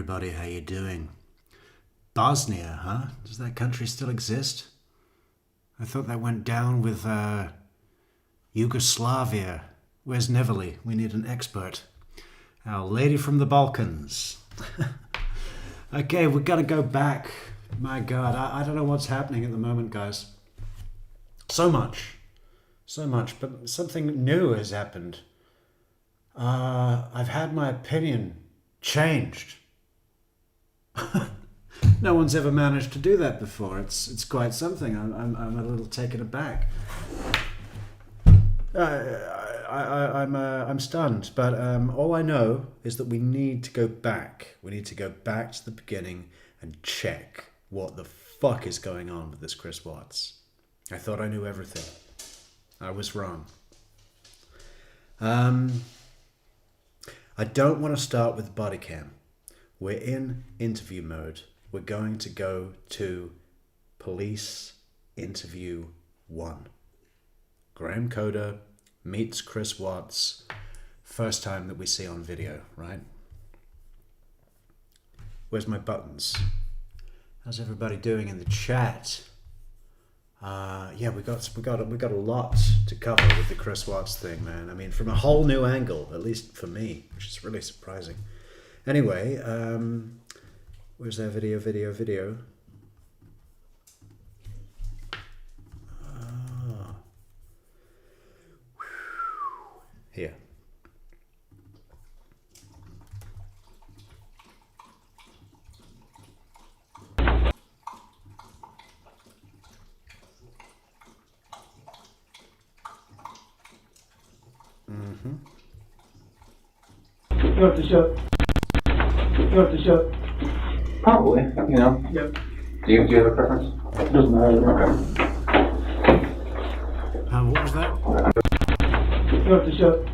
everybody, how you doing? Bosnia, huh? Does that country still exist? I thought that went down with Yugoslavia. Where's Neverly? We need an expert. Our lady from the Balkans. Okay, we've got to go back. My God, I don't know what's happening at the moment, guys. So much, but something new has happened. I've had my opinion changed. No one's ever managed to do that before. It's quite something. I'm a little taken aback. I'm stunned. But all I know is that we need to go back. We need to go back to the beginning and check what the fuck is going on with this Chris Watts. I thought I knew everything. I was wrong. I don't want to start with body cam. We're in interview mode. We're going to go to police interview 1. Graham Coder meets Chris Watts. First time that we see on video, right? Where's my buttons? How's everybody doing in the chat? Yeah, we got a lot to cover with the Chris Watts thing, man. I mean, from a whole new angle, at least for me, which is really surprising. Anyway, where's that video? Here. You have to shut. Probably, you know. Yep. Do you have a preference? Doesn't matter. Okay. What was that? You have to shut.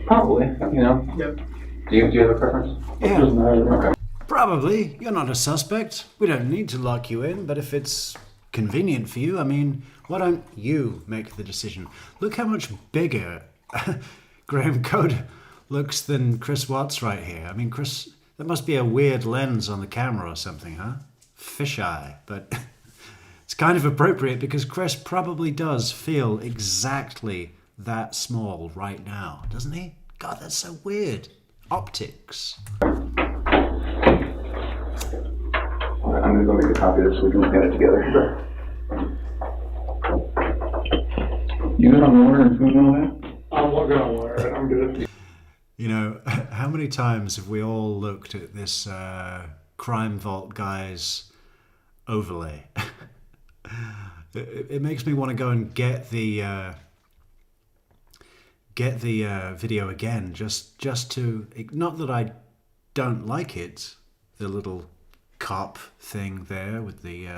Probably, you know. Yep. Do you have a preference? Yeah, Doesn't matter. Okay. probably. You're not a suspect. We don't need to lock you in, but if it's convenient for you, I mean, why don't you make the decision? Look how much bigger Graham Coder looks than Chris Watts right here. I mean, Chris, that must be a weird lens on the camera or something, huh? Fisheye, but it's kind of appropriate because Chris probably does feel exactly that small right now, doesn't he? God, that's so weird. Optics. I'm gonna go make a copy of this so we can look at it together. You good on water and food and all that? I'm good on water. I'm good. You know, how many times have we all looked at this Crime Vault guy's overlay? It makes me want to go and get the video again, just to, not that I don't like it, the little cop thing there with the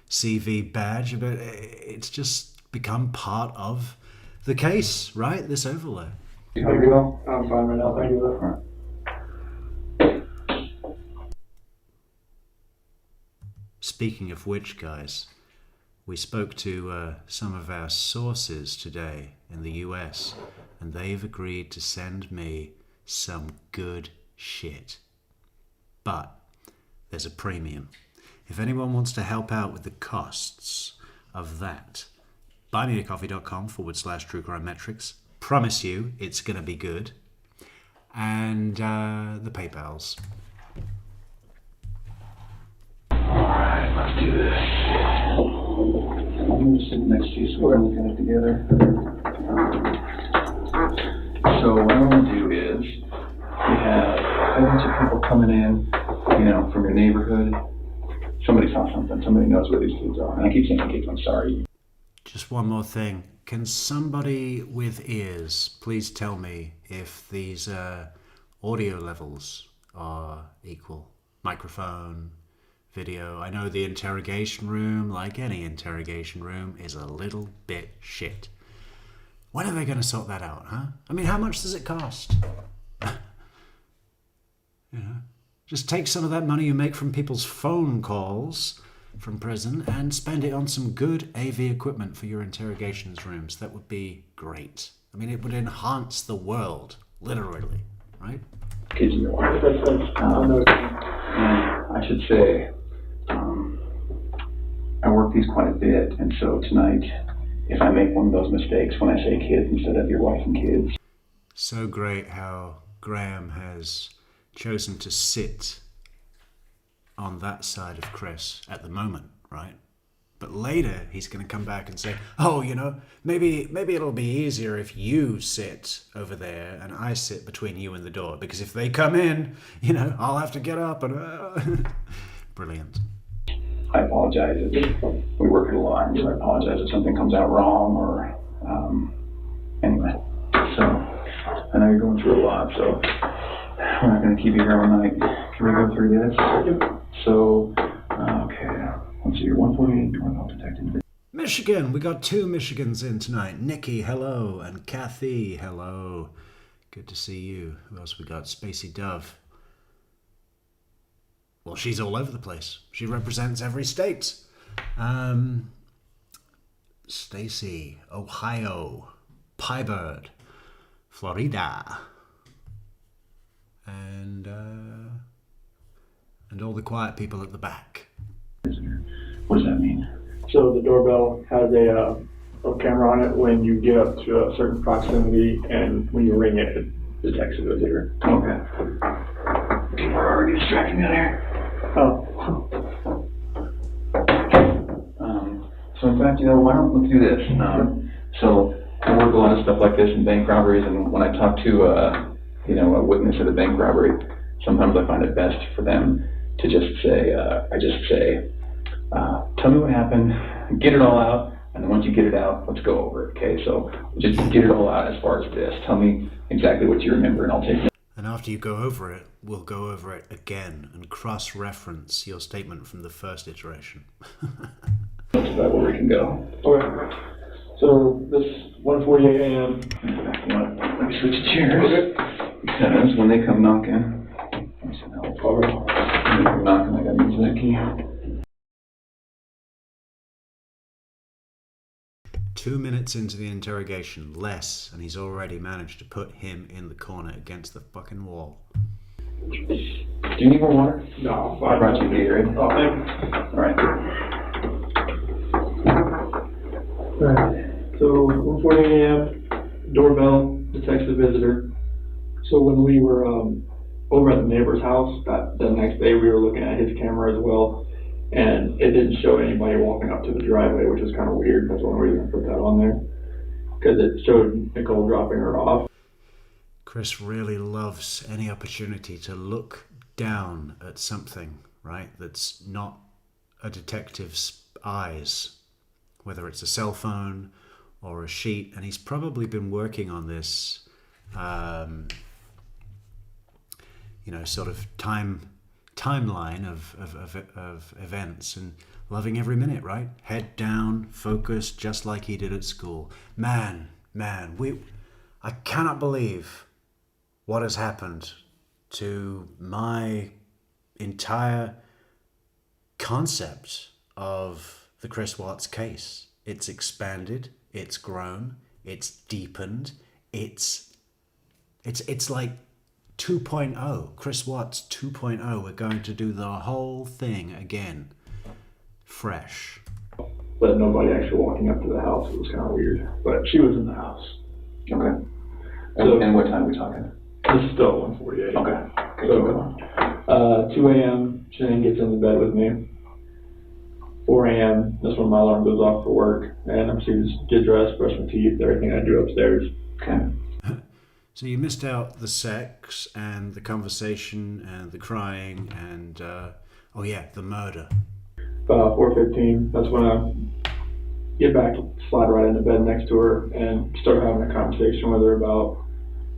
CV badge, but it's just become part of the case, right? This overlay. You hungry though? I'm fine right now. Thank you. Speaking of which, guys, we spoke to some of our sources today in the US, and they've agreed to send me some good shit. But there's a premium. If anyone wants to help out with the costs of that, buymeacoffee.com/truecrimemetrics. Promise you it's going to be good. And the PayPals. Alright, let's do this. I'm just sitting next to you so we're looking at it together. So what I want to do is, we have a bunch of people coming in, you know, from your neighborhood. Somebody saw something, somebody knows where these kids are. And I keep saying kids, I'm sorry. Just one more thing. Can somebody with ears please tell me if these audio levels are equal? Microphone, video. I know the interrogation room, like any interrogation room, is a little bit shit. When are they going to sort that out, huh? I mean, how much does it cost? You know, just take some of that money you make from people's phone calls from prison and spend it on some good AV equipment for your interrogations rooms. That would be great. I mean, it would enhance the world, literally, right? Kids in your life. I should say, I work these quite a bit, and so tonight, if I make one of those mistakes when I say kids instead of your wife and kids. So great how Graham has chosen to sit on that side of Chris at the moment, right? But later he's going to come back and say, oh, maybe it'll be easier if you sit over there and I sit between you and the door, because if they come in, I'll have to get up and... Brilliant. I apologize if we work it a lot, so I apologize if something comes out wrong or, anyway. So, I know you're going through a lot, so we're not going to keep you here all night. Can we go through this? So, okay, let's see, you're 148 doorbell detected. Michigan, we got 2 Michigans in tonight. Nikki, hello, and Kathy, hello. Good to see you. Who else we got? Spacey Dove. Well, she's all over the place. She represents every state. Stacy, Ohio, Piebird, Florida, and all the quiet people at the back. What does that mean? So the doorbell has a camera on it when you get up to a certain proximity, and when you ring it, it detects a visitor. Okay. People are already distracting me there. Oh. So in fact, why don't we do this? So I work a lot of stuff like this in bank robberies, and when I talk to a witness at a bank robbery, sometimes I find it best for them to just say, tell me what happened, get it all out, and then once you get it out, let's go over it, okay? So just get it all out as far as this. Tell me exactly what you remember, and I'll take it. And after you go over it, we'll go over it again and cross-reference your statement from the first iteration. That's about where we can go. Okay. So this 1:48 a.m. Let me switch chairs. Because when they come knocking, when they come knocking, I gotta use that key. 2 minutes into the interrogation, less, and he's already managed to put him in the corner against the fucking wall. Do you need more water? No. I brought you Gatorade. Oh, thanks. All right. Alright. So 1:48 a.m. Doorbell detects the visitor. So when we were over at the neighbor's house, the next day we were looking at his camera as well, and it didn't show anybody walking up to the driveway, which is kind of weird. That's one reason I put that on there, because it showed Nichol dropping her off. Chris really loves any opportunity to look down at something, right, that's not a detective's eyes, whether it's a cell phone or a sheet, and he's probably been working on this sort of timeline of events, and loving every minute, right? Head down, focused, just like he did at school. Man, I cannot believe what has happened to my entire concept of the Chris Watts case. It's expanded, it's grown, it's deepened, it's like 2.0, Chris Watts 2.0. We're going to do the whole thing again, fresh. But nobody actually walking up to the house. It was kind of weird. But she was in the house. Okay. So, and what time are we talking? This is still 1:48. Okay. So, 2 a.m. Shane gets in the bed with me. 4 a.m. That's when my alarm goes off for work, and I'm supposed to get dressed, brush my teeth, everything I do upstairs. Okay. So you missed out the sex and the conversation and the crying and the murder. 4:15. That's when I get back, slide right into bed next to her, and start having a conversation with her about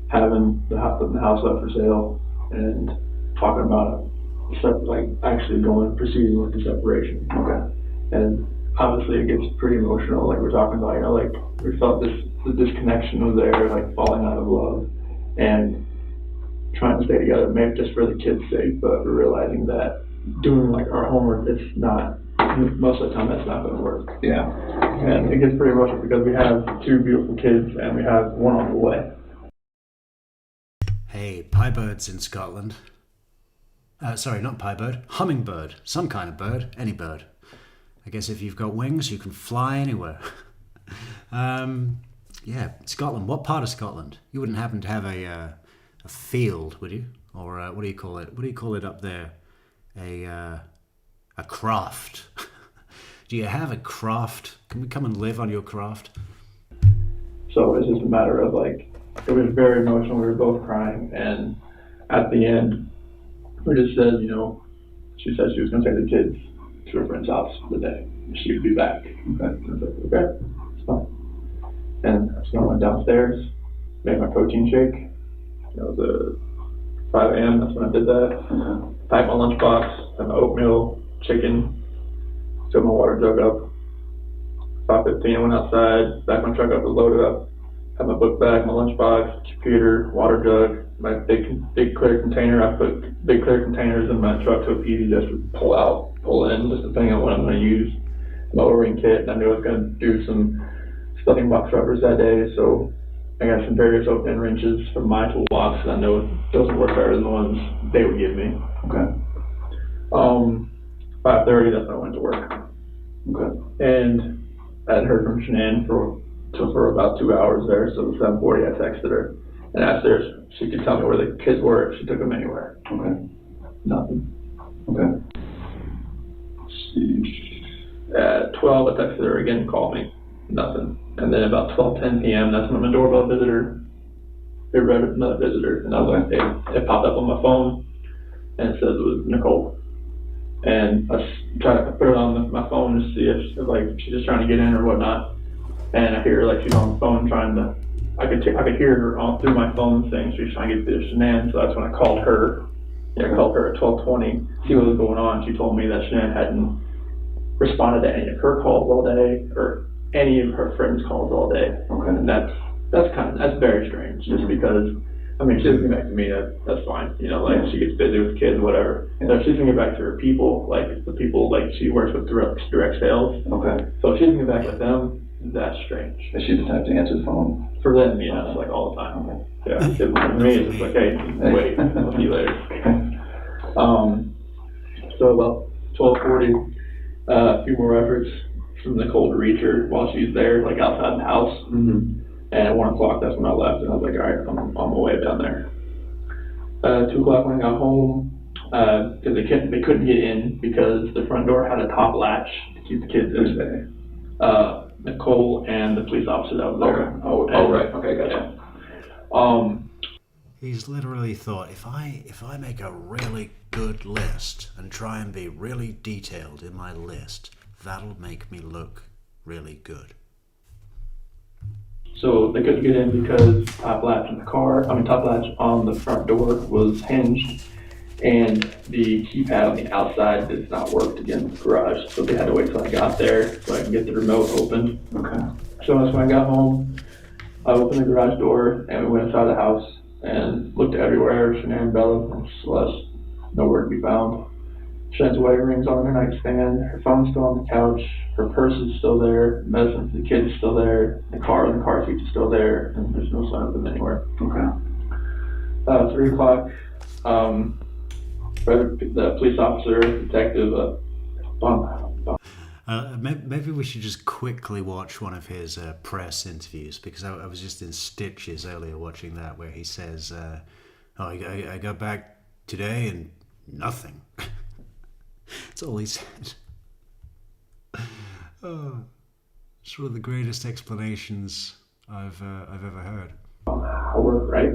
having the house up for sale and talking about actually proceeding with the separation. Okay. And obviously it gets pretty emotional, like we're talking about, we felt the disconnection was there, like falling out of love and trying to stay together, maybe just for the kids' sake, but we're realizing that doing like our homework, it's not, most of the time that's not going to work. Yeah. And it gets pretty emotional because we have 2 beautiful kids and we have one on the way. Hey, Piebirds in Scotland. Sorry, not pie bird. Hummingbird. Some kind of bird. Any bird. I guess if you've got wings, you can fly anywhere. Yeah, Scotland. What part of Scotland? You wouldn't happen to have a field, would you? Or what do you call it? What do you call it up there? A craft. Do you have a craft? Can we come and live on your craft? So it's just a matter of like, it was very emotional. We were both crying, and at the end, we just said, she said she was going to take the kids to her friend's house for the day. She would be back. Okay. And I was like, okay, it's fine. And so I went downstairs, made my protein shake. It was 5 a.m. That's when I did that. Packed my lunchbox, had my oatmeal, chicken, filled my water jug up. 5:15, I went outside, backed my truck up, was loaded up. Had my book bag, my lunchbox, computer, water jug, my big clear container. I put big clear containers in my truck so it's easy just to pull out, pull in, just depending on what I'm going to use. My O-ring kit, I knew I was going to do some stuffing box rubbers that day, so I got some various open wrenches from my toolbox, and I know those would work better than the ones they would give me. Okay. 5:30, that's when I went to work. Okay. And I hadn't heard from Shanann for about 2 hours there, so at 7:40 I texted her and asked her if she could tell me where the kids were if she took them anywhere. Okay. Nothing. Okay. At 12 I texted her again, called me. Nothing. And then about 12:10 p.m. that's when my doorbell visitor, it read another visitor, and I was like, hey, it popped up on my phone and it says it was Nichol. And I tried to put it on my phone to see if she's just trying to get in or whatnot. And I hear her she's on the phone trying to, I could hear her on through my phone saying she's trying to get to Shanann. So that's when I called her. Yeah, I called her at 12:20, see what was going on. She told me that Shanann hadn't responded to any of her calls all day or any of her friends' calls all day. Okay. And that's very strange, just because. I mean, she doesn't get back to me, that's fine. She gets busy with kids, whatever. And if she doesn't get back to her people, the people she works with direct sales. Okay. So if she doesn't get back with them, that's strange. Is she the type to answer the phone? For them, yeah, it's all the time. Okay. Yeah. For me, it's just hey, wait, I'll see you later. So about 12:40, a few more efforts from Nichol to reach her while she's there, outside the house. Mm-hmm. And at 1 o'clock, that's when I left, and I was like, all right, I'm on my way down there. 2 o'clock when I got home, because they couldn't get in because the front door had a top latch to keep the kids in. Nichol and the police officer that was there. Okay. Oh, right. Okay, gotcha. He's literally thought, if I make a really good list and try and be really detailed in my list, that'll make me look really good. So they couldn't get in because top latch on the front door was hinged, and the keypad on the outside did not work to get in the garage. So they had to wait till I got there so I can get the remote opened. Okay. So that's when I got home. I opened the garage door and we went inside the house and looked everywhere. Shanann, Bella, and Celeste, nowhere to be found. Shannon's wedding ring's on her nightstand, her phone's still on the couch, her purse is still there, medicine for the kids is still there, the car seat is still there, and there's no sign of them anywhere. Okay. 3 o'clock, the police officer, detective, maybe we should just quickly watch one of his press interviews, because I was just in stitches earlier watching that, where he says, I got back today and nothing. That's all he said. Oh, it's one of the greatest explanations I've ever heard. Howard, right?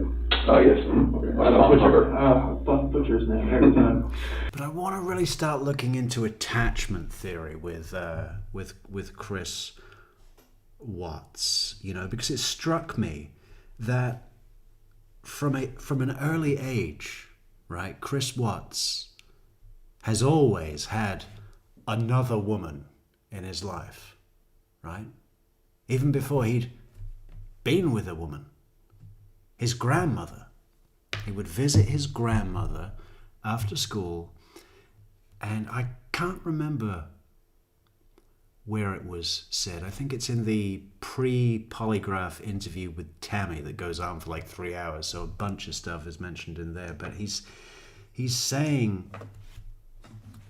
Oh, yes. Okay. Butcher's name every time. But I want to really start looking into attachment theory with Chris Watts, because it struck me that from an early age, right, Chris Watts has always had another woman in his life, right? Even before he'd been with a woman. His grandmother. He would visit his grandmother after school, and I can't remember where it was said. I think it's in the pre-polygraph interview with Tammy that goes on for 3 hours, so a bunch of stuff is mentioned in there, but he he's saying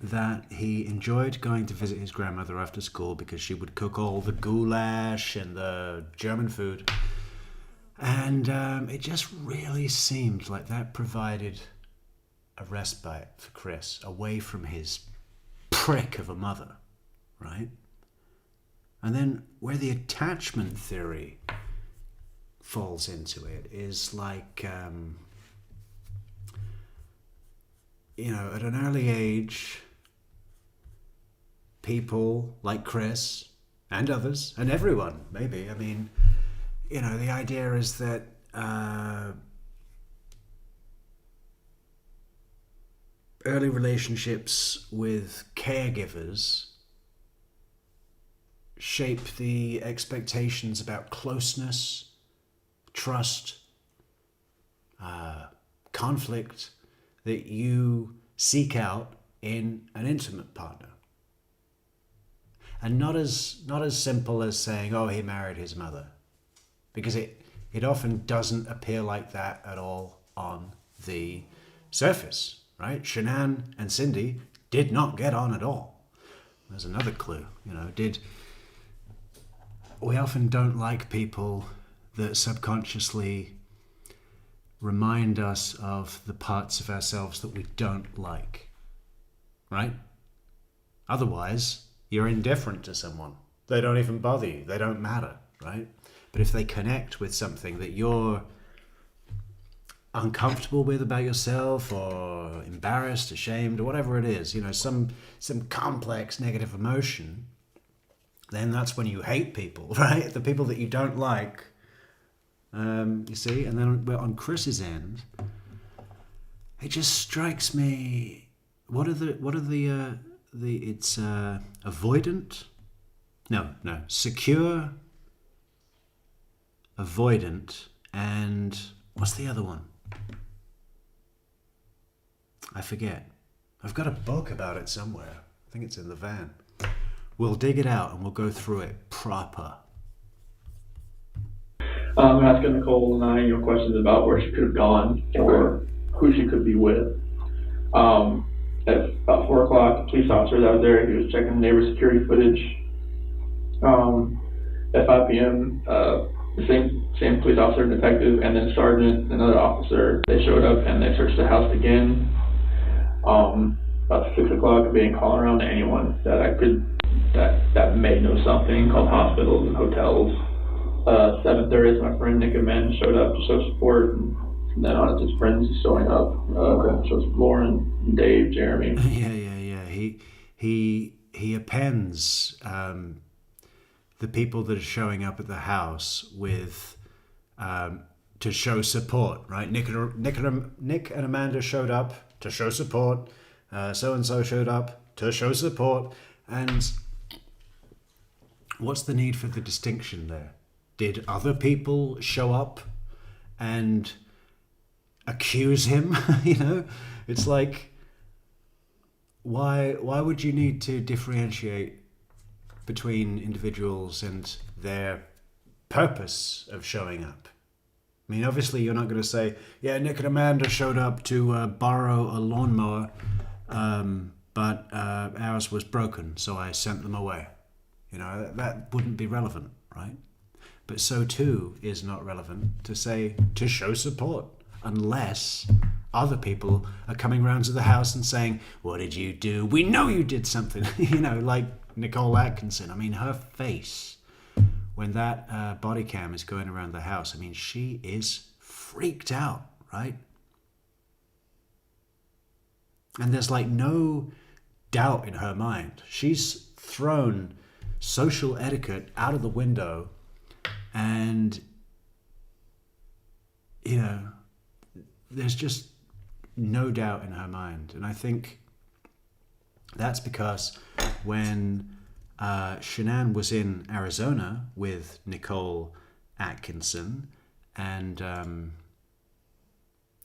that he enjoyed going to visit his grandmother after school because she would cook all the goulash and the German food. And it just really seemed like that provided a respite for Chris away from his prick of a mother, right? And then where the attachment theory falls into it is like, at an early age, people like Chris and others, and everyone, maybe, the idea is that early relationships with caregivers shape the expectations about closeness, trust, conflict that you seek out in an intimate partner. And not as simple as saying, oh, he married his mother. Because it often doesn't appear like that at all on the surface, right? Shanann and Cindy did not get on at all. There's another clue, we often don't like people that subconsciously remind us of the parts of ourselves that we don't like, right? Otherwise, you're indifferent to someone. They don't even bother you. They don't matter, right? But if they connect with something that you're uncomfortable with about yourself, or embarrassed, ashamed, or whatever it is, some complex negative emotion, then that's when you hate people, right? The people that you don't like, you see. And then on Chris's end, it just strikes me. What are the it's avoidant? No, secure, avoidant, and what's the other one? I forget. I've got a book about it somewhere. I think it's in the van. We'll dig it out and we'll go through it proper. I'm asking Nicole and I, questions about where she could have gone or who she could be with. At about 4 o'clock, the police officer that was there, he was checking neighbor security footage. At 5 p.m., the same police officer, detective, and then sergeant, another officer, they showed up and they searched the house again. About 6 o'clock, being calling around to anyone that may know something, called hospitals and hotels. 7:30, my friend Nick and Man showed up to show support, and from then on it's his friends showing up. So it's Lauren, Dave, Jeremy. Yeah. He appends the people that are showing up at the house with to show support, right? Nick and Amanda showed up to show support. So and so showed up to show support, and what's the need for the distinction there? Did other people show up and accuse him? It's like, why would you need to differentiate between individuals and their purpose of showing up? I mean, obviously you're not going to say, yeah, Nick and Amanda showed up to borrow a lawnmower, but ours was broken, so I sent them away. That wouldn't be relevant, right? But so too is not relevant to say to show support, unless other people are coming round to the house and saying, what did you do? We know you did something. Like Nicole Atkinson. I mean, her face when that body cam is going around the house, I mean, she is freaked out, right? And there's like no doubt in her mind. She's thrown social etiquette out of the window, and there's just no doubt in her mind. And I think that's because when Shanann was in Arizona with Nichol Atkinson and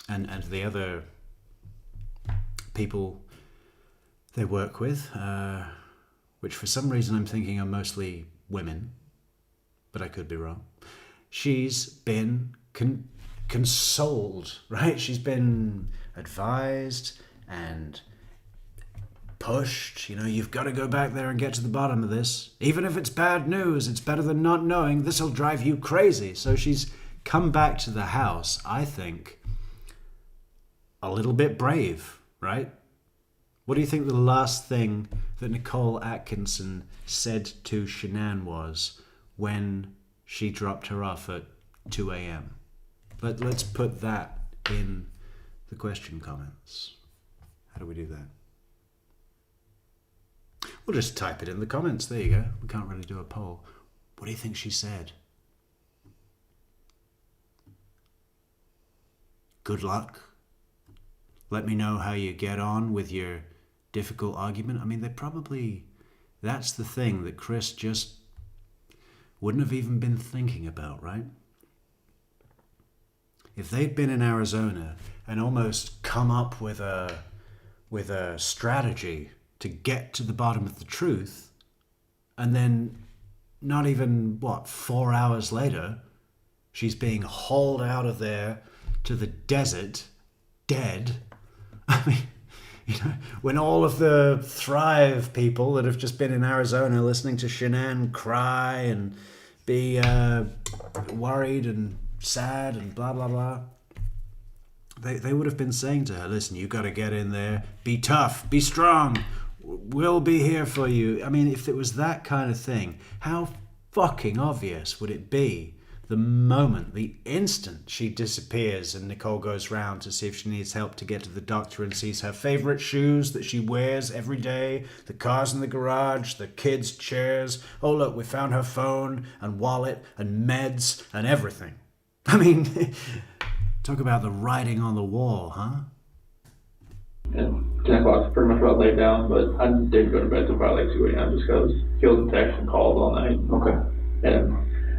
the other people they work with, which for some reason I'm thinking are mostly women, but I could be wrong. She's been consoled, right? She's been advised and pushed. You've got to go back there and get to the bottom of this. Even if it's bad news, it's better than not knowing. This'll drive you crazy. So she's come back to the house, I think, a little bit brave, right? What do you think the last thing that Nichol Atkinson said to Shanann was when she dropped her off at 2 a.m.? Let's put that in the question comments. How do we do that? We'll just type it in the comments. There you go. We can't really do a poll. What do you think she said? Good luck. Let me know how you get on with your difficult argument. I mean, that's the thing that Chris just wouldn't have even been thinking about, right? If they'd been in Arizona and almost come up with a strategy to get to the bottom of the truth, and then not even, 4 hours later, she's being hauled out of there to the desert, dead. I mean, when all of the Thrive people that have just been in Arizona listening to Shanann cry and be worried and sad and blah, blah, blah, they would have been saying to her, listen, you got to get in there, be tough, be strong, we'll be here for you. I mean, if it was that kind of thing, how fucking obvious would it be the instant she disappears and Nichol goes round to see if she needs help to get to the doctor and sees her favorite shoes that she wears every day, the cars in the garage, the kids' chairs. Oh, look, we found her phone and wallet and meds and everything. I mean, talk about the writing on the wall, huh? And 10 o'clock's pretty much about laid down, but I didn't go to bed till probably like 2 a.m. just because he was in text and calls all night. Okay. And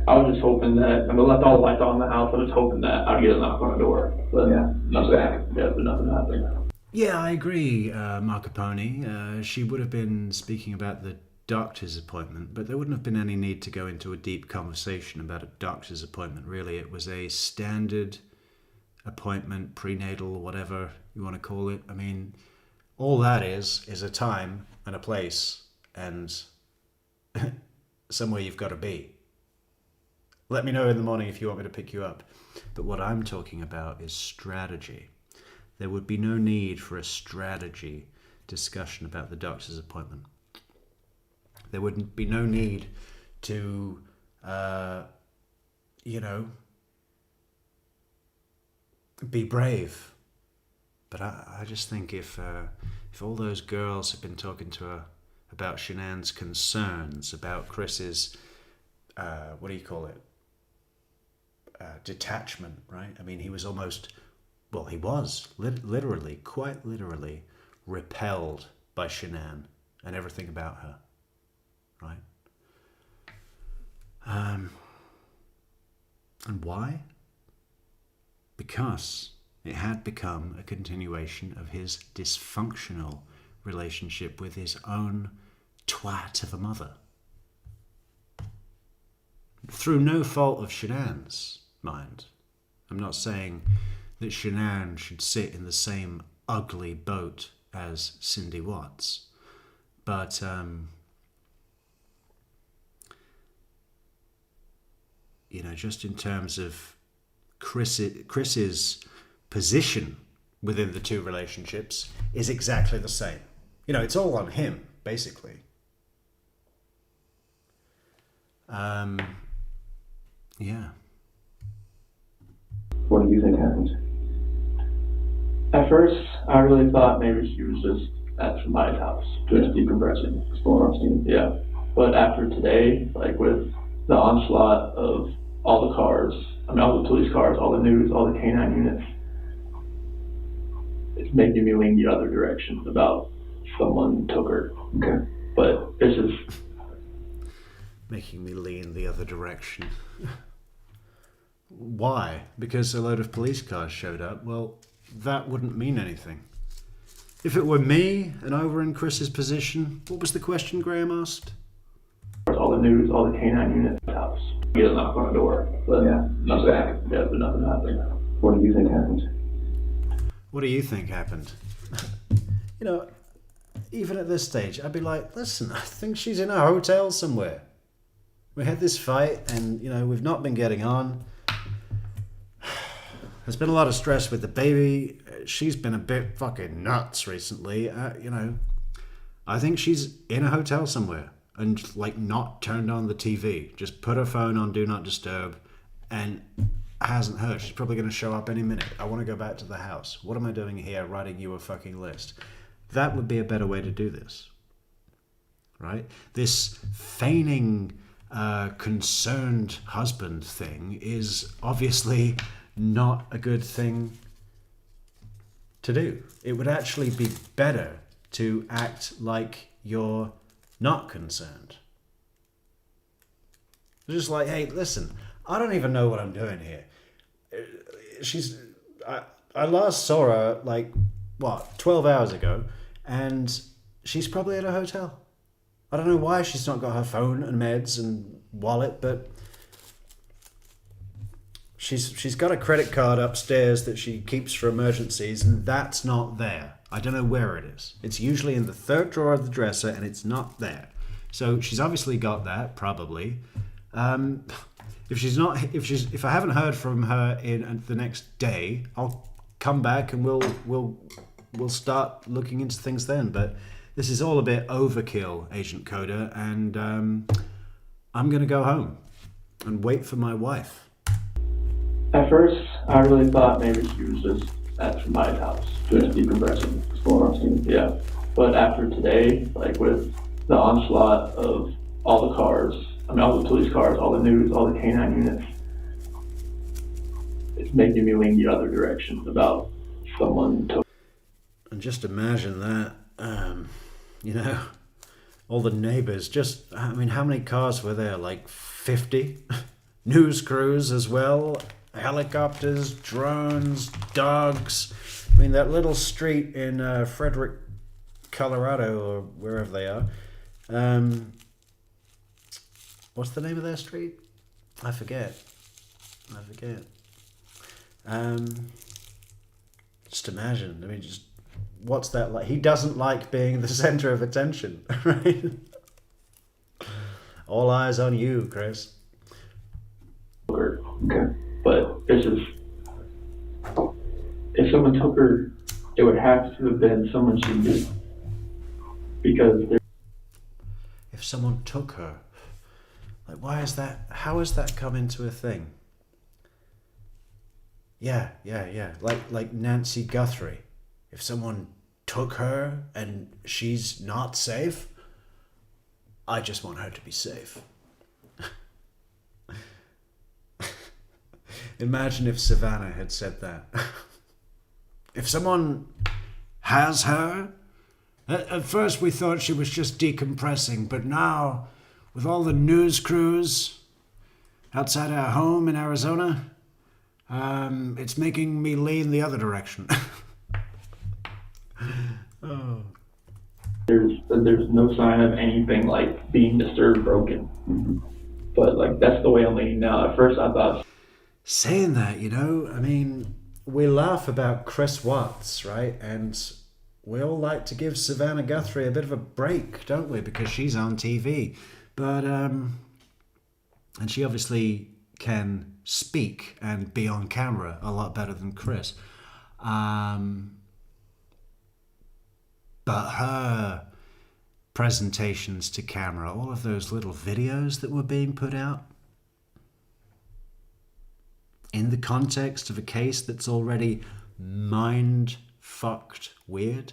I was just hoping that, left all the lights on in the house, I was hoping that I'd get a knock on the door. But yeah, nothing happened. Yeah, but nothing happened. Yeah, I agree, Marcapone. She would have been speaking about the doctor's appointment, but there wouldn't have been any need to go into a deep conversation about a doctor's appointment, really. It was a standard appointment, prenatal, whatever you want to call it. I mean, all that is a time and a place and somewhere you've got to be. Let me know in the morning if you want me to pick you up. But what I'm talking about is strategy. There would be no need for a strategy discussion about the doctor's appointment. There would be no need to, be brave. But I just think if all those girls had been talking to her about Shanann's concerns, about Chris's, detachment, right? I mean, he was almost, he was literally, quite literally, repelled by Shanann and everything about her, right? And why? Because it had become a continuation of his dysfunctional relationship with his own twat of a mother. Through no fault of Shanann's, mind. I'm not saying that Shanann should sit in the same ugly boat as Cindy Watts, but just in terms of Chris's position within the two relationships is exactly the same. It's all on him, basically. Yeah. What do you think happened? At first, I really thought maybe she was just at somebody's house, just decompressing. Exploring our scene. Yeah. But after today, with the onslaught of all the cars, all the police cars, all the news, all the canine units, it's making me lean the other direction about someone took her. Okay. But it's just making me lean the other direction. Why? Because a load of police cars showed up? Well, that wouldn't mean anything. If it were me and I were in Chris's position, what was the question Graham asked? all the news, all the canine units house. Get a knock on the door. But nothing happened. Yeah, but nothing happened. What do you think happened? What do you think happened? you know, even at this stage, I'd be like, listen, I think she's in a hotel somewhere. We had this fight and, you know, we've not been getting on. There's been a lot of stress with the baby. She's been a bit fucking nuts recently. You know, I think she's in a hotel somewhere and like not turned on the TV. Just put her phone on Do Not Disturb and hasn't heard. She's probably going to show up any minute. I want to go back to the house. What am I doing here writing you a fucking list? That would be a better way to do this. Right? This feigning concerned husband thing is obviously not a good thing to do. It would actually be better to act like you're not concerned. Just like, hey, listen, I don't even know what I'm doing here. I last saw her like, 12 hours ago, and she's probably at a hotel. I don't know why she's not got her phone and meds and wallet, but she's got a credit card upstairs that she keeps for emergencies, and that's not there. I don't know where it is. It's usually in the third drawer of the dresser, and it's not there. So she's obviously got that, probably. If I haven't heard from her in the next day, I'll come back and we'll start looking into things then. But this is all a bit overkill, Agent Coda, and I'm gonna go home and wait for my wife. At first, I really thought maybe she was just at somebody's house, just decompressing, exploring. Yeah. But after today, like with the onslaught of all the cars, all the police cars, all the news, all the canine units, it's making me lean the other direction about someone took. And just imagine that, you know, all the neighbors, I mean, how many cars were there? Like 50? News crews as well, helicopters, drones, dogs. I mean, that little street in Frederick, Colorado, or wherever they are. What's the name of their street? I forget. Just imagine. I mean, just what's that like? He doesn't like being the center of attention, right? All eyes on you, Chris. Okay. But it's just, if someone took her, it would have to have been someone she knew. Because if someone took her, like, why is that? How has that come into a thing? Yeah. Like Nancy Guthrie. If someone took her and she's not safe, I just want her to be safe. Imagine if Savannah had said that. If someone has her, at first we thought she was just decompressing, but now, with all the news crews outside our home in Arizona, it's making me lean the other direction. Oh. there's no sign of anything like being disturbed, broken. Mm-hmm. But like that's the way I'm leaning now. At first I thought. Saying that, you know, I mean, we laugh about Chris Watts, right? And we all like to give Savannah Guthrie a bit of a break, don't we? Because she's on TV. But, and she obviously can speak and be on camera a lot better than Chris. But her presentations to camera, all of those little videos that were being put out, in the context of a case that's already mind-fucked weird.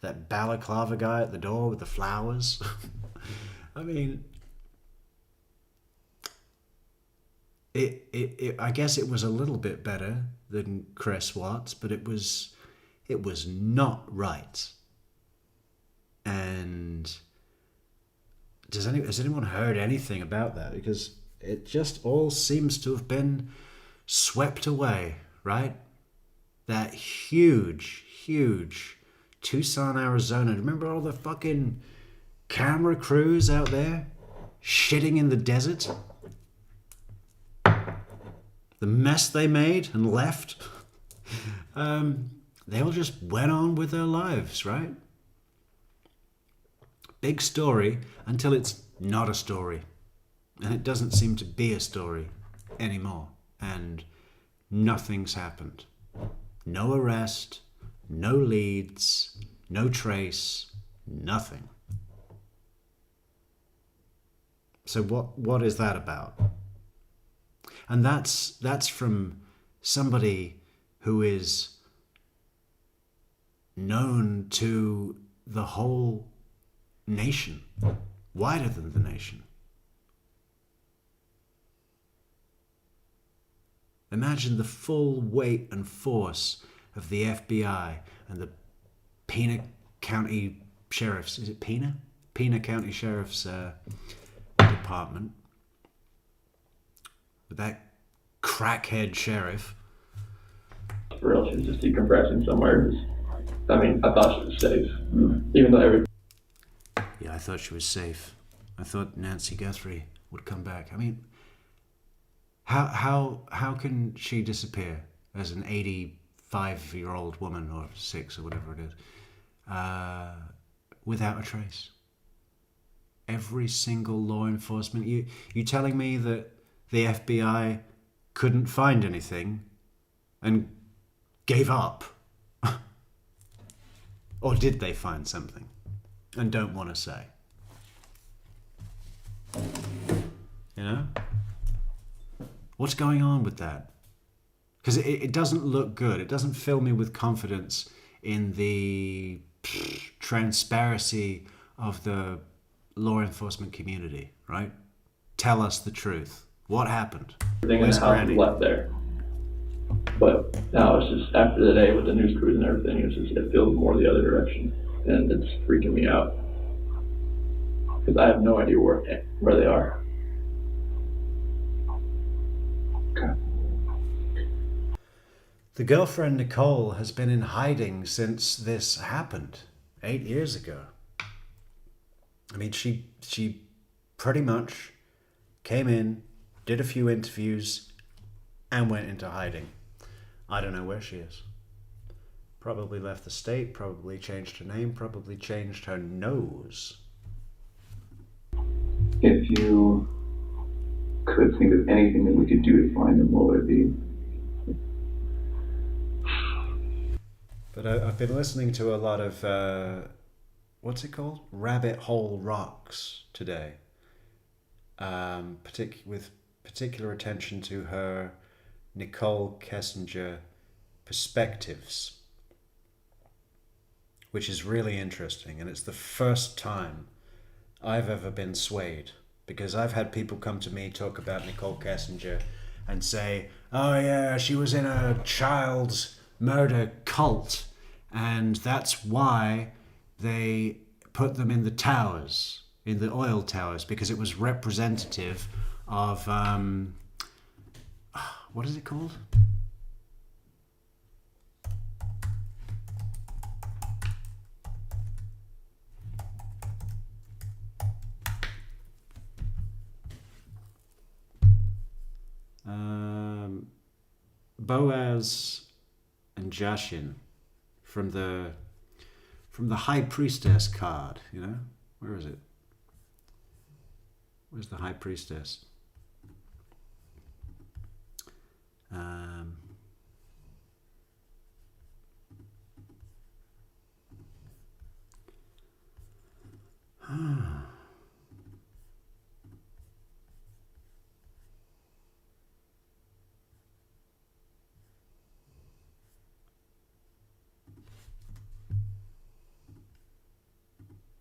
That balaclava guy at the door with the flowers. I mean, I guess it was a little bit better than Chris Watts, but it was not right. And has anyone heard anything about that? Because it just all seems to have been swept away, right? That huge Tucson, Arizona. Remember all the fucking camera crews out there shitting in the desert? The mess they made and left. they all just went on with their lives, right? Big story until it's not a story. And it doesn't seem to be a story anymore. And nothing's happened. No arrest, no leads, no trace, nothing. So what is that about? And that's from somebody who is known to the whole nation, wider than the nation. Imagine the full weight and force of the FBI and the Pena County Sheriff's, is it Pena? Pena County Sheriff's Department. With that crackhead sheriff. For real, she was just decompressing somewhere. I mean, I thought she was safe. Even though Yeah, I thought she was safe. I thought Nancy Guthrie would come back. I mean, how can she disappear as an 85-year-old woman, or 6 or whatever it is, without a trace? Every single law enforcement. You telling me that the FBI couldn't find anything and gave up? Or did they find something and don't want to say? You know? What's going on with that? Because it doesn't look good. It doesn't fill me with confidence in the transparency of the law enforcement community, right? Tell us the truth. What happened? everything in the house was left there. But now it's just, after the day with the news crews and everything, it feels more the other direction. And it's freaking me out. Because I have no idea where they are. Okay. The girlfriend, Nichol, has been in hiding since this happened 8 years ago. I mean, she pretty much came in, did a few interviews, and went into hiding. I don't know where she is. Probably left the state, probably changed her name, probably changed her nose. If you could think of anything that we could do to find them, what would it be? But I've been listening to a lot of, what's it called? Rabbit Hole Rocks today. With particular attention to her Nichol Kessinger perspectives, which is really interesting. And it's the first time I've ever been swayed, because I've had people come to me, talk about Nichol Kessinger and say, oh yeah, she was in a child's murder cult, and that's why they put them in the towers, in the oil towers, because it was representative of, what is it called? Boaz and Jashin from the High Priestess card, you know? Where is it? Where's the High Priestess?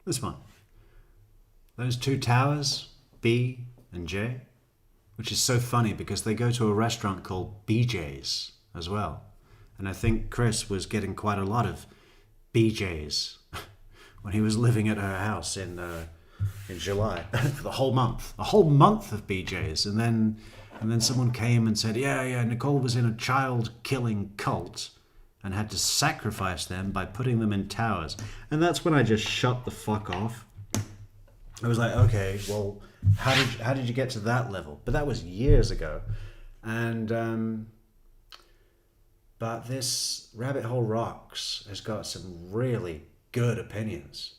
This one. Those two towers, B and J, which is so funny because they go to a restaurant called BJ's as well. And I think Chris was getting quite a lot of BJ's when he was living at her house in July for the whole month. A whole month of BJ's. And then someone came and said, yeah, Nichol was in a child-killing cult and had to sacrifice them by putting them in towers. And that's when I just shut the fuck off. I was like, okay, well, how did you get to that level? But that was years ago. And But this Rabbit Hole Rocks has got some really good opinions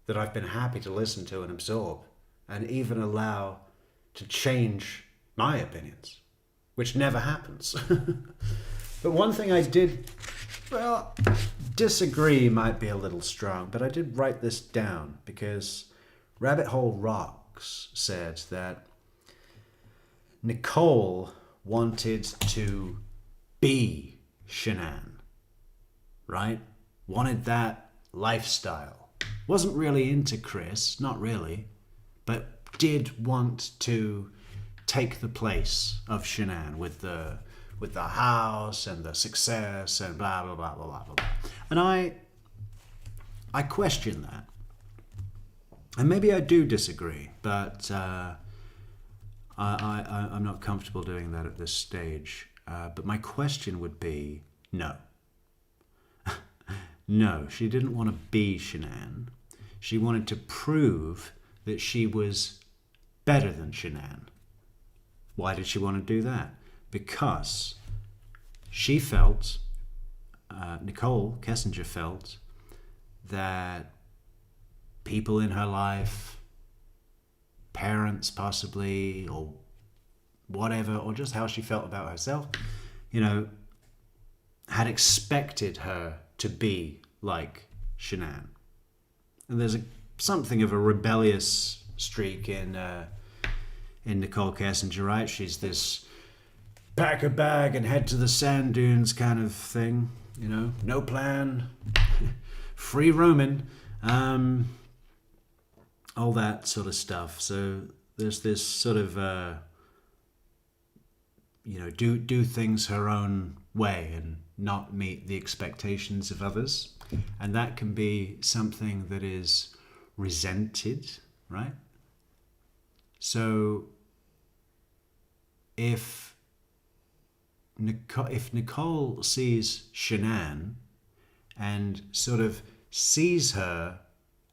that I've been happy to listen to and absorb, and even allow to change my opinions, which never happens. But one thing I did, well, disagree might be a little strong, but I did write this down because Rabbit Hole Rocks said that Nichol wanted to be Shanann, right? Wanted that lifestyle. Wasn't really into Chris, not really, but did want to take the place of Shanann with the house and the success and blah blah blah blah blah blah. And I question that, and maybe I do disagree, but I'm not comfortable doing that at this stage. But my question would be no. No, she didn't want to be Shanann. She wanted to prove that she was better than Shanann. Why did she want to do that? Because she felt, Nichol Kessinger felt, that people in her life, parents possibly, or whatever, or just how she felt about herself, had expected her to be like Shanann. And there's something of a rebellious streak in Nichol Kessinger, right? She's this pack a bag and head to the sand dunes kind of thing, no plan, free roaming, all that sort of stuff. So there's this sort of, do things her own way and not meet the expectations of others. And that can be something that is resented, right? So if Nichol sees Shanann and sort of sees her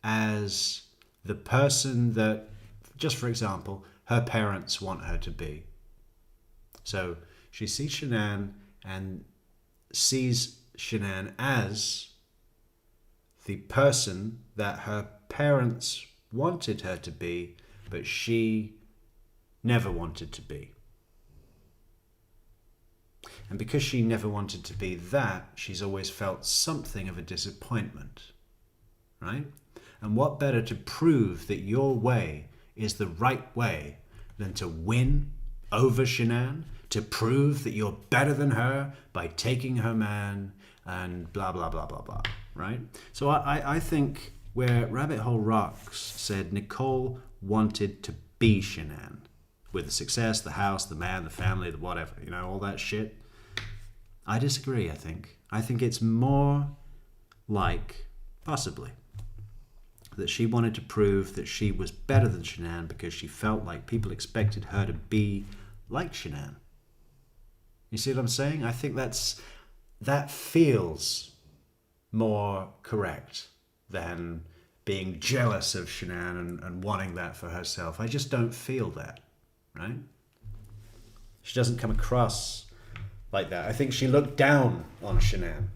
as the person that, just for example, her parents want her to be. So she sees Shanann and sees Shanann as the person that her parents wanted her to be, but she never wanted to be. And because she never wanted to be that, she's always felt something of a disappointment, right? And what better to prove that your way is the right way than to win over Shanann, to prove that you're better than her by taking her man and blah, blah, blah, blah, blah, right? So I think where Rabbit Hole Rocks said Nichol wanted to be Shanann with the success, the house, the man, the family, the whatever, all that shit. I disagree, I think. I think it's more like, possibly, that she wanted to prove that she was better than Shanann because she felt like people expected her to be like Shanann. You see what I'm saying? I think that feels more correct than being jealous of Shanann and wanting that for herself. I just don't feel that, right? She doesn't come across like that. I think she looked down on Shanann,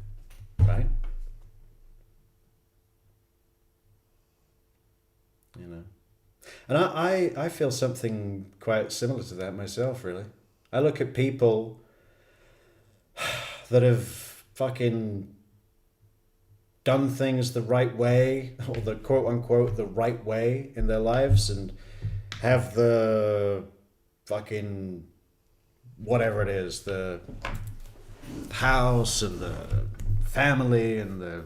right? And I feel something quite similar to that myself, really. I look at people that have fucking done things the right way, or the quote unquote the right way in their lives, and have the fucking whatever it is, the house and the family and the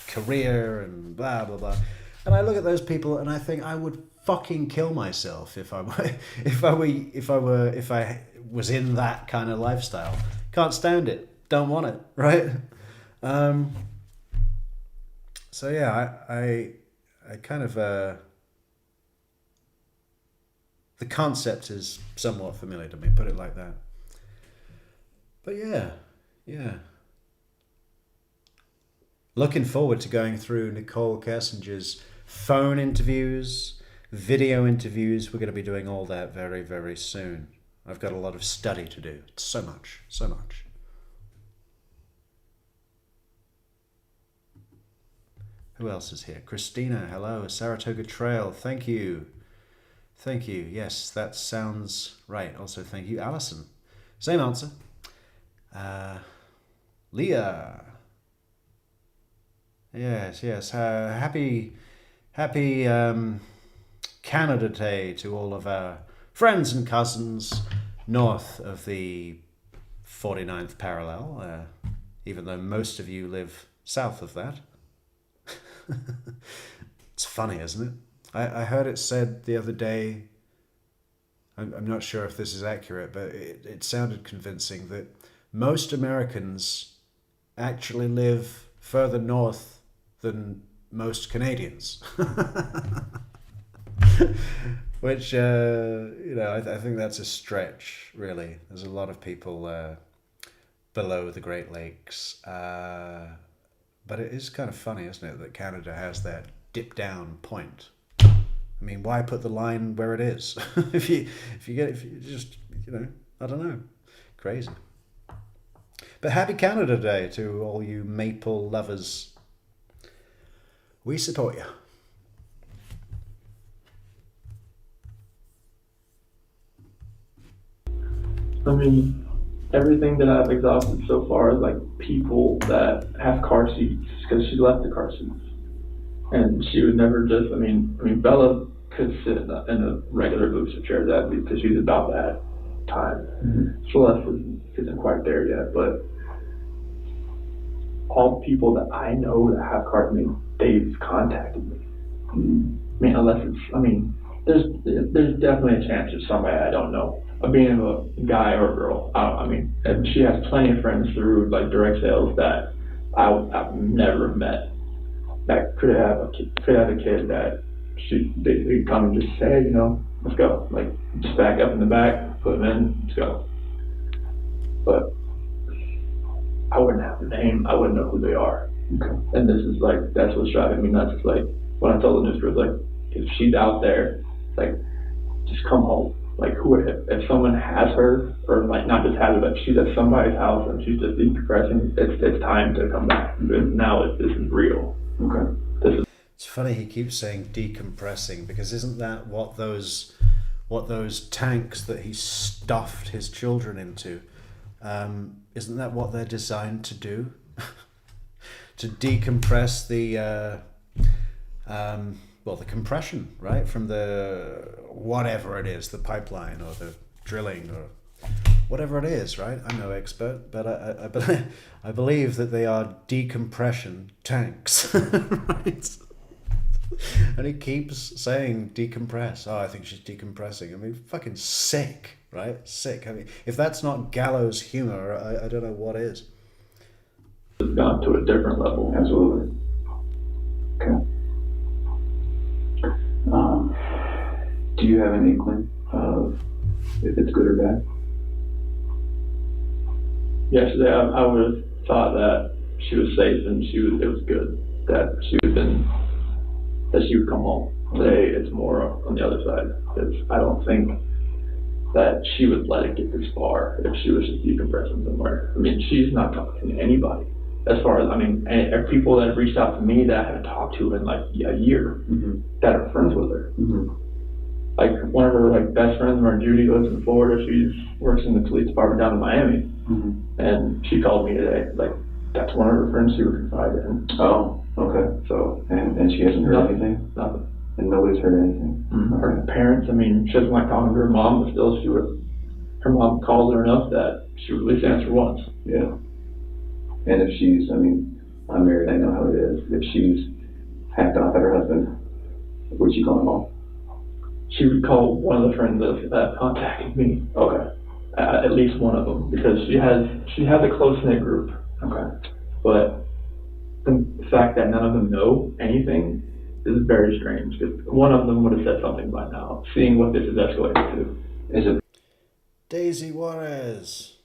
career and blah blah blah. And I look at those people and I think I would fucking kill myself if I was in that kind of lifestyle. Can't stand it. Don't want it. Right. So yeah, I kind of the concept is somewhat familiar to me. Put it like that. But yeah. Looking forward to going through Nichol Kessinger's phone interviews, video interviews. We're going to be doing all that very, very soon. I've got a lot of study to do. So much. Who else is here? Christina, hello. Saratoga Trail, thank you. Thank you. Yes, that sounds right. Also, thank you. Alison, same answer. Leah. Yes. Happy Canada Day to all of our friends and cousins north of the 49th parallel, even though most of you live south of that. It's funny, isn't it? I heard it said the other day, I'm not sure if this is accurate, but it sounded convincing that most Americans actually live further north than most Canadians. Which, I think that's a stretch, really. There's a lot of people below the Great Lakes. But it is kind of funny, isn't it, that Canada has that dip down point. I mean, why put the line where it is? if you just, I don't know, crazy. But happy Canada Day to all you maple lovers. We support you. I mean, everything that I've exhausted so far is like people that have car seats, because she left the car seats. And she would never just, I mean, Bella could sit in a regular booster chair because she's about that time. Mm-hmm. Celeste isn't quite there yet, but all people that I know that have cars, I mean, they've contacted me. Mm-hmm. I mean, unless there's definitely a chance of somebody I don't know of being a guy or a girl. And she has plenty of friends through like direct sales that I've never met that could have a kid that they come and just say, let's go, like just back up in the back, put them in, let's go. But I wouldn't have the name, I wouldn't know who they are. Okay. And this is like, that's what's driving me nuts. It's like when I told the news crew, like if she's out there, like just come home. Like if someone has her, or like not just has her, but she's at somebody's house and she's just decompressing, it's time to come back. Now this is real. Okay. It's funny he keeps saying decompressing, because isn't that what those tanks that he stuffed his children into? Isn't that what they're designed to do? To decompress the compression, right, from the whatever it is, the pipeline or the drilling or whatever it is, right? I'm no expert, but I believe that they are decompression tanks, right? And he keeps saying decompress. Oh, I think she's decompressing. I mean, fucking sick, right? Sick. I mean, if that's not gallows humor, I don't know what is. It's gone to a different level. Absolutely. Okay. Do you have an inkling of if it's good or bad? Yesterday, I would have thought that she was safe and it was good that she would come home. Today, it's more on the other side. I don't think that she would let it get this far if she was just decompressing somewhere. I mean, she's not talking to anybody. As far as, people that have reached out to me that I haven't talked to in like a year, mm-hmm. that are friends with her. Mm-hmm. Like one of her best friends, Mary Judy, lives in Florida. She works in the police department down in Miami. Mm-hmm. And she called me today. Like, that's one of her friends she would confide in. Oh, okay. So and she hasn't heard anything? Nothing. And nobody's heard anything? Mm-hmm. Her parents, she doesn't like talking to her mom, but still her mom calls her enough that she would at least answer once. Yeah. And if she's, I'm married, I know how it is. If she's hacked off at her husband, would she call him home? She would call one of the friends that contacted me. Okay. At least one of them, because she has a close-knit group. Okay. But the fact that none of them know anything is very strange, because one of them would have said something by now, seeing what this is escalating to. Is it Daisy Juarez?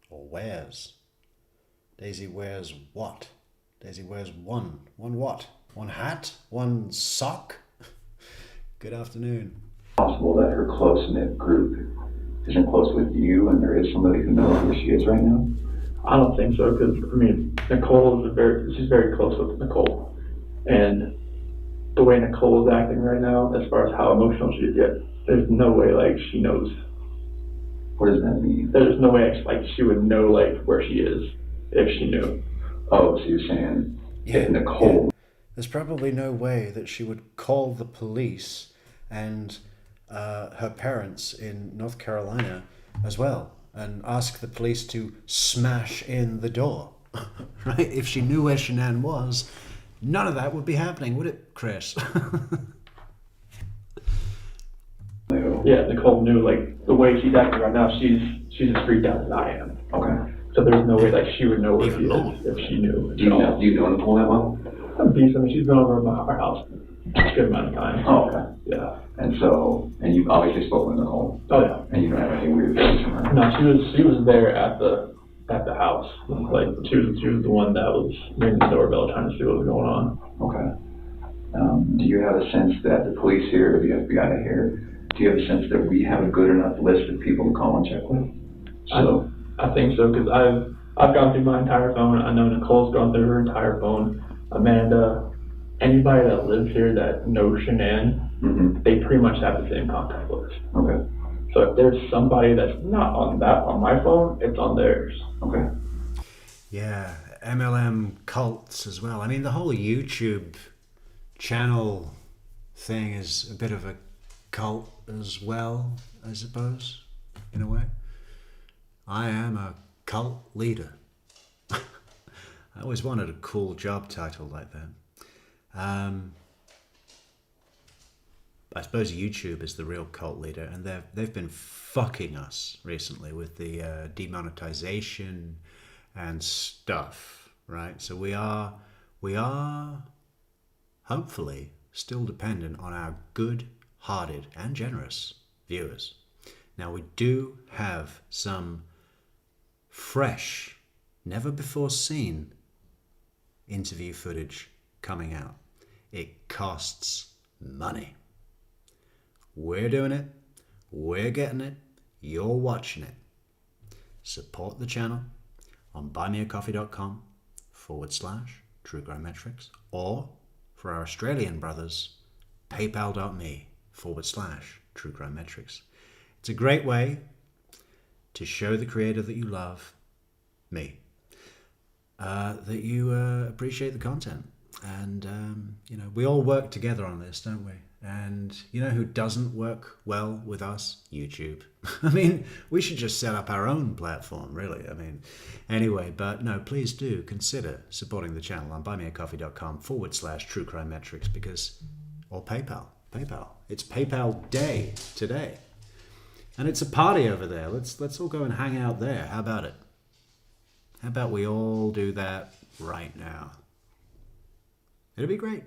Or wears? Daisy wears what? Daisy wears one. One what? One hat? One sock? Good afternoon. Possible that her close-knit group isn't close with you and there is somebody who knows where she is right now? I don't think so, because, Nicole she's very close with Nicole. And the way Nicole is acting right now, as far as how emotional she gets, there's no way like she knows. What does that mean? There's no way like she would know like where she is if she knew. Oh, so you're saying if Nicole... There's probably no way that she would call the police and her parents in North Carolina as well and ask the police to smash in the door, right? If she knew where Shanann was, none of that would be happening, would it, Chris? Yeah, Nicole knew like the way she's acting right now. She's as freaked out as I am. Okay. So there's no way like she would know where Even she more. is if she knew. Do you know Nicole that well? I'm decent. I mean, she's been over at our house a good amount of time. Oh, okay. Yeah. And you've obviously spoken with Nicole. Oh yeah. And you don't have any weird feelings from her. No, she was there at the house. Like she was the one that was ringing the doorbell trying to see what was going on. Okay. Do you have a sense that the police here, or the FBI here, do you have a sense that we have a good enough list of people to call and check with? So I think so, because I've gone through my entire phone. I know Nicole's gone through her entire phone. Amanda, anybody that lives here that knows Shanann, they pretty much have the same contact list. Okay. So if there's somebody that's not on my phone, it's on theirs. Okay. Yeah, MLM cults as well. I mean, the whole YouTube channel thing is a bit of a cult as well, I suppose, in a way. I am a cult leader. I always wanted a cool job title like that. I suppose YouTube is the real cult leader, and they've been fucking us recently with the demonetization and stuff, right? So we are hopefully still dependent on our good-hearted and generous viewers. Now we do have some fresh, never before seen interview footage coming out. It costs money. We're doing it, we're getting it, you're watching it. Support the channel on buymeacoffee.com/truecrimemetrics, or for our Australian brothers, paypal.me/truecrimemetrics. It's a great way to show the creator that you love, me, that you appreciate the content. And, we all work together on this, don't we? And you know who doesn't work well with us? YouTube. I mean, we should just set up our own platform, really. I mean, anyway, but no, please do consider supporting the channel on buymeacoffee.com/truecrimemetrics or PayPal. It's PayPal Day today. And it's a party over there. Let's all go and hang out there. How about it? How about we all do that right now? It'll be great.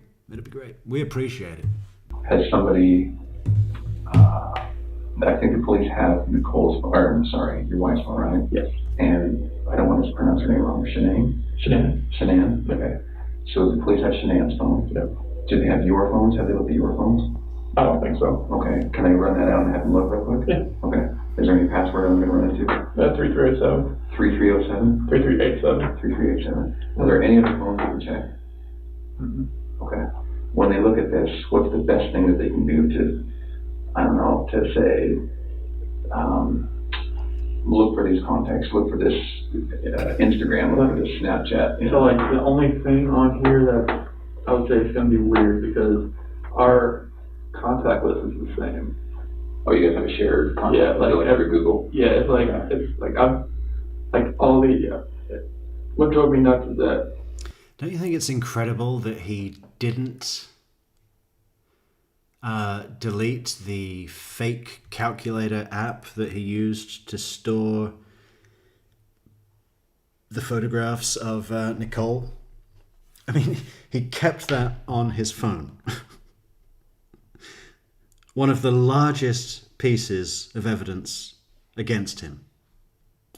We appreciate it. Has somebody, I think the police have Nicole's, your wife's phone, right? Yes. And I don't want to pronounce her name wrong. Shanann? Okay. So the police have Shanann's phone? Yep. Do they have your phones? Have they looked at your phones? I don't think so. Okay. Can I run that out and have them look real quick? Yeah. Okay. Is there any password I'm going to run into? 3307. 3307? 3387. 3387. Are there any other phones you can check? Mm-hmm. Okay. When they look at this, what's the best thing that they can do to say, look for these contacts, look for this Instagram, look for this Snapchat? So like the only thing on here that I would say is going to be weird, because our contact list is the same. Oh, you guys have a shared contact? Yeah, like every Google. Yeah, it's like I'm like all the. What drove me nuts is that. Don't you think it's incredible that he didn't delete the fake calculator app that he used to store the photographs of Nichol? I mean, he kept that on his phone. One of the largest pieces of evidence against him.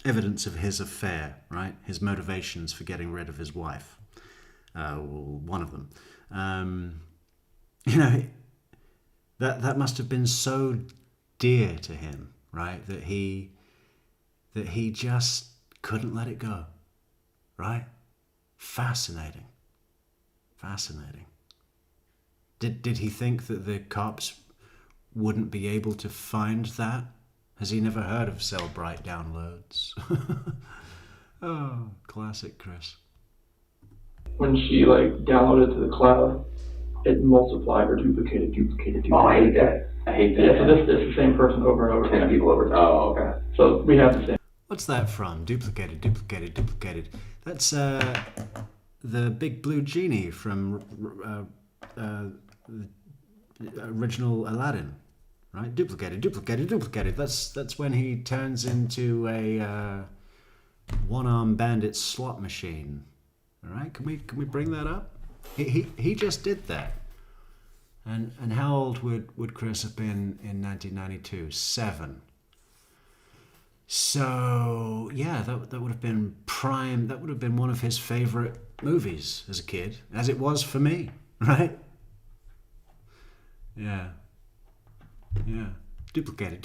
Evidence of his affair, right? His motivations for getting rid of his wife. One of them. That must have been so dear to him, right? That he just couldn't let it go, right? Fascinating. Did he think that the cops wouldn't be able to find that? Has he never heard of Cellbrite downloads? Oh, classic Chris. When she like downloaded to the cloud, it multiplied or duplicated. Oh, I hate that. I hate that. Yeah, so this is the same person over and over 10 again. people over. Oh, okay. So we have the same. What's that from? Duplicated. That's the big blue genie from the original Aladdin, right? Duplicated. That's when he turns into a one-armed bandit slot machine. All right, can we bring that up? He just did that. And how old would Chris have been in 1992? 7. So yeah, that would have been prime. That would have been one of his favorite movies as a kid, as it was for me, right? Yeah. Duplicated.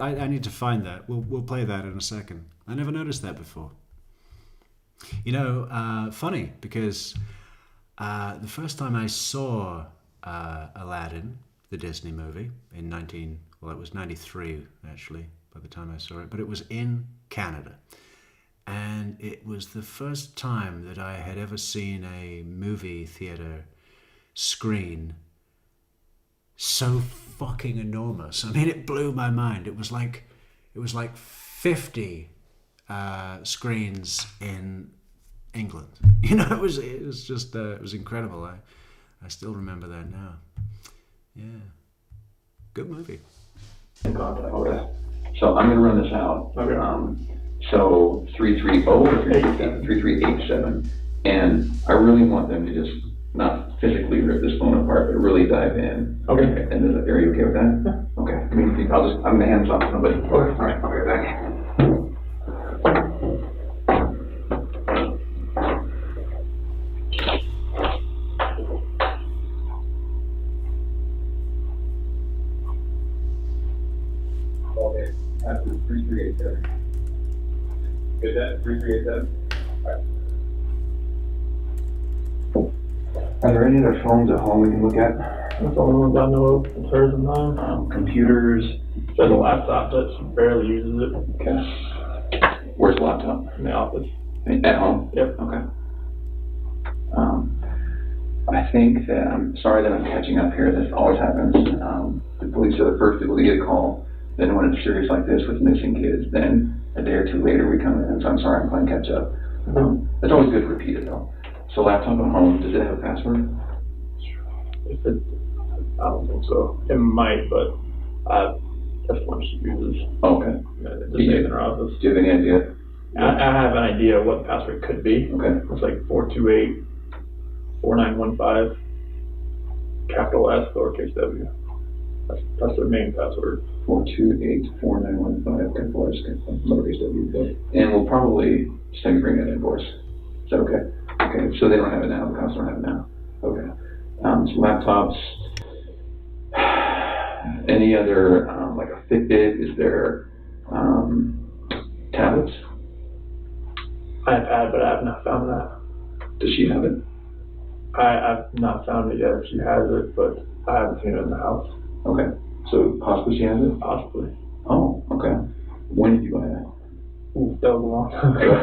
I need to find that. We'll play that in a second. I never noticed that before. You know, funny because the first time I saw Aladdin, the Disney movie, in it was 93 actually by the time I saw it, but it was in Canada. And it was the first time that I had ever seen a movie theater screen so fucking enormous. I mean, it blew my mind. It was like 50 screens in England. You know, it was just it was incredible. I still remember that now. Yeah, good movie. Okay. So I'm gonna run this out. Okay. So 330 or 3387, and I really want them to just not physically rip this phone apart, but really dive in. Okay. And are you okay with that? Okay. I mean, I'm gonna hand this off to somebody. Okay. All right. I'll be right back. Okay. That's 3387. Good, that 3387. Are there any other phones at home we can look at? That's the only ones I know of. It's hers and mine. Computers. There's a laptop that barely uses it Okay. Where's the laptop? in the office. At home? Yep. Okay. I think that, I'm sorry that I'm catching up here. This always happens. The police are the first people to get a call. Then when it's serious like this with missing kids, then a day or two later we come in. So I'm sorry, I'm playing catch up. It's always good to repeat it though. So laptop at home, does it have a password? I don't think so. It might, but that's one she uses. Oh, okay. Just in her office. Do you have any idea? I have an idea what the password could be. Okay. It's like 428 4915 capital S lowercase w. That's their main password. 4284915 capital S lowercase w. And we'll probably just have you bring that invoice. Is that okay? Okay. So they don't have it now. The cops don't have it now. Okay. So laptops. Any other like a Fitbit? Is there tablets? I've had, but I have not found that. Does she have it? I've not found it yet. She has it, but I haven't seen it in the house. Okay. So possibly she has it? Possibly. Oh, okay. When did you buy that? Ooh, that was a long time ago.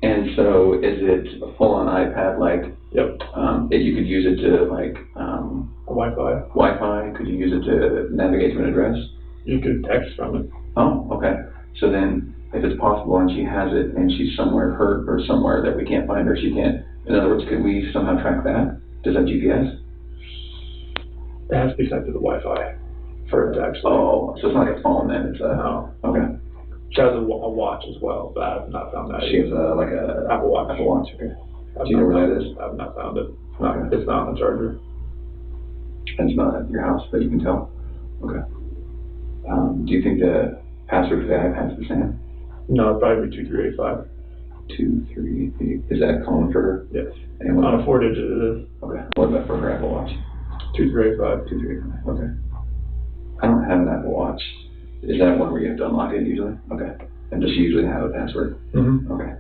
And so is it a full-on iPad like? Yep. That you could use it to like Wi-Fi. Wi-Fi? Could you use it to navigate to an address? You could text from it. Oh, okay. So then if it's possible and she has it and she's somewhere hurt or somewhere that we can't find her, she can't. In other words, could we somehow track that? Does that GPS? It has to be sent to the Wi-Fi for it to actually. Oh, so it's not like a phone then, it's a. No. Okay. She has a watch as well, but I have not found that. She has like a Apple Watch. Apple Watch, okay. Do you know where that is? I have not found it. Okay. It's not on the charger. And it's not at your house that you can tell? Okay. Do you think the password for the iPad's the same? No, it'd probably be 2385. 238. Is that common for her? Yes. And what On a about, 4-digit it is. okay. What about for her Apple Watch? 2385. 238. Okay. I don't have an Apple Watch. Is that one where you have to unlock it usually? Okay. And does she usually have a password? Mm-hmm. Okay.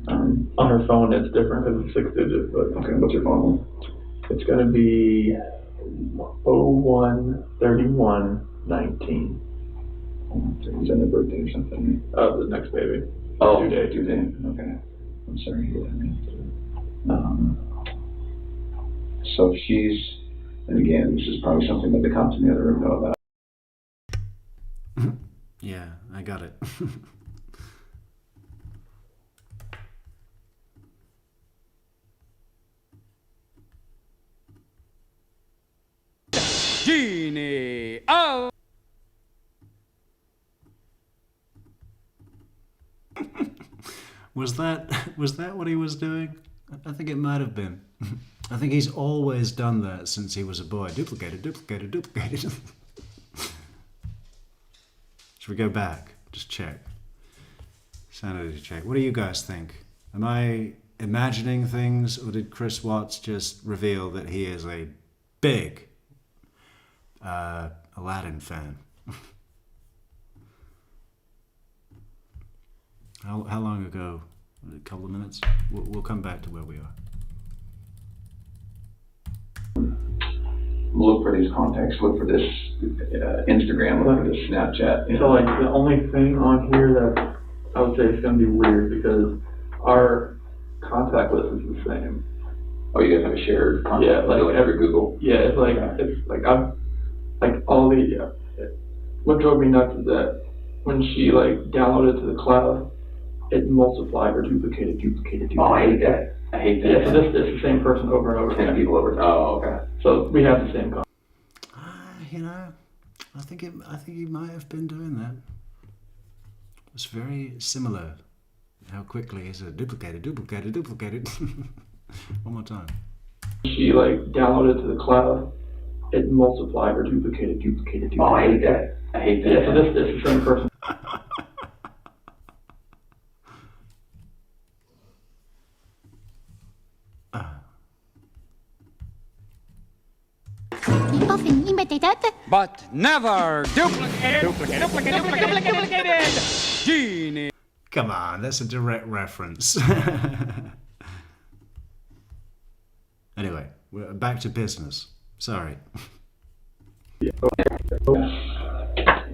On her phone it's different because it's 6 digits, but. Okay, what's your phone? It's going to be 01/31/19. Is that the birthday or something? The next baby. Oh, Due date. due date. Okay. I'm sorry to hear that, man. So she's, and again, this is probably something that the cops in the other room know about. Yeah, I got it. Genie! Oh! Was that what he was doing? I think it might have been. I think he's always done that since he was a boy. Duplicated, duplicated, duplicated. Should we go back? Just check. Sanity check. What do you guys think? Am I imagining things, or did Chris Watts just reveal that he is a big Aladdin fan? How long ago? A couple of minutes? We'll come back to where we are. Look for these contacts, look for this Instagram, look for this Snapchat. So like the only thing on here that I would say is going to be weird because our contact list is the same. Oh, you guys have a shared contact? Yeah, like every Google. Yeah, it's like I'm like all the what drove me nuts is that when she like downloaded it to the cloud, it multiplied or duplicated. Oh, I hate that. I hate that. Yeah, so it's the same person over and over 10 again. people over. Oh, okay. So we have the same contact. You know, I think he might have been doing that. It's very similar. How quickly he said duplicated. One more time. She like downloaded it to the cloud, it multiplied or duplicated. Oh, I hate that. I hate that. Yeah, so it's the same person. Often imitated. But never duplicated! Genie! Come on, that's a direct reference. Anyway, we're back to business. Sorry.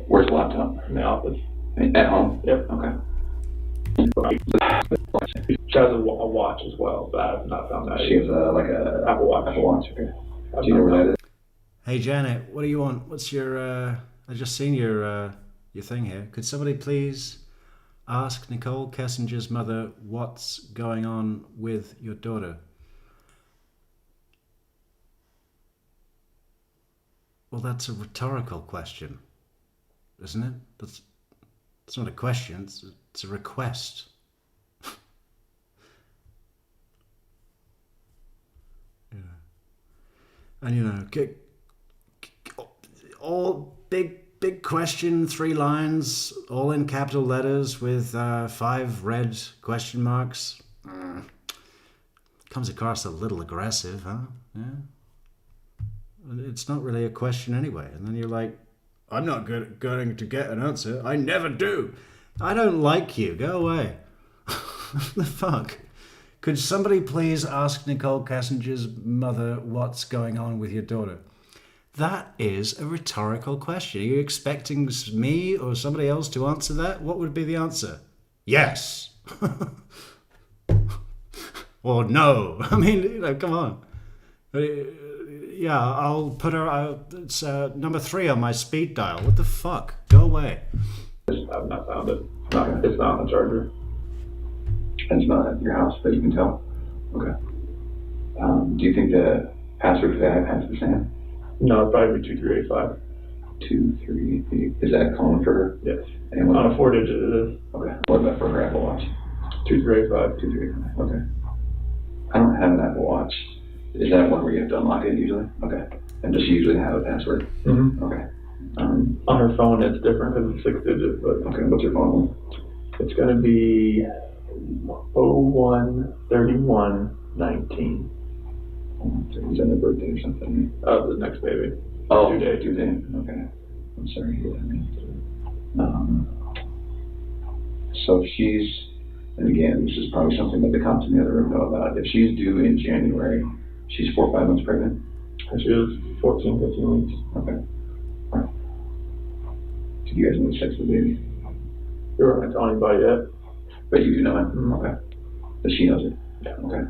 Where's the laptop? In the office. At home? Yep. Okay. She has a watch as well, but I have not found that. She has like a Apple Watch. Apple Watch, okay. Do you know where that is? Hey Janet, what do you want? What's your I just seen your thing here. Could somebody please ask Nichol Kessinger's mother what's going on with your daughter? Well, that's a rhetorical question, isn't it? It's not a question, it's a request. Yeah. And you know, all big question, 3 lines, all in capital letters with 5 red question marks. Comes across a little aggressive, huh? Yeah. It's not really a question anyway. And then you're like, I'm not going to get an answer. I never do. I don't like you. Go away. What the fuck? Could somebody please ask Nichol Kessinger's mother what's going on with your daughter? That is a rhetorical question. Are you expecting me or somebody else to answer that? What would be the answer? Yes. Or no. I mean, you know, come on. Yeah, I'll put her, it's number 3 on my speed dial. What the fuck? Go away. I've not found it. It's not on the charger. And it's not at your house that you can tell? Okay. Do you think the password for the iPad's the same? No, it'd probably be 2385. 238. Is that common for her? Yes. And what On a 4-digit it is. Okay. What about for her Apple Watch? 2385. 238. Okay. I don't have an Apple Watch. Is that one where you have to unlock it usually? Okay. And does she usually have a password? Mm-hmm. Okay. On her phone it's different because it's 6-digit, but Okay, what's your phone? it's going to be 01/31/19. Is that the birthday or something? The next baby. Oh, Due date. Due date. Okay. I'm sorry to hear that, man. So she's, and again, this is probably something that the cops in the other room know about. If she's due in January, She's 4 or 5 months pregnant. And she was 14, 15 weeks. Okay. All right. Did you guys know the sex of the baby? We weren't going to tell anybody yet. But you do know it? Mm-hmm. Okay. But she knows it? Yeah. Okay.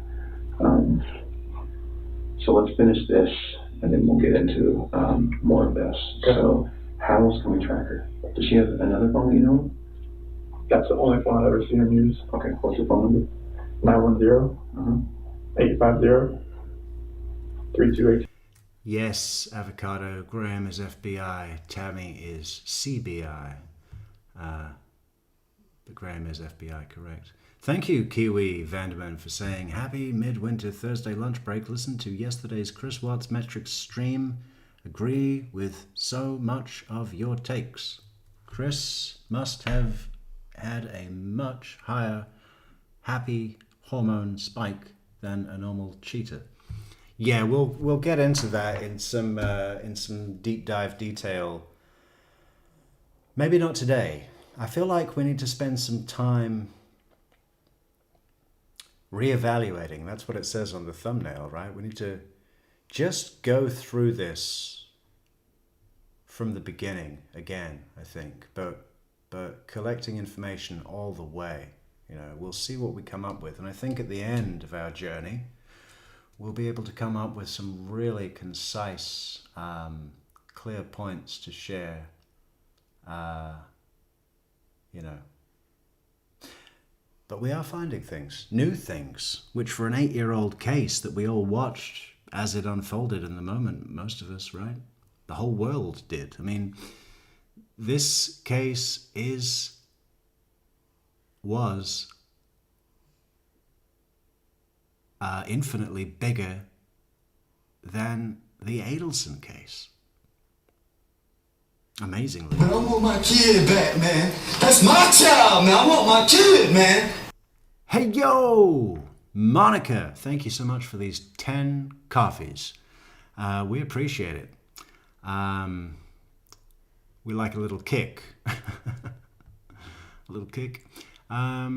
So let's finish this, and then we'll get into more of this. Okay. So how else can we track her? Does she have another phone that you know? That's the only phone I've ever seen her use. Okay, what's her phone number? 910-850-3280. Yes, Avocado. Graham is FBI. Tammy is CBI. But Graham is FBI, correct. Thank you, Kiwi Vanderman, for saying, happy midwinter Thursday lunch break. Listen to yesterday's Chris Watts Metrics stream. Agree with so much of your takes. Chris must have had a much higher happy hormone spike than a normal cheetah. Yeah, we'll get into that in some deep dive detail. Maybe not today. I feel like we need to spend some time reevaluating. That's what it says on the thumbnail, right? We need to just go through this from the beginning again, I think, but collecting information all the way. You know, we'll see what we come up with, and I think at the end of our journey, we'll be able to come up with some really concise, clear points to share. But we are finding things, new things, which for an 8-year-old case that we all watched as it unfolded in the moment, most of us, right? The whole world did. I mean, this case was infinitely bigger than the Adelson case. Amazingly. But I want my kid back, man. That's my child, man. I want my kid, man. Hey, yo! Monica, thank you so much for these 10 coffees. We appreciate it. We like a little kick. A little kick. Yeah.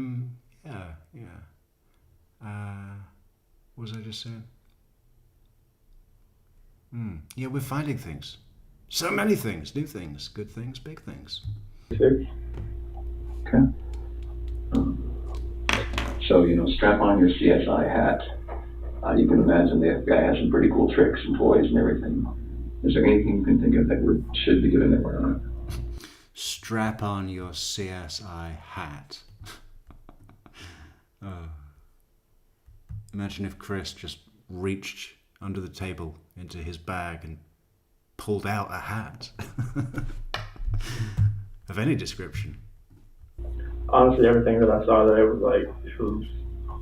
What was I just saying? Yeah, we're finding things. So many things, new things, good things, big things. Okay. So, strap on your CSI hat. You can imagine the FBI has some pretty cool tricks and toys and everything. Is there anything you can think of that should be given that we're not? Strap on your CSI hat. Imagine if Chris just reached under the table into his bag and pulled out a hat of any description. Honestly, everything that I saw there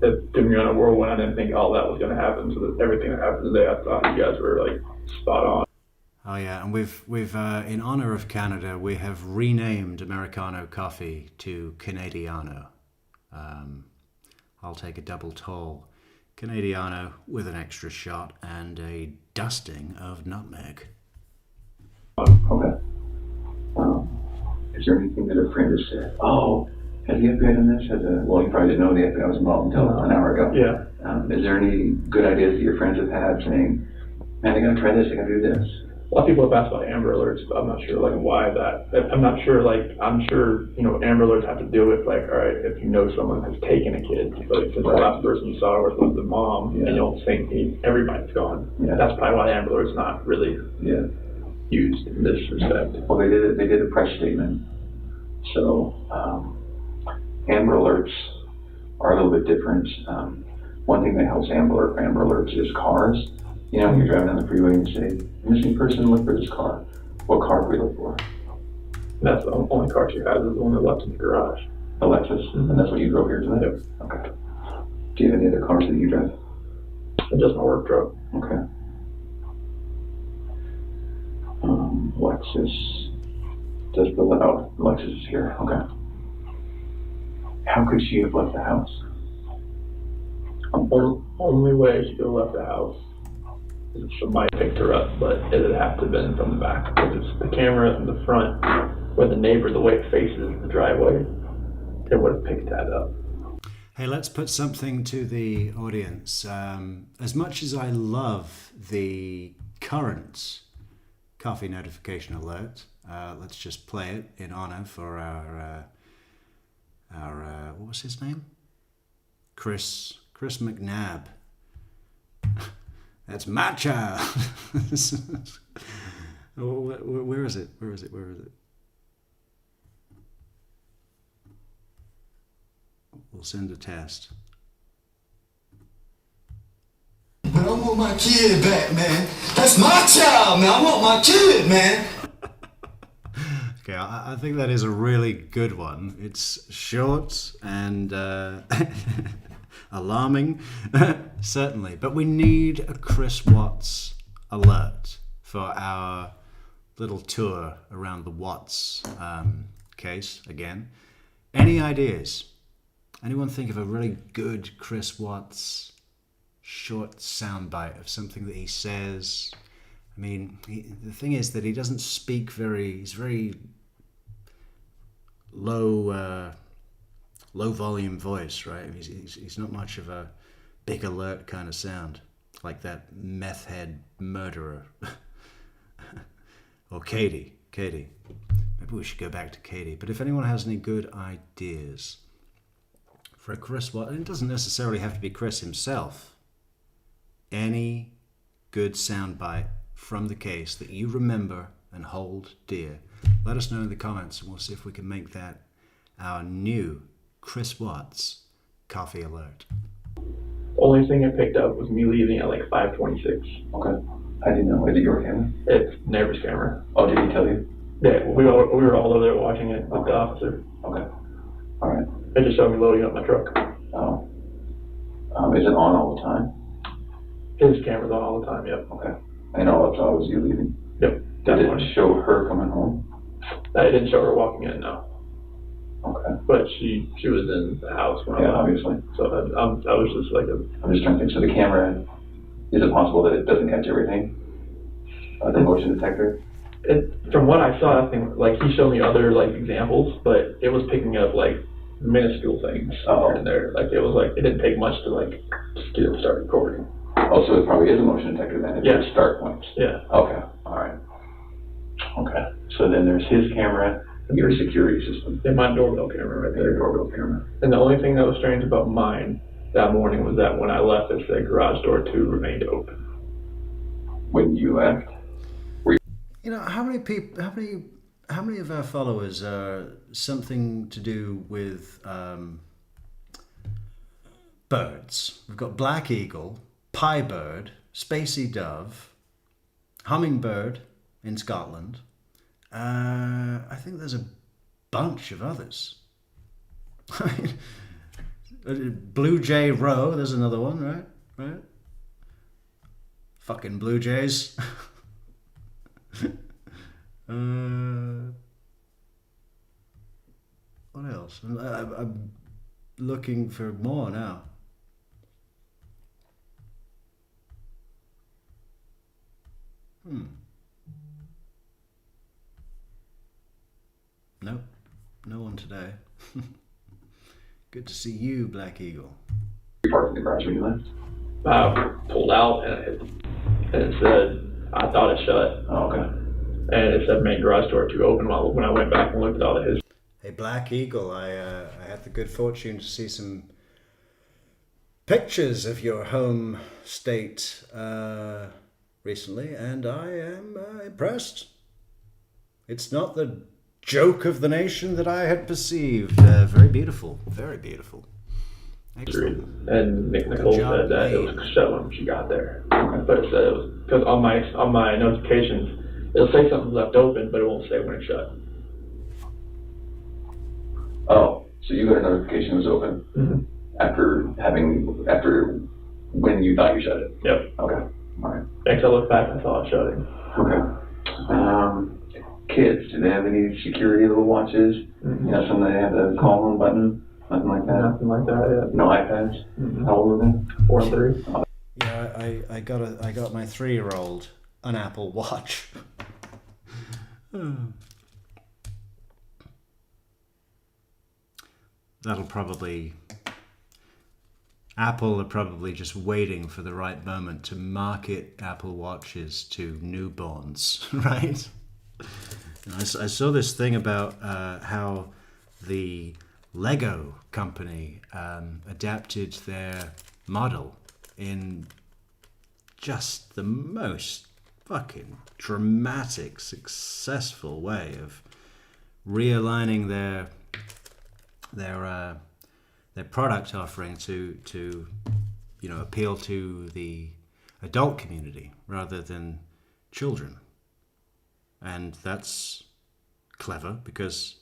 it took me on a whirlwind. I didn't think all that was going to happen. So that everything that happened today, I thought you guys were spot on. Oh yeah, and we've in honor of Canada, we have renamed Americano coffee to Canadiano. I'll take a double tall Canadiano with an extra shot and a dusting of nutmeg. Okay. Is there anything that a friend has said? Oh, has the FBI done this? Well, you probably didn't know the FBI was involved until an hour ago. Yeah. Is there any good ideas that your friends have had saying, man, I gotta try this, I gotta do this? A lot of people have asked about Amber Alerts, but I'm not sure why that. I'm not sure I'm sure Amber Alerts have to do with all right, if you know someone has taken a kid, but if the last person you saw was the mom, and you don't think everybody's gone. Yeah. That's probably why Amber Alert's not really used in this respect. Well, they did a press statement. So Amber Alerts are a little bit different. One thing that helps Amber Alerts is cars. When you're driving down the freeway and you say, missing person, look for this car. What car do we look for? That's the only car she has is the one that left in the garage. A Lexus, and that's what you drove here tonight? Yep. Okay. Do you have any other cars that you drive? Just my work truck. Okay. Lexus. Lexus is here. Okay. How could she have left the house? Only way she could have left the house is if somebody picked her up, but it'd have to have been from the back. Because it's the camera in the front, where the way it faces the driveway, it would have picked that up. Hey, let's put something to the audience. As much as I love the current coffee notification alert, let's just play it in honor for our what was his name? Chris McNabb. That's my child. Where is it? We'll send a test. But I want my kid back, man. That's my child, man. I want my kid, man. Okay, I think that is a really good one. It's short and alarming, certainly. But we need a Chris Watts alert for our little tour around the Watts case again. Any ideas? Anyone think of a really good Chris Watts short soundbite of something that he says? I mean, the thing is that he doesn't speak he's very low volume voice, right? He's not much of a big alert kind of sound, like that meth head murderer. Or Katie. Maybe we should go back to Katie. But if anyone has any good ideas for a Chris Watts, it doesn't necessarily have to be Chris himself. Any good soundbite from the case that you remember and hold dear, let us know in the comments, and we'll see if we can make that our new Chris Watts coffee alert. Only thing I picked up was me leaving at like 5:26. Okay. I didn't know. Is it your camera? It's neighbor's camera. Oh, did he tell you? Yeah, we were all over there watching it with the officer. Okay. All right. They just showed me loading up my truck. Oh. Is it on all the time? His camera's on all the time, yep. Okay. And all I saw was you leaving? Yep. Did it show her coming home? I didn't show her walking in, no. Okay. But she was in the house when I left. Obviously. So I was just like I'm just trying to think. So the camera, is it possible that it doesn't catch everything? The motion detector? From what I saw, I think, like, he showed me other, like, examples, but it was picking up, like, minuscule things here and there. Like, it didn't take much to, like, just get it start recording. Oh, so it probably is a motion detector then? It's Yeah. Start points? Yeah. Okay. All right. Okay. So then there's his camera, your security system. And my doorbell camera right Your there. doorbell camera. And the only thing that was strange about mine that morning was that when I left, it said garage door 2 remained open. When you left? You know, how many of our followers are something to do with birds? We've got black eagle, pie bird, spacey dove, hummingbird in Scotland. I think there's a bunch of others. Blue jay row, there's another one, right? Fucking blue jays. What else? I'm looking for more now. Nope, no one today. Good to see you, Black Eagle. You parked in the garage when you left? I pulled out and it said, I thought it shut. Oh, okay. And it said main garage door 2 open when I went back and looked at all of his. Hey, Black Eagle, I had the good fortune to see some pictures of your home state recently, and I am impressed. It's not the joke of the nation that I had perceived. Very beautiful, very beautiful. Excellent. And Nicole said that it was shut when she got there. But it said it was, because on my notifications, it'll say something's left open, but it won't say when it's shut. Oh, so you got a notification was open after when you thought you shut it? Yep. Okay. All right. Next I looked back, I saw it shutting. Okay. Kids, do they have any security little watches? You know, some that have the call home button? Nothing like that? Nothing like that, yeah. No iPads? How old are they? 4 and 3. Yeah, I got my 3-year-old an Apple Watch. That'll probably Apple are probably just waiting for the right moment to market Apple Watches to newborns, right? I saw this thing about how the Lego company adapted their model in just the most fucking dramatic, successful way of realigning their product offering to appeal to the adult community rather than children. And that's clever because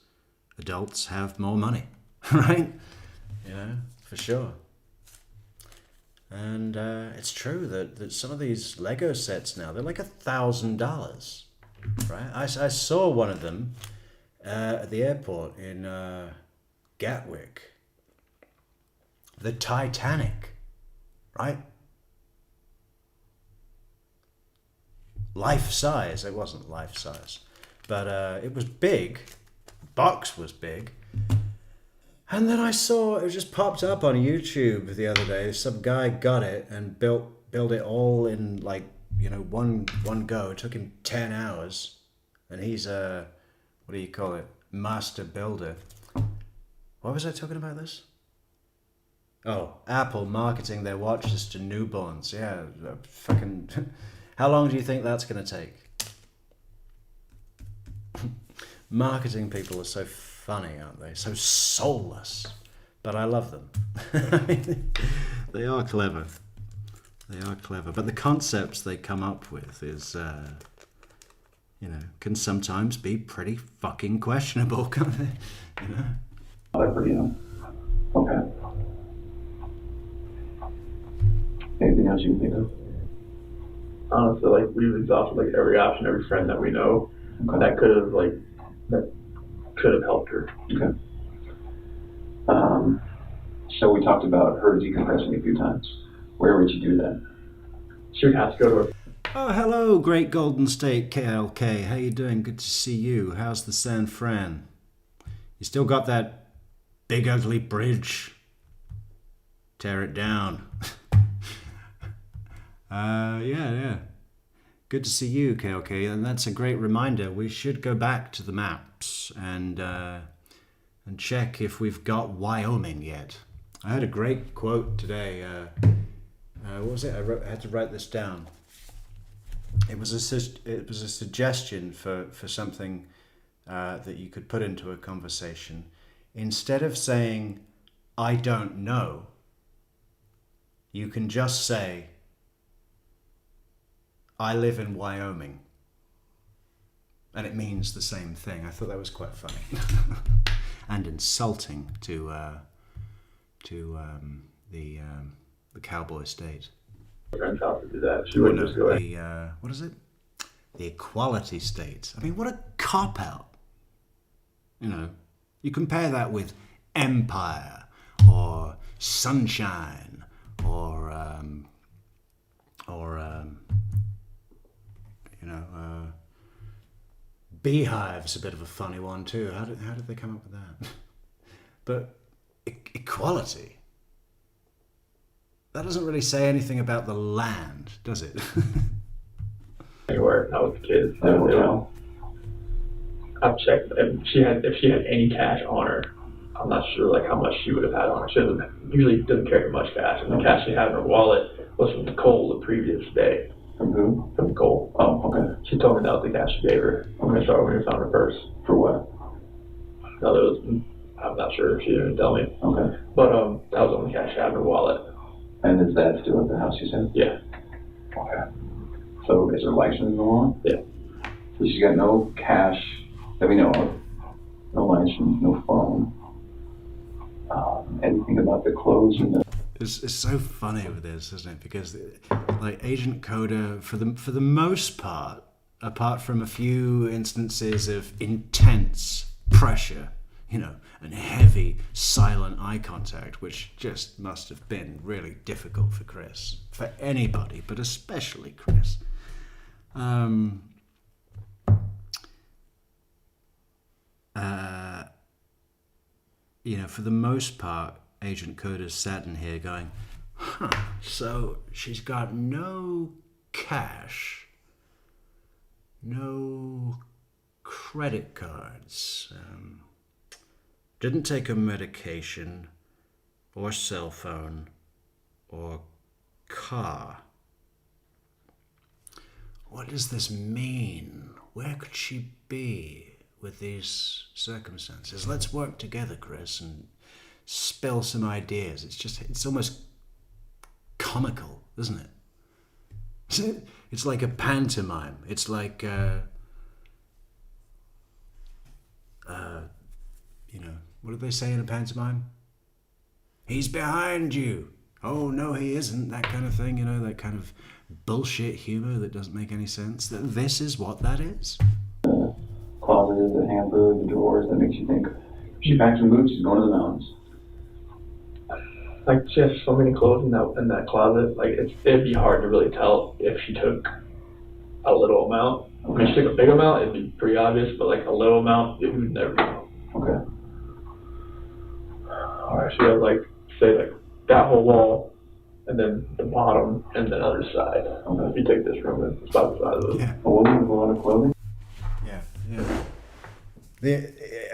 adults have more money, right? For sure. And it's true that some of these Lego sets now, they're like $1,000, right? I saw one of them at the airport in Gatwick. The Titanic, right? Life size. It wasn't life size, but it was big. The box was big. And then I saw it just popped up on YouTube the other day. Some guy got it and built it all in one go. It took him 10 hours, and he's a what do you call it? Master builder. Why was I talking about this? Oh, Apple marketing their watches to newborns. Yeah, fucking. How long do you think that's going to take? Marketing people are so funny, aren't they? So soulless. But I love them. They are clever. They are clever. But the concepts they come up with is, can sometimes be pretty fucking questionable, can't they? They're pretty young. Okay. Anything else you can think of? Honestly, like we've exhausted like every option, every friend that we know that could have helped her. Okay. So we talked about her decompressing a few times. Where would you do that? She would have to go to her. Oh, hello, Great Golden State KLK. How you doing? Good to see you. How's the San Fran? You still got that big ugly bridge? Tear it down. Yeah. Good to see you, KLK. And that's a great reminder. We should go back to the maps and check if we've got Wyoming yet. I had a great quote today. What was it? I had to write this down. It was a suggestion for something that you could put into a conversation. Instead of saying, I don't know, you can just say, I live in Wyoming. And it means the same thing. I thought that was quite funny. And insulting to the cowboy state. Friend's house to do that. She wouldn't just go in. What is it? The equality state. I mean, what a cop-out. You compare that with empire or sunshine or beehive's a bit of a funny one too. How did they come up with that? But equality. That doesn't really say anything about the land, does it? Anywhere, not with the kids. I've checked. If she had any cash on her, I'm not sure how much she would have had on her. She usually doesn't carry much cash, and the cash she had in her wallet was from Nicole the previous day. From who? From Nicole. Oh, okay. She told me that was the cash she gave her. Okay. So when we found her purse. For what? No, I'm not sure. She didn't tell me. Okay. But that was the only cash she had in her wallet. And is that still at the house, you said? Yeah. Okay. So is her license no on? Yeah. So she's got no cash that we know of, no license, no phone. Anything about the clothes and the... It's so funny with this, isn't it? Because Agent Coda, for the most part, apart from a few instances of intense pressure, and heavy, silent eye contact, which just must have been really difficult for Chris, for anybody, but especially Chris. For the most part, Agent Coda's sat in here going, So she's got no cash, no credit cards, didn't take her medication, or cell phone, or car. What does this mean? Where could she be with these circumstances? Let's work together, Chris, and spill some ideas. It's almost comical, isn't it? It's like a pantomime. It's like, what do they say in a pantomime? He's behind you. Oh, no, he isn't. That kind of thing, that kind of bullshit humor that doesn't make any sense. This is what that is. Closet, the hamper, the drawers, that makes you think, she packed some boots, she's going to the mountains. Like, she has so many clothes in that closet. Like, it'd be hard to really tell if she took a little amount. Okay. If she took a big amount, it'd be pretty obvious, but like a little amount, we would never know. Okay. Or she has like, say like that whole wall, and then the bottom, and then other side. Okay. If you take this room, it's about the size of it. Yeah. A woman with a lot of clothing? Yeah.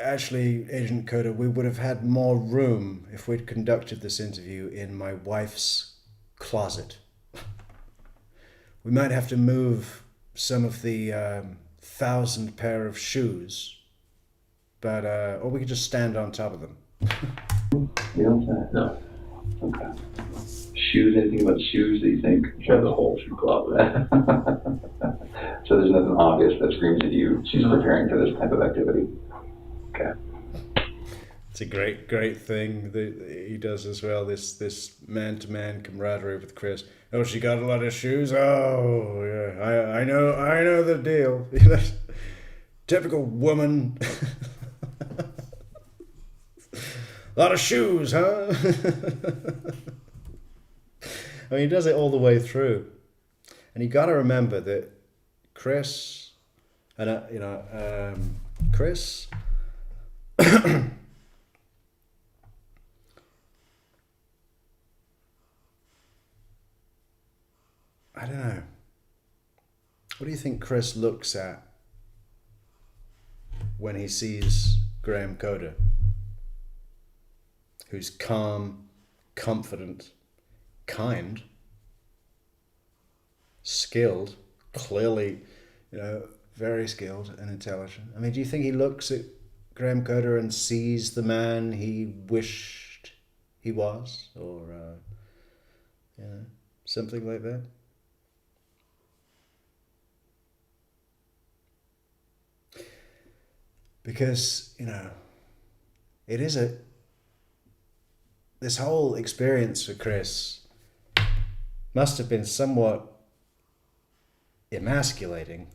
Actually, Agent Coda, we would have had more room if we'd conducted this interview in my wife's closet. We might have to move some of the 1,000 pair of shoes, but or we could just stand on top of them. You don't say? No. Okay. Shoes, anything about shoes that you think? She has a whole shoe closet. So there's nothing obvious that screams at you, she's preparing for this type of activity. Okay. It's a great thing that he does as well. This man-to-man camaraderie with Chris. Oh, she got a lot of shoes. Oh, yeah. I know the deal. Typical woman. A lot of shoes, huh? I mean, he does it all the way through, and you got to remember that Chris, and Chris. I don't know. What do you think Chris looks at when he sees Graham Coder, who's calm, confident, kind, skilled, clearly, very skilled and intelligent? I mean, do you think he looks at Graham Coder and sees the man he wished he was, or something like that? Because, it is this whole experience for Chris must have been somewhat emasculating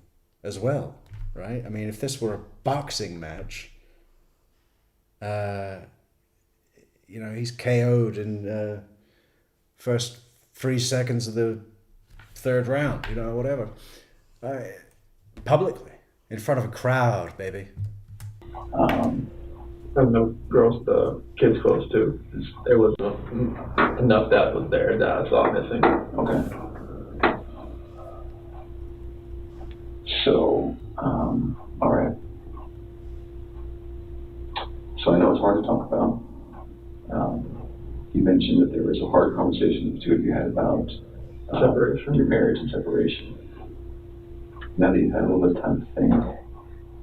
as well, right? I mean, if this were a boxing match, he's KO'd in first 3 seconds of the third round, whatever. Publicly, in front of a crowd, baby. And the girls, the kids' clothes too. There was enough that was there that I saw missing. Okay. So, all right. So I know it's hard to talk about. You mentioned that there was a hard conversation the two of you had about Separation. Your marriage and separation. Now that you've had a little bit of time to think,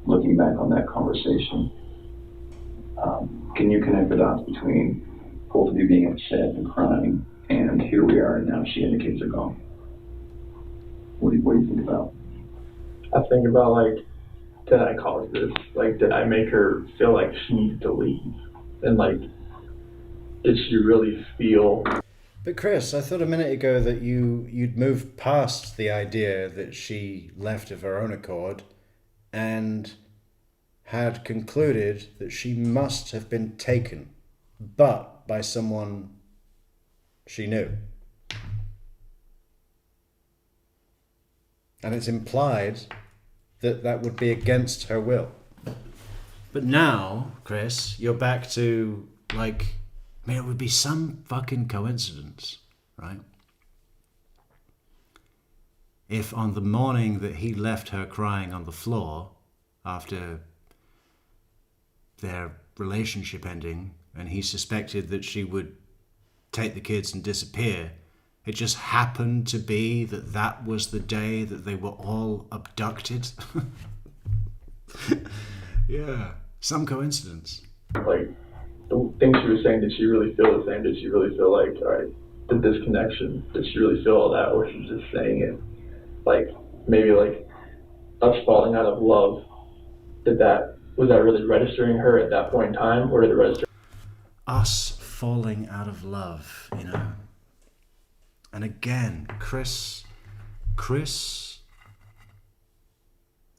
looking back on that conversation, can you connect the dots between both of you being upset and crying, and here we are, and now she and the kids are gone? What do you think about? I think about, like, did I cause this? Like, did I make her feel like she needed to leave? And, like, did she really feel... But Chris, I thought a minute ago that you'd moved past the idea that she left of her own accord and had concluded that she must have been taken, but by someone she knew. And it's implied that that would be against her will. But now, Chris, you're back to, like, it would be some fucking coincidence, right? If on the morning that he left her crying on the floor after their relationship ending, and he suspected that she would take the kids and disappear, it just happened to be that that was the day that they were all abducted. Yeah, some coincidence. Like, the things she was saying, did she really feel the same? Did she really feel like, all right, the disconnection? Did she really feel all that, or she was just saying it? Like, maybe like us falling out of love, was that really registering her at that point in time, or did it register? Us falling out of love, you know. And again, Chris,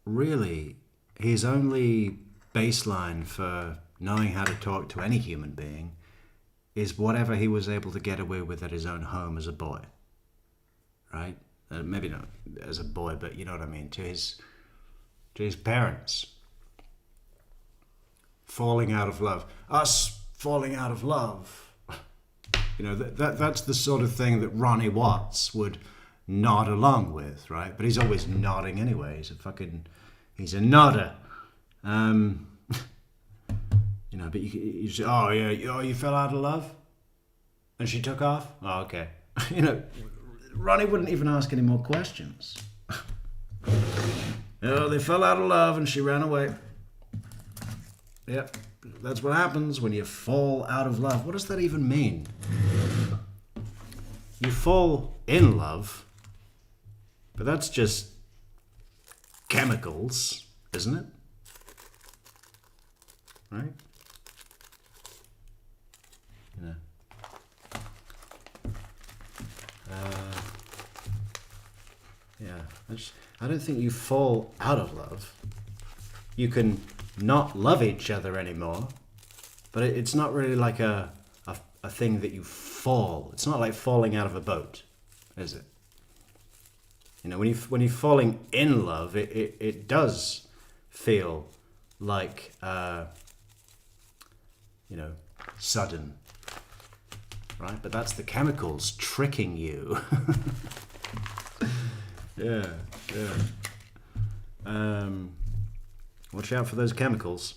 really, his only baseline for knowing how to talk to any human being is whatever he was able to get away with at his own home as a boy, right? Maybe not as a boy, but you know what I mean, to his parents. Falling out of love. Us falling out of love. You know, that's the sort of thing that Ronnie Watts would nod along with, right? But he's always nodding anyway. He's a nodder. You know, but you say, oh yeah, you fell out of love? And she took off? Oh, okay. You know, Ronnie wouldn't even ask any more questions. Oh, they fell out of love and she ran away. Yep, that's what happens when you fall out of love. What does that even mean? You fall in love, but that's just chemicals, isn't it? Right? You know. Yeah, I don't think you fall out of love. You can not love each other anymore, but it's not really like a thing that you fall. It's not like falling out of a boat, is it? You know, when you're falling in love, it does feel like you know, sudden, right? But that's the chemicals tricking you. Yeah. Watch out for those chemicals.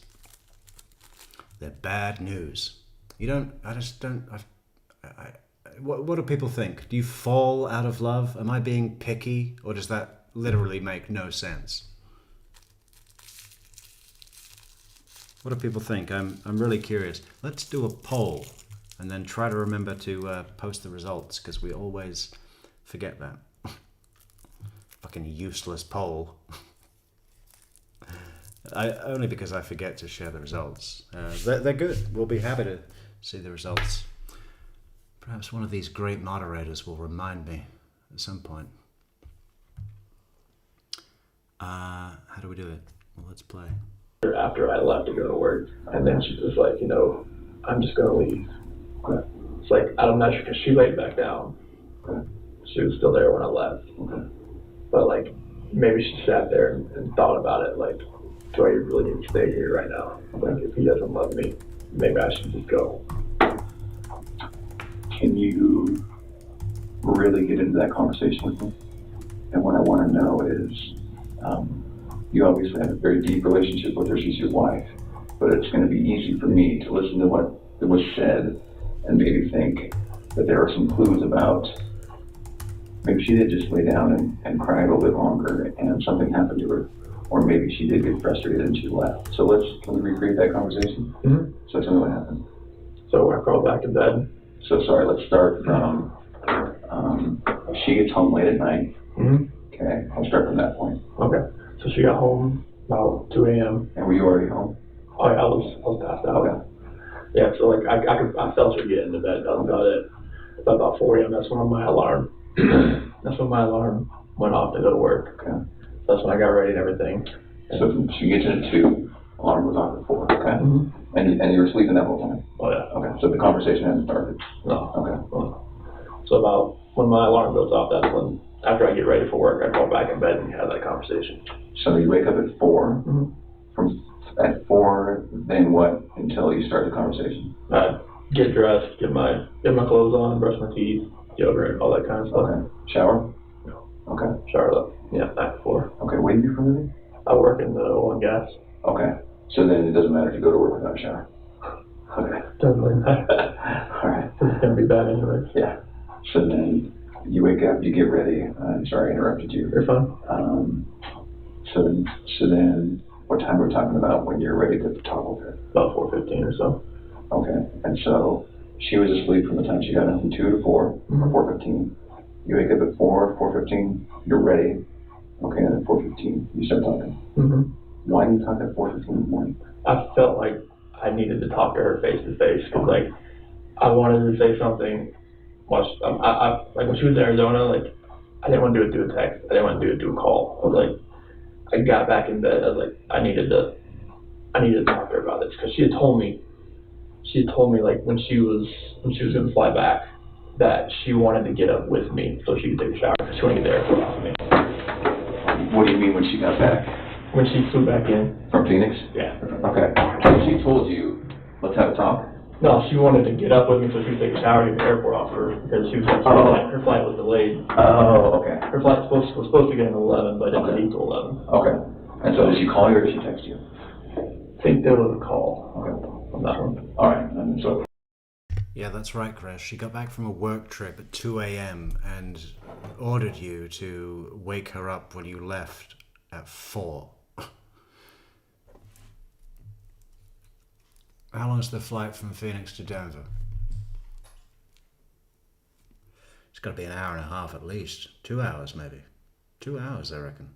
They're bad news. What do people think? Do you fall out of love? Am I being picky? Or does that literally make no sense? What do people think? I'm really curious. Let's do a poll and then try to remember to post the results, because we always forget that. Fucking useless poll. Only because I forget to share the results. They're good. We'll be happy to see the results. Perhaps one of these great moderators will remind me at some point. How do we do it? Well, let's play. After I left to go to work, and then she was like, you know, I'm just gonna leave. It's like, I'm not sure, because she laid back down. She was still there when I left. But like, maybe she sat there and thought about it, like, do I really need to stay here right now? Like, if he doesn't love me, maybe I should just go. Can you really get into that conversation with me? And what I want to know is, you obviously have a very deep relationship with her. She's your wife, but it's going to be easy for me to listen to what was said and maybe think that there are some clues about maybe she did just lay down and cry a little bit longer and something happened to her, or maybe she did get frustrated and she left. So can we recreate that conversation? Mm-hmm. So tell me what happened. So I crawled back in bed. So sorry, let's start from, she gets home late at night. Mm-hmm. Okay, I'll start from that point. Okay. So she got home about 2 a.m. And were you already home? Oh yeah, I was passed out. Okay. Yeah, so like I felt her get into bed. That was about it. About 4 a.m. That's when my alarm. That's when my alarm went off to go to work. Okay. That's when I got ready and everything. So she gets in at 2, alarm was off at 4. Okay. Mm-hmm. And you were sleeping that whole time? Oh yeah. Okay. So the conversation hadn't started? No. Okay. So about when my alarm goes off, that's when, after I get ready for work, I go back in bed and have that conversation. So you wake up at 4. Mm-hmm. At 4, then what until you start the conversation? I get dressed, get my clothes on, brush my teeth, deodorant, all that kind of stuff. Okay. Shower? No. Okay. Showered up, night before. Okay, what do you do for a living? I work in the oil and gas. Okay. So then it doesn't matter if you go to work without a shower. Okay. Doesn't really matter. All right. It's gonna be bad anyways. Yeah. So then you wake up, you get ready. I'm sorry I interrupted you. You're fine. So then what time are we talking about when you're ready to talk with her? About 4:15 or so. Okay. And so she was asleep from the time she got up from 2 to 4, or 4:15. You wake up at 4:15, you're ready. Okay, and at 4:15, you start talking. Mm-hmm. Why do you talk at 4:15 in the morning? I felt like I needed to talk to her face to face, because like I wanted to say something. Like when she was in Arizona, like I didn't want to do it through a text. I didn't want to do it through a call. I was like, I got back in bed. I was like, I needed to talk to her about this, because she had told me like when she was gonna fly back that she wanted to get up with me so she could take a shower, because she wanted to get the airport off me. What do you mean when she got back? When she flew back in. From Phoenix? Yeah. Okay. So she told you, let's have a talk? No, she wanted to get up with me so she could take a shower and get the airport off her, because she was her flight was delayed. Oh, okay. Her flight was supposed to get in 11, but it didn't leave till 11. Okay. And so did she call you or did she text you? I think there was a call. Okay. On that one. All right. And so. Yeah, that's right, Chris. She got back from a work trip at 2 a.m. and ordered you to wake her up when you left at 4. How long is the flight from Phoenix to Denver? It's got to be an hour and a half at least. 2 hours, maybe. 2 hours, I reckon.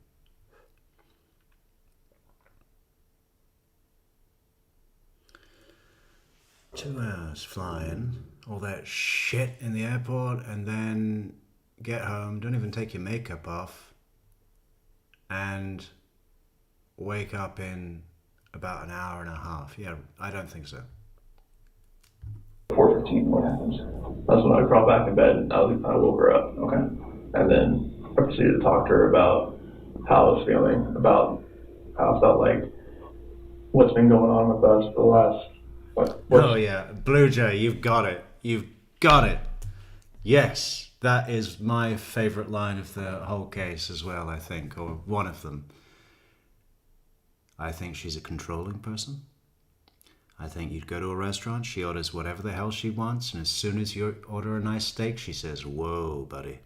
Two hours flying, all that shit in the airport, and then get home, don't even take your makeup off, and wake up in about an hour and a half. Yeah, I don't think so. 4:15, what happens? That's when I crawled back in bed and I woke her up. Okay. And then I proceeded to talk to her about how I was feeling, about how I felt like what's been going on with us for the last, Oh yeah, Blue Jay, you've got it. You've got it. Yes, that is my favorite line of the whole case as well, I think, or one of them. I think she's a controlling person. I think you'd go to a restaurant, she orders whatever the hell she wants, and as soon as you order a nice steak, she says, "Whoa, buddy."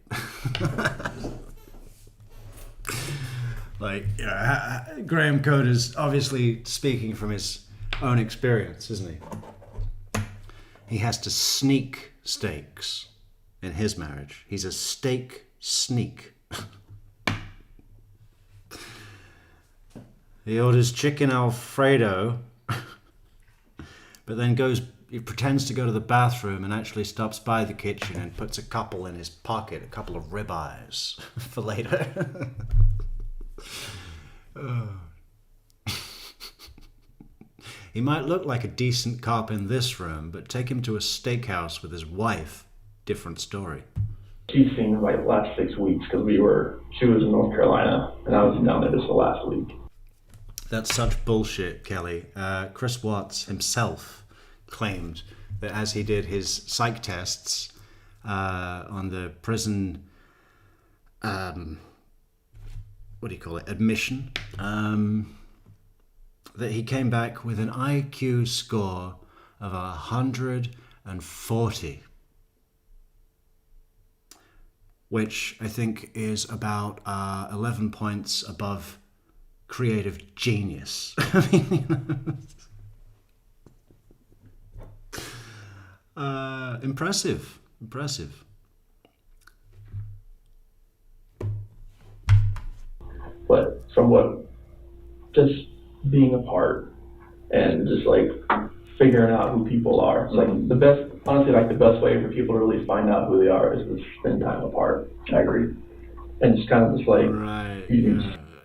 Like, you know, Graham Coder's obviously speaking from his own experience, isn't he? He has to sneak steaks in his marriage. He's a steak sneak. He orders chicken Alfredo, but then he pretends to go to the bathroom and actually stops by the kitchen and puts a couple in his pocket, a couple of ribeyes for later. He might look like a decent cop in this room, but take him to a steakhouse with his wife, different story. She's seen like the last 6 weeks, because she was in North Carolina and I was down there just the last week. That's such bullshit, Kelly. Chris Watts himself claimed that as he did his psych tests on the prison, admission, that he came back with an IQ score of 140, which I think is about 11 points above creative genius. I mean, impressive. But from just being apart and just like figuring out who people are. It's like the best way for people to really find out who they are is to spend time apart. I agree. And just kind of just like, right,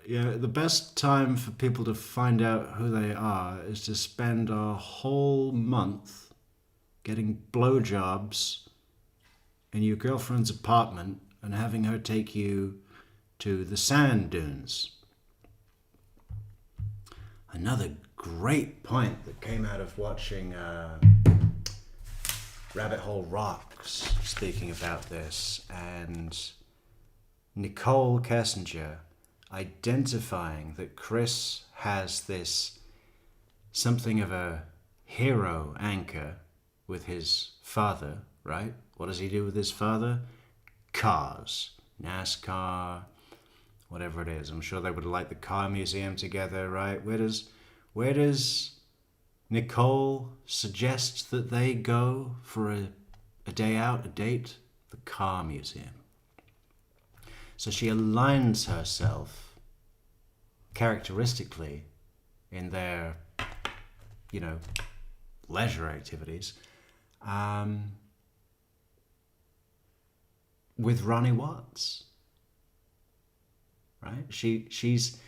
yeah, the best time for people to find out who they are is to spend a whole month getting blowjobs in your girlfriend's apartment and having her take you to the sand dunes. Another great point that came out of watching Rabbit Hole Rocks speaking about this, and Nichol Kessinger identifying that Chris has this something of a hero anchor with his father, right? What does he do with his father? Cars, NASCAR, whatever it is. I'm sure they would like the car museum together, right? Where does Nicole suggest that they go for a day out, a date? The car museum. So she aligns herself characteristically in their, leisure activities with Ronnie Watts, right? She's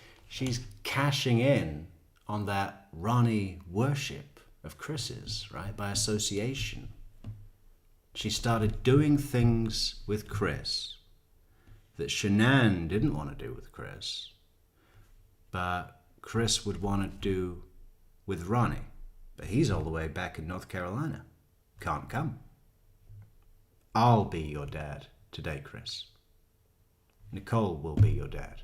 cashing in on that Ronnie worship of Chris's, right? By association. She started doing things with Chris that Shanann didn't want to do with Chris, but Chris would want to do with Ronnie. But he's all the way back in North Carolina. Can't come. I'll be your dad today, Chris. Nicole will be your dad.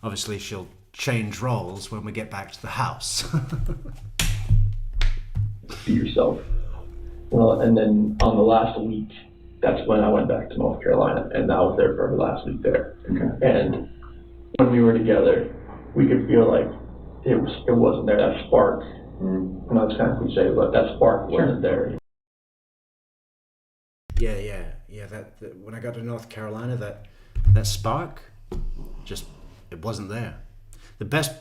Obviously, she'll change roles when we get back to the house. Be yourself. Well, and then on the last week, that's when I went back to North Carolina, and I was there for the last week there. Okay. And when we were together, we could feel like it wasn't there, that spark. Mm. And that's kind of cliche, but that spark wasn't there. Yeah. That when I got to North Carolina, that spark, it wasn't there. The best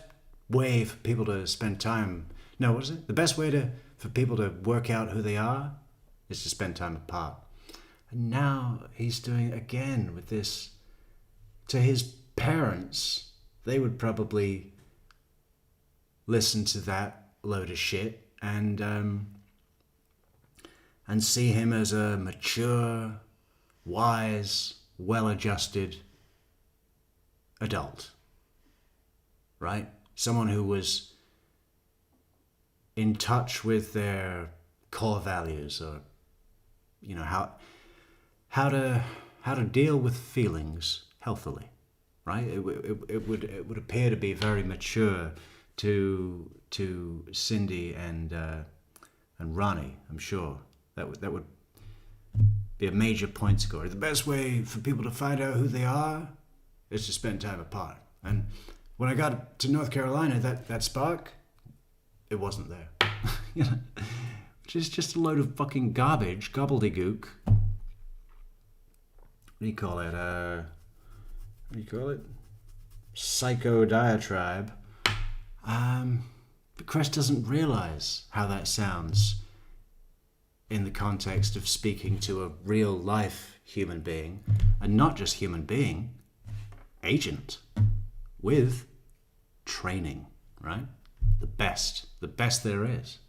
way for people to spend time. No, what is it? The best way for people to work out who they are is to spend time apart. And now he's doing it again with this. To his parents, they would probably listen to that load of shit and see him as a mature, wise, well-adjusted adult, right? Someone who was in touch with their core values, or how to deal with feelings healthily, right? It would appear to be very mature to Cindy and Ronnie. I'm sure that would be a major point scorer. The best way for people to find out who they are is to spend time apart. And when I got to North Carolina, that spark, it wasn't there. Which is just a load of fucking garbage, gobbledygook. What do you call it? Psycho diatribe. But Chris doesn't realize how that sounds in the context of speaking to a real life human being, and not just human being, agent, with training, right? The best there is.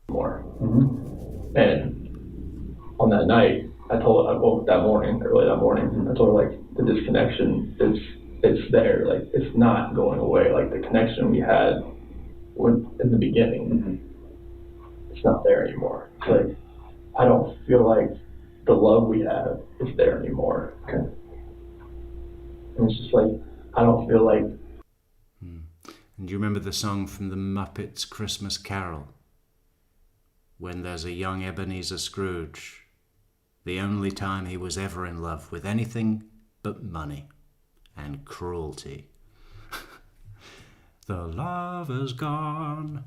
More. Mm-hmm. And on that night, I told her, early that morning, I told her, like, the disconnection it's there, like, it's not going away. Like, the connection we had in the beginning, mm-hmm. It's not there anymore. It's like, I don't feel like the love we have is there anymore. Okay. And it's just like, I don't feel like. And do you remember the song from the Muppets Christmas Carol? When there's a young Ebenezer Scrooge, the only time he was ever in love with anything but money and cruelty. The love is gone.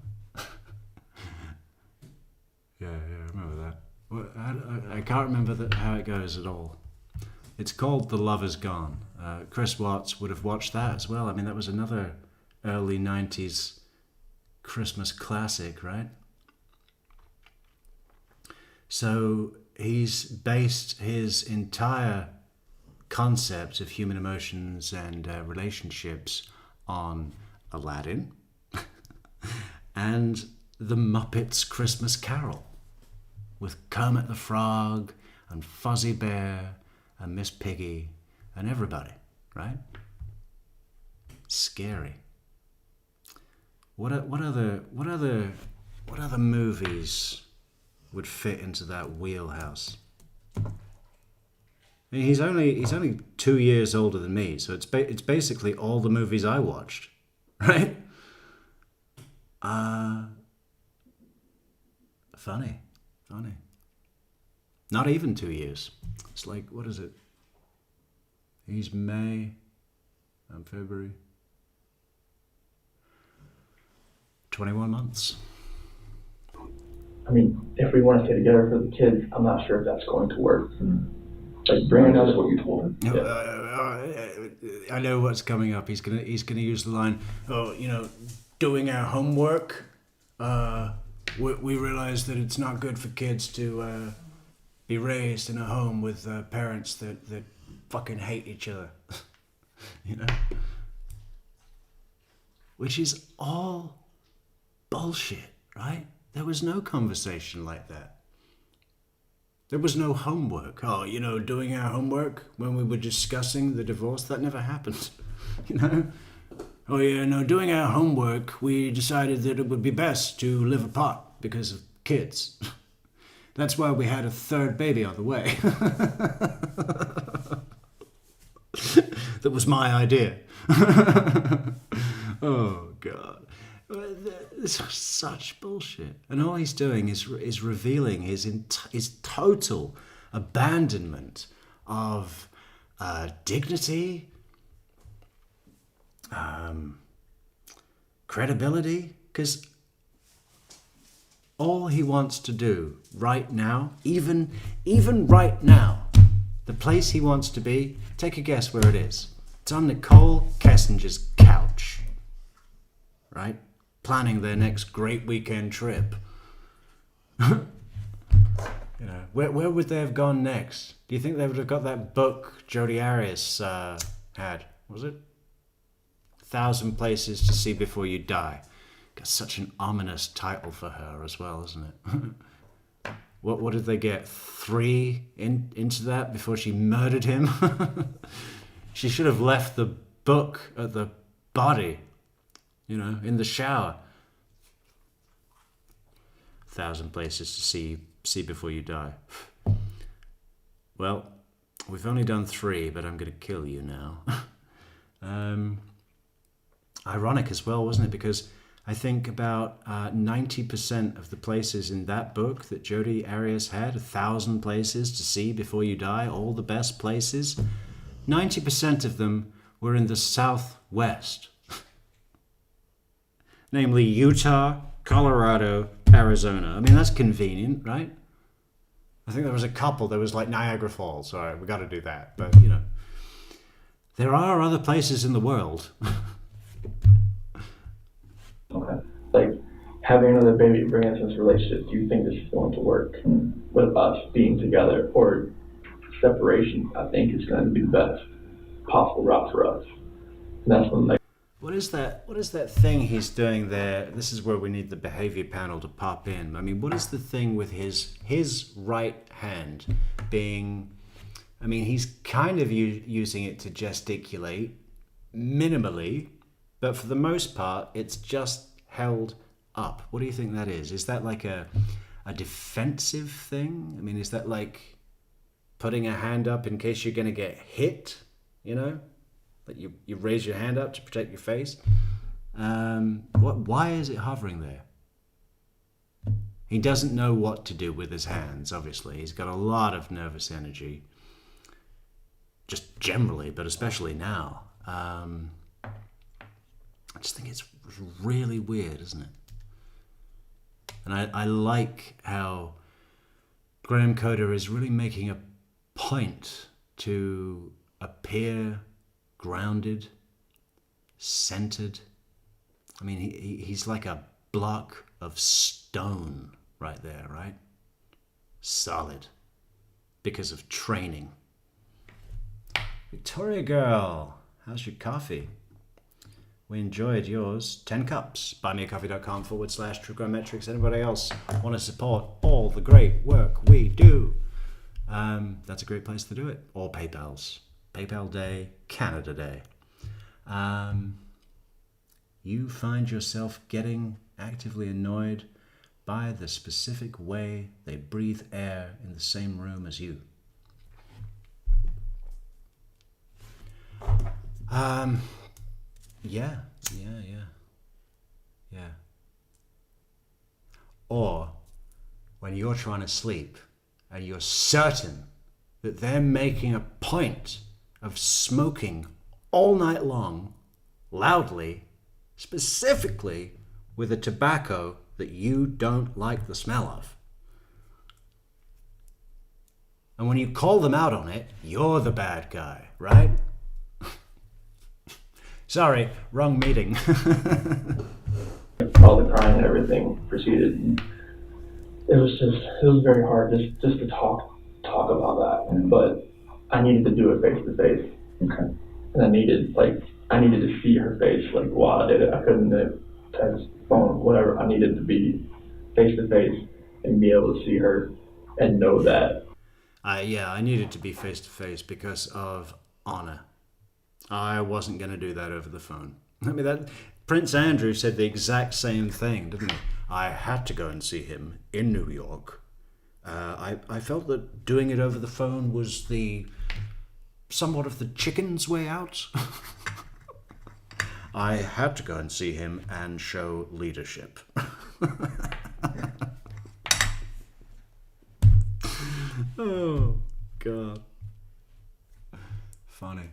Yeah, I remember that. I can't remember how it goes at all. It's called The Love Is Gone. Chris Watts would have watched that as well. I mean, that was another early 90s Christmas classic, right? So he's based his entire concept of human emotions and relationships on Aladdin and the Muppets Christmas Carol with Kermit the Frog and Fuzzy Bear and Miss Piggy and everybody, right? Scary. What other What other movies would fit into that wheelhouse? I mean, he's only 2 years older than me, so it's basically all the movies I watched, right? Funny. Not even 2 years. It's like, what is it? He's May, I'm February. 21 months. I mean, if we want to stay together for the kids, I'm not sure if that's going to work. Like bringing That's us what you told him. I know what's coming up. He's gonna use the line, "Oh, doing our homework. We realize that it's not good for kids to be raised in a home with parents that fucking hate each other." Which is all bullshit, right? There was no conversation like that. There was no homework. Oh, doing our homework when we were discussing the divorce, that never happened. Oh yeah, no, doing our homework, we decided that it would be best to live apart because of kids. That's why we had a third baby on the way. That was my idea. Oh, God. This is such bullshit. And all he's doing is revealing his total abandonment of dignity, credibility, because all he wants to do right now, even right now, the place he wants to be, take a guess where it is. It's on Nichol Kessinger's couch, right? Planning their next great weekend trip. Where would they have gone next? Do you think they would have got that book Jodi Arias had? Was it 1,000 Places to See Before You Die? Got such an ominous title for her as well, isn't it? What did they get? 3 into that before she murdered him? She should have left the book at the body, in the shower. 1,000 Places to See Before You Die. Well, we've only done 3, but I'm going to kill you now. Ironic as well, wasn't it? Because I think about 90% of the places in that book that Jodi Arias had, 1,000 Places to See Before You Die, all the best places, 90% of them were in the Southwest. Namely Utah, Colorado, Arizona. I mean, that's convenient, right? I think there was a couple. There was like Niagara Falls. All right, we got to do that. But, there are other places in the world. Okay. Like, having another baby bring us into this relationship, do you think this is going to work with us being together? Or separation, I think, is going to be the best possible route for us. And that's when, What is that thing he's doing there? This is where we need the behavior panel to pop in. I mean, what is the thing with his right hand being... I mean, he's kind of using it to gesticulate minimally, but for the most part, it's just held up. What do you think that is? Is that like a defensive thing? I mean, is that like putting a hand up in case you're going to get hit, That you raise your hand up to protect your face? Why is it hovering there? He doesn't know what to do with his hands, obviously. He's got a lot of nervous energy. Just generally, but especially now. I just think it's really weird, isn't it? And I like how Graham Coder is really making a point to appear grounded, centered. I mean, he's like a block of stone right there, right? Solid. Because of training. Victoria girl, how's your coffee? We enjoyed yours. 10 cups. buymeacoffee.com/TrueCrimeMetrics. Anybody else want to support all the great work we do? That's a great place to do it. Or PayPal's. PayPal Day, Canada Day. You find yourself getting actively annoyed by the specific way they breathe air in the same room as you. Yeah. Or when you're trying to sleep and you're certain that they're making a point of smoking all night long, loudly, specifically with a tobacco that you don't like the smell of. And when you call them out on it, you're the bad guy, right? Sorry, wrong meeting. All the crying and everything proceeded. And it was very hard just to talk about that. But I needed to do it face to face. Okay. And I needed to see her face, like, while I did it. I couldn't text, phone, whatever. I needed to be face to face and be able to see her and know that. I needed to be face to face because of honor. I wasn't going to do that over the phone. I mean, that Prince Andrew said the exact same thing, didn't he? I had to go and see him in New York. I felt that doing it over the phone was somewhat of the chicken's way out. I had to go and see him and show leadership. Oh, God. Funny.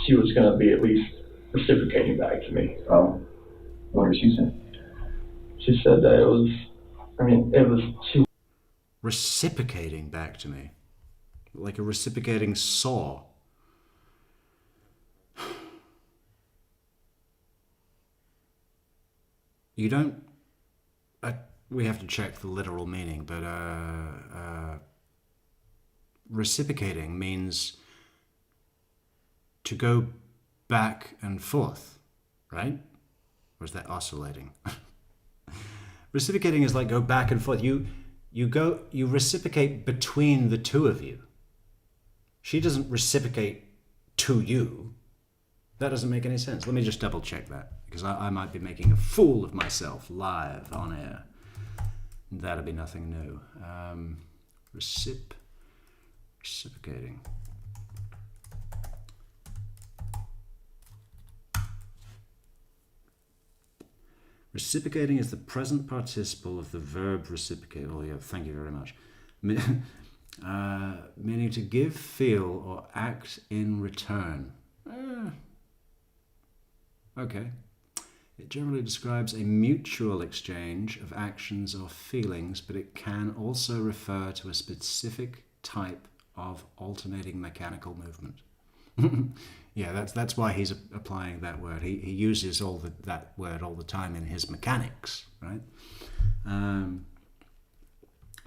She was going to be at least reciprocating back to me. Oh, what did she say? She said that she Reciprocating back to me. Like a reciprocating saw. You don't... we have to check the literal meaning, but reciprocating means to go back and forth, right? Or is that oscillating? Reciprocating is like go back and forth. You reciprocate between the two of you. She doesn't reciprocate to you. That doesn't make any sense. Let me just double check that, because I might be making a fool of myself live on air. That'd be nothing new. Reciprocating. Reciprocating is the present participle of the verb reciprocate. Oh yeah, thank you very much. Meaning to give, feel, or act in return. Okay. It generally describes a mutual exchange of actions or feelings, but it can also refer to a specific type of alternating mechanical movement. Yeah, that's why he's applying that word. He uses that word all the time in his mechanics, right?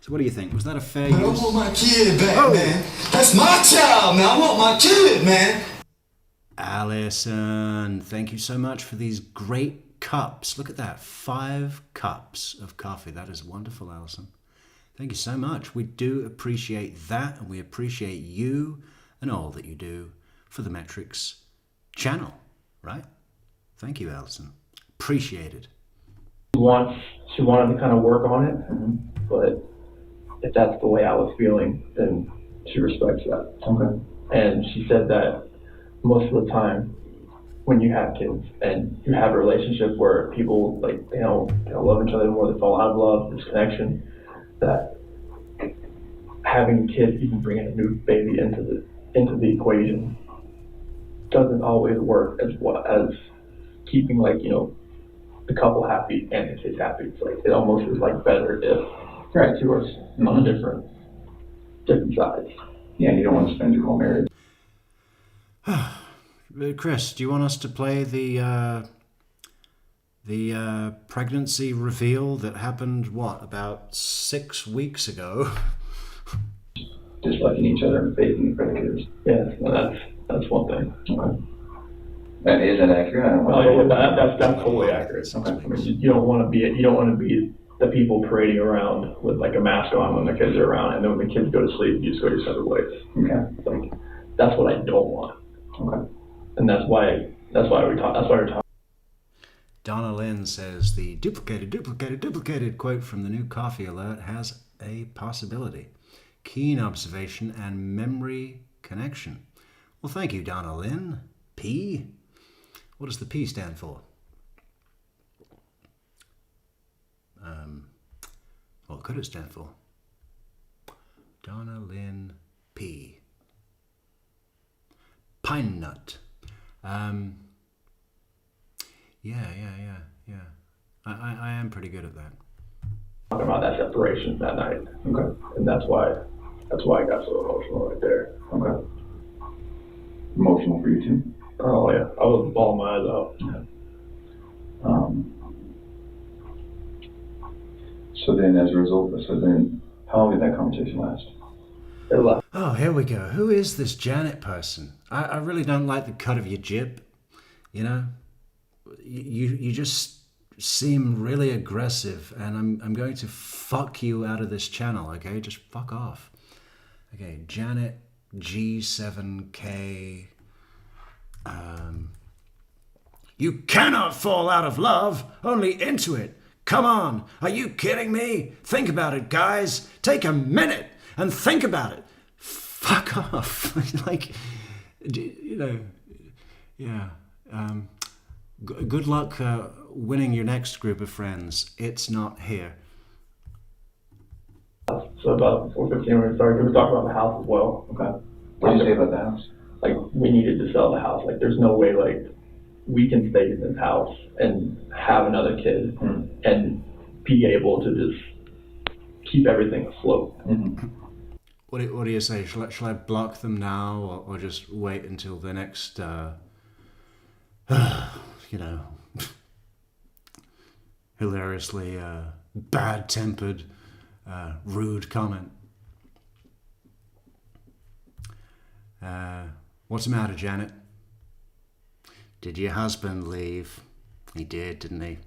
So what do you think? Was that a fair But I use? want my kid back, man. That's my child, man. I want my kid, man. Allison, thank you so much for these great cups. Look at that, 5 cups of coffee. That is wonderful, Allison. Thank you so much. We do appreciate that, and we appreciate you and all that you do for the Metrics channel, right? Thank you, Allison. Appreciate it. She wanted to kind of work on it, but if that's the way I was feeling, then she respects that. Okay. And she said that most of the time when you have kids and you have a relationship where people they don't love each other anymore, they fall out of love, this connection, that having kids, even bringing a new baby into the equation, doesn't always work as well as keeping the couple happy and the kids happy. It's it almost is better if two are on different sides. Yeah, you don't want to spend your whole marriage. Chris, do you want us to play the pregnancy reveal that happened, about 6 weeks ago? Just liking each other and faithing for the kids. Yes, that's one thing. Okay. That isn't accurate. I don't know. Oh, yeah, that's totally accurate. Okay. I mean, you don't want to be the people parading around with a mask on when the kids are around, and then when the kids go to sleep, you just go your separate ways. Okay. That's what I don't want. Okay. And that's why we're talking. Donna Lynn says the duplicated quote from the new coffee alert has a possibility. Keen observation and memory connection. Well, thank you, Donna Lynn. P? What does the P stand for? What could it stand for? Donna Lynn P. Pine nut. Yeah. I am pretty good at that. Talking about that separation that night. Okay. And that's why I got so emotional right there. Okay. Emotional for you too? Oh yeah, I was bawling my eyes out. Yeah. So then as a result, how long did that conversation last? It left. Oh, here we go. Who is this Janet person? I really don't like the cut of your jib. You know, you just seem really aggressive, and I'm going to fuck you out of this channel. Okay, just fuck off. Okay, Janet G7K. You cannot fall out of love, only into it. Come on, are you kidding me? Think about it, guys. Take a minute and think about it. Fuck off. Like, you know, yeah. Good luck winning your next group of friends. It's not here. So about 4:15 when we started, we were talking about the house as well. Okay. What did you say about the house? Like, we needed to sell the house. Like, there's no way, like, we can stay in this house and have another kid and be able to just keep everything afloat. Mm-hmm. What do you say? Shall I block them now, or just wait until the next, you know, hilariously bad-tempered, rude comment? What's the matter, Janet? Did your husband leave? He did, didn't he?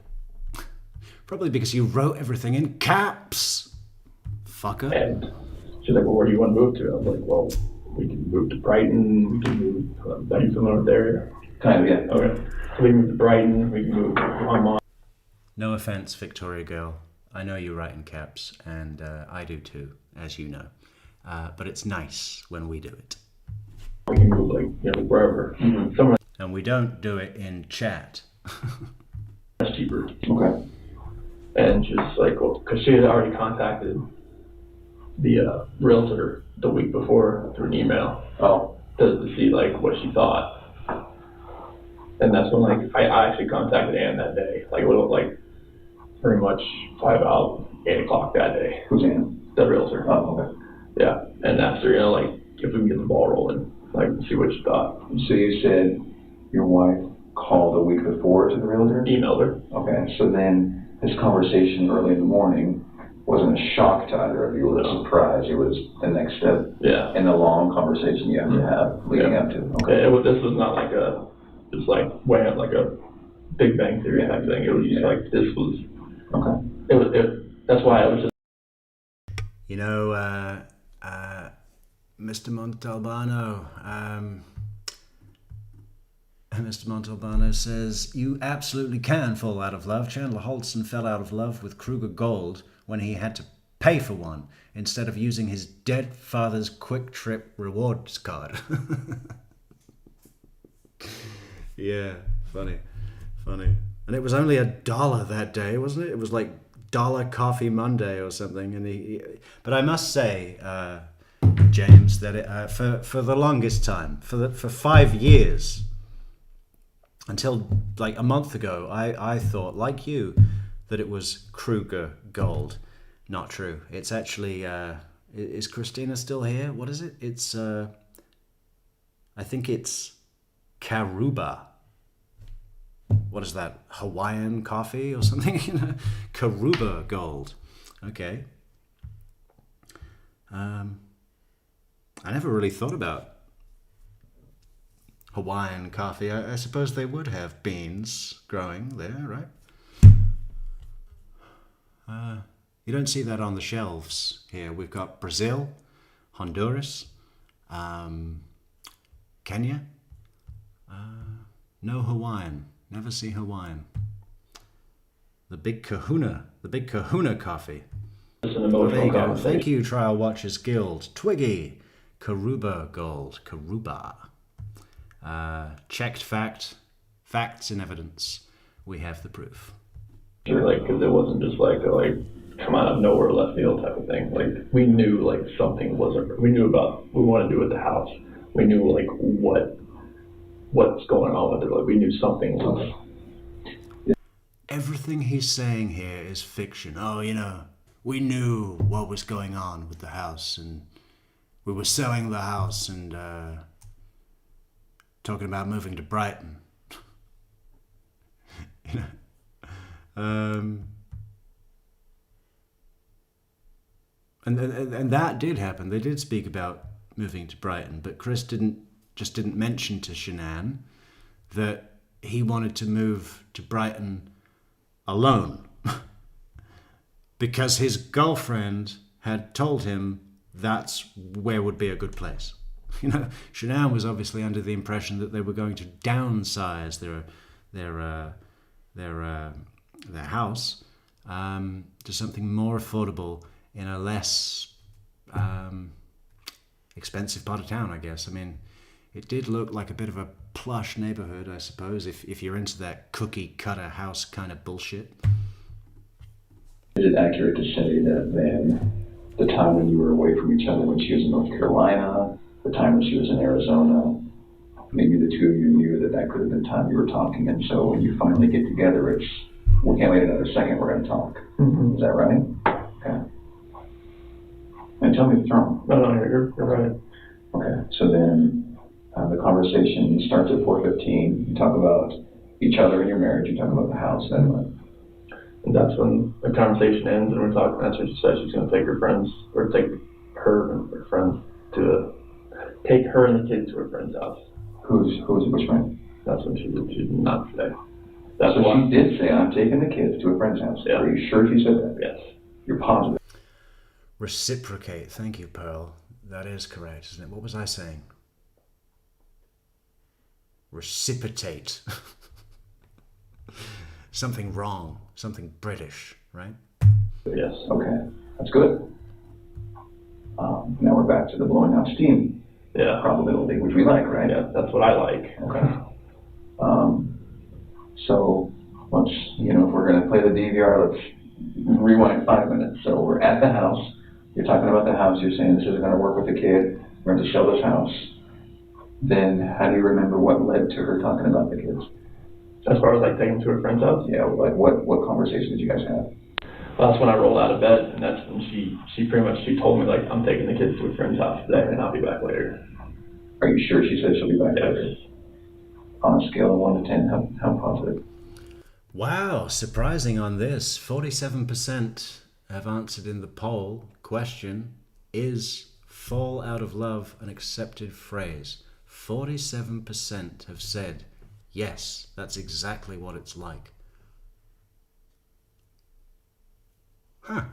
Probably because you wrote everything in caps, fucker. And she's like, well, where do you want to move to? I was like, well, we can move to Brighton. We can move, are you familiar with the area? Kind of, yeah. Okay. So we can move to Brighton. We can move to Vermont. No offense, Victoria girl. I know you write in caps, and I do too, as you know. But it's nice when we do it. We can move, like, you know, wherever. Somewhere And we don't do it in chat. that's cheaper. Okay. And she's like, well, because she had already contacted the realtor the week before through an email. Oh. To see, like, what she thought. And that's when, like, I actually contacted Ann that day. Like, it was, like, pretty much probably about 8 o'clock that day. Who's in? The realtor. Oh, okay. Yeah. And asked her, you know, like, if we can get the ball rolling, like, see what she thought. So you said your wife called a week before to the realtor? Emailed her. Okay, so then this conversation early in the morning wasn't a shock to either of you, it was a surprise. It was the next step in the long conversation you have to have leading up to. Okay. This was not like it's like way up like a Big Bang Theory type thing. It was just like, this was, Okay. That's why I was just. You know, Mr. Montalbano, Mr. Montalbano says, you absolutely can fall out of love. Chandler Holston fell out of love with Kruger Gold when he had to pay for one instead of using his dead father's Quick Trip rewards card. Yeah, funny. And it was only $1 that day, wasn't it? It was like $1 Coffee Monday or something. And but I must say, James, that for the longest time, for 5 years, until like a month ago, I thought, like you, that it was Kruger Gold. Not true. It's actually, is Christina still here? What is it? It's, I think it's Karuba. What is that? Hawaiian coffee or something? Karuba Gold. Okay. I never really thought about Hawaiian coffee. I suppose they would have beans growing there, right? You don't see that on the shelves here. We've got Brazil, Honduras, Kenya. No Hawaiian. Never see Hawaiian. The Big Kahuna coffee. It's an There emotional you go. conversation. Thank you, Trial Watchers Guild. Twiggy, Karuba Gold, Karuba. Checked facts and evidence. We have the proof. Sure, like, because it wasn't just like come out of nowhere, left field type of thing. Like, we knew like something wasn't. We knew about what we wanted to do with the house. We knew like what's going on with it. Like, we knew something was. Everything he's saying here is fiction. Oh, we knew what was going on with the house, and we were selling the house and talking about moving to Brighton. And that did happen. They did speak about moving to Brighton, but Chris didn't mention to Shanann that he wanted to move to Brighton alone because his girlfriend had told him that's where would be a good place. Shanann was obviously under the impression that they were going to downsize their house to something more affordable in a less expensive part of town, I guess. I mean, it did look like a bit of a plush neighborhood, I suppose, if you're into that cookie cutter house kind of bullshit. Is it accurate to say that then the time when you were away from each other, when she was in North Carolina, the time when she was in Arizona, maybe the two of you knew that could have been time you were talking, and so when you finally get together, it's, we can't wait another second, we're going to talk. Mm-hmm. Is that right? Okay. And tell me if it's wrong. No, you're right. Okay, so then the conversation starts at 4:15. You talk about each other and your marriage. You talk about the house. Then what? And that's when the conversation ends, and we're talking. That's what she said. She's going to take her friends, or take her and her friends take her and the kids to her friend's house. Which friend? That's what she did not say. So she did say, I'm taking the kids to a friend's house. Yeah. Are you sure she said that? Yes. You're positive? Reciprocate. Thank you, Pearl. That is correct, isn't it? What was I saying? Reciprocate. Something wrong. Something British, right? Yes. Okay. That's good. Now we're back to the blowing out steam probability, which we like, right? Yeah, that's what I like. Okay. So let's, if we're going to play the DVR, let's rewind 5 minutes. So we're at the house. You're talking about the house. You're saying this isn't going to work with the kid. We're going to sell this house. Then how do you remember what led to her talking about the kids? As far as like taking them to her friend's house? Yeah, like what conversation did you guys have? Well, that's when I rolled out of bed, and that's when she pretty much told me, like, I'm taking the kids to a friend's house today, and I'll be back later. Are you sure she said she'll be back later? Yes. On a scale of 1 to 10, how positive? Wow, surprising on this. 47% have answered in the poll question, is fall out of love an accepted phrase? 47% have said, yes, that's exactly what it's like. Huh.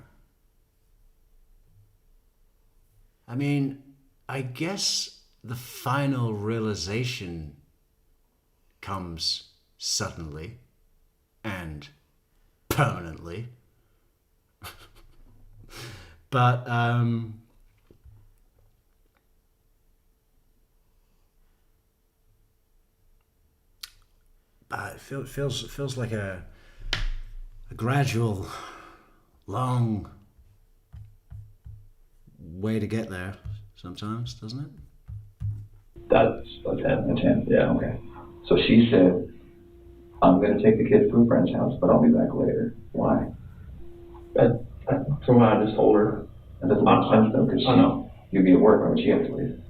I mean, I guess the final realization comes suddenly and permanently. But it feels like a gradual, long way to get there sometimes, doesn't it? That's a 10. A 10? Yeah. Okay. So she said, I'm going to take the kids to a friend's house, but I'll be back later. Why? From what I just told her. That doesn't make sense, though, because you'd be at work. Why would she have to leave?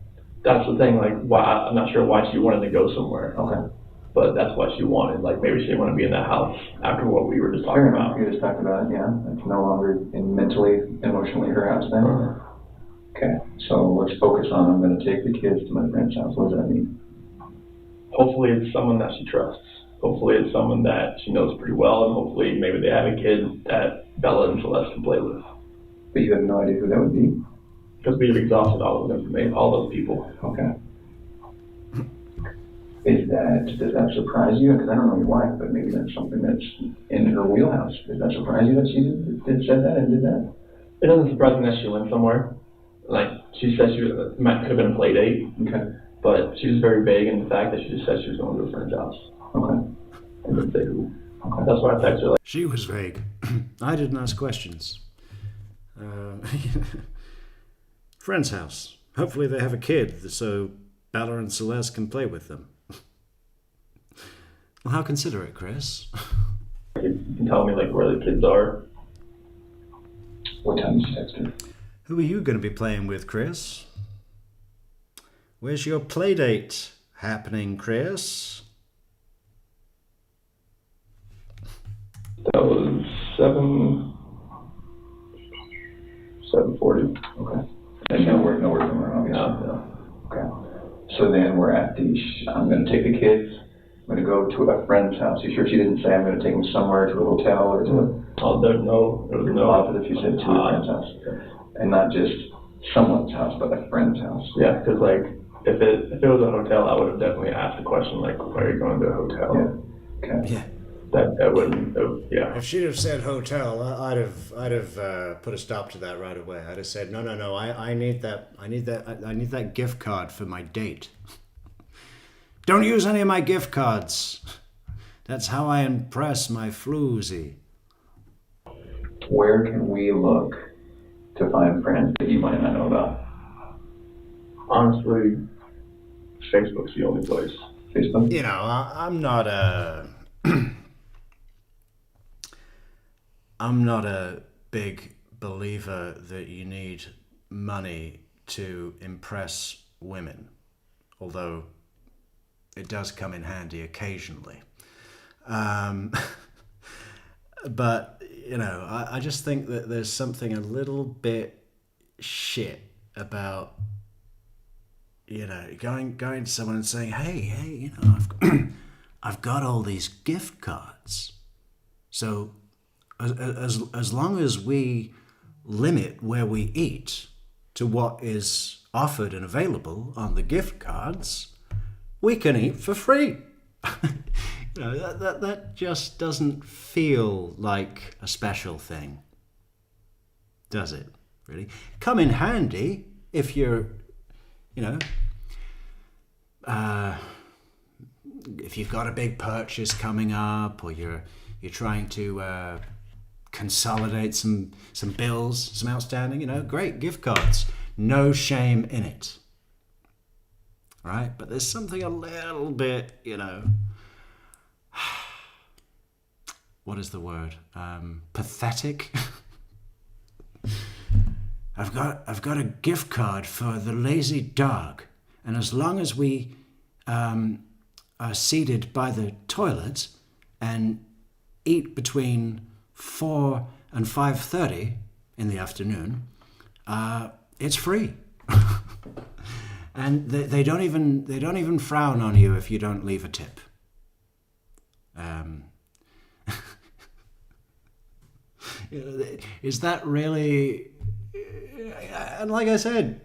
That's the thing, like, why, I'm not sure why she wanted to go somewhere. Okay. But that's what she wanted. Like, maybe she didn't want to be in that house after what we were just talking about. You just talked about it, yeah. It's no longer mentally, emotionally her house then. Okay, so let's focus on, I'm going to take the kids to my friend's house. What does that mean? Hopefully it's someone that she trusts. Hopefully it's someone that she knows pretty well, and hopefully maybe they have a kid that Bella and Celeste can play with. But you have no idea who that would be? Because we've exhausted all of them, all those people. Okay. Does that surprise you? Because I don't know your wife, but maybe that's something that's in her wheelhouse. Does that surprise you that she said that and did that? It doesn't surprise me that she went somewhere. Like, she said could have been a play date. Okay. But she was very vague in the fact that she just said she was going to a friend's house. Okay. And didn't say who. Okay. That's why I texted her, like, She was vague. I didn't ask questions. Friend's house. Hopefully they have a kid so Bella and Celeste can play with them. Well, how considerate, Chris. you can tell me, like, where the kids are. What time did you text her? Who are you going to be playing with, Chris? Where's your play date happening, Chris? That was 7:40. Okay. And no word from her, obviously. No. Okay. So then we're at I'm going to take the kids. I'm going to go to a friend's house. You sure she didn't say I'm going to take them somewhere to a hotel or to Oh, there was no opposite if you said to a friend's house. And not just someone's house, but a friend's house. Yeah, because, like, if it was a hotel, I would have definitely asked the question, like, why are you going to a hotel? Yeah. Okay. Yeah. That wouldn't, yeah. If she'd have said hotel, I'd have put a stop to that right away. I'd have said, no. I need that gift card for my date. Don't use any of my gift cards. That's how I impress my floozy. Where can we look to find friends that you might not know about? Honestly, Facebook's the only place. Facebook? You know, I'm not a big believer that you need money to impress women, although it does come in handy occasionally. But, you know, I just think that there's something a little bit shit about, you know, going to someone and saying, hey, you know, I've got all these gift cards. So as long as we limit where we eat to what is offered and available on the gift cards, we can eat for free. You know, that just doesn't feel like a special thing, does it? Really? Come in handy if you're, you know, if you've got a big purchase coming up, or you're trying to consolidate some bills, some outstanding, you know, great, gift cards, no shame in it. Right? But there's something a little bit, you know, what is the word? Pathetic. I've got a gift card for the lazy dog, and as long as we are seated by the toilet and eat between 4 and 5:30 in the afternoon, it's free. And they don't even frown on you if you don't leave a tip. Is that really? And like I said,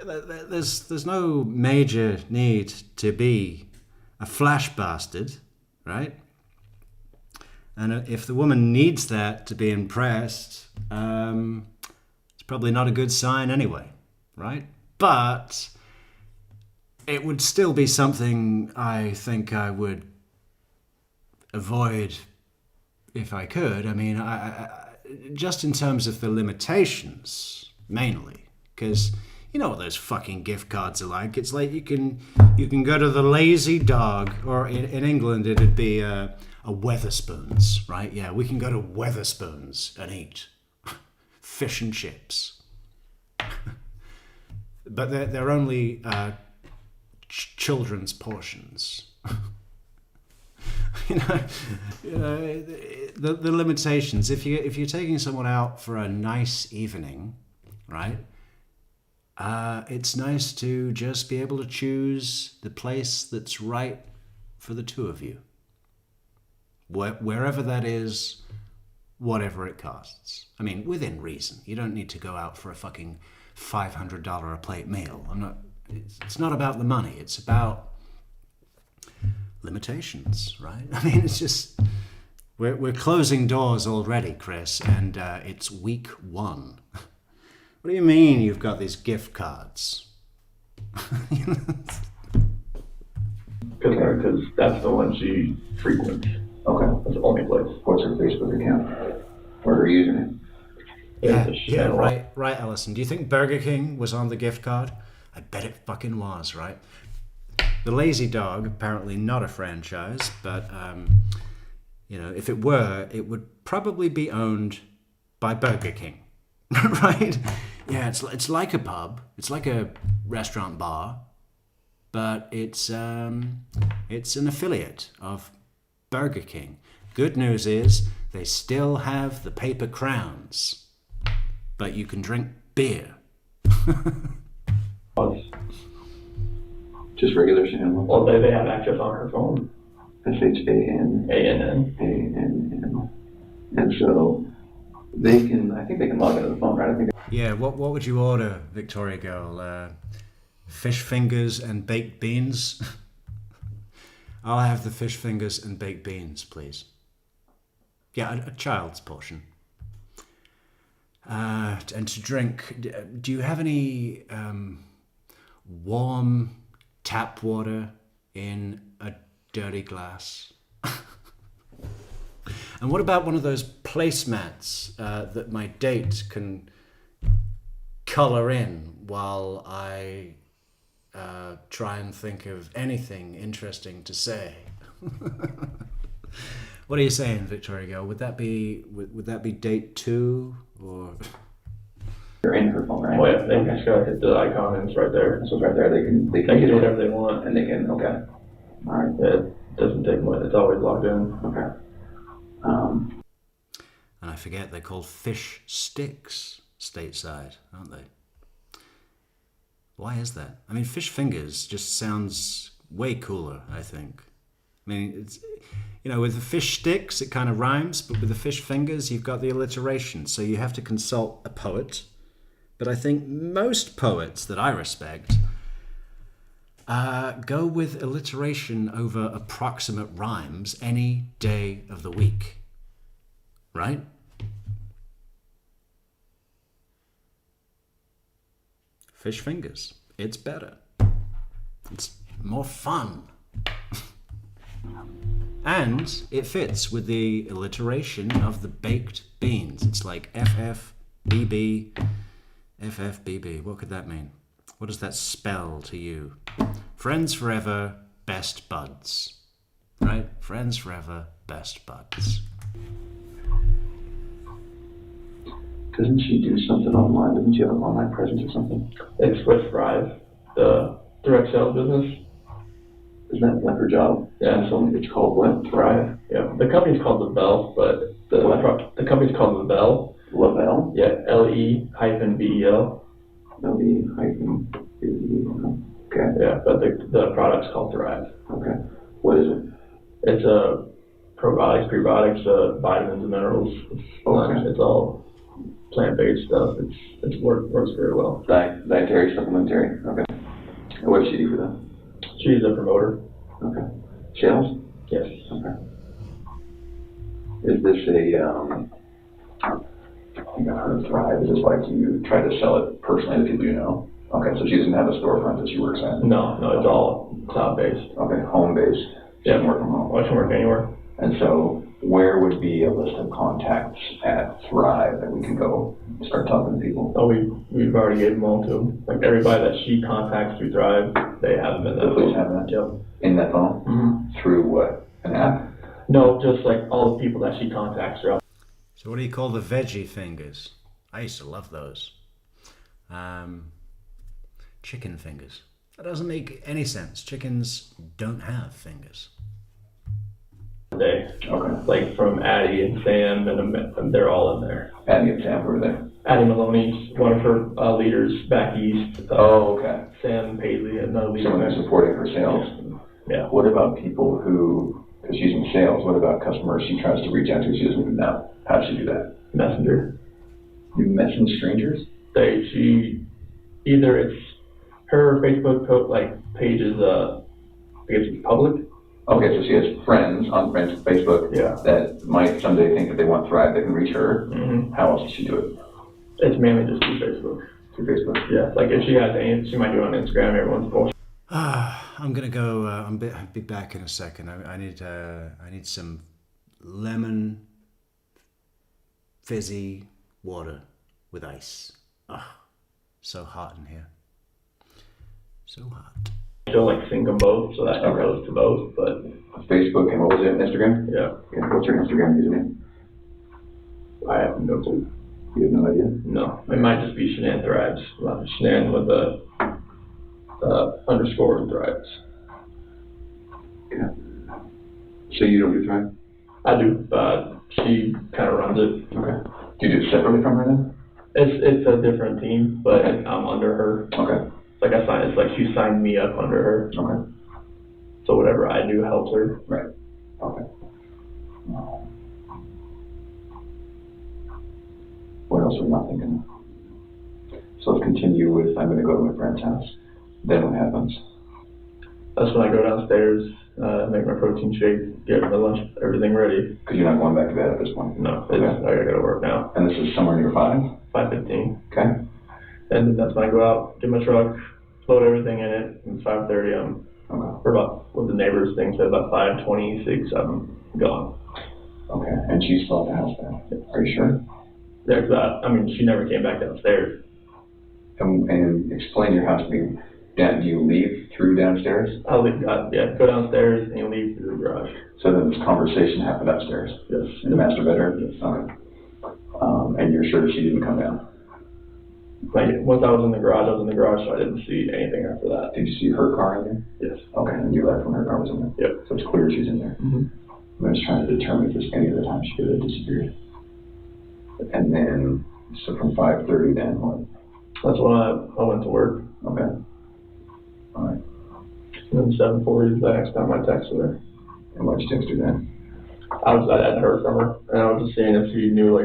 there's no major need to be a flash bastard, right? And if the woman needs that to be impressed, it's probably not a good sign anyway, right? But it would still be something I think I would avoid if I could. I mean, I just in terms of the limitations, mainly, because you know what those fucking gift cards are like. It's like you can go to the Lazy Dog, or in England it'd be a Weatherspoons, right? Yeah, we can go to Weatherspoons and eat fish and chips, but they're only children's portions. You know, the limitations. If you're taking someone out for a nice evening, right? It's nice to just be able to choose the place that's right for the two of you. Wherever that is, whatever it costs. I mean, within reason. You don't need to go out for a fucking $500 a plate meal. I'm it's not about the money. It's about limitations, right? I mean, it's just we're closing doors already, Chris, and it's week 1. What do you mean you've got these gift cards? Because that's the one she frequents. Okay. That's the only place. What's her Facebook account? Or her username? Yeah, right, Allison. Do you think Burger King was on the gift card? I bet it fucking was, right? The Lazy Dog, apparently not a franchise, but if it were, it would probably be owned by Burger King, right? Yeah, it's like a pub, it's like a restaurant bar, but it's an affiliate of Burger King. Good news is they still have the paper crowns, but you can drink beer. Just regular Shannon. Well, they have access on her phone. SHAN. ANN. ANN. And so they can, I think they can log into the phone, right? I think. Yeah, what would you order, Victoria Girl? Fish fingers and baked beans? I'll have the fish fingers and baked beans, please. Yeah, a child's portion. And to drink, do you have any warm tap water in a dirty glass? And what about one of those placemats that my date can color in while I try and think of anything interesting to say? What are you saying, Victoria Girl? Would that be date 2 or? They're in her phone, right? Oh yeah, they just gotta hit the icon and it's right there. So it's right there. They can do whatever they want. and they can. Okay. All right. It doesn't take much. It's always logged in. Okay. And I forget, they're called fish sticks stateside, aren't they? Why is that? I mean, fish fingers just sounds way cooler, I think. I mean, it's, with the fish sticks, it kind of rhymes, but with the fish fingers, you've got the alliteration. So you have to consult a poet. But I think most poets that I respect go with alliteration over approximate rhymes any day of the week. Right? Fish fingers. It's better. It's more fun. And it fits with the alliteration of the baked beans. It's like FFBB, FFBB. What could that mean? What does that spell to you? Friends forever, best buds. Right? Friends forever, best buds. Doesn't she do something online? Doesn't she have an online presence or something? It's with Thrive, the direct sales business. Isn't that like her job? Yeah. So it's called what? Thrive. Yeah. The company's called The Bell, but the company's called The Bell. Lavelle? Yeah. LE-BEL. LE-BEL. Okay. Yeah, but the product's called Thrive. Okay. What is it? It's a probiotics, prebiotics, vitamins and minerals. It's all plant-based stuff. It works very well. Dietary, supplementary. Okay. And what does she do for them? She's a promoter. Okay. Sales? Yes. Okay. Is this I think I've heard of Thrive. Is this like you try to sell it personally to people you know? Okay, so she doesn't have a storefront that she works at? No, it's all cloud-based. Okay, home-based. She doesn't work from home. I can work anywhere. And so where would be a list of contacts at Thrive that we can go start talking to people? Oh, we've already gave them all to them. Like everybody that she contacts through Thrive, they have them in that Please phone. have that? Yep. In that phone? Mm-hmm. Through what? An app? No, just like all the people that she contacts throughout. So what do you call the veggie fingers? I used to love those. Chicken fingers. That doesn't make any sense. Chickens don't have fingers. Day. Okay. Like from Addie and Sam, and they're all in there. Addie and Sam, who are there? Addie Maloney's one of her leaders back east. Okay. Sam Paisley, another leader. Someone who's supporting her sales. Yeah. What about people who, because she's in sales, what about customers she tries to reach out to she doesn't even know? How does she do that? Messenger. You message strangers? Either it's her Facebook page is I guess it's public. Okay, so she has friends on Facebook Yeah. that might someday think that they want Thrive, they can reach her. Mm-hmm. How else does she do it? It's mainly just through Facebook. Through Facebook? Yeah, like if she has any, she might do it on Instagram. Everyone's bullshit. I'm gonna go. I'll be back in a second. I need some lemon fizzy water with ice. So hot in here. So hot. She'll sync them both, so that it goes to both. But Facebook and what was it? Instagram? yeah, What's your Instagram username? I have no clue. You have no idea? No, it might just be Shanann Thrives. Shanann with the underscore Thrives. Okay. So you don't do Thrive? I do, but she kind of runs it. Okay. Do you do it separately from her then? It's a different team, but I'm under her. Okay. It's like she signed me up under her. Okay. So whatever I do helps her. Right. Okay. What else are we not thinking of? So let's continue with, I'm going to go to my friend's house. Then what happens? That's when I go downstairs, make my protein shake, get my lunch, everything ready. Because you're not going back to bed at this point? No, Okay. I gotta go to work now. And this is somewhere near 5:15. Okay. And then that's when I go out, get my truck, load everything in it, and 5:30 Okay. or about what the neighbors thing said, about 5:26, I'm gone. Okay. And she's still at the house now? Are you sure? Yeah, because she never came back downstairs. And explain your house to me. Do you leave through downstairs? I'll leave, go downstairs and leave through the garage. So then this conversation happened upstairs? Yes. In the master bedroom? Yes. Okay. And you're sure she didn't come down? Once I was in the garage, so I didn't see anything after that. Did you see her car in there? Yes. Okay, and you left when her car was in there? Yep. So it's clear she's in there. Mm-hmm. I'm just trying to determine if there's any other time she could have disappeared. And then, so from 5:30 then, what? That's when I went to work. Okay. All right. And then 7:40 is the next time I texted her. And why'd you text her then? I hadn't heard from her, and I was just seeing if she knew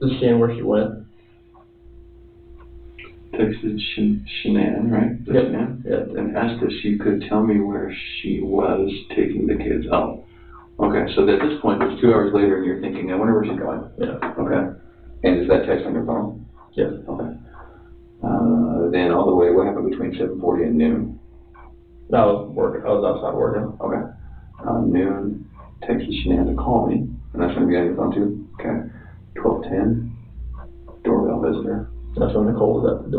just seeing where she went. Texted Shanann, right? Yep. Shanann? Yeah. And asked if she could tell me where she was taking the kids. Oh, okay. So at this point, it's 2 hours later, and you're thinking, I wonder where she's going. Yeah. Okay. And is that text on your phone? Yes. Okay. Then all the way, what happened between 7:40 and noon? I was working. I was outside working. Okay. Noon, texted Shanann to call me, and that's going to be on your phone too. Okay. 12:10, doorbell visitor. That's when Nicole was at the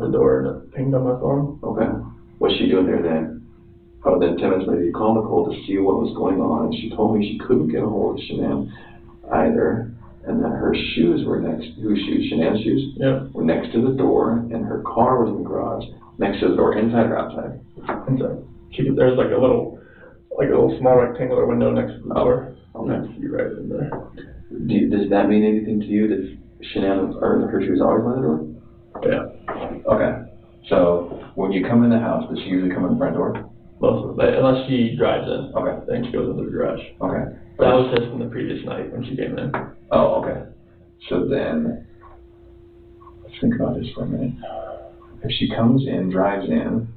door, and it pinged on my phone. Okay. What's she doing there then? Oh, then 10 minutes later, you called Nicole to see what was going on, and she told me she couldn't get a hold of Shanann either, and that her shoes were whose shoes? Shanann's shoes? Yeah. Were next to the door, and her car was in the garage, next to the door, inside or outside? And so there's like a little small rectangular window next to the door. Okay. And she's right in there. Does that mean anything to you? Does Shanann, or her shoes always by the door? Yeah. Okay. So, when you come in the house, does she usually come in the front door? Most of it, unless she drives in. Okay. Then she goes into the garage. Okay. That was just from the previous night when she came in. Oh, okay. So then, let's think about this for a minute. If she comes in, drives in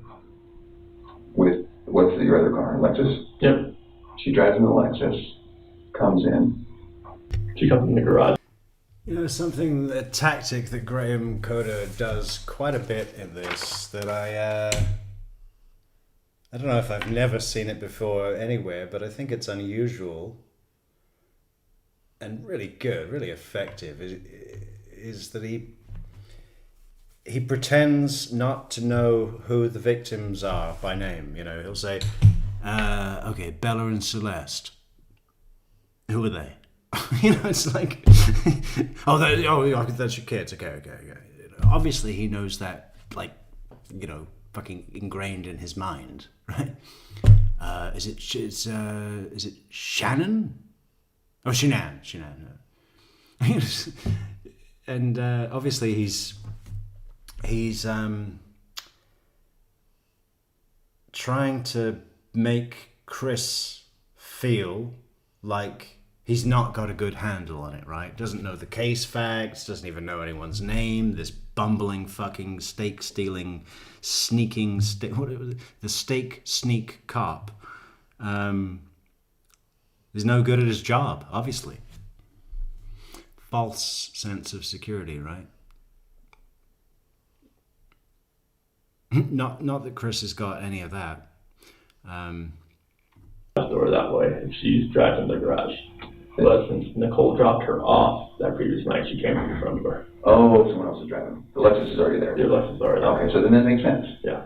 with, what's your other car, Lexus? Yep. She drives in the Lexus, comes in. She comes in the garage. A tactic that Graham Coder does quite a bit in this that I don't know if I've never seen it before anywhere, but I think it's unusual and really good, really effective, is that he pretends not to know who the victims are by name. He'll say, okay, Bella and Celeste. Who are they? It's like, that's your kids. Okay. Obviously, he knows that, fucking ingrained in his mind, right? Is it Shannon? Oh, Shanann. And obviously, he's trying to make Chris feel like He's not got a good handle on it, right? Doesn't know the case facts, doesn't even know anyone's name. This bumbling fucking steak-stealing, sneaking, the steak sneak cop. He's no good at his job, obviously. False sense of security, right? Not that Chris has got any of that. Door that way, and she's driving the garage. But since Nicole dropped her off that previous night, she came from the front door. Oh, someone else is driving. The Lexus is already there. The Lexus is already there. Okay, so then that makes sense. Yeah.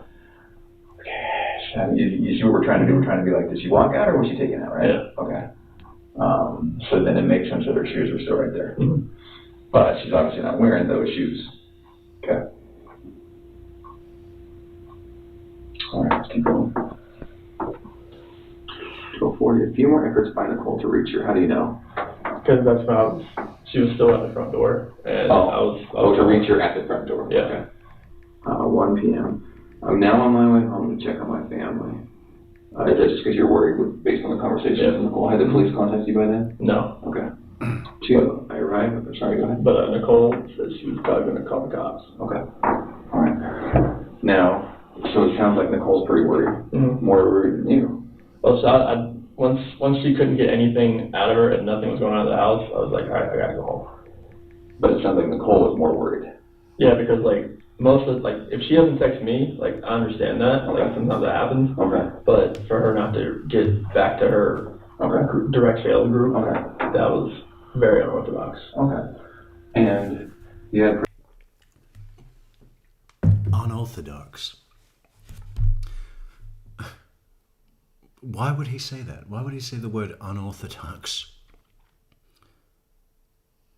Okay. You see what we're trying to do? We're trying to be like, did she walk out or was she taken out, right? Yeah. Okay. So then it makes sense that her shoes were still right there. Mm-hmm. But she's obviously not wearing those shoes. Okay. All right, let's keep going. 12:40. A few more efforts by Nicole to reach her. How do you know? Because that's when she was still at the front door, and I was to reach her at the front door. Yeah. Okay. 1 p.m. I'm now on my way home to check on my family. Is that just because you're worried based on the conversation with Nicole? Had the police contact you by then? No. Okay. 2, I arrived. Sorry, go ahead. But Nicole said she was probably going to call the cops. Okay. All right. Now, so it sounds like Nicole's pretty worried. Mm-hmm. More worried than you. Well, so once she couldn't get anything out of her and nothing was going on in the house, I was like, all right, I gotta go home. But it sounds like Nicole was more worried. Yeah, because like most of if she doesn't text me, like I understand that. Okay. Like sometimes that happens. Okay. But for her not to get back to her direct sales group, that was very unorthodox. Okay. And you had Unorthodox. Why would he say that? Why would he say the word unorthodox?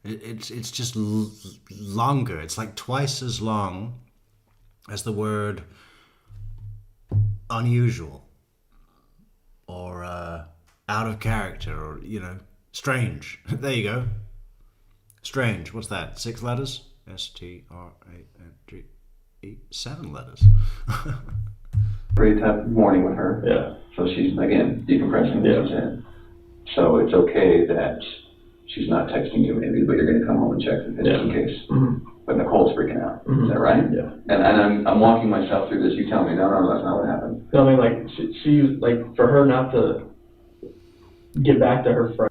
It's just longer. It's like twice as long as the word unusual or out of character or, strange. There you go. Strange. What's that? 6 letters? S-T-R-A-N-G-E. 7 letters. pretty tough morning with her. Yeah. So she's, again, decompressing what she's in. So it's okay that she's not texting you maybe, but you're going to come home and check just in case. Mm-hmm. But Nicole's freaking out. Mm-hmm. Is that right? Yeah. And I'm walking myself through this. You tell me, no, that's not what happened. No, I mean, like, she like, for her not to get back to her friend.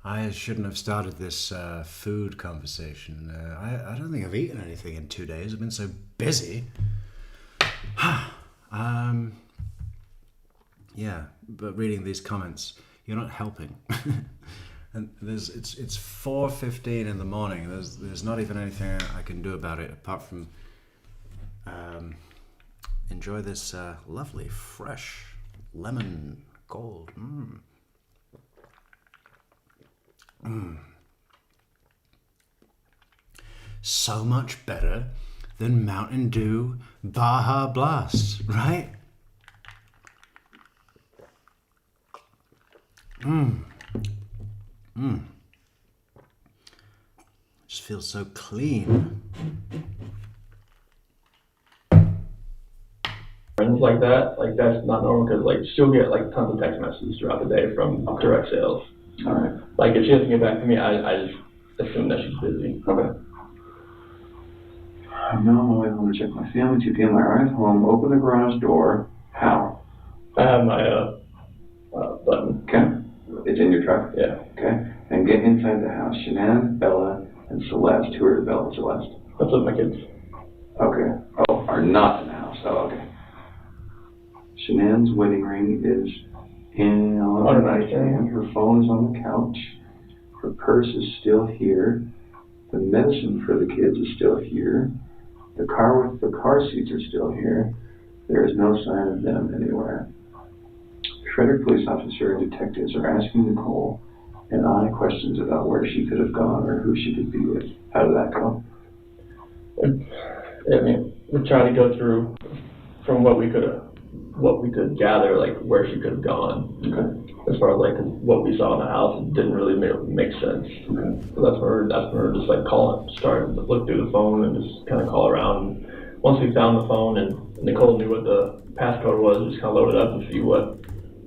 I shouldn't have started this food conversation. I don't think I've eaten anything in 2 days. I've been so busy. Yeah, but reading these comments, you're not helping. And it's 4:15 in the morning. There's not even anything I can do about it apart from enjoy this lovely fresh lemon gold. So much better than Mountain Dew Baja Blast, right? Just feels so clean. Friends like that, like that's not normal because like she'll get like tons of text messages throughout the day from direct sales. All right. Like if she doesn't get back to me, I just assume that she's busy. Okay. I'm now on my way home to check my family. 2 p.m. I arrive home, open the garage door. How? I have my button. Okay. It's in your truck? Yeah. Okay. And get inside the house. Shanann, Bella, and Celeste. Who are Bella and Celeste? That's what my kids. Okay. Oh, are not in the house. Oh, okay. Shanann's wedding ring is on her nightstand. Her phone is on the couch. Her purse is still here. The medicine for the kids is still here. The car with the car seats are still here. There is no sign of them anywhere. Frederick police officer and detectives are asking Nicole and I questions about where she could have gone or who she could be with. How did that go? I mean, we tried to go through from what we could gather, like where she could have gone. Okay. As far as like what we saw in the house, it didn't really make sense. Okay. So that's where we're just like started to look through the phone and just kind of call around. And once we found the phone and Nicole knew what the passcode was, just kind of load it up and see what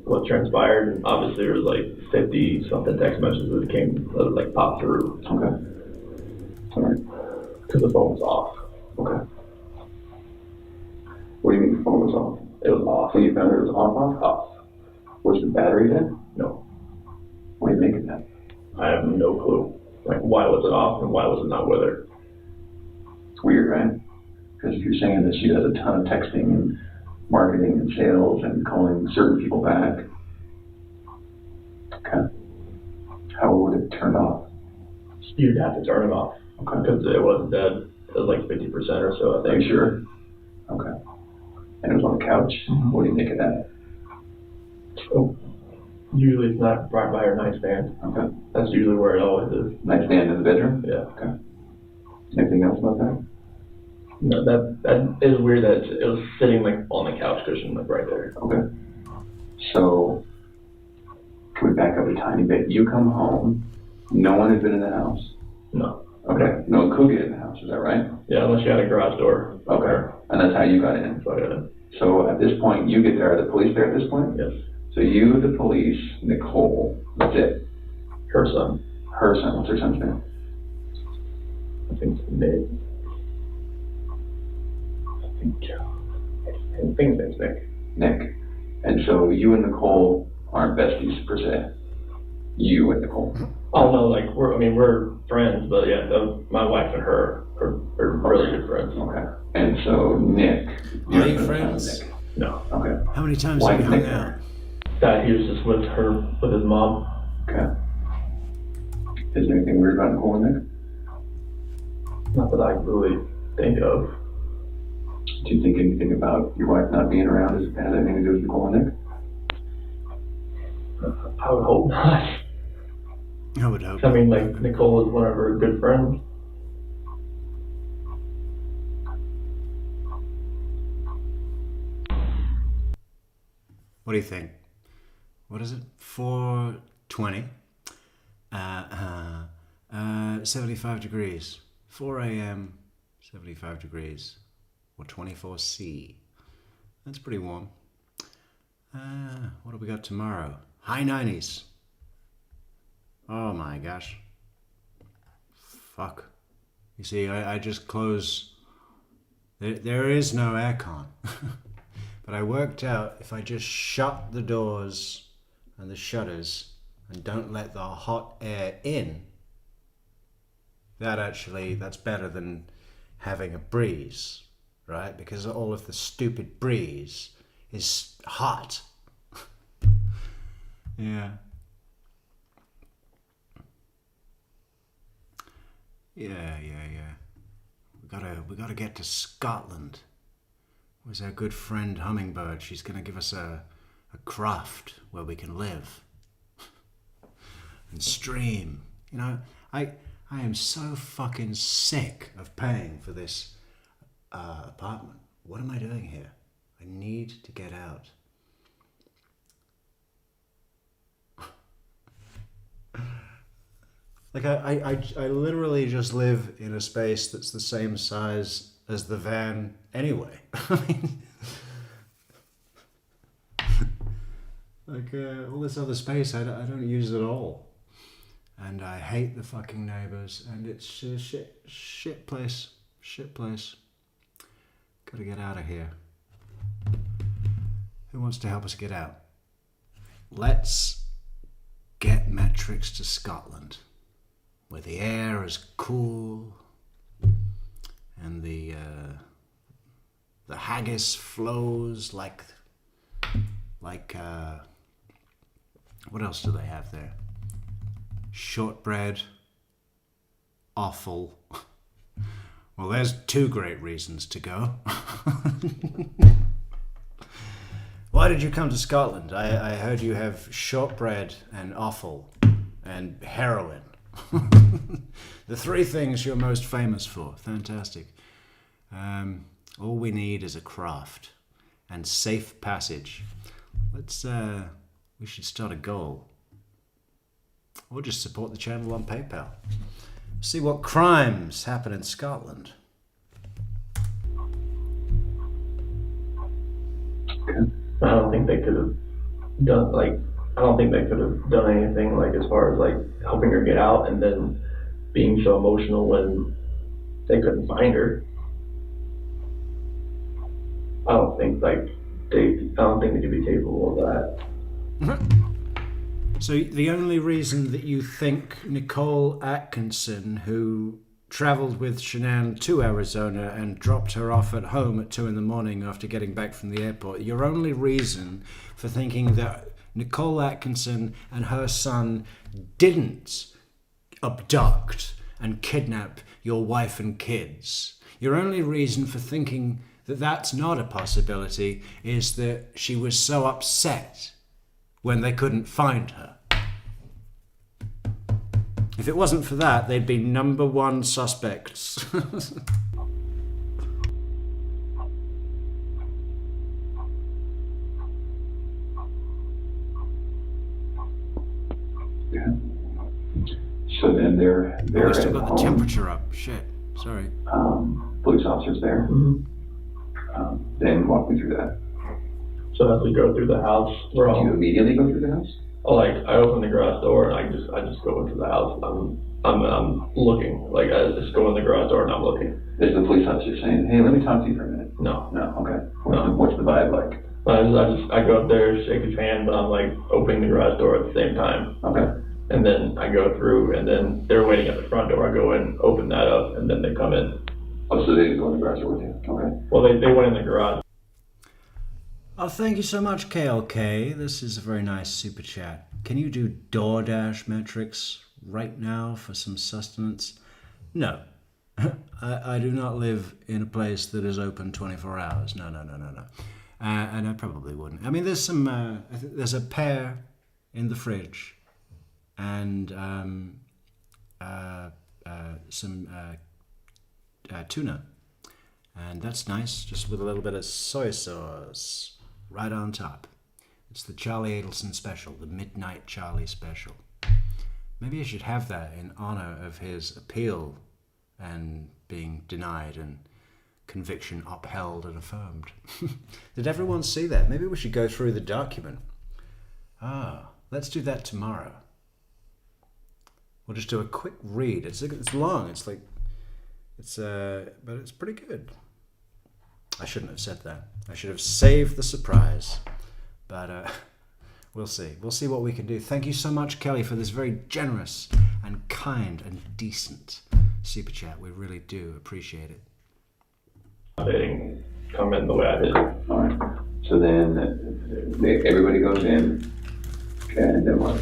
what transpired, and obviously there was like 50 something text messages that came that like popped through. Okay. All right. Because the phone was off. Okay. What do you mean the phone was off? It was off. So you found it was off? Off. Was the battery dead? No. What do you make of that? I have no clue. Like, why was it off and why was it not with her? It's weird, right? Because if you're saying that she does a ton of texting and marketing and sales and calling certain people back, okay, how would it turn off? You'd have to turn it off. Okay. Because it wasn't dead. It was like 50% or so, I Are think. you sure? Okay. And it was on the couch? Mm-hmm. What do you make of that? Oh, usually it's not right by her nightstand. Okay. That's usually where it always is. Nightstand in the bedroom? Yeah. Okay. Anything else about that? No, that is weird that it was sitting like on the couch cushion, like right there. Okay. So, can we back up a tiny bit? You come home, no one had been in the house. No. Okay. No one could get in the house, is that right? Yeah, unless you had a garage door. Okay. And that's how you got in. So I got in. So at this point, you get there. Are the police there at this point? Yes. So you, the police, Nichol, that's it. Her son. Her son, what's her son's name? I think it's Nick. I think his name's Nick. Nick. And so you and Nichol aren't besties per se. You and Nichol. Oh no, like we're friends, but yeah, my wife and her are really good friends. Okay. And so Nick. Are you friends? Nick. No. Okay. How many times Why have you Nick hung out? there? That he was just with his mom. Okay. Is there anything weird about Nichol and Nick? Not that I really think of. Do you think anything about your wife not being around has anything to do with Nichol and Nick? I would hope not. I would hope. I mean, like, Nicole is one of her good friends. What do you think? What is it? 4:20. 75 degrees. 4 a.m. 75 degrees. Or 24 C. That's pretty warm. What do we got tomorrow? High 90s. Oh my gosh. Fuck. You see, I just close. There is no aircon. But I worked out if I just shut the doors and the shutters and don't let the hot air in, that's better than having a breeze, right? Because all of the stupid breeze is hot. Yeah. Yeah. We gotta get to Scotland. Where's our good friend Hummingbird? She's gonna give us a craft where we can live and stream. You know, I am so fucking sick of paying for this apartment. What am I doing here? I need to get out. Like I literally just live in a space that's the same size as the van anyway. I mean, like all this other space I don't use at all, and I hate the fucking neighbors, and it's a shit place. Gotta get out of here. Who wants to help us get out? Let's get Matrix to Scotland, where the air is cool and the haggis flows like what else do they have there? Shortbread, offal. Well, there's two great reasons to go. Why did you come to Scotland? I heard you have shortbread and offal and heroin. The three things you're most famous for. Fantastic. All we need is a craft and safe passage. We should start a goal. Or just support the channel on PayPal. See what crimes happen in Scotland. I don't think they could have done, like, I don't think they could have done anything, like, as far as, like, helping her get out and then being so emotional when they couldn't find her. I don't think they could be capable of that. So the only reason that you think Nichol Atkinson, who travelled with Shanann to Arizona and dropped her off at home at 2 a.m. after getting back from the airport, your only reason for thinking that Nichol Atkinson and her son didn't abduct and kidnap your wife and kids, your only reason for thinking that that's not a possibility is that she was so upset when they couldn't find her. If it wasn't for that, they'd be number one suspects. Yeah. So then they're I still at got the home. temperature up. Shit. Sorry. Police officers there. Then walk me through that. So as we go through the house, we're Do you all, immediately go through the house? like, I open the garage door and I just go into the house. I'm looking, like, I just go in the garage door and I'm looking. Is the police officer saying, "Hey, let me talk to you for a minute"? No. No. Okay. No. What's the vibe like? I go up there, shake his hand, but I'm like opening the garage door at the same time. Okay. And then I go through, and then they're waiting at the front door. I go in, open that up, and then they come in. Oh, so they didn't go in the garage with you? Okay. Well, they went in the garage. Oh, thank you so much, KLK. This is a very nice super chat. Can you do DoorDash metrics right now for some sustenance? No. I do not live in a place that is open 24 hours. No. And I probably wouldn't. I mean, there's some, I think there's a pear in the fridge and some tuna. And that's nice, just with a little bit of soy sauce right on top. It's the Charlie Adelson special, the Midnight Charlie special. Maybe I should have that in honor of his appeal and being denied and conviction upheld and affirmed. Did everyone see that? Maybe we should go through the document. Let's do that tomorrow. We'll just do a quick read. It's long. But it's pretty good. I shouldn't have said that. I should have saved the surprise. But we'll see. We'll see what we can do. Thank you so much, Kelly, for this very generous and kind and decent super chat. We really do appreciate it. They didn't come in the way I did. All right. So then everybody goes in, and then what?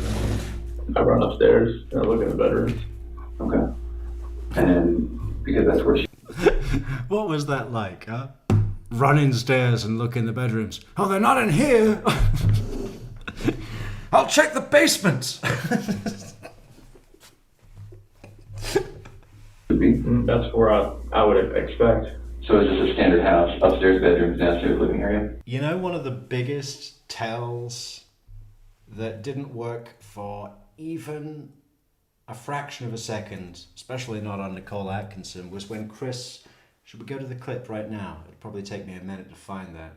I run upstairs and I look in the bedrooms. Okay. And because that's where she... What was that like, huh? Running stairs and look in the bedrooms. Oh, they're not in here! I'll check the basement! That's where I would expect. So is this a standard house? Upstairs bedrooms, downstairs living area? You know, one of the biggest tells that didn't work for even a fraction of a second, especially not on Nichol Atkinson, was when Chris... Should we go to the clip right now? It'll probably take me a minute to find that.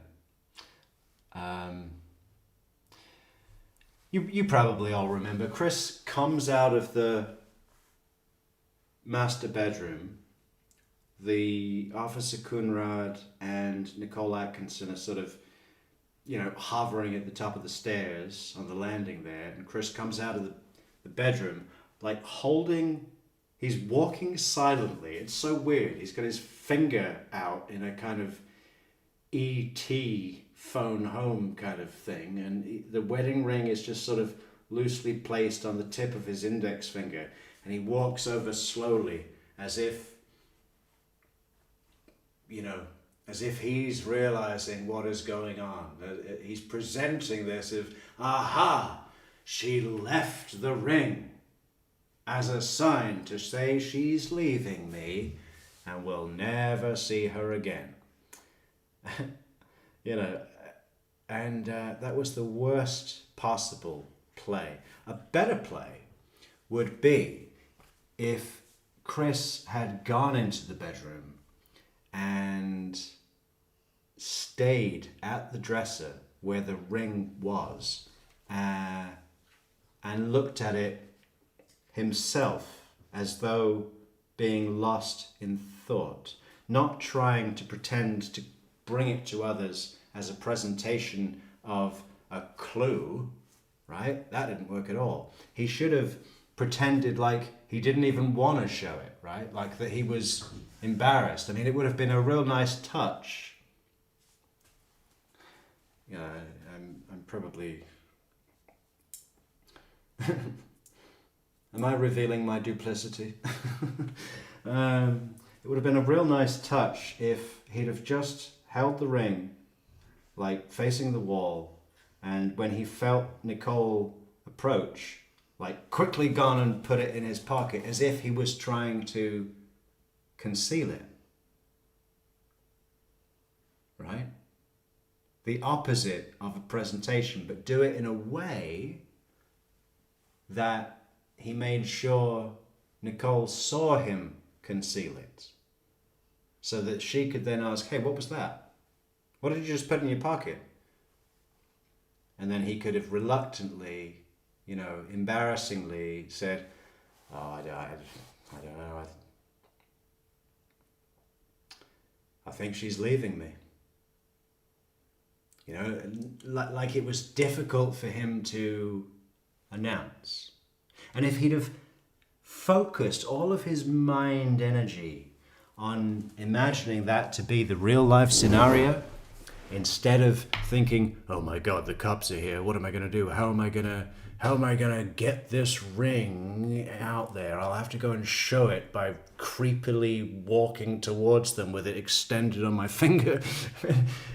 You probably all remember. Chris comes out of the master bedroom. The Officer Kunrad and Nichol Atkinson are sort of, hovering at the top of the stairs on the landing there. And Chris comes out of the bedroom, like holding... He's walking silently. It's so weird. He's got his finger out in a kind of E.T. phone home kind of thing. And the wedding ring is just sort of loosely placed on the tip of his index finger. And he walks over slowly as if, as if he's realizing what is going on. He's presenting this as, aha, she left the ring. As a sign to say she's leaving me and we'll never see her again. And that was the worst possible play. A better play would be if Chris had gone into the bedroom and stayed at the dresser where the ring was and looked at it himself as though being lost in thought, not trying to pretend to bring it to others as a presentation of a clue, right? That didn't work at all. He should have pretended like he didn't even want to show it, right? Like that he was embarrassed. I mean, it would have been a real nice touch. You know, I'm probably... Am I revealing my duplicity? It would have been a real nice touch if he'd have just held the ring, like facing the wall, and when he felt Nichol approach, like quickly gone and put it in his pocket as if he was trying to conceal it. Right? The opposite of a presentation, but do it in a way that he made sure Nichol saw him conceal it, so that she could then ask, hey, what was that? What did you just put in your pocket? And then he could have reluctantly, embarrassingly said, oh, I don't know, I think she's leaving me. Like it was difficult for him to announce. And if he'd have focused all of his mind energy on imagining that to be the real life scenario, instead of thinking, oh my God, the cops are here, what am I going to do? How am I going to get this ring out there? I'll have to go and show it by creepily walking towards them with it extended on my finger.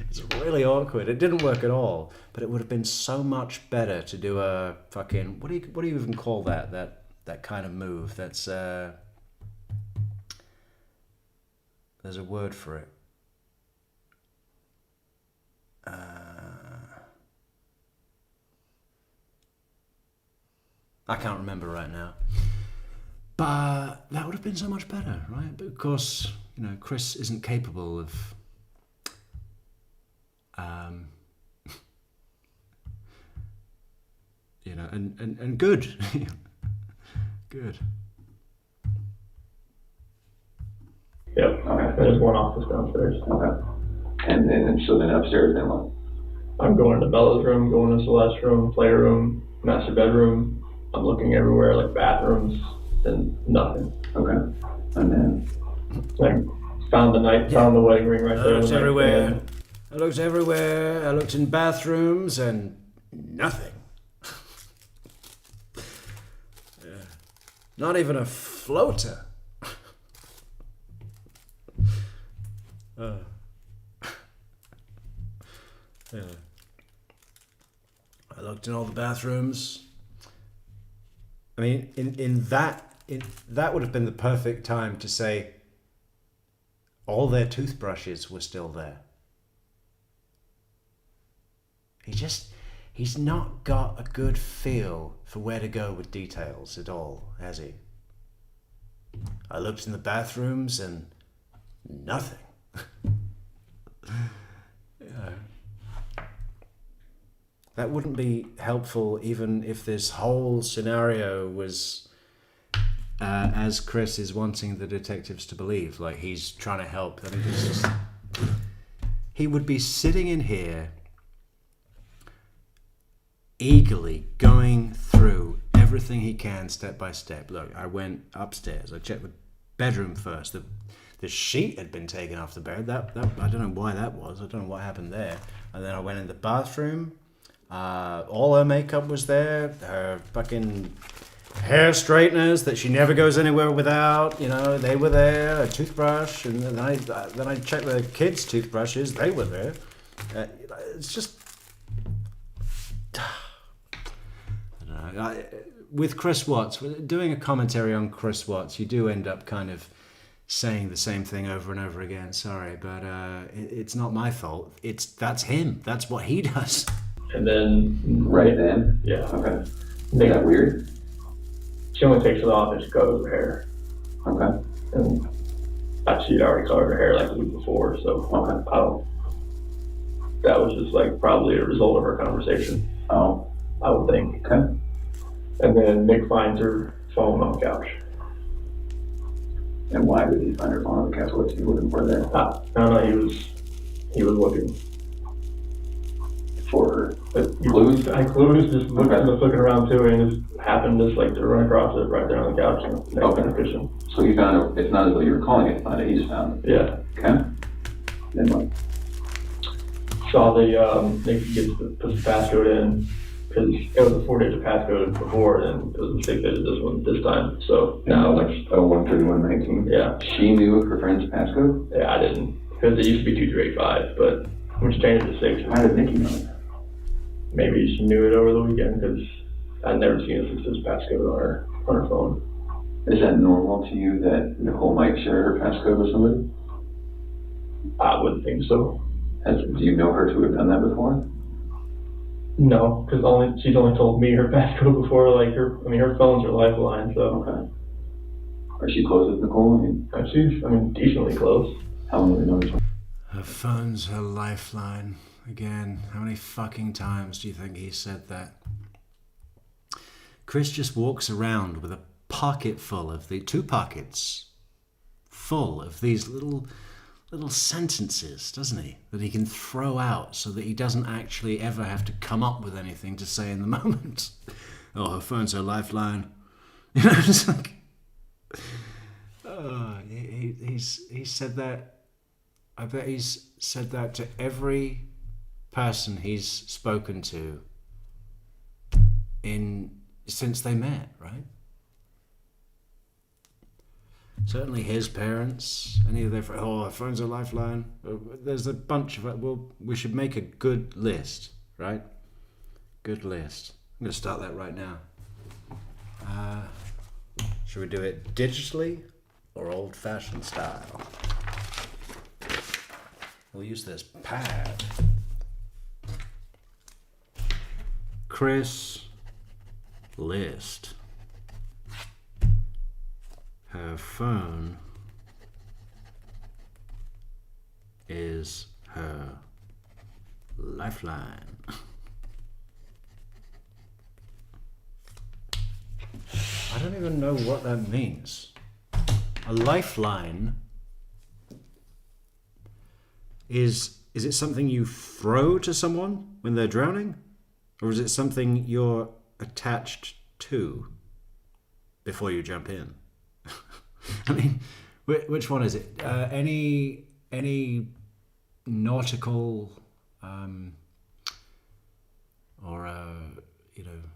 It's really awkward. It didn't work at all, but it would have been so much better to do a fucking, what do you even call that kind of move? That's there's a word for it. I can't remember right now. But that would have been so much better, right? But of course, Chris isn't capable of and good. Good. Yep. Okay. There's one office downstairs. Okay. And then, so then upstairs, then what? I'm going to Bella's room, going to Celeste's room, playroom, master bedroom. I'm looking everywhere, like bathrooms, and nothing. Okay. And then? I found the wedding ring right there. I looked everywhere. I looked in bathrooms and nothing. Yeah. Not even a floater. Yeah. I looked in all the bathrooms. I mean, that would have been the perfect time to say all their toothbrushes were still there. He's not got a good feel for where to go with details at all, has he? I looked in the bathrooms and nothing. That wouldn't be helpful even if this whole scenario was as Chris is wanting the detectives to believe, like he's trying to help. I mean, he would be sitting in here eagerly going through everything he can step by step. Look, I went upstairs. I checked the bedroom first. The sheet had been taken off the bed. That I don't know why that was. I don't know what happened there. And then I went in the bathroom. All her makeup was there. Her fucking hair straighteners that she never goes anywhere without. They were there. A toothbrush, and then I checked the kids' toothbrushes. They were there. It's just. I don't know. With Chris Watts, doing a commentary on Chris Watts, you do end up kind of saying the same thing over and over again. Sorry, but it's not my fault. That's him. That's what he does. And then... Right then? Yeah. Okay. Is that weird? She only takes it off and she covers her hair. Okay. And she'd already covered her hair like the week before, so okay. that was just like probably a result of our conversation. Oh. I would think. Okay. And then Nick finds her phone on the couch. And why did he find her phone on the couch? What's he looking for there? I don't know, he was looking. For Clues? Clues, just looking, Okay. just looking around too, and just happened just like to run across it right there on the couch next to the cushion. So he found it, it's not as though you were calling it to find it, he just found it. Yeah. Okay. Then what? Saw Nick puts the passcode in, because it was a 4-digit passcode before, and it was a 6-digit this time. So now, like 013119. Yeah. She knew her friend's passcode? Yeah, I didn't, because it used to be 2385, but when she changed it to 6, How did Nikki know it? maybe she knew it over the weekend, because I'd never seen a 6-digit passcode on her phone. Is that normal to you that Nichol might share her passcode with somebody? I wouldn't think so. Do you know her to have done that before? No, because she's only told me her passcode before. Like her phone's her lifeline. So Okay. Are she close with Nichol? she's decently close. How long have they known each other? Her phone's her lifeline. Again, how many fucking times do you think he said that? Chris just walks around with a pocket full of two pockets full of these little sentences, doesn't he? That he can throw out so that he doesn't actually ever have to come up with anything to say in the moment. Oh, her phone's her lifeline. You know, it's like, he's said that. I bet he's said that to every person he's spoken to since they met, right? Certainly his parents, any of their friends. Oh, her phone's a lifeline. There's a bunch of it. Well, we should make a good list, right? Good list. I'm going to start that right now. Should we do it digitally or old-fashioned style? We'll use this pad. Chris list. Her phone is her lifeline. I don't even know what that means. A lifeline is it something you throw to someone when they're drowning? Or is it something you're attached to before you jump in? I mean, which one is it? Any nautical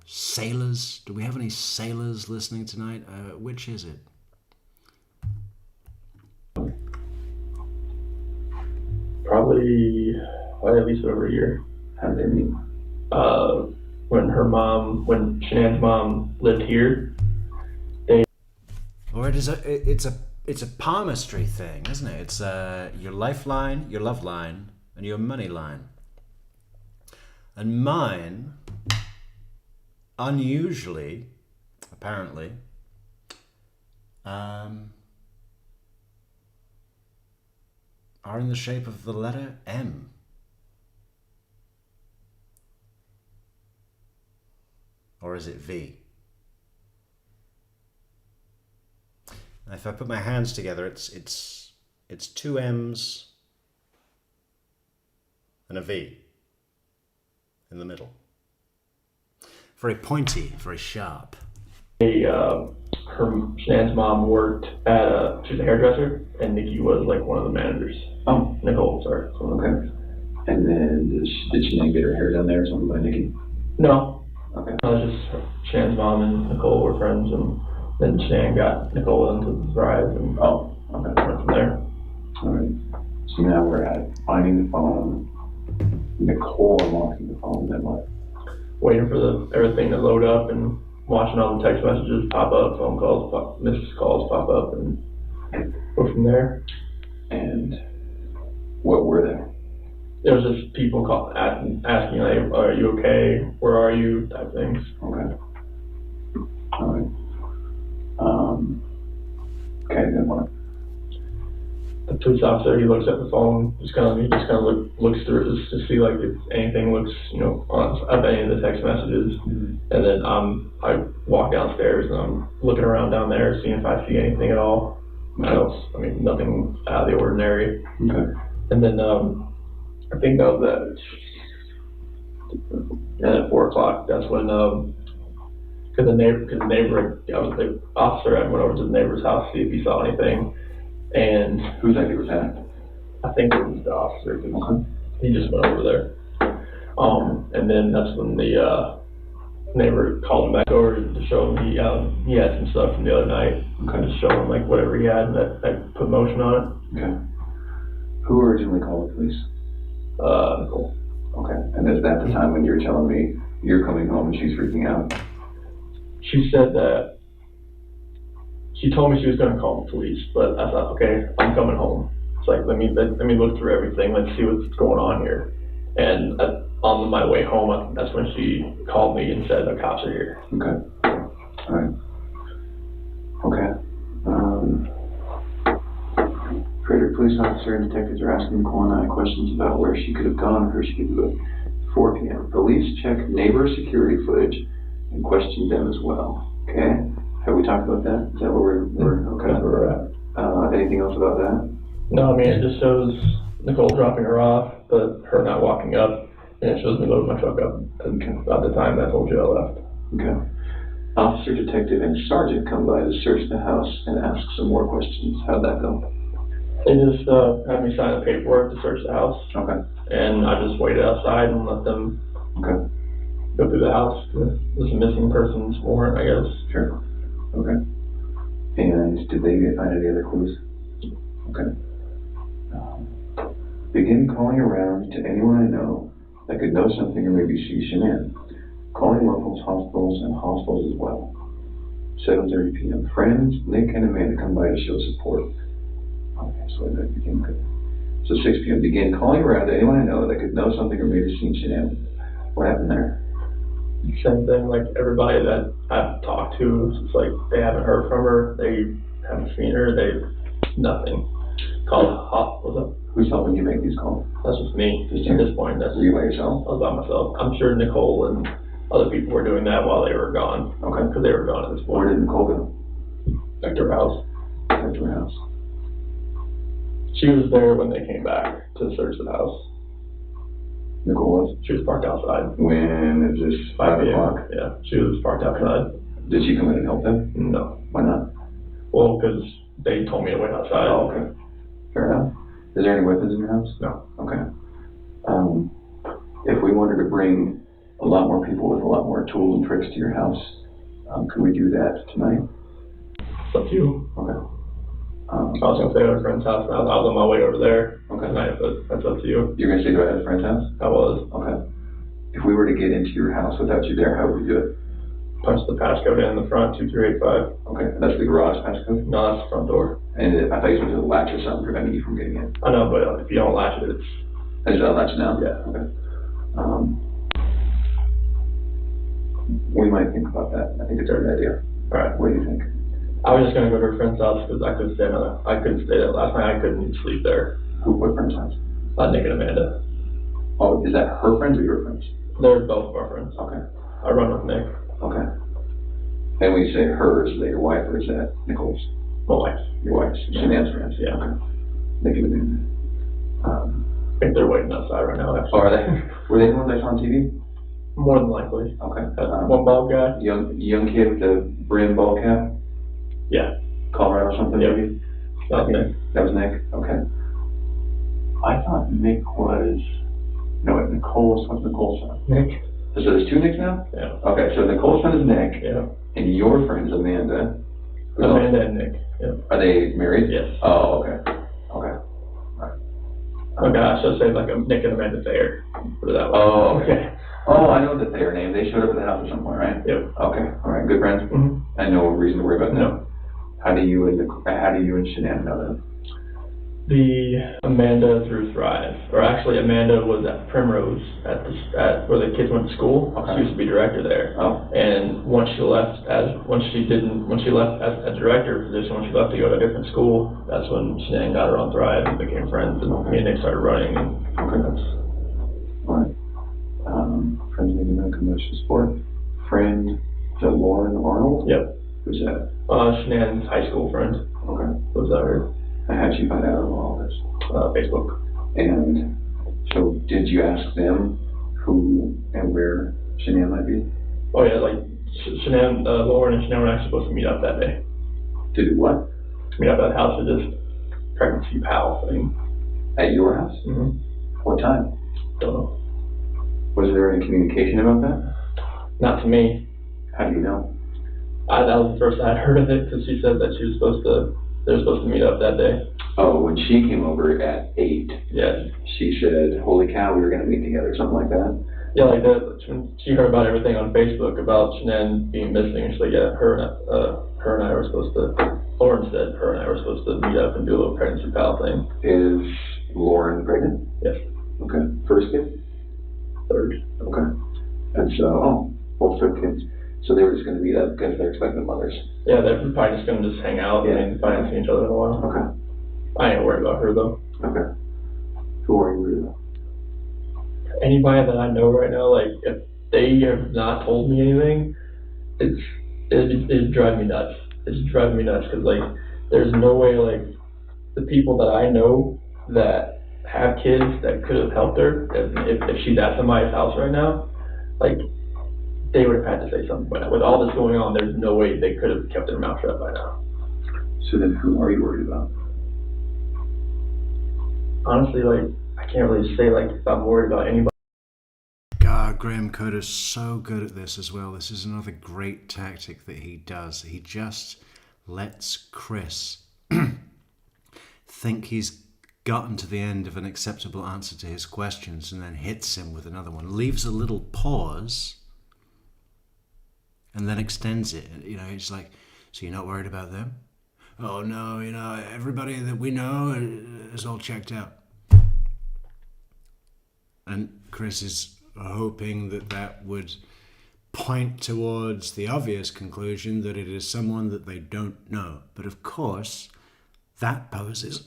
sailors? Do we have any sailors listening tonight? Which is it? Probably at least over a year. How did they meet? When Shanann's mom lived here. Or it's a palmistry thing, isn't it? It's your lifeline, your love line, and your money line. And mine, unusually, apparently, are in the shape of the letter M. Or is it V? If I put my hands together, it's two M's and a V in the middle. Very pointy, very sharp. Shanann's mom worked she's a hairdresser, and Nikki was like one of the managers. Oh. Nichol, sorry. Okay. And then did she get her hair done there or something by Nikki? No. Okay. It was just Shannon's mom and Nichol were friends, and then Shannon got Nichol into the Thrive, and went from there. All right. So now we're at finding the phone, Nichol unlocking the phone, then what? Waiting for everything to load up and watching all the text messages pop up, phone calls, missed calls pop up, and go from there. And what were they? It was just people asking like, "Are you okay? Where are you?" type things. Okay. All right. Okay, then what? the police officer, he looks at the phone, he just kind of looks through it just to see like if anything looks, on any of the text messages. And then I walk downstairs and I'm looking around down there, seeing if I see anything at all. Nothing out of the ordinary. Okay. And then I think that was at 4 o'clock. That's when because the officer, I went over to the neighbor's house to see if he saw anything. And Who's that neighbor's at? I think it was the officer, 'cause Okay. he just went over there. And then that's when the neighbor called him back over to show him he had some stuff from the other night. Okay. Just show him like whatever he had that put motion on it. Okay. Who originally called the police? Nichol. Okay. And is that the time when you're telling me you're coming home and she's freaking out? She said that she told me she was going to call the police, but I thought, okay, I'm coming home. It's like, let me look through everything. Let's see what's going on here. And on my way home, that's when she called me and said the cops are here. Okay. All right. Okay. Frederick police officer and detectives are asking Nicole and I questions about where she could have gone or who she could be with. 4 p.m. Police check neighbor security footage and question them as well. Okay. Have we talked about that? Is that where we're okay? That's where we're at. Anything else about that? No, I mean, it just shows Nicole dropping her off, but her not walking up, and it shows me loading my truck up. And about the time I told you I left. Okay. Officer, detective, and sergeant come by to search the house and ask some more questions. How'd that go? They just had me sign the paperwork to search the house, Okay. and I just waited outside and let them Okay. go through the house. There's a missing persons warrant, I guess. Sure. Okay. And did they find any other clues? Okay. Begin calling around to anyone I know that could know something or maybe see Shanann. Calling locals, hospitals, and hospitals as well. 7:30 p.m. Friends, Nick and Amanda come by to show support. Okay, so that became good. So 6 p.m. Begin calling around to anyone I know that could know something or maybe seen Shanann. What happened there? Same thing, like everybody that I've talked to, it's like they haven't heard from her, they haven't seen her, nothing. What's up? Who's helping you make these calls? That's just me, just at this point, Were you by yourself? I was by myself. I'm sure Nicole and other people were doing that while they were gone. Okay. Because they were gone at this Where point. did Nicole go? Back to her house. Back to her house. She was there when they came back to search the house. Nicole was? She was parked outside. When is this? 5 o'clock? Yeah, she was parked outside. Did she come in and help them? No. Why not? Well, because they told me to wait outside. Oh, okay. Fair enough. Is there any weapons in your house? No. Okay. If we wanted to bring a lot more people with a lot more tools and tricks to your house, could we do that tonight? It's up to you. Okay. I was going to stay at a friend's house, and I was on my way over there Okay. tonight, but that's up to you. You're going to stay at a friend's house? I was. Okay. If we were to get into your house without you there, how would we do it? Punch the passcode in the front, 2385. Okay. That's the garage passcode? No, that's the front door. And I thought you were going to latch or something preventing you from getting in. I know, but if you don't latch it, it's... Is that a latch now? Yeah. Okay. We might think about that. I think it's a good idea. All right. What do you think? I was just going to go to her friend's house because I couldn't stay there. Last night I couldn't even sleep there. What friend's house? Nick and Amanda. Oh, is that her friends or your friends? They're both of our friends. Okay. I run with Nick. Okay. And when you say her, is that your wife or is that Nichols? My wife. Your wife's Shanann's friends? Yeah. Okay. Nick and Amanda. I think they're waiting outside right now, actually. Oh, are they? Were they the ones I saw on TV? More than likely. Okay. One bald guy? Young kid with the brim ball cap? Yeah. Colorado or something, Yep. maybe? That's Nick. That was Nick? Okay. I thought Nick was... No, wait, Nicole's... What's Nicole's son? Nick? So there's 2 Nicks now? Yeah. Okay, so Nicole's son is Nick, Yeah. and your friend's Amanda. Amanda and Nick. Yeah. Are they married? Yes. Oh, okay. Okay. Okay, I should say like a Nick and Amanda Thayer. Put it that way. Oh, okay. Oh, I know the Thayer name. They showed up at the house or somewhere, right? Yep. Okay, all right, good friends? Mm-hmm. And no reason to worry about that? No. How do you and Shanann know that? 'Cause I know Nick and Amanda are friends. Okay. How do you and Shanann know that? The Amanda through Thrive, or actually Amanda was at Primrose at where the kids went to school. Okay. She used to be director there. Oh. And once she left as director position, when she left to go to a different school, that's when Shanann got her on Thrive and became friends, and me and Nick started running. And Okay. All right. Friends maybe not commercial sport. Friend, is that Lauren Arnold? yep, Who's that? Shanann's high school friend Okay. was her. How'd you find out about all this? Facebook. And so did you ask them who and where Shanann might be? Oh yeah, like Shanann, Lauren and Shanann were actually supposed to meet up that day. To do what? Meet up at the house for this pregnancy pal thing. At your house? Mm-hmm. What time? Don't know. Was there any communication about that? Not to me. How do you know? That was the first I'd heard of it, because she said that they were supposed to meet up that day. Oh, when she came over at 8, Yeah. she said, holy cow, we were going to meet together, something like that? Yeah, like that. When she heard about everything on Facebook about Shanann being missing, she's like, yeah, her and I were supposed to, Lauren said her and I were supposed to meet up and do a little pregnancy pal thing. Is Lauren pregnant? Yes. Okay. First kid? Third. Okay. And so, both third kids. So they were just going to meet up because they're expecting mothers. Yeah, they're probably just gonna just hang out Yeah. and probably haven't seen each other in a while. Okay. I ain't worried about her though. Okay. Who are you worried about? Anybody that I know right now, like if they have not told me anything, it drives me nuts. It's driving me nuts because like there's no way like the people that I know that have kids that could have helped her if she's at somebody's house right now, like they would have had to say something. But with all this going on, there's no way they could have kept their mouth shut by now. So then who are you worried about? Honestly, like I can't really say like if I'm worried about anybody. God, Graham Coder's so good at this as well. This is another great tactic that he does. He just lets Chris think he's gotten to the end of an acceptable answer to his questions and then hits him with another one. Leaves a little pause and then extends it. You know, it's like, so you're not worried about them? Oh no, you know, everybody that we know is all checked out. And Chris is hoping that that would point towards the obvious conclusion that it is someone that they don't know. But of course, that poses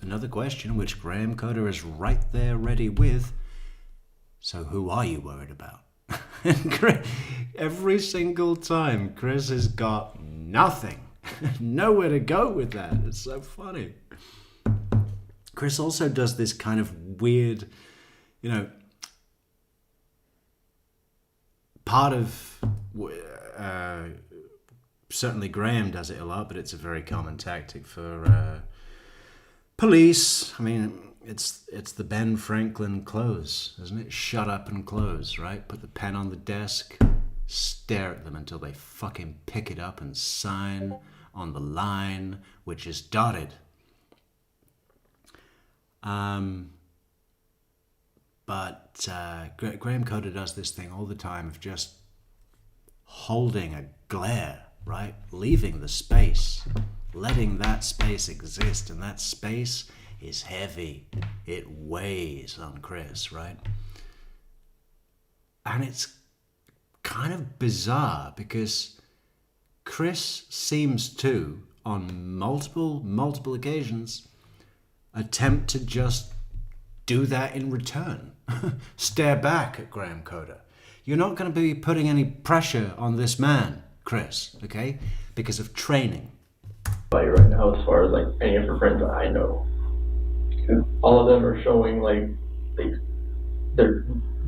another question which Graham Coder is right there ready with. So who are you worried about? Every single time, Chris has got nothing. Nowhere to go with that. It's so funny. Chris also does this kind of weird, you know, part of, certainly Graham does it a lot, but it's a very common tactic for police. I mean, it's the Ben Franklin close, isn't it? Shut up and close, right? Put the pen on the desk, stare at them until they fucking pick it up and sign on the line, which is dotted. But Graham Coder does this thing all the time of just holding a glare, right? Leaving the space, letting that space exist, and that space is heavy. It weighs on Chris, right? And it's kind of bizarre because Chris seems to, on multiple occasions, attempt to just do that in return. Stare back at Graham Coder. You're not going to be putting any pressure on this man, Chris, okay? Because of training. Like right now, as far as like any of her friends that I know, all of them are showing like their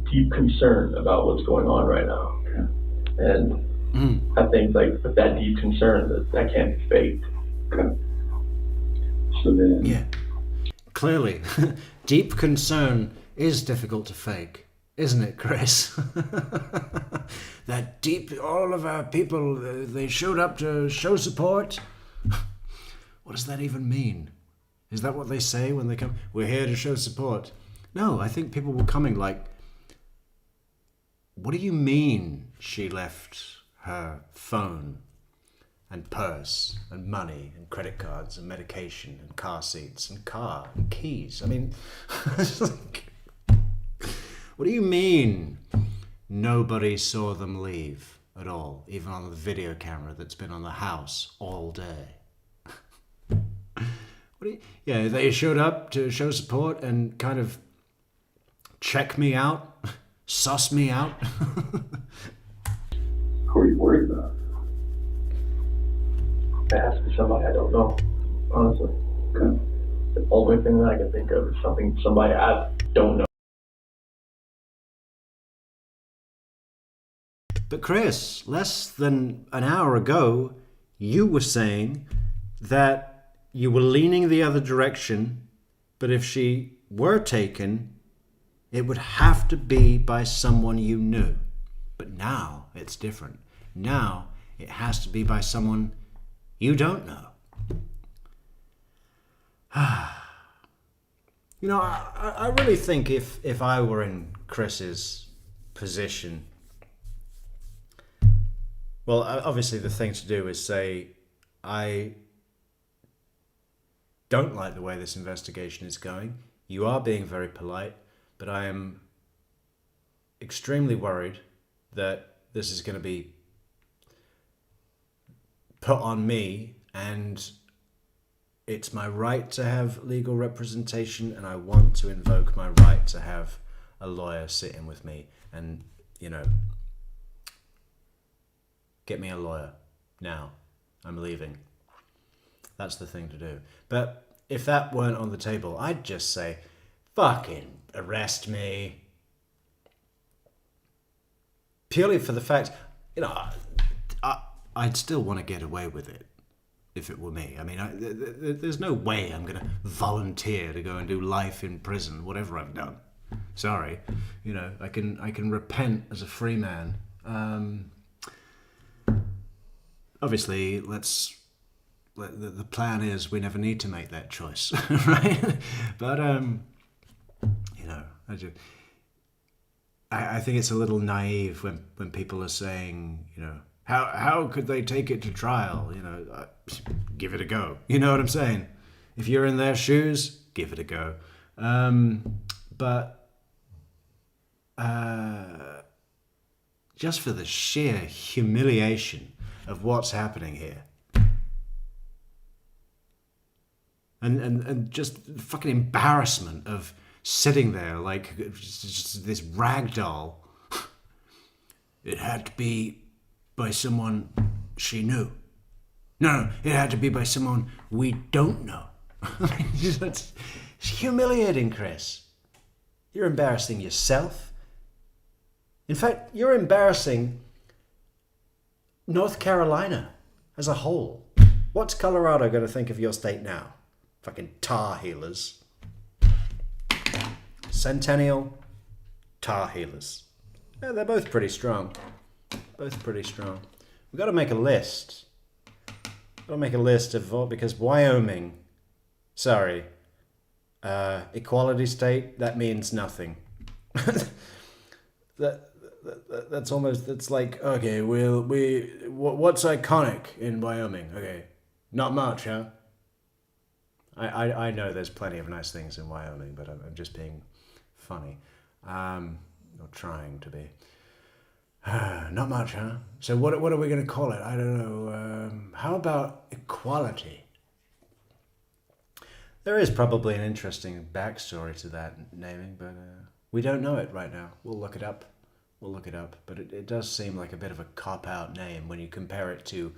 deep concern about what's going on right now, and I think like with that deep concern that can't be faked. So then, Yeah, clearly, deep concern is difficult to fake, isn't it, Chris? That deep, all of our people, they showed up to show support. What does that even mean? Is that what they say when they come? We're here to show support. No, I think people were coming like, what do you mean she left her phone and purse and money and credit cards and medication and car seats and car and keys. I mean, it's like, what do you mean nobody saw them leave at all, even on the video camera that's been on the house all day? Yeah, they showed up to show support and kind of check me out, suss me out. Who are you worried about? It has to be somebody I don't know, honestly. Okay. The only thing that I can think of is somebody I don't know. But Chris, less than an hour ago, you were saying that you were leaning the other direction, but if she were taken, it would have to be by someone you knew. But now it's different. Now it has to be by someone you don't know. You know, I really think if I were in Chris's position, well, obviously the thing to do is say, I don't like the way this investigation is going. You are being very polite, but I am extremely worried that this is going to be put on me, and it's my right to have legal representation, and I want to invoke my right to have a lawyer sitting with me and, you know, get me a lawyer now. I'm leaving. That's the thing to do. But if that weren't on the table, I'd just say, fucking arrest me. Purely for the fact, you know, I'd still want to get away with it if it were me. I mean, there's no way I'm going to volunteer to go and do life in prison, whatever I've done. Sorry. You know, I can repent as a free man. Obviously, the plan is we never need to make that choice, right? But, you know, I think it's a little naive when people are saying, you know, how could they take it to trial? You know, give it a go. You know what I'm saying? If you're in their shoes, give it a go. But just for the sheer humiliation of what's happening here, and just fucking embarrassment of sitting there like just this rag doll. It had to be by someone she knew. No, it had to be by someone we don't know. It's humiliating, Chris. You're embarrassing yourself. In fact, you're embarrassing North Carolina as a whole. What's Colorado going to think of your state now? Fucking Tar Healers. Centennial Tar Healers. Yeah, they're both pretty strong. Both pretty strong. We've got to make a list. Got to make a list of all, because Wyoming, sorry, equality state, that means nothing. That's almost, that's like, okay, what's iconic in Wyoming? Okay, not much, huh? I know there's plenty of nice things in Wyoming, but I'm just being funny. Or trying to be. Not much, huh? So what are we going to call it? I don't know. How about equality? There is probably an interesting backstory to that naming, but we don't know it right now. We'll look it up. But it does seem like a bit of a cop-out name when you compare it to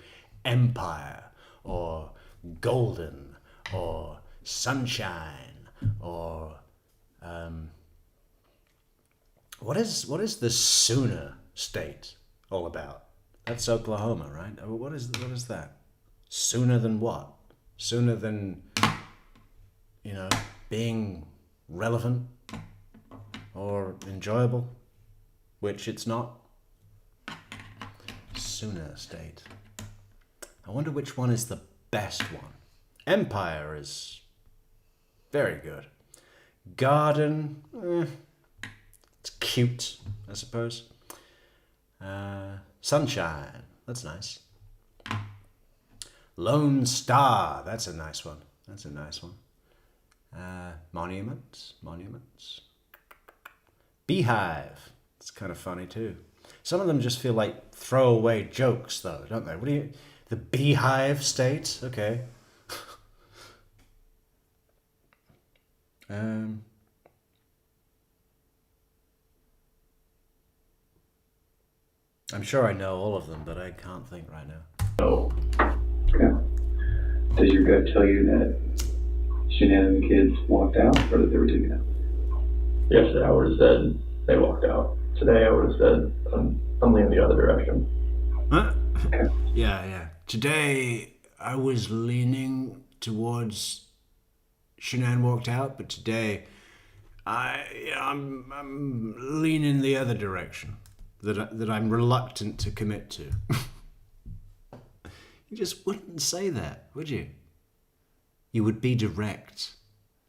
Empire or Golden or Sunshine or what is the Sooner State all about? That's Oklahoma, right? Oh, what is that? Sooner than what? Sooner than, you know, being relevant or enjoyable, which it's not. Sooner State. I wonder which one is the best one. Empire is very good. Garden, it's cute, I suppose. Sunshine, that's nice. Lone Star. That's a nice one. Monuments. Beehive. It's kind of funny too. Some of them just feel like throwaway jokes though, don't they? The Beehive State? Okay. I'm sure I know all of them, but I can't think right now. Oh. Okay. Does your gut tell you that Shanann and the kids walked out, or that they were taken out? Yesterday I would have said they walked out. Today I would have said I'm leaning the other direction. Huh? Okay. Yeah. Today I was leaning towards Shanann walked out, but today I'm leaning the other direction that I'm reluctant to commit to. You just wouldn't say that, would you? You would be direct.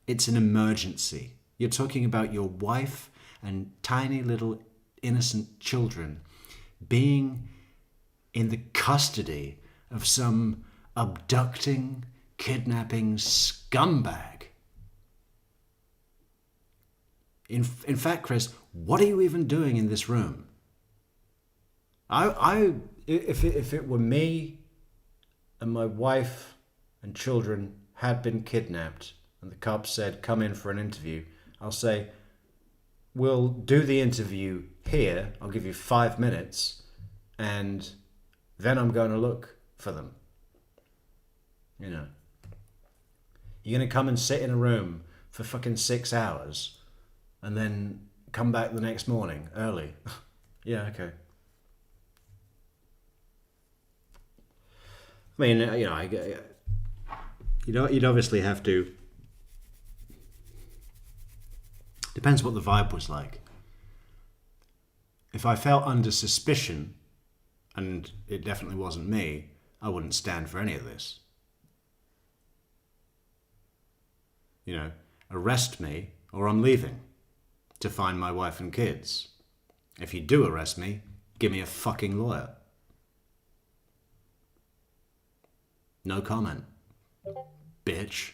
It's an emergency. You're talking about your wife and tiny little innocent children being in the custody of some abducting, kidnapping scumbag. In fact, Chris, what are you even doing in this room? If it were me and my wife and children had been kidnapped and the cops said, come in for an interview, I'll say, we'll do the interview here. I'll give you 5 minutes and then I'm going to look for them. You know, you're going to come and sit in a room for fucking 6 hours and then come back the next morning early. Yeah, okay. I mean, you'd obviously have to. Depends what the vibe was like. If I felt under suspicion, and it definitely wasn't me, I wouldn't stand for any of this. You know, arrest me or I'm leaving to find my wife and kids. If you do arrest me, give me a fucking lawyer. No comment, bitch.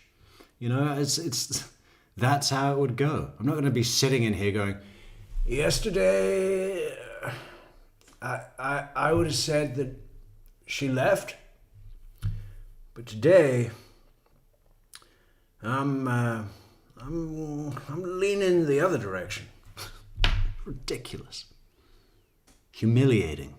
You know, it's that's how it would go. I'm not going to be sitting in here going, yesterday, I would have said that she left, but today, I'm leaning the other direction. Ridiculous, humiliating.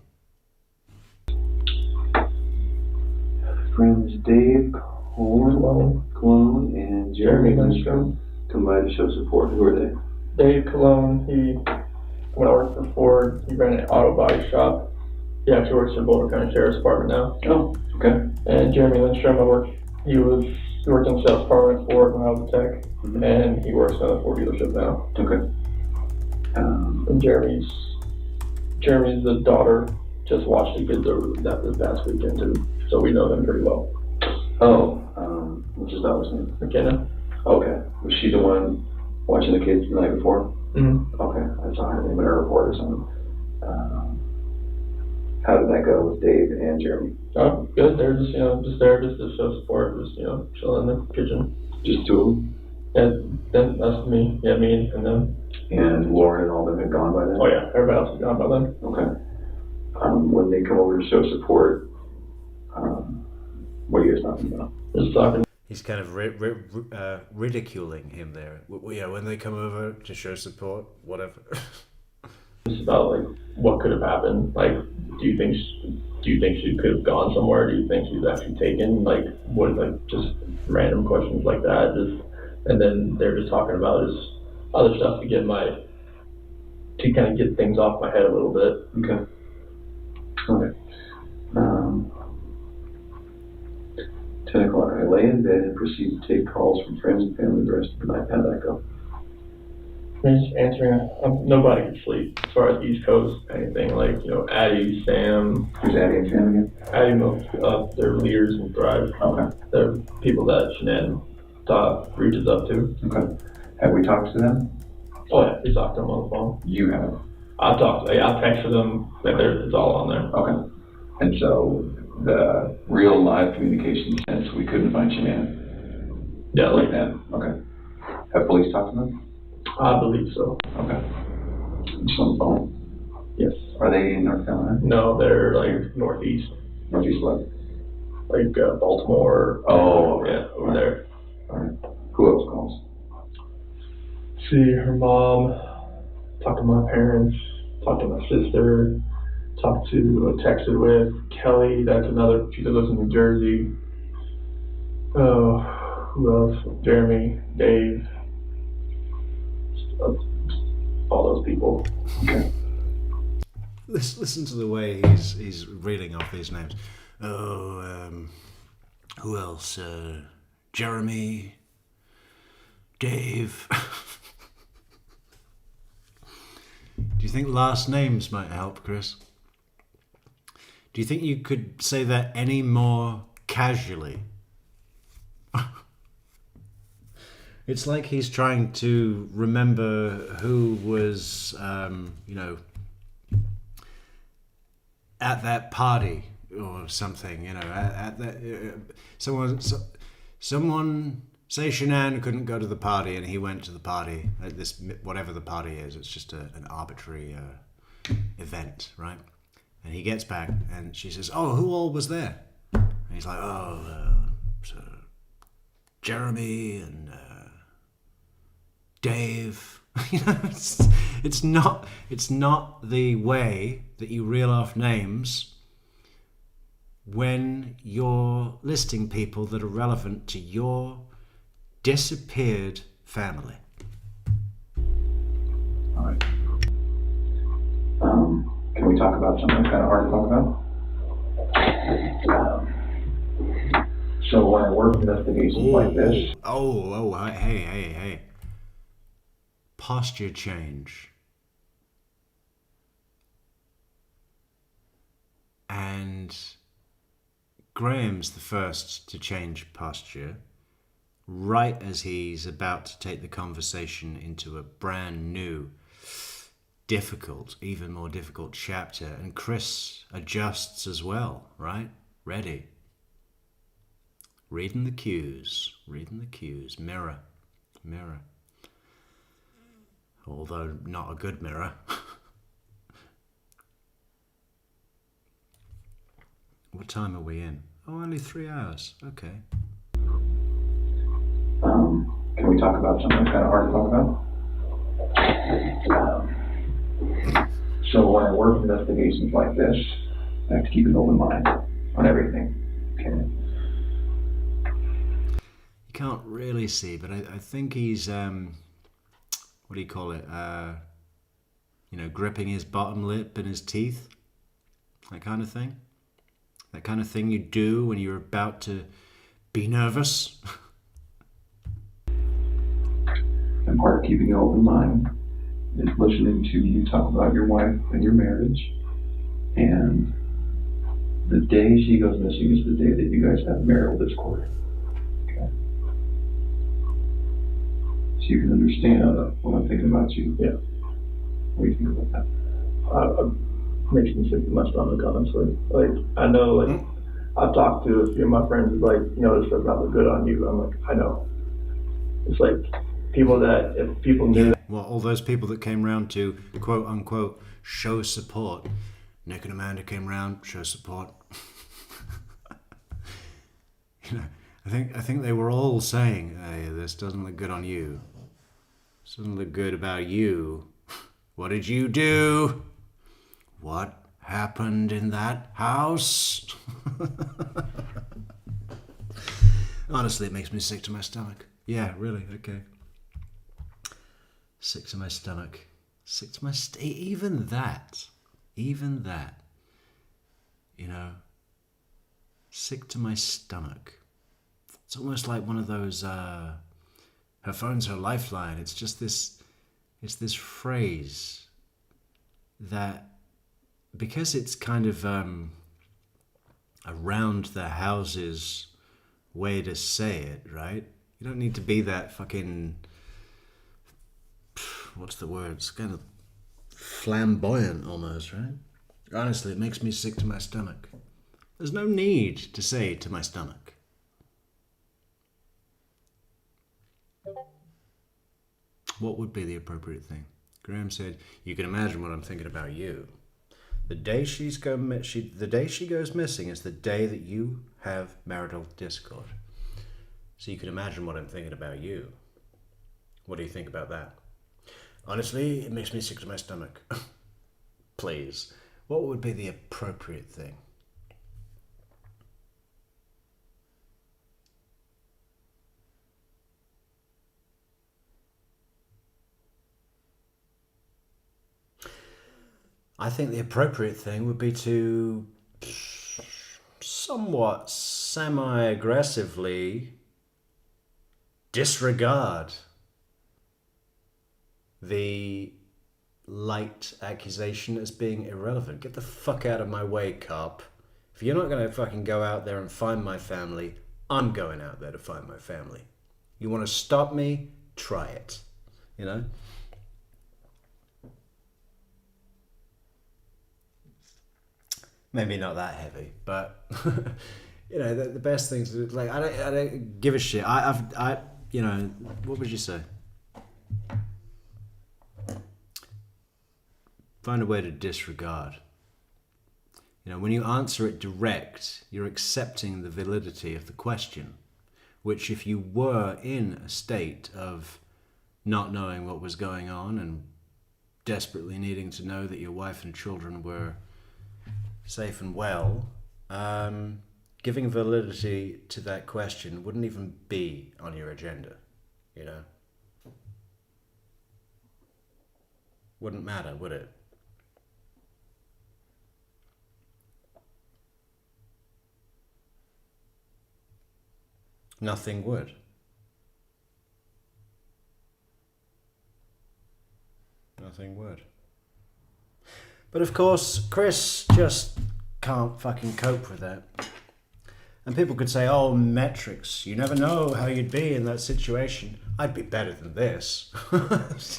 Friends Dave Cologne and Jeremy Lindstrom come by to show support. Who are they? Dave Cologne, when I worked for Ford, he ran an auto body shop. He actually works in Boulder County Sheriff's Department now. Oh, okay. And Jeremy Lindstrom, he worked in the sales department at Ford when I was a tech, and he works at a Ford dealership now. Okay. And Jeremy's the daughter just watched the kids over this past weekend too, so we know them pretty well. Oh, what's his daughter's name? McKenna. Okay. Was she the one watching the kids the night before? Mm-hmm. Okay. I saw her name in a report or something. How did that go with Dave and Jeremy? Oh, good. They're just there to show support, chilling in the kitchen. Just two of them? And then us, me and them. And Lauren and all them had gone by then? Oh yeah, everybody else is gone by then. Okay. When they come over to show support, what are you guys talking about? Just talking. He's kind of ridiculing him there. Yeah, when they come over to show support, whatever. It's about like what could have happened. Like, do you think she could have gone somewhere? Do you think she was actually taken? Like, just random questions like that. And then they're just talking about just other stuff to kind of get things off my head a little bit. Okay. Okay. 10 o'clock. I lay in bed and proceed to take calls from friends and family the rest of the night. How'd that go? I'm just answering. Nobody could sleep as far as East Coast, anything like, Addie, Sam. Who's Addie and Sam again? Addie Milk, they're leaders in Thrive. Okay. They're people that Shanann reaches up to. Okay. Have we talked to them? Oh yeah, we talked to them on the phone. You have. I'll texted them, it's all on there. Okay. And so the real live communication since we couldn't find Shanann? Yeah, like Yeah, okay. Have police talked to them? I believe so. Okay. Just on the phone? Yes. Are they in North Carolina? No, they're like northeast, Northeast what? like Baltimore. Oh, okay. Yeah, over there. All right. Who else calls? See her mom, talked to my parents, talked to my sister, texted with Kelly, that's another, she lives in New Jersey. Oh, who else? Jeremy, Dave, all those people. Okay. Listen to the way he's reading off these names. Who else? Jeremy, Dave. Do you think last names might help, Chris? Do you think you could say that any more casually? It's like he's trying to remember who was, at that party or something, at that someone say Shanann couldn't go to the party and he went to the party, this whatever the party is, it's just an arbitrary event, right? And he gets back and she says, "Oh, who all was there?" And he's like, so Jeremy and Dave. It's not the way that you reel off names when you're listing people that are relevant to your disappeared family. All right. Can we talk about something kind of hard to talk about? So when I work investigations like this... Hey. Posture change. And Graham's the first to change posture right as he's about to take the conversation into a brand new, difficult, even more difficult chapter. And Chris adjusts as well, right? Ready. Reading the cues. Mirror. Although not a good mirror. What time are we in? Oh, only 3 hours. Okay. Can we talk about something kind of hard to talk about? So when I work investigations like this, I have to keep an open mind on everything. Okay. You can't really see, but I think he's, what do you call it? Gripping his bottom lip in his teeth. That kind of thing. That kind of thing you do when you're about to be nervous. And part of keeping an open mind is listening to you talk about your wife and your marriage. And the day she goes missing is the day that you guys have marital discord. Okay? So you can understand what I'm thinking about you. Yeah. What do you think about that? Makes me sick to my stomach, honestly. Like, I know, like, I've talked to a few of my friends, like, this does not look good on you. I'm like, I know. It's like, if people knew that. Well, all those people that came round to, quote unquote, show support. Nick and Amanda came round, show support. I think they were all saying, "Hey, this doesn't look good on you. This doesn't look good about you. What did you do? What happened in that house?" Honestly, it makes me sick to my stomach. Yeah, really, okay. Sick to my stomach. Sick to my even that. Sick to my stomach. It's almost like one of those, her phone's her lifeline. It's just this phrase that, because it's kind of around the houses way to say it, right? You don't need to be that fucking, what's the word? It's kind of flamboyant almost, right? Honestly, it makes me sick to my stomach. There's no need to say to my stomach. What would be the appropriate thing? Graham said, you can imagine what I'm thinking about you. The day the day she goes missing is the day that you have marital discord. So you can imagine what I'm thinking about you. What do you think about that? Honestly, it makes me sick to my stomach. Please, what would be the appropriate thing? I think the appropriate thing would be to somewhat semi-aggressively disregard the light accusation as being irrelevant. Get the fuck out of my way, cop. If you're not going to fucking go out there and find my family, I'm going out there to find my family. You want to stop me? Try it. You know? Maybe not that heavy, but you know, the best things like I don't give a shit. I you know, what would you say? Find a way to disregard. You know, when you answer it direct, you're accepting the validity of the question, which if you were in a state of not knowing what was going on and desperately needing to know that your wife and children were safe and well, giving validity to that question wouldn't even be on your agenda, you know? Wouldn't matter, would it? Nothing would. Nothing would. But of course, Chris just can't fucking cope with that. And people could say, oh, metrics, you never know how you'd be in that situation. I'd be better than this.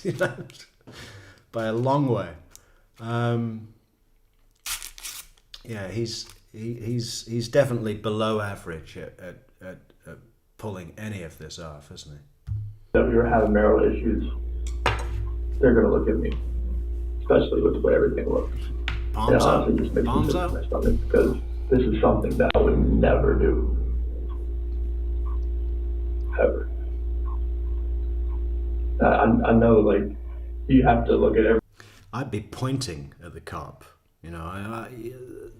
You know? By a long way. Yeah, he's definitely below average at pulling any of this off, isn't he? That we were having marital issues, they're going to look at me, especially with the way everything looks. Palms up? Honestly, just makes me Palms sick to up? my stomach because this is something that I would never do. Ever. I know, like, you have to look at every. I'd be pointing at the cop. You know,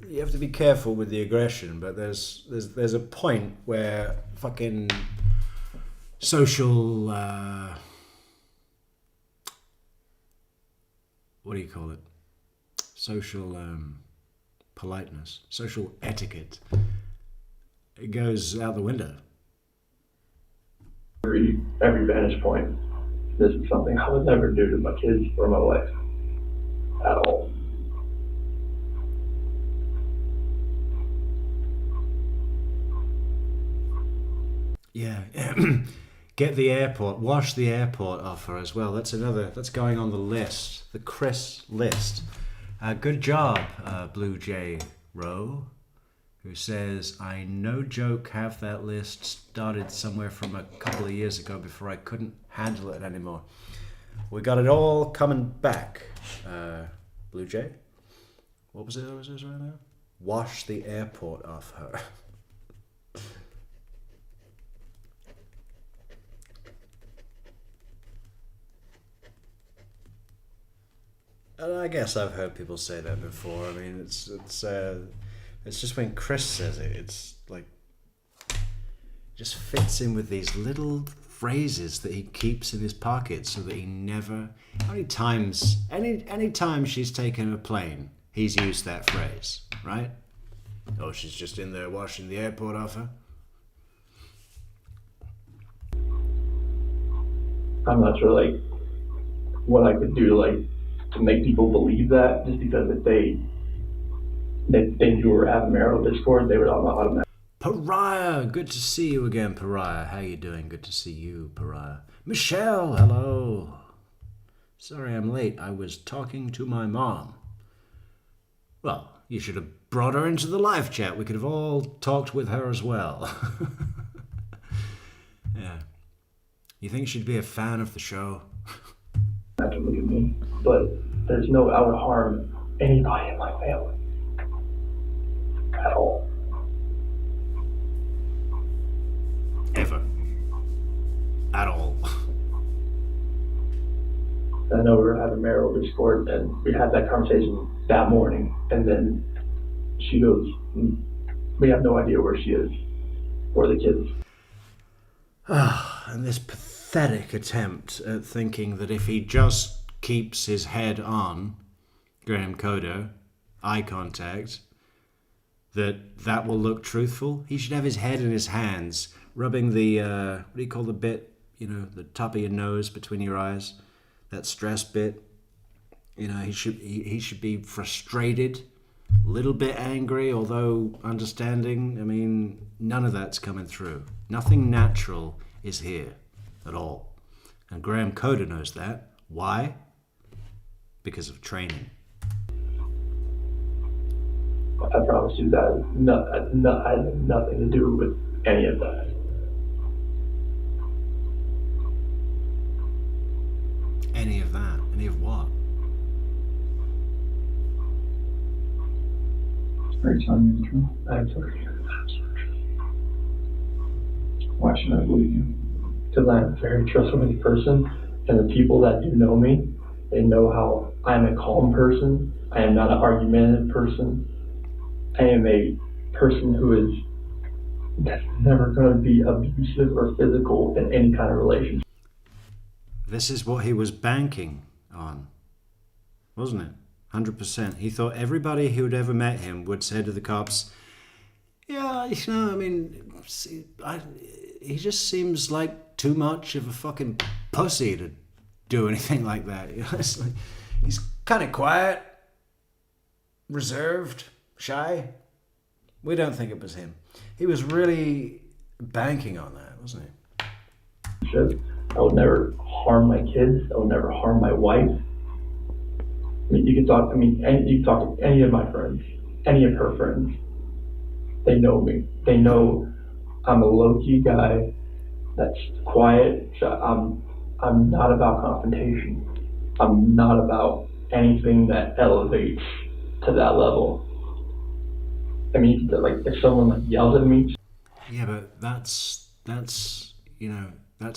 you have to be careful with the aggression, but there's a point where fucking social what do you call it? Social politeness, social etiquette. It goes out the window. Every vantage point. This is something I would never do to my kids or my wife at all. Yeah. Get the airport, wash the airport off her as well. That's going on the list, the Chris list. Good job, Blue Jay Rowe, who says, I no joke have that list started somewhere from a couple of years ago before I couldn't handle it anymore. We got it all coming back. Blue Jay, what was it right now? Wash the airport off her. And I guess I've heard people say that before. I mean, it's just when Chris says it, it's like just fits in with these little phrases that he keeps in his pocket, so that he never. How many times? Any time she's taken a plane, he's used that phrase, right? Oh, she's just in there washing the airport off her. I'm not sure, like, what I could do, like, to make people believe that, just because if they knew we were having marital discord, they would all know how to. Pariah, good to see you again, Pariah. How you doing? Good to see you, Pariah. Michelle, hello. Sorry I'm late. I was talking to my mom. Well, you should have brought her into the live chat. We could have all talked with her as well. Yeah. You think she'd be a fan of the show? Not to look at me, but there's no, I would harm anybody in my family at all. Ever. At all. I know we were having marital discord, and we had that conversation that morning, and then she goes, we have no idea where she is, or the kids. And this pathetic attempt at thinking that if he just keeps his head on Graham Coder, eye contact, that will look truthful. He should have his head in his hands, rubbing the, what do you call the bit, the top of your nose between your eyes, that stress bit. He should be frustrated, a little bit angry, although understanding. I mean, none of that's coming through. Nothing natural is here at all. And Graham Coder knows that. Why? Because of training. I promise you that I had nothing to do with any of that. Any of that? Any of what? Are you telling me the truth? I'm sorry. Why should I believe you? Because I'm a very trustworthy person, and the people that do know me, they know how I'm a calm person. I am not an argumentative person. I am a person that's never going to be abusive or physical in any kind of relationship. This is what he was banking on, wasn't it? 100%. He thought everybody who'd ever met him would say to the cops, yeah, I mean, he just seems like too much of a fucking pussy to do anything like that. It's like, he's kind of quiet, reserved, shy. We don't think it was him. He was really banking on that, wasn't he? I would never harm my kids. I would never harm my wife. I mean, you can talk to any of my friends, any of her friends. They know me. They know I'm a low-key guy that's quiet. So I'm not about confrontation. I'm not about anything that elevates to that level. I mean, like if someone yells at me. Yeah, but that's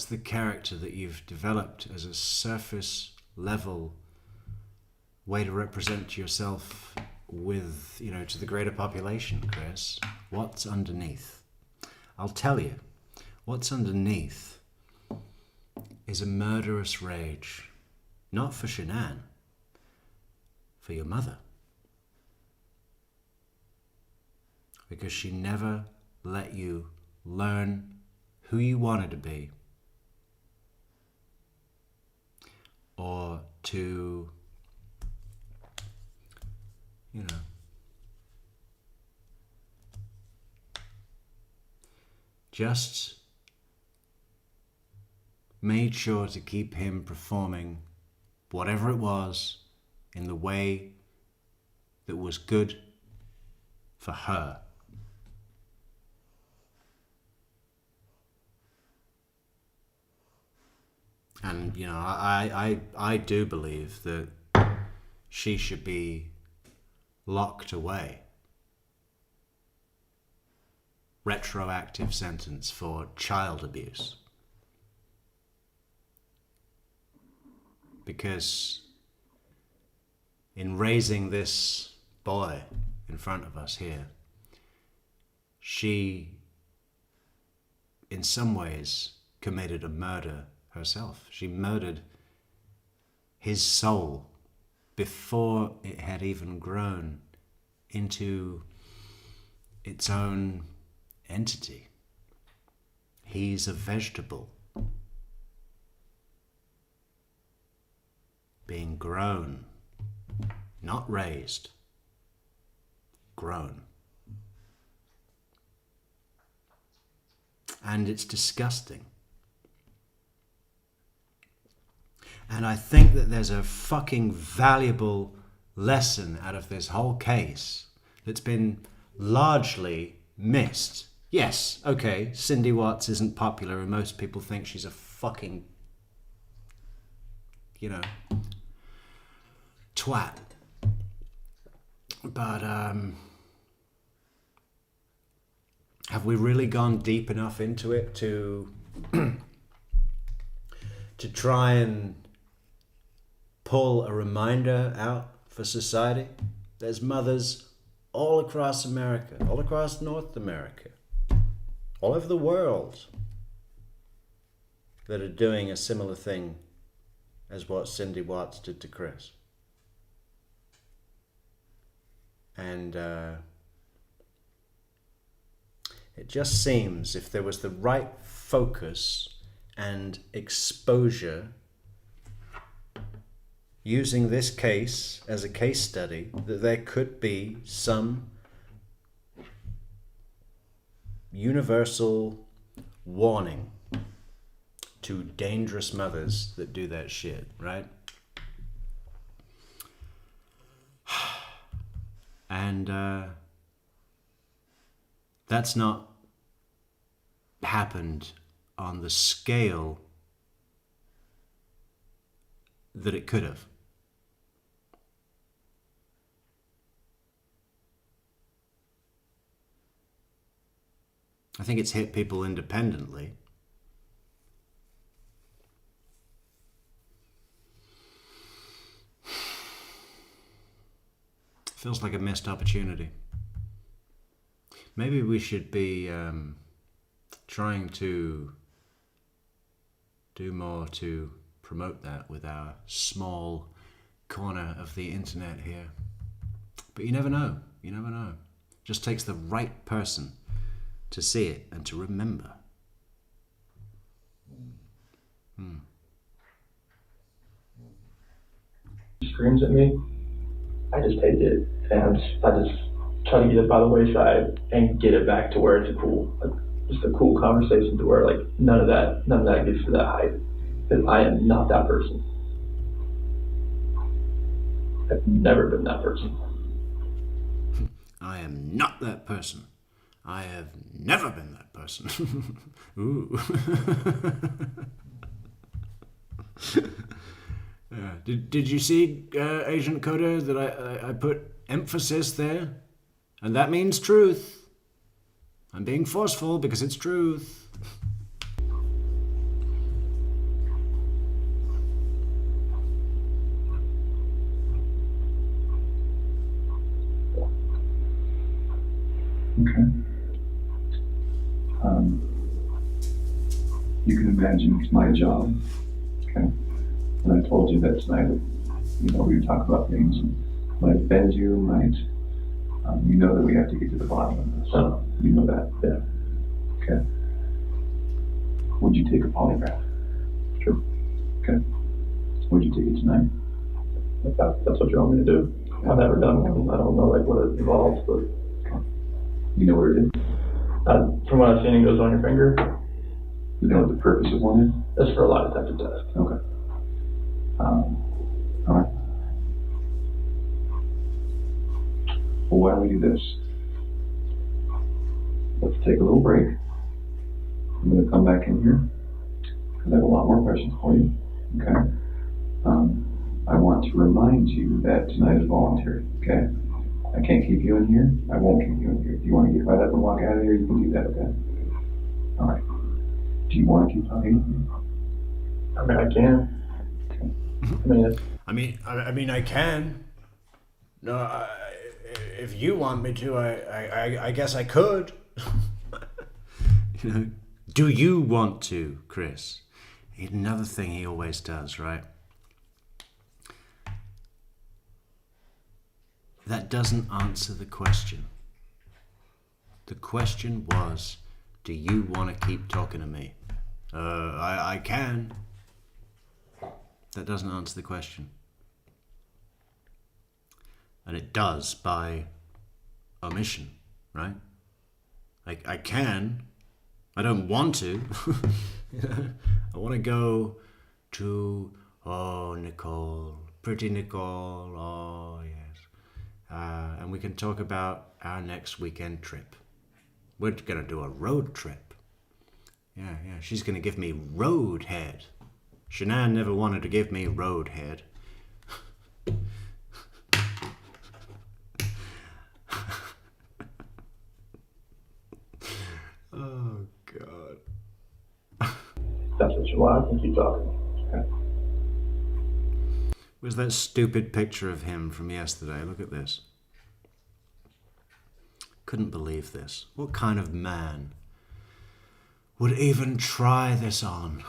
the character that you've developed as a surface level way to represent yourself with, to the greater population, Chris. What's underneath? I'll tell you. What's underneath is a murderous rage. Not for Shanann. For your mother. Because she never let you learn who you wanted to be. Or to, just made sure to keep him performing whatever it was in the way that was good for her. And, I do believe that she should be locked away. Retroactive sentence for child abuse. Because in raising this boy in front of us here, she, in some ways, committed a murder herself. She murdered his soul before it had even grown into its own entity. He's a vegetable being grown, not raised, grown. And it's disgusting. And I think that there's a fucking valuable lesson out of this whole case that's been largely missed. Yes, okay, Cindy Watts isn't popular and most people think she's a fucking, twat. But have we really gone deep enough into it to try and pull a reminder out for society? There's mothers all across America, all across North America, all over the world that are doing a similar thing as what Cindy Watts did to Chris. And it just seems if there was the right focus and exposure using this case as a case study, that there could be some universal warning to dangerous mothers that do that shit, right? And that's not happened on the scale that it could have. I think it's hit people independently. Feels like a missed opportunity. Maybe we should be trying to do more to promote that with our small corner of the internet here. But you never know. You never know. It just takes the right person to see it and to remember. Screams at me, I just take it and I just try to get it by the wayside and get it back to where it's just a cool conversation to where like none of that gets to that height. Because I am not that person. I've never been that person. I am not that person. I have never been that person. Ooh. Did you see, Agent Coda, that I put emphasis there? And that means truth. I'm being forceful because it's truth. Okay. You can imagine it's my job, okay? And I told you that tonight, we would talk about things and might offend you, you know that we have to get to the bottom of this. Oh. You know that? Yeah. Okay. Would you take a polygraph? Sure. Okay. Would you take it tonight? If that's what you want me to do. I've never done one. I don't know what it involves, but You know what it is? from what I've seen, it goes on your finger. You know what the purpose of one is? That's for a lie detector test. Okay. All right. Well, why don't we do this? Let's take a little break. I'm going to come back in here because I have a lot more questions for you. Okay. I want to remind you that tonight is voluntary. Okay. I can't keep you in here. I won't keep you in here. If you want to get right up and walk out of here, you can do that. Okay. All right. Do you want to keep talking? I mean, I can. Okay. I mean, I can. No, if you want me to, I guess I could. Do you want to, Chris? Another thing he always does, right? That doesn't answer the question. The question was, do you want to keep talking to me? I can. That doesn't answer the question. And it does by omission, right? I can. I don't want to. I want to go to, oh, Nichol, pretty Nichol, oh, yes. and we can talk about our next weekend trip. We're going to do a road trip. Yeah, she's going to give me road head. Shanann never wanted to give me road head. Oh, God. That's what you want. I can keep talking. Okay. Where's that stupid picture of him from yesterday? Look at this. Couldn't believe this. What kind of man would even try this on?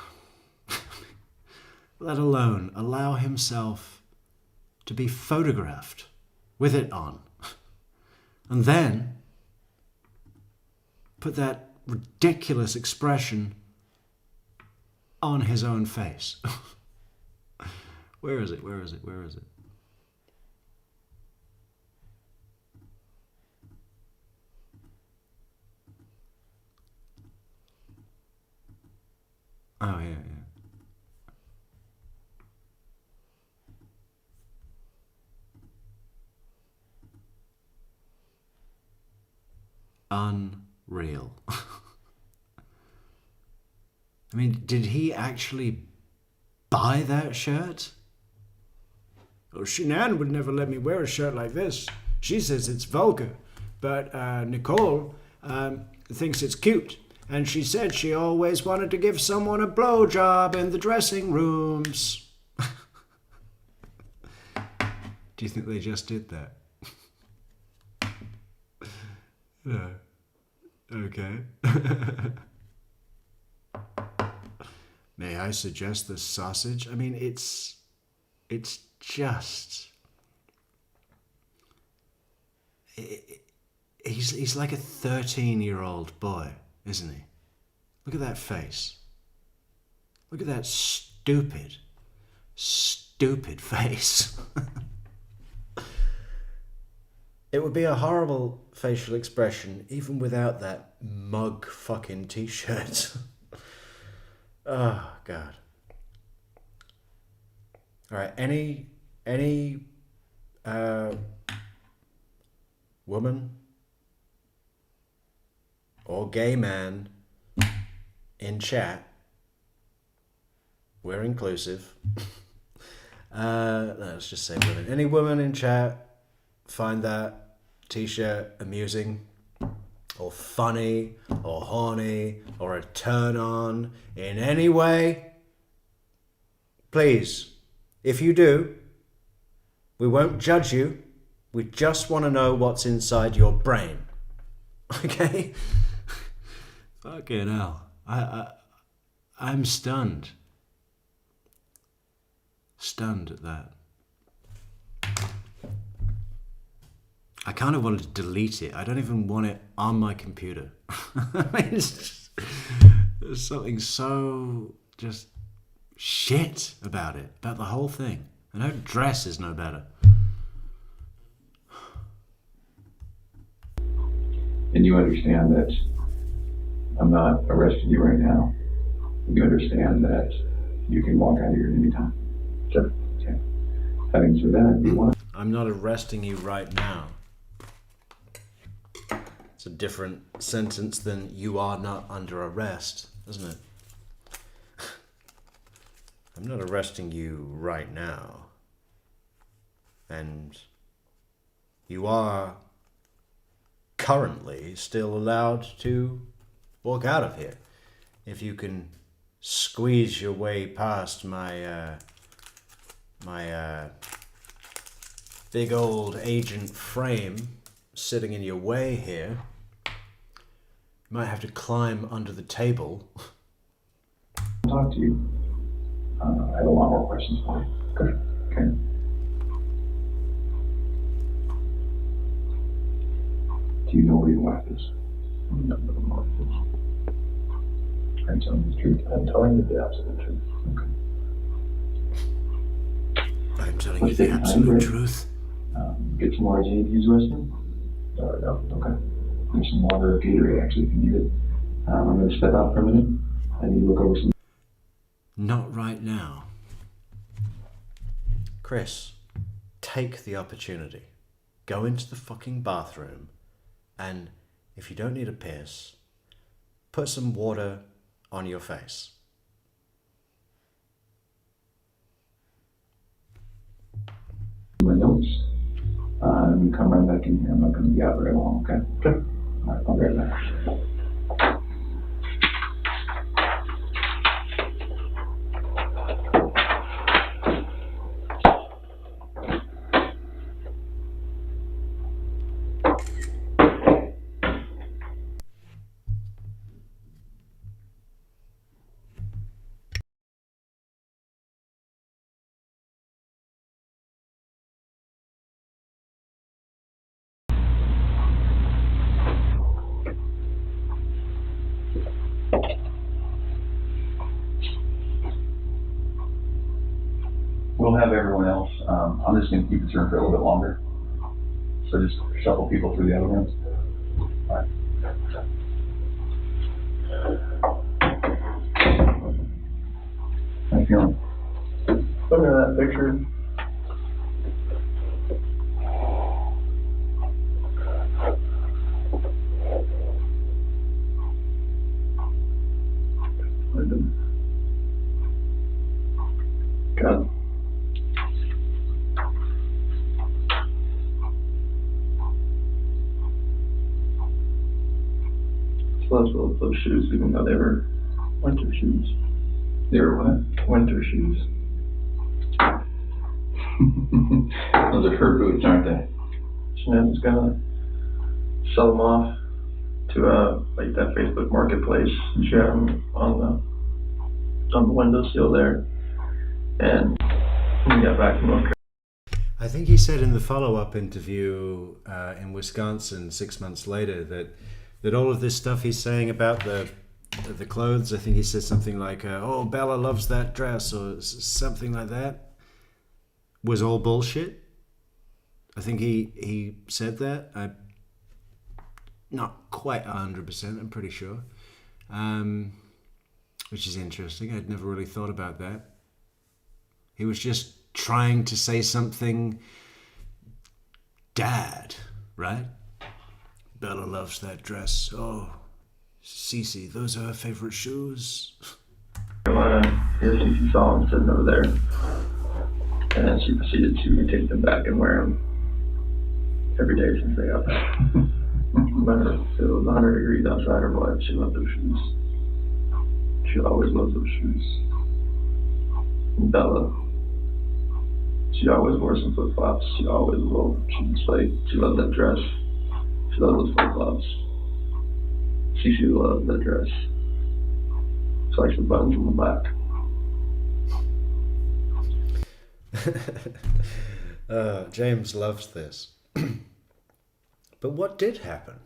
Let alone allow himself to be photographed with it on. And then put that ridiculous expression on his own face. Where is it? Where is it? Where is it? Oh, yeah. Unreal. I mean, did he actually buy that shirt? Oh, Shanann would never let me wear a shirt like this. She says it's vulgar. But Nichol thinks it's cute. And she said she always wanted to give someone a blowjob in the dressing rooms. Do you think they just did that? No. Okay. May I suggest the sausage? I mean, it's just... He's like a 13-year-old boy, isn't he? Look at that face. Look at that stupid face. It would be a horrible facial expression even without that mug fucking t-shirt. Oh, God. All right, any woman or gay man in chat, we're inclusive. Let's just say women. Any woman in chat find that t-shirt amusing or funny or horny or a turn on in any way? Please, if you do, we won't judge you. We just want to know what's inside your brain. Okay? Fucking hell. I'm stunned. Stunned at that. I kind of wanted to delete it. I don't even want it on my computer. I mean, it's just, there's something so just shit about it, about the whole thing. And her dress is no better. And you understand that I'm not arresting you right now. You understand that you can walk out of here at any time. Sure. Okay. Having said that, you want... I'm not arresting you right now. It's a different sentence than you are not under arrest, isn't it? I'm not arresting you right now. And you are currently still allowed to walk out of here. If you can squeeze your way past my big old agent frame sitting in your way here, you might have to climb under the table. Talk to you. I have a lot more questions for you. Good. Okay. Do you know where your wife is? No, no. Are you telling me the truth? I'm telling you the absolute truth. Okay. I'm telling you the absolute truth. Get some more AGVs restroom? No. Okay. There's some water or Gatorade actually if you need it. I'm going to step out for a minute. I need to look over some. Not right now. Chris, take the opportunity. go into the fucking bathroom and, if you don't need a piss, put some water on your face. My notes. And come right back in here. I'm not going to be out very long, okay? Okay. All right, I'll be right back. We'll have everyone else. I'm just going to keep this room for a little bit longer. So just shuffle people through the other rooms. All right. How you feeling? Looking at that picture, God. Those shoes, even though they were winter shoes. They were what? Winter shoes. Those are her boots, aren't they? Shenan's gonna sell them off to like that Facebook Marketplace. She had them on the windowsill there, and when we got back from North Carolina. I think he said in the follow-up interview in Wisconsin 6 months later that all of this stuff he's saying about the clothes, I think he said something like, oh, Bella loves that dress, or something like that, was all bullshit. I think he said that. Not quite 100%, I'm pretty sure. Which is interesting. I'd never really thought about that. He was just trying to say something dad, right? Bella loves that dress. Oh, Cece, those are her favorite shoes. She saw them sitting over there, and then she proceeded to take them back and wear them every day since they got back. No matter if it was 100 degrees outside or what, she loved those shoes. She always loved those shoes. And Bella, she always wore some flip-flops. She always will. She loved that dress. She loved those flip-flops. She loved that dress. She likes the buttons on the back. James loves this. But what did happen?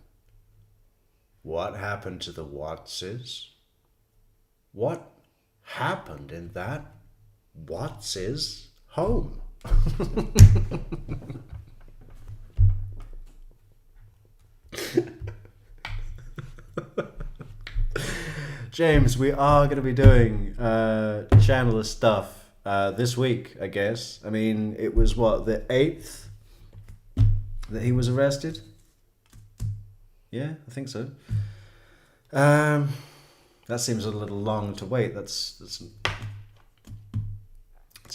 What happened to the Wattses? What happened in that Wattses home? James, we are going to be doing Chandler stuff this week, I guess. I mean, it was what, the 8th that he was arrested? Yeah, I think so. That seems a little long to wait. That's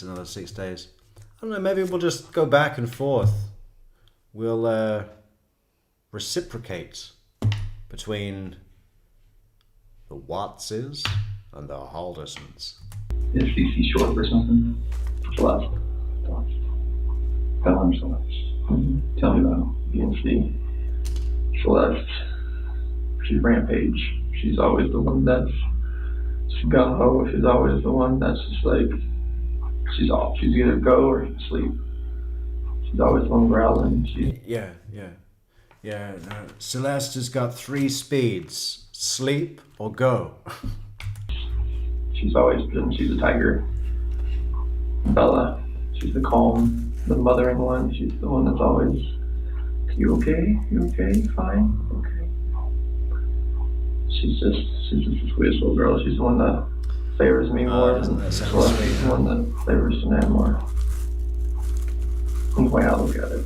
another 6 days. I don't know, maybe we'll just go back and forth. We'll reciprocate between the Wattses and the Haldersons. Is CC short for something? Celeste. Tell him Celeste. Tell me about him. BNC. Celeste. She's Rampage. She's always the one that's gung-ho. She's always the one that's just like, she's off. She's either go or sleep. She's always the one growling. Yeah. No. Celeste has got 3 speeds: sleep or go. She's always been. She's a tiger. Bella. She's the calm, the mothering one. She's the one that's always, you okay? You okay? Fine? Okay. She's just the sweetest little girl. She's the one that favors me more than Celeste. She's the one that favors Shanann more. That's the way I look at it.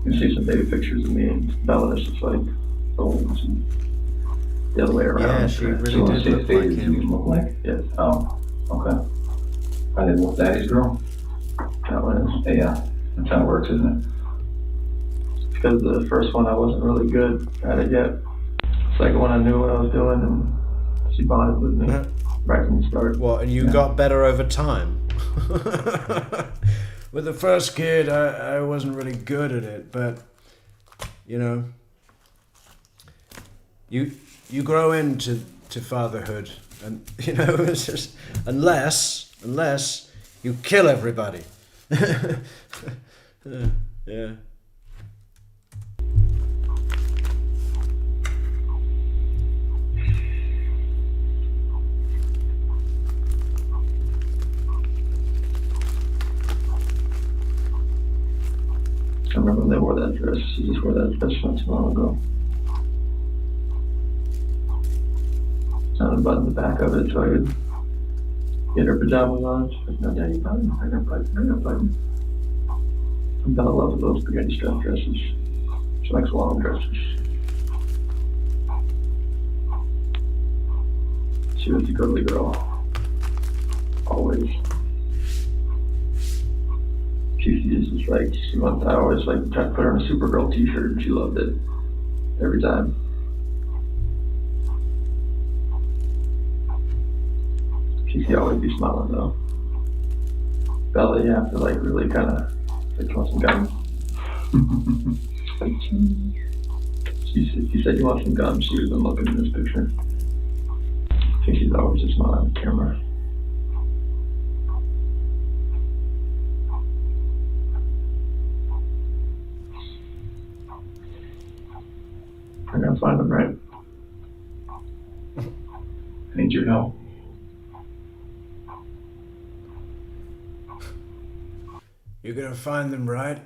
You see some baby pictures of me and Bella. It's just like bones and the other way around. Yeah, she really So did say look faded like you him. look like? Yes. Oh, okay. I didn't know Daddy's girl. That one is. Yeah, that's how it works, isn't it? Because the first one I wasn't really good at it yet. Second one I knew what I was doing and she bonded with me right from the start. What, and you got better over time? With the first kid, I wasn't really good at it, but, you know, you grow into fatherhood, and, you know, it's just, unless you kill everybody. Yeah. I remember when they wore that dress. She just wore that dress not too long ago. I unbuttoned the back of it so I could get her pajamas on. She's like, no, Daddy, button. I got button. I'm down in love with those spaghetti strap dresses. She likes long dresses. She was a girly girl. Always. She just like, I always like tried to put her in a Supergirl t-shirt and she loved it. Every time. She always be smiling though. Bella, you have to like really kind of like, you want some gum? She said you want some gum. She was looking at this picture. I think she's always just smiling on the camera. I'm gonna find them, right? I need your help. You're gonna find them, right?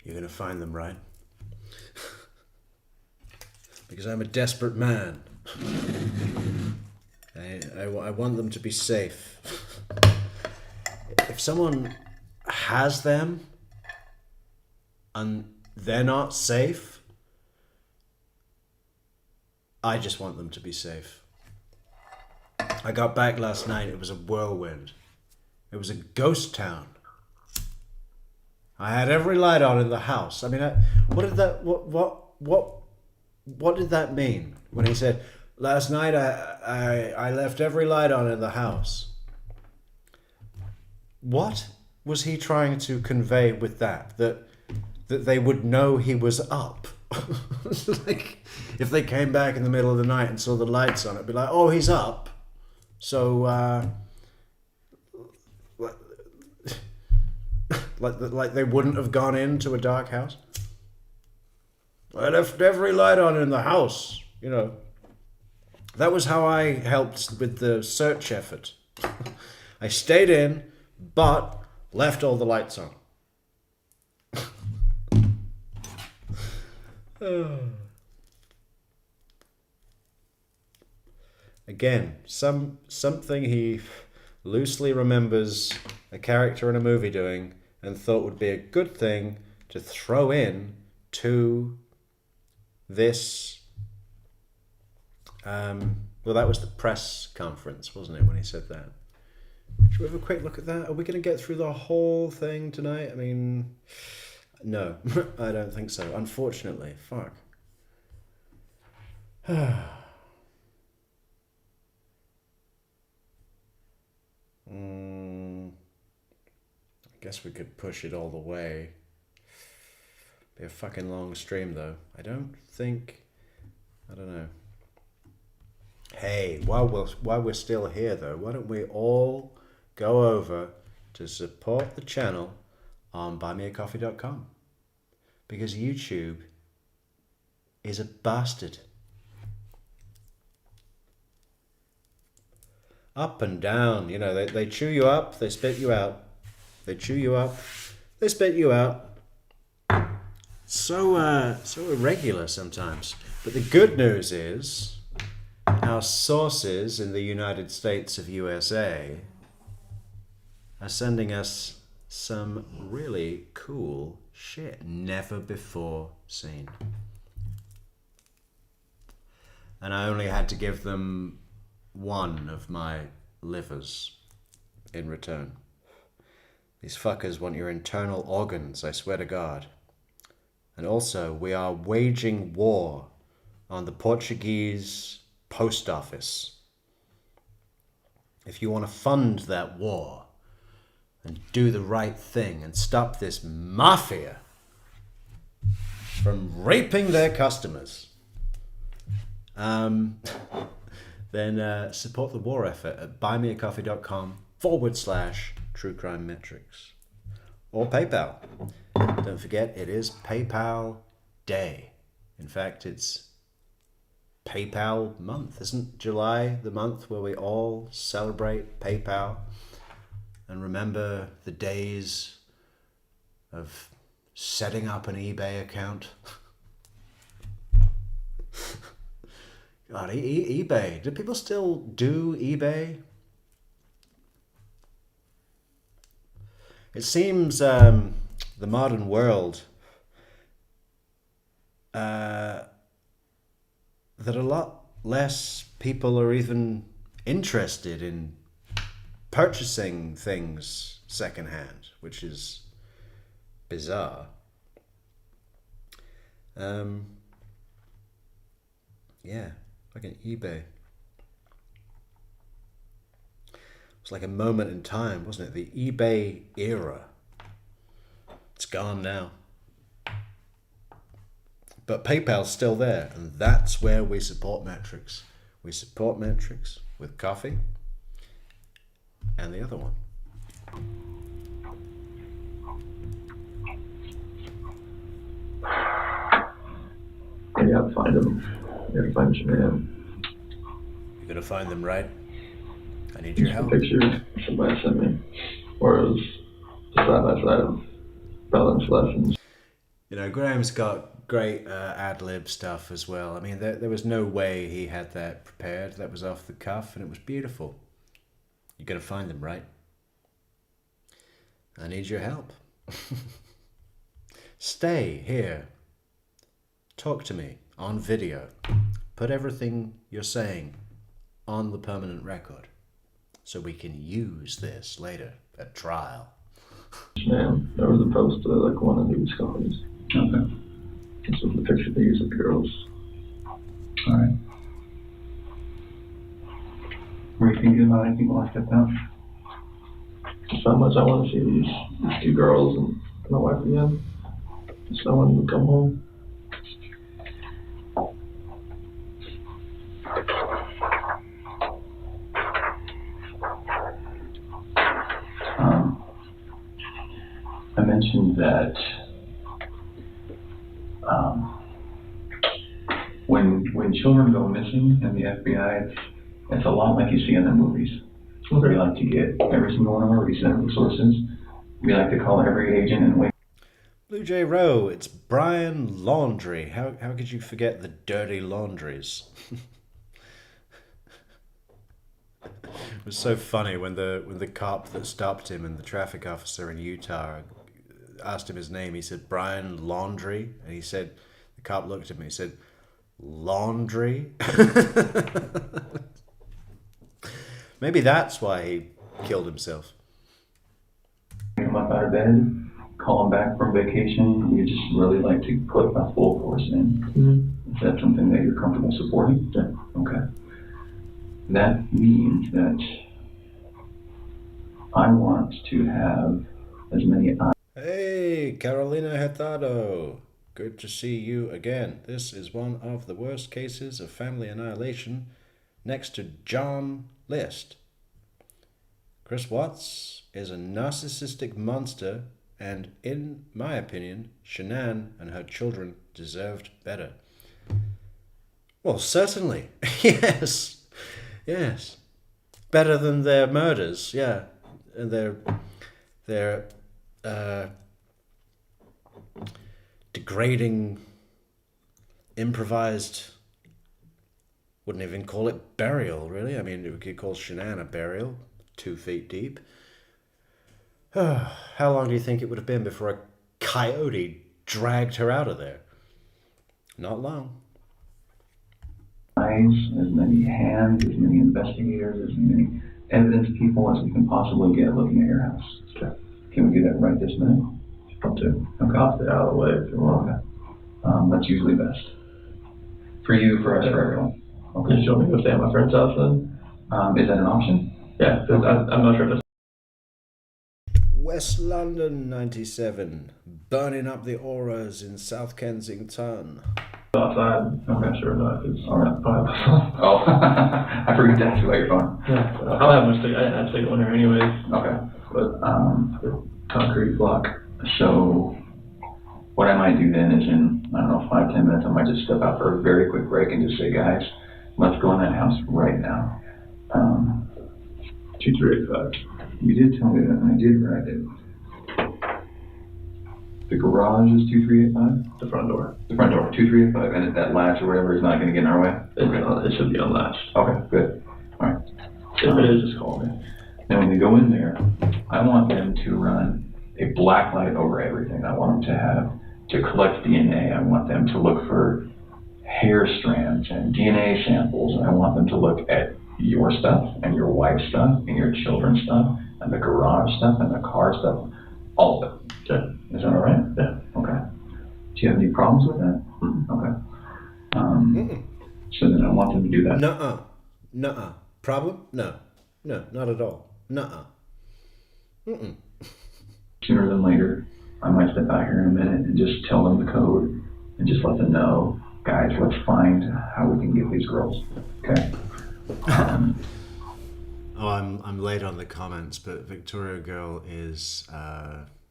You're gonna find them, right? Because I'm a desperate man. I want them to be safe. If someone has them and they're not safe, I just want them to be safe. I got back last night, it was a whirlwind. It was a ghost town. I had every light on in the house. I mean, what did that mean when he said, last night I left every light on in the house? What was he trying to convey with that? That they would know he was up? Like, if they came back in the middle of the night and saw the lights on, it'd be like, oh, he's up. So, like they wouldn't have gone into a dark house. I left every light on in the house, you know. That was how I helped with the search effort. I stayed in, but left all the lights on. Again, something he loosely remembers a character in a movie doing and thought would be a good thing to throw in to this. Well, that was the press conference, wasn't it, when he said that? Should we have a quick look at that? Are we going to get through the whole thing tonight? I mean, no, I don't think so. Unfortunately, fuck. I guess we could push it all the way. Be a fucking long stream though. I don't know. Hey, while we're still here though, why don't we all go over to support the channel on buymeacoffee.com? Because YouTube is a bastard. Up and down, you know, they chew you up, they spit you out. They chew you up, they spit you out. So irregular sometimes. But the good news is our sources in the United States of USA are sending us some really cool shit. Never before seen. And I only had to give them one of my livers in return. These fuckers want your internal organs, I swear to God. And also, we are waging war on the Portuguese post office. If you want to fund that war and do the right thing and stop this mafia from raping their customers, then support the war effort at buymeacoffee.com/truecrimemetrics or PayPal. Don't forget, it is PayPal Day. In fact, it's PayPal month. Isn't July the month where we all celebrate PayPal and remember the days of setting up an eBay account? God, eBay. Do people still do eBay? It seems the modern world that a lot less people are even interested in purchasing things secondhand, which is bizarre. Yeah, fucking eBay. It was like a moment in time, wasn't it? The eBay era. It's gone now. But PayPal's still there, and that's where we support Metrics. We support Metrics with coffee and the other one. You have to find him. You have to find Shanann. You're gonna find them, right? I need your help. Picture somebody sent me. Or it was side by side of balance lessons. You know, Graham's got great ad-lib stuff as well. I mean, there was no way he had that prepared. That was off the cuff, and it was beautiful. You're gonna find them, right? I need your help. Stay here. Talk to me on video. Put everything you're saying on the permanent record so we can use this later at trial. Man, there was a poster like one of these companies. Okay. This was the picture they use of girls. Alright. What are you thinking about anything while I step down? Just how much I want to see these two girls and my wife again. Just no one would come home. I mentioned that when children go missing in the FBI, it's a lot like you see in the movies. We like to get every single one of our recent sources. We like to call every agent and wait. Blue Jay Rowe, it's Brian Laundrie. How could you forget the dirty laundries? It was so funny when the cop that stopped him and the traffic officer in Utah asked him his name. He said Brian Laundrie, and he said, the cop looked at me. He said, laundry. Maybe that's why he killed himself. Pick them up out of bed, call them back from vacation. We just really like to put a full force in. Mm-hmm. Is that something that you're comfortable supporting? Yeah. Okay. That means that I want to have as many. Hey, Carolina Hurtado. Good to see you again. This is one of the worst cases of family annihilation, next to John List. Chris Watts is a narcissistic monster, and in my opinion, Shanann and her children deserved better. Well, certainly. Yes. Better than their murders, yeah. And their degrading, improvised, wouldn't even call it burial, really. I mean, we could call Shanann a burial, 2 feet deep. How long do you think it would have been before a coyote dragged her out of there? Not long. Eyes, as many hands, as many investigators, as many evidence people as we can possibly get looking at your house. Okay. Can we do that right this minute? Up to. Okay. I'll stay out of the way if you want. Okay. That's usually best. For you, for us, for everyone. Okay. You want me to go stay at my friend's house then? Is that an option? Yeah, 'cause I'm not sure if that's West London 97, burning up the auras in South Kensington. outside. Okay. Sure enough, it's All right. probably. Oh, I forgot to ask you about your phone. Yeah, I don't have much to, I didn't have to take one here anyways, Okay. but concrete block. So what I might do then is in, I don't know, 5-10 minutes, I might just step out for a very quick break and just say, guys, let's go in that house right now. 2385. You did tell me that, and I did write it. The garage is 2385? The front door. The front door, 2385, and that latch or whatever is not gonna get in our way? It should be unlatched. Okay, good. All right. If it is, just call me. Now, when they go in there, I want them to run a black light over everything. I want them to collect DNA. I want them to look for hair strands and DNA samples. And I want them to look at your stuff and your wife's stuff and your children's stuff and the garage stuff and the car stuff. All of it. Okay. Is that all right? Yeah. Okay. Do you have any problems with that? Okay. So then I want them to do that. Nuh-uh. Nuh-uh. Problem? No. No, not at all. Nuh-uh. Mm-mm. Sooner than later, I might step out here in a minute and just tell them the code and just let them know, guys, let's find how we can get these girls. Okay? Oh, I'm late on the comments, but Victoria Girl is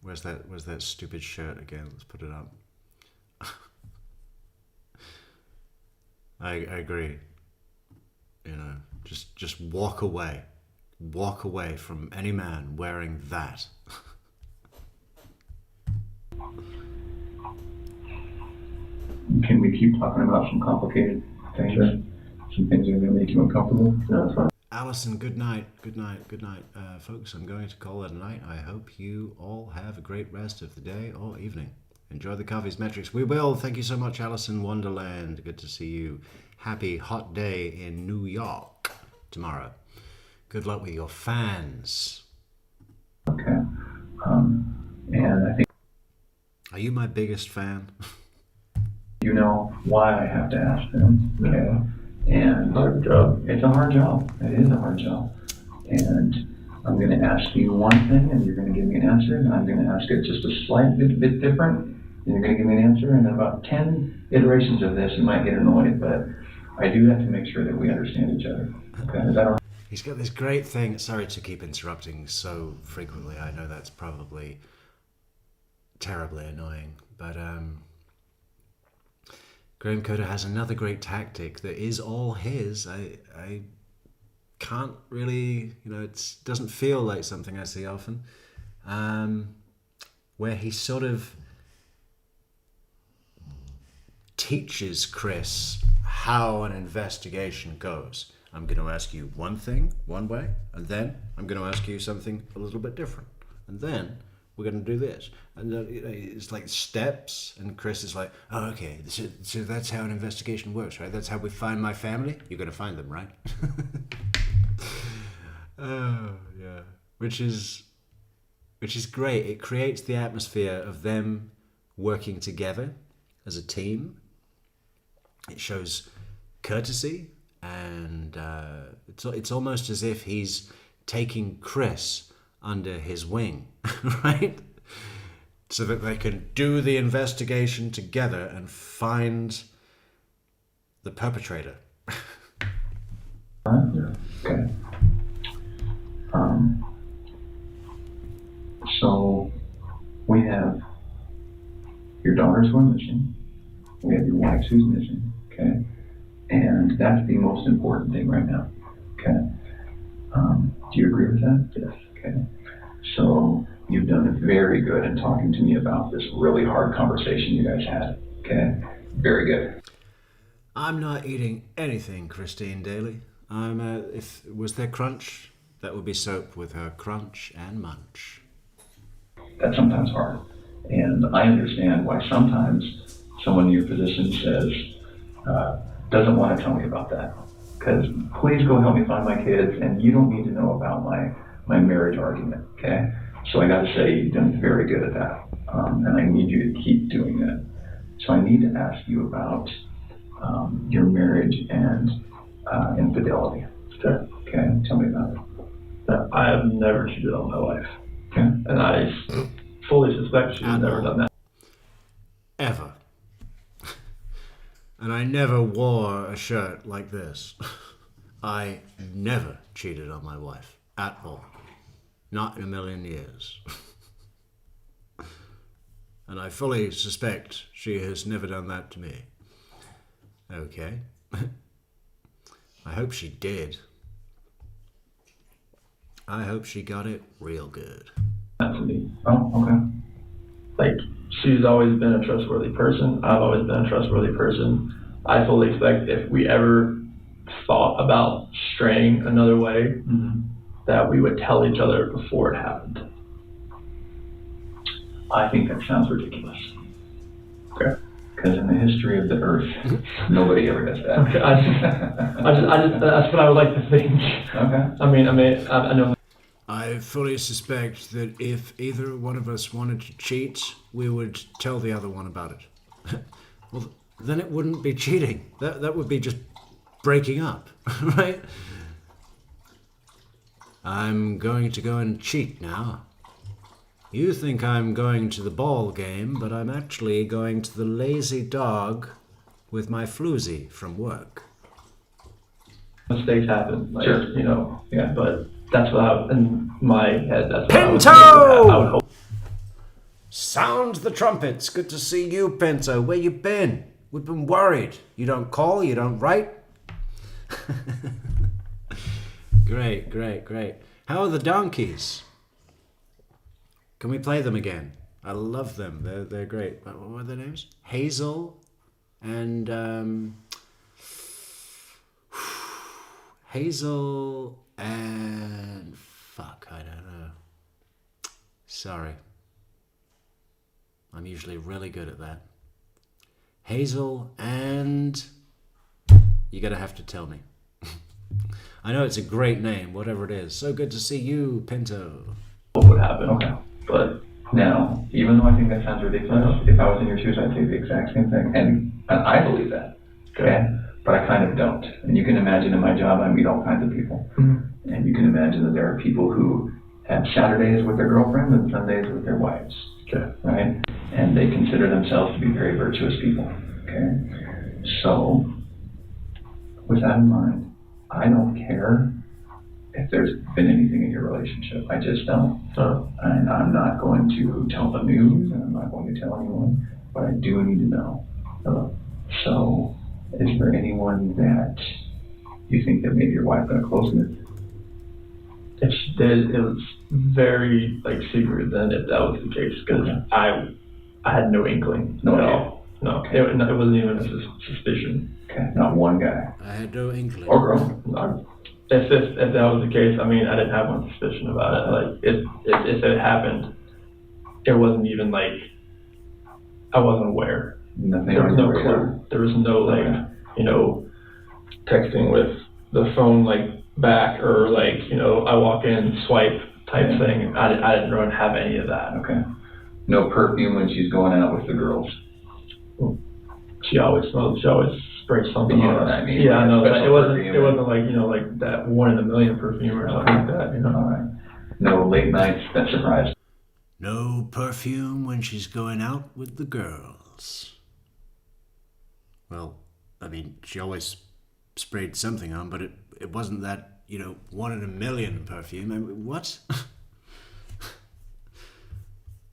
where's that stupid shirt again? Let's put it up. I agree. You know, just walk away. Walk away from any man wearing that. Can we keep talking about some complicated things? Sure. Some things that are going to make you uncomfortable? No, that's fine. Alison, good night. Good night. Good night. Folks, I'm going to call it a night. I hope you all have a great rest of the day or evening. Enjoy the Coffee's Metrics. We will. Thank you so much, Alison Wonderland. Good to see you. Happy hot day in New York tomorrow. Good luck with your fans. Okay. And I think Are you my biggest fan? you know why I have to ask them. Okay? And Hard job. it's a hard job. It is a hard job. And I'm going to ask you one thing, and you're going to give me an answer, and I'm going to ask it just a slight bit different, and you're going to give me an answer, and in about 10 iterations of this, you might get annoyed, but I do have to make sure that we understand each other. Okay? Is that all right? He's got this great thing. Sorry to keep interrupting so frequently. I know that's probably terribly annoying, but Graham Coder has another great tactic that is all his. I can't really, it doesn't feel like something I see often, where he sort of teaches Chris how an investigation goes. I'm going to ask you one thing, one way, and then I'm going to ask you something a little bit different. And then we're going to do this. And it's like steps, and Chris is like, oh, okay, so that's how an investigation works, right? That's how we find my family? You're going to find them, right? Oh, yeah. Which is great. It creates the atmosphere of them working together as a team. It shows courtesy, and it's almost as if he's taking Chris under his wing, right? So that they can do the investigation together and find the perpetrator. Okay. So we have your daughters who are missing. We have your wife who's missing. Okay. And that's the most important thing right now. Okay. Do you agree with that? Yes. Okay. So you've done very good in talking to me about this really hard conversation you guys had. Okay. Very good. I'm not eating anything, Christine Daly. Was there crunch? That would be soap with her crunch and munch. that's sometimes hard. And I understand why sometimes someone in your position says, doesn't want to tell me about that. Because please go help me find my kids, and you don't need to know about my marriage argument, okay? So I got to say, you've done very good at that, and I need you to keep doing that. So I need to ask you about your marriage and infidelity. Okay. Okay, tell me about it. I have never cheated on my wife. Okay. And I fully suspect she's never done that. Ever. And I never wore a shirt like this. I never cheated on my wife at all. Not in a million years. And I fully suspect she has never done that to me. Okay. I hope she did. I hope she got it real good. To me. Oh, okay. Like, she's always been a trustworthy person. I've always been a trustworthy person. I fully expect if we ever thought about straying another way, that we would tell each other before it happened. I think that sounds ridiculous. Okay. Because in the history of the earth, nobody ever does that. Okay. I just, that's what I would like to think. Okay. I know. I fully suspect that if either one of us wanted to cheat, we would tell the other one about it. Well, then it wouldn't be cheating. That would be just breaking up, right? I'm going to go and cheat now. You think I'm going to the ball game, but I'm actually going to the lazy dog with my floozy from work. Mistakes happen. Like, Sure. You know, yeah, but that's what in my head, that's what Pinto! I would hope. Sound the trumpets. Good to see you, Pinto. Where you been? We've been worried. You don't call, you don't write. Great. How are the donkeys? Can we play them again? I love them. They're great. What were their names? Hazel and fuck, I don't know. Sorry. I'm usually really good at that. Hazel and you're gonna have to tell me. I know it's a great name, whatever it is. So good to see you, Pinto. What would happen? Okay. But Now, even though I think that sounds ridiculous, if I was in your shoes, I'd say the exact same thing. And I believe that. Okay? But I kind of don't. And you can imagine in my job, I meet all kinds of people. Mm-hmm. And you can imagine that there are people who have Saturdays with their girlfriends and Sundays with their wives. Okay. Right? And they consider themselves to be very virtuous people. Okay? So, with that in mind, I don't care if there's been anything in your relationship. I just don't. And I'm not going to tell the news, and I'm not going to tell anyone, but I do need to know. So, is there anyone that you think that maybe your wife got close with? if she did, it was very secret then if that was the case, because I had no inkling at all. No, it wasn't even a suspicion. Okay, not one guy. I had no inkling. Or girl. If that was the case, I didn't have one suspicion about it. Like, if it happened, it wasn't even I wasn't aware. Nothing. There was no clue. There was no texting with the phone back or I walk in, swipe type thing. I didn't really have any of that. Okay. No perfume when she's going out with the girls. She always smelled. She always sprayed something. You know on what us. I mean? Yeah, I know. Special It wasn't. perfume. It wasn't like that 1 in a million perfume or something like that. All right. No late nights that surprise. No perfume when she's going out with the girls. Well, she always sprayed something on, but it wasn't that, 1 in a million perfume. What?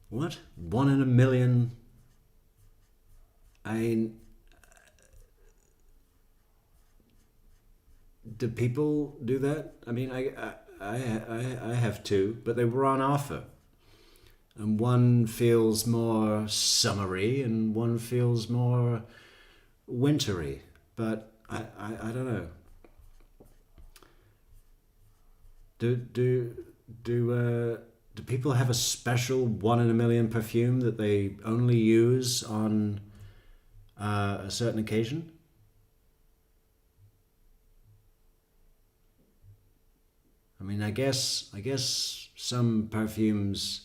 What? 1 in a million? Do people do that? I have two, but they were on offer. And one feels more summery and one feels more wintry. But I don't know. do people have a special 1 in a million perfume that they only use on a certain occasion? I mean, I guess some perfumes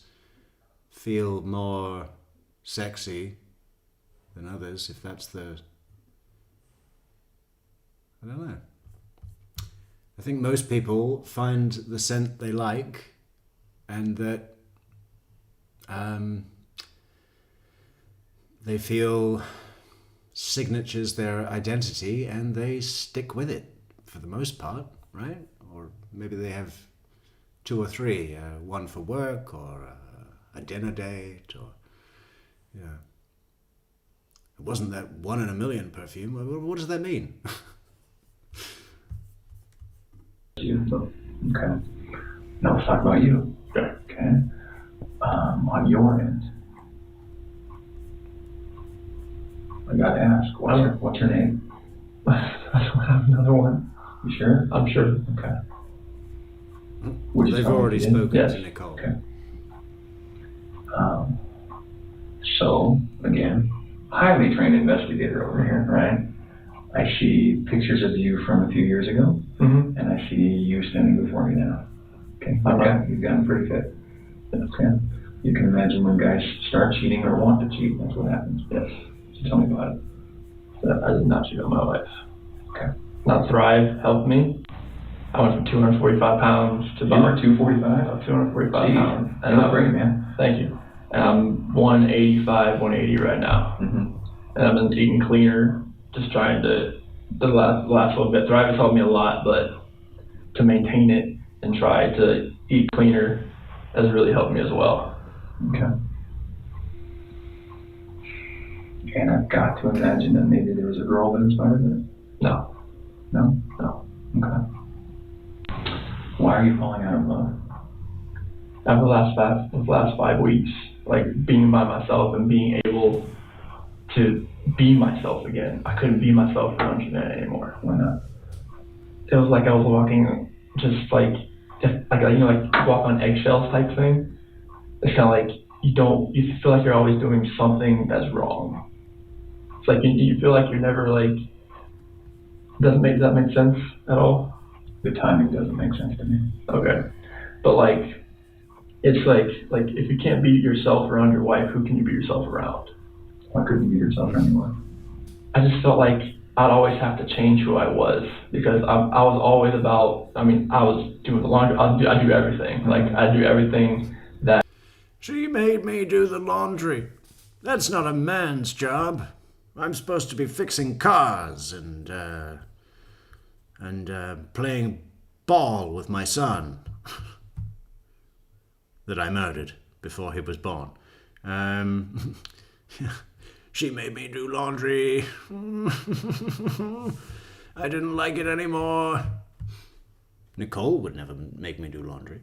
feel more sexy than others, if that's the... I don't know. I think most people find the scent they like, and that they feel signatures their identity, and they stick with it for the most part, right? Or maybe they have 2 or 3, one for work or a dinner date, or yeah. It wasn't that 1 in a million perfume. What does that mean? Okay. Now let's talk about you. Okay. On your end, I gotta ask, what's your name? I don't have another one. You sure? I'm sure. Okay. Would you They've tell me already if you did? spoken Yes. to Nichol. Okay. So, again, highly trained investigator over here, right? I see pictures of you from a few years ago, Mm-hmm. and I see you standing before me now. Okay, you've gotten pretty fit. Okay. You can imagine when guys start cheating or want to cheat, that's what happens. Yes. So tell me about it. I did not cheat on my wife. Okay. Now Thrive helped me. I went from 245 pounds to You were about 245? 245 Jeez. pounds. And that's great, man. Thank you. And I'm 185, 180 right now. Mm-hmm. And I've been eating cleaner, just trying to, the last little bit. Thrive has helped me a lot, but to maintain it and try to eat cleaner has really helped me as well. Okay. And I've got to imagine that maybe there was a girl that inspired it. No. No? No. Okay. Why are you falling out of love? After the last 5 weeks, like being by myself and being able to be myself again, I couldn't be myself around Jeanette anymore. Why not? It was like I was walking just like walk on eggshells type thing. It's kind of like you feel like you're always doing something that's wrong. It's like you feel like you're never like, does that make sense at all? The timing doesn't make sense to me. Okay. But like, it's like if you can't be yourself around your wife, who can you be yourself around? Why couldn't you be yourself anyway? I just felt like I'd always have to change who I was, because I was always about, I was doing the laundry, I do everything. Like, I do everything that... She made me do the laundry. That's not a man's job. I'm supposed to be fixing cars and playing ball with my son that I murdered before he was born. She made me do laundry. I didn't like it anymore. Nichol would never make me do laundry.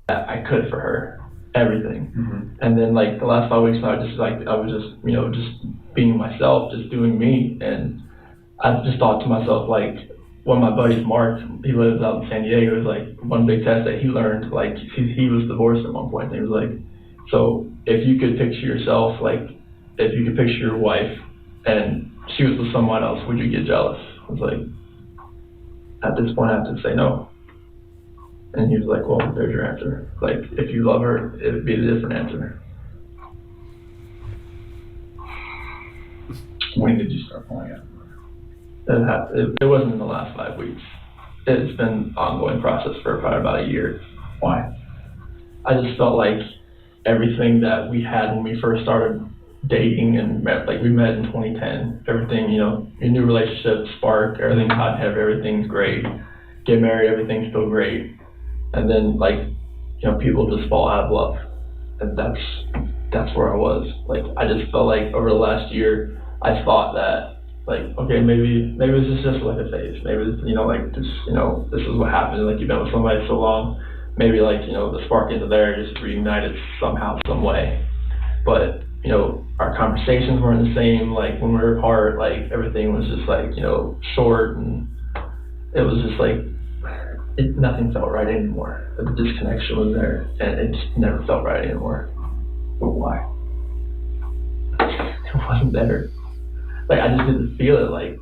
I could for her, everything. Mm-hmm. And then like the last 5 weeks, I was just being myself, just doing me. And I just thought to myself, like, one of my buddies, Mark, he lives out in San Diego, it was like one big test that he learned, like he was divorced at one point, and he was like, so if you could picture yourself, like if you could picture your wife and she was with someone else, would you get jealous? I was like, at this point I have to say no. And he was like, well, there's your answer. Like, if you love her, it would be a different answer. When did you start falling out? It wasn't in the last 5 weeks. It's been an ongoing process for probably about a year. Why? I just felt like everything that we had when we first started dating and we met in 2010, everything, your new relationship, spark, everything's hot and heavy, everything's great. Get married, everything's still great. And then people just fall out of love. And that's where I was. Like, I just felt like over the last year, I thought that, like, okay, maybe this is just like a phase. Maybe this is what happens. Like, you've been with somebody so long, maybe the spark isn't there, just reunited somehow, some way. But our conversations weren't the same. Like, when we were apart, like, everything was just short, and it was just like, nothing felt right anymore. The disconnection was there, and it just never felt right anymore. But why? It wasn't there. Like, I just didn't feel it. Like,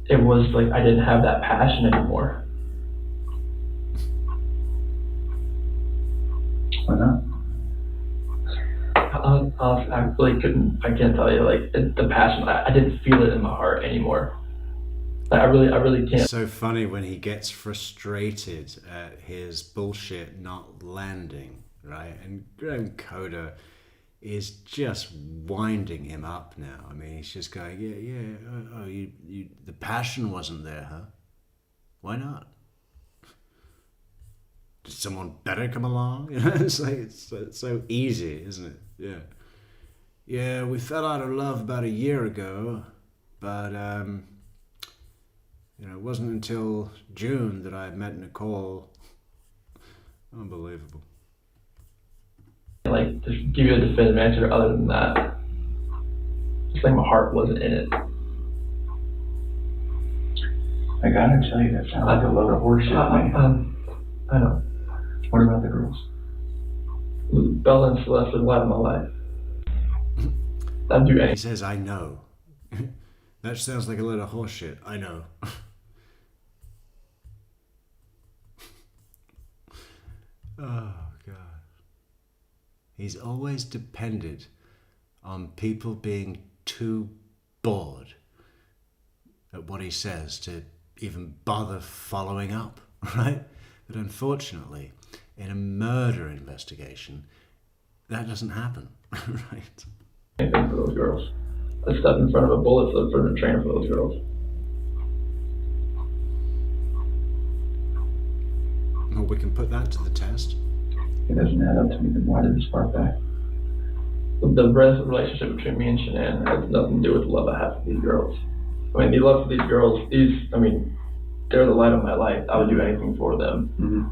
it was like I didn't have that passion anymore. Why not? Honestly, I really couldn't. I can't tell you. Like, the passion, I didn't feel it in my heart anymore. Like, I really can't. It's so funny when he gets frustrated at his bullshit not landing, right? And Graham Coda is just winding him up now. I mean, he's just going, the passion wasn't there, huh? Why not? Did someone better come along? You know, it's like, it's so easy, isn't it? Yeah. Yeah, we fell out of love about a year ago, but, it wasn't until June that I met Nichol. Unbelievable. Like, just give you a definitive answer other than that. Just like my heart wasn't in it. I gotta tell you, that sounds like a load of horseshit, man. I know. What about the girls? Bella and Celeste are the light of my life. I'd do He anything. says, I know. That sounds like a load of horseshit. I know. Oh, God. He's always depended on people being too bored at what he says to even bother following up, right? But unfortunately, in a murder investigation, that doesn't happen, right? Anything for those girls. I stepped in front of a bullet slip for the train for those girls. Well, we can put that to the test. It doesn't add up to me, then why did it spark back? The relationship between me and Shanann has nothing to do with the love I have for these girls. I mean, the love for these girls, they're the light of my life. I would do anything for them. Mm-hmm.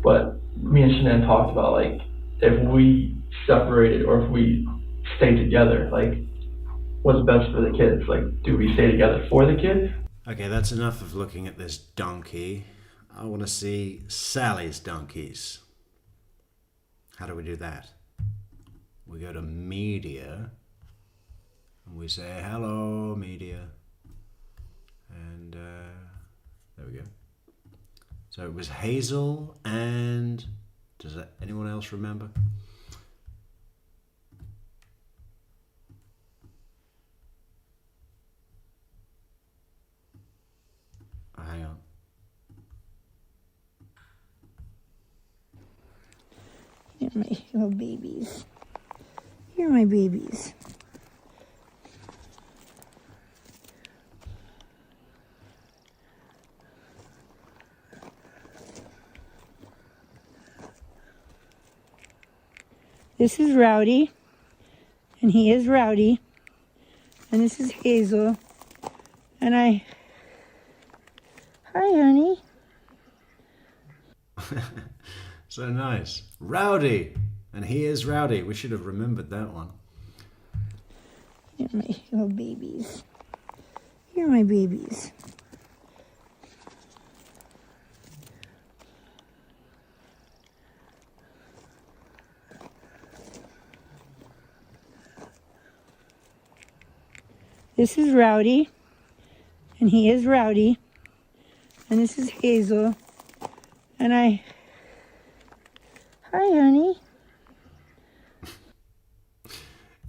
But me and Shanann talked about, like, if we separated or if we stay together, like, what's best for the kids? Like, do we stay together for the kids? Okay, that's enough of looking at this donkey. I want to see Sally's donkeys. How do we do that? We go to media and we say, hello, media. And there we go. So it was Hazel and, does anyone else remember? Hang on. You're my little babies. You're my babies. This is Rowdy, and he is Rowdy, and this is Hazel, and hi, honey. So nice. Rowdy. And he is Rowdy. We should have remembered that one. You're my little babies. You're my babies. This is Rowdy, and he is Rowdy, and this is Hazel, and hi, honey.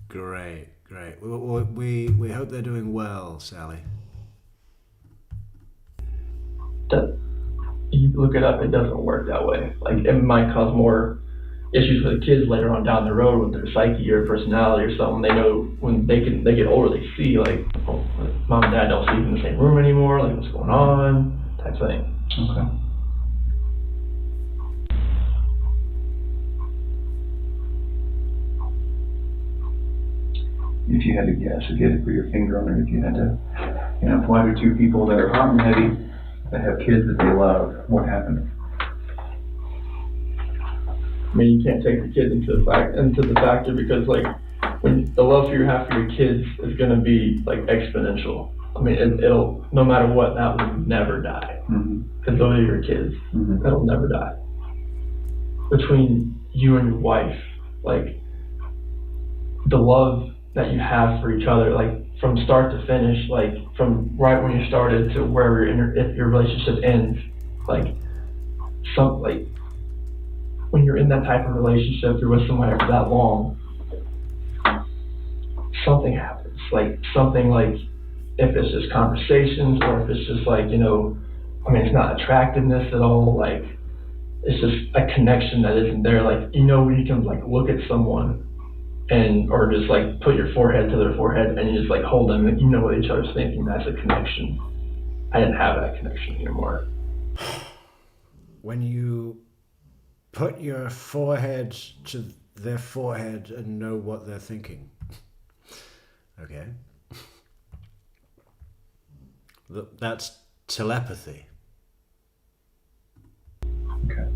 Great. We hope they're doing well, Sally. You look it up, it doesn't work that way. Like, it might cause more issues for the kids later on down the road with their psyche or personality or something. They know when they get older, they see, like, oh, mom and dad don't sleep in the same room anymore, like, what's going on, type thing. Okay. If you had to guess, if you had to put your finger on it, if you had to, one or two people that are hot and heavy, that have kids that they love, what happened? I mean, you can't take the kids into the factor because, like, when the love you have for your kids is going to be, like, exponential. I mean, it'll, no matter what, that will never die. Mm-hmm. because those are your kids. Mhm. That'll never die. Between you and your wife, like the love that you have for each other, like from start to finish, like from right when you started to wherever if your relationship ends, like when you're in that type of relationship, you're with somebody for that long, something happens. Like something like if it's just conversations or if it's just like, it's not attractiveness at all, like it's just a connection that isn't there. Like, when you can like look at someone or just like put your forehead to their forehead and you just like hold them and you know what each other's thinking. That's a connection. I didn't have that connection anymore. When you put your forehead to their forehead and know what they're thinking. Okay. That's telepathy. Okay.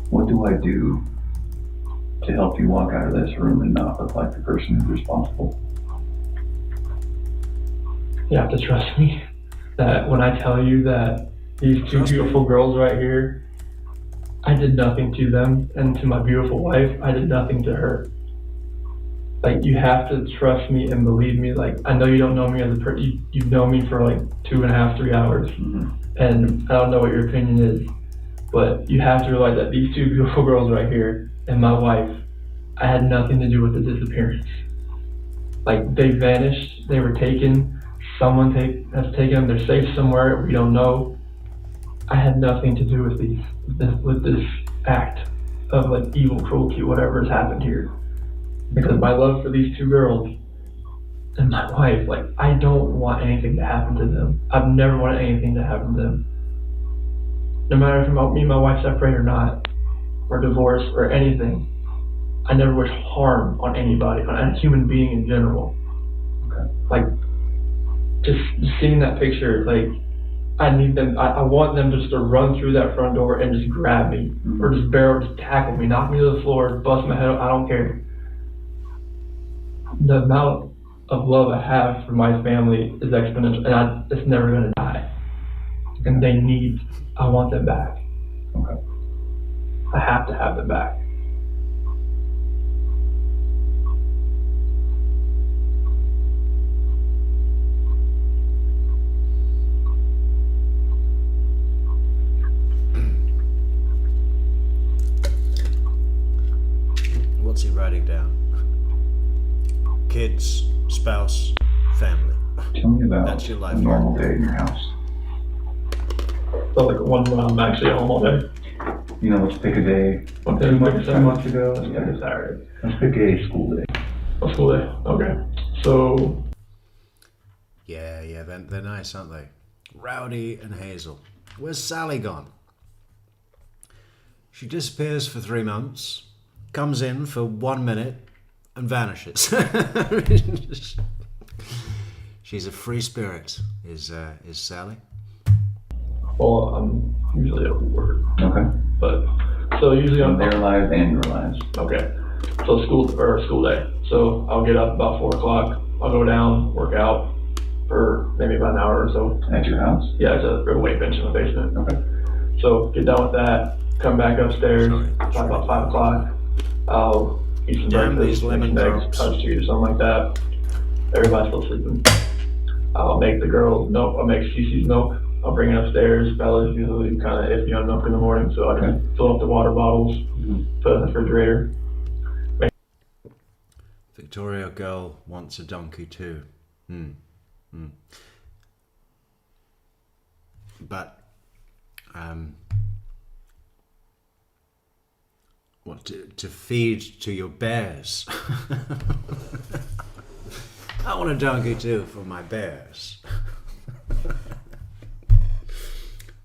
What do I do to help you walk out of this room and not look like the person who's responsible? You have to trust me that when I tell you that these two beautiful girls right here, I did nothing to them, and to my beautiful wife, I did nothing to her. Like, you have to trust me and believe me. Like, I know you don't know me as a person. You've known me for like 2.5, 3 hours, and I don't know what your opinion is, but you have to realize that these two beautiful girls right here and my wife, I had nothing to do with the disappearance. Like, they vanished, they were taken, someone has taken them, they're safe somewhere, we don't know. I had nothing to do with this act of like evil cruelty, whatever has happened here. Because my love for these two girls and my wife, like, I don't want anything to happen to them. I've never wanted anything to happen to them. No matter if me and my wife separate or not, or divorce or anything, I never wish harm on anybody, on a human being in general. Okay. Like, just seeing that picture, like, I want them just to run through that front door and just grab me, or just just tackle me, knock me to the floor, bust my head up, I don't care. The amount of love I have for my family is exponential, and it's never gonna die. And I want them back. Okay. I have to have them back. What's he writing down? Kids, spouse, family. Tell me about That's your life. a normal day in your house. So like one when I'm actually home all day. Let's pick a day. What day? 2 months ago. Let's pick a Saturday. Let's pick a school day. A school day. Okay. So. Yeah, they're nice, aren't they? Rowdy and Hazel. Where's Sally gone? She disappears for 3 months, comes in for 1 minute, and vanishes. She's a free spirit, is Sally? Well, I'm usually at work, Okay. but so usually On I'm their lives and your lives. Okay. So school day. So I'll get up about 4 o'clock. I'll go down, work out for maybe about an hour or so. At your house? Yeah, it's a weight bench in the basement. Okay. So get done with that, come back upstairs about 5 o'clock. I'll eat some Damn breakfast, these lemon make some eggs, drops. toast tea or something like that. Everybody's still sleeping. I'll make the girls milk. I'll make Cece's milk. I'll bring it upstairs. Bella's usually kind of iffy on milk in the morning, so I can fill up the water bottles, put it in the refrigerator. Victoria girl wants a donkey too. But, what, to feed to your bears? I want a donkey too for my bears.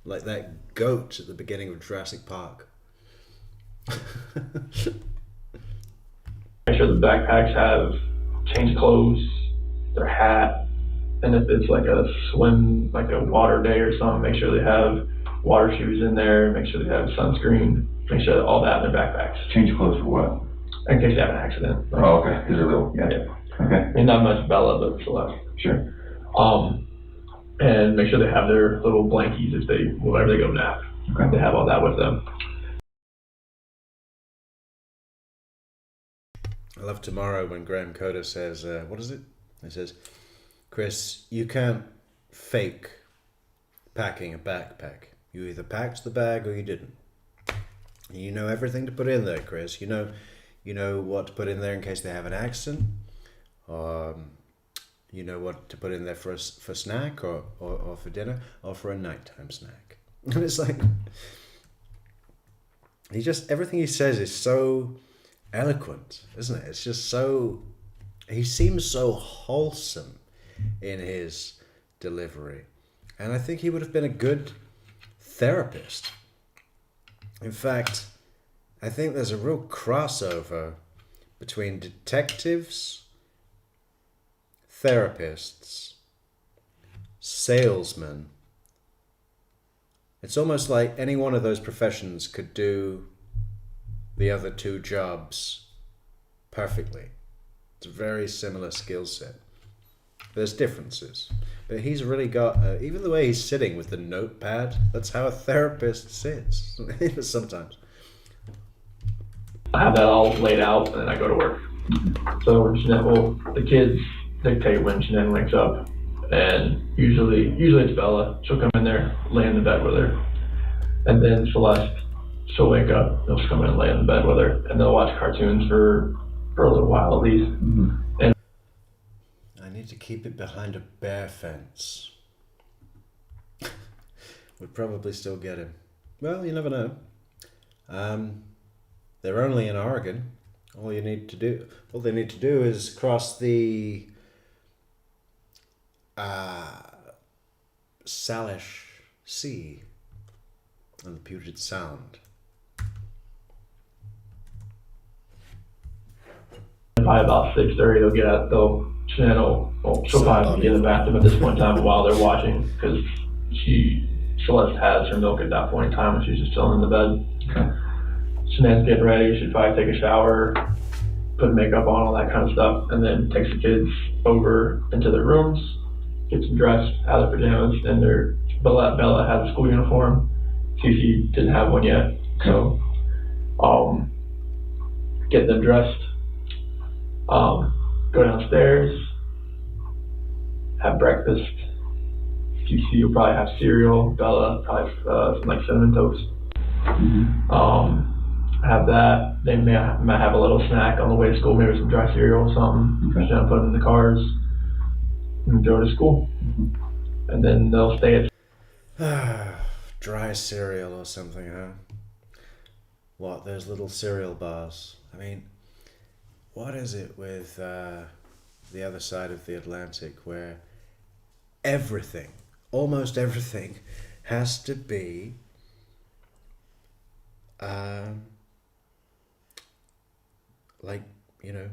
Like that goat at the beginning of Jurassic Park. Make sure the backpacks have changed clothes, their hat, and if it's like a water day or something, make sure they have water shoes in there, make sure they have sunscreen, make sure all that in their backpacks. Change clothes for what? in case they have an accident. Oh, okay, because they're little, yeah. Okay, I mean, not much Bella, but Celeste. sure. And make sure they have their little blankies whenever they go nap. Okay. They have all that with them. I love tomorrow when Graham Coder says, what is it? He says, Chris, you can't fake packing a backpack. You either packed the bag or you didn't. You know everything to put in there, Chris. You know what to put in there in case they have an accident. You know what to put in there for snack or for dinner or for a nighttime snack. And it's like, everything he says is so eloquent, isn't it? It's just so, he seems so wholesome in his delivery. And I think he would have been a good therapist. In fact, I think there's a real crossover between detectives, therapists, salesmen. It's almost like any one of those professions could do the other two jobs perfectly. It's a very similar skill set. There's differences. But he's really got, even the way he's sitting with the notepad, that's how a therapist sits sometimes. I have that all laid out, and then I go to work. So when the kids dictate when Shanann wakes up, and usually it's Bella. She'll come in there, lay in the bed with her, and then Celeste, she'll wake up, she'll come in and lay in the bed with her, and they'll watch cartoons for a little while at least. Mm-hmm. And I need to keep it behind a bear fence. Would probably still get him. Well, you never know. They're only in Oregon. All they need to do is cross the Salish Sea and the Puget Sound. by about 6:30, she'll probably be in the bathroom at this point in time while they're watching, because Celeste has her milk at that point in time when she's just chilling in the bed. Okay. Shanann's getting ready. She'd probably take a shower, put makeup on, all that kind of stuff, and then takes the kids over into their rooms, gets them dressed out of their pajamas, and Bella has a school uniform. Cece didn't have one yet, so get them dressed, go downstairs, have breakfast. Cece will probably have cereal. Bella probably some like cinnamon toast. Mm-hmm. Have that. They might have a little snack on the way to school, maybe some dry cereal or something. Okay. Put them in the cars and go to school. Mm-hmm. And then they'll stay Ah, dry cereal or something, huh? What, those little cereal bars? I mean, what is it with the other side of the Atlantic where everything, almost everything, has to be like, in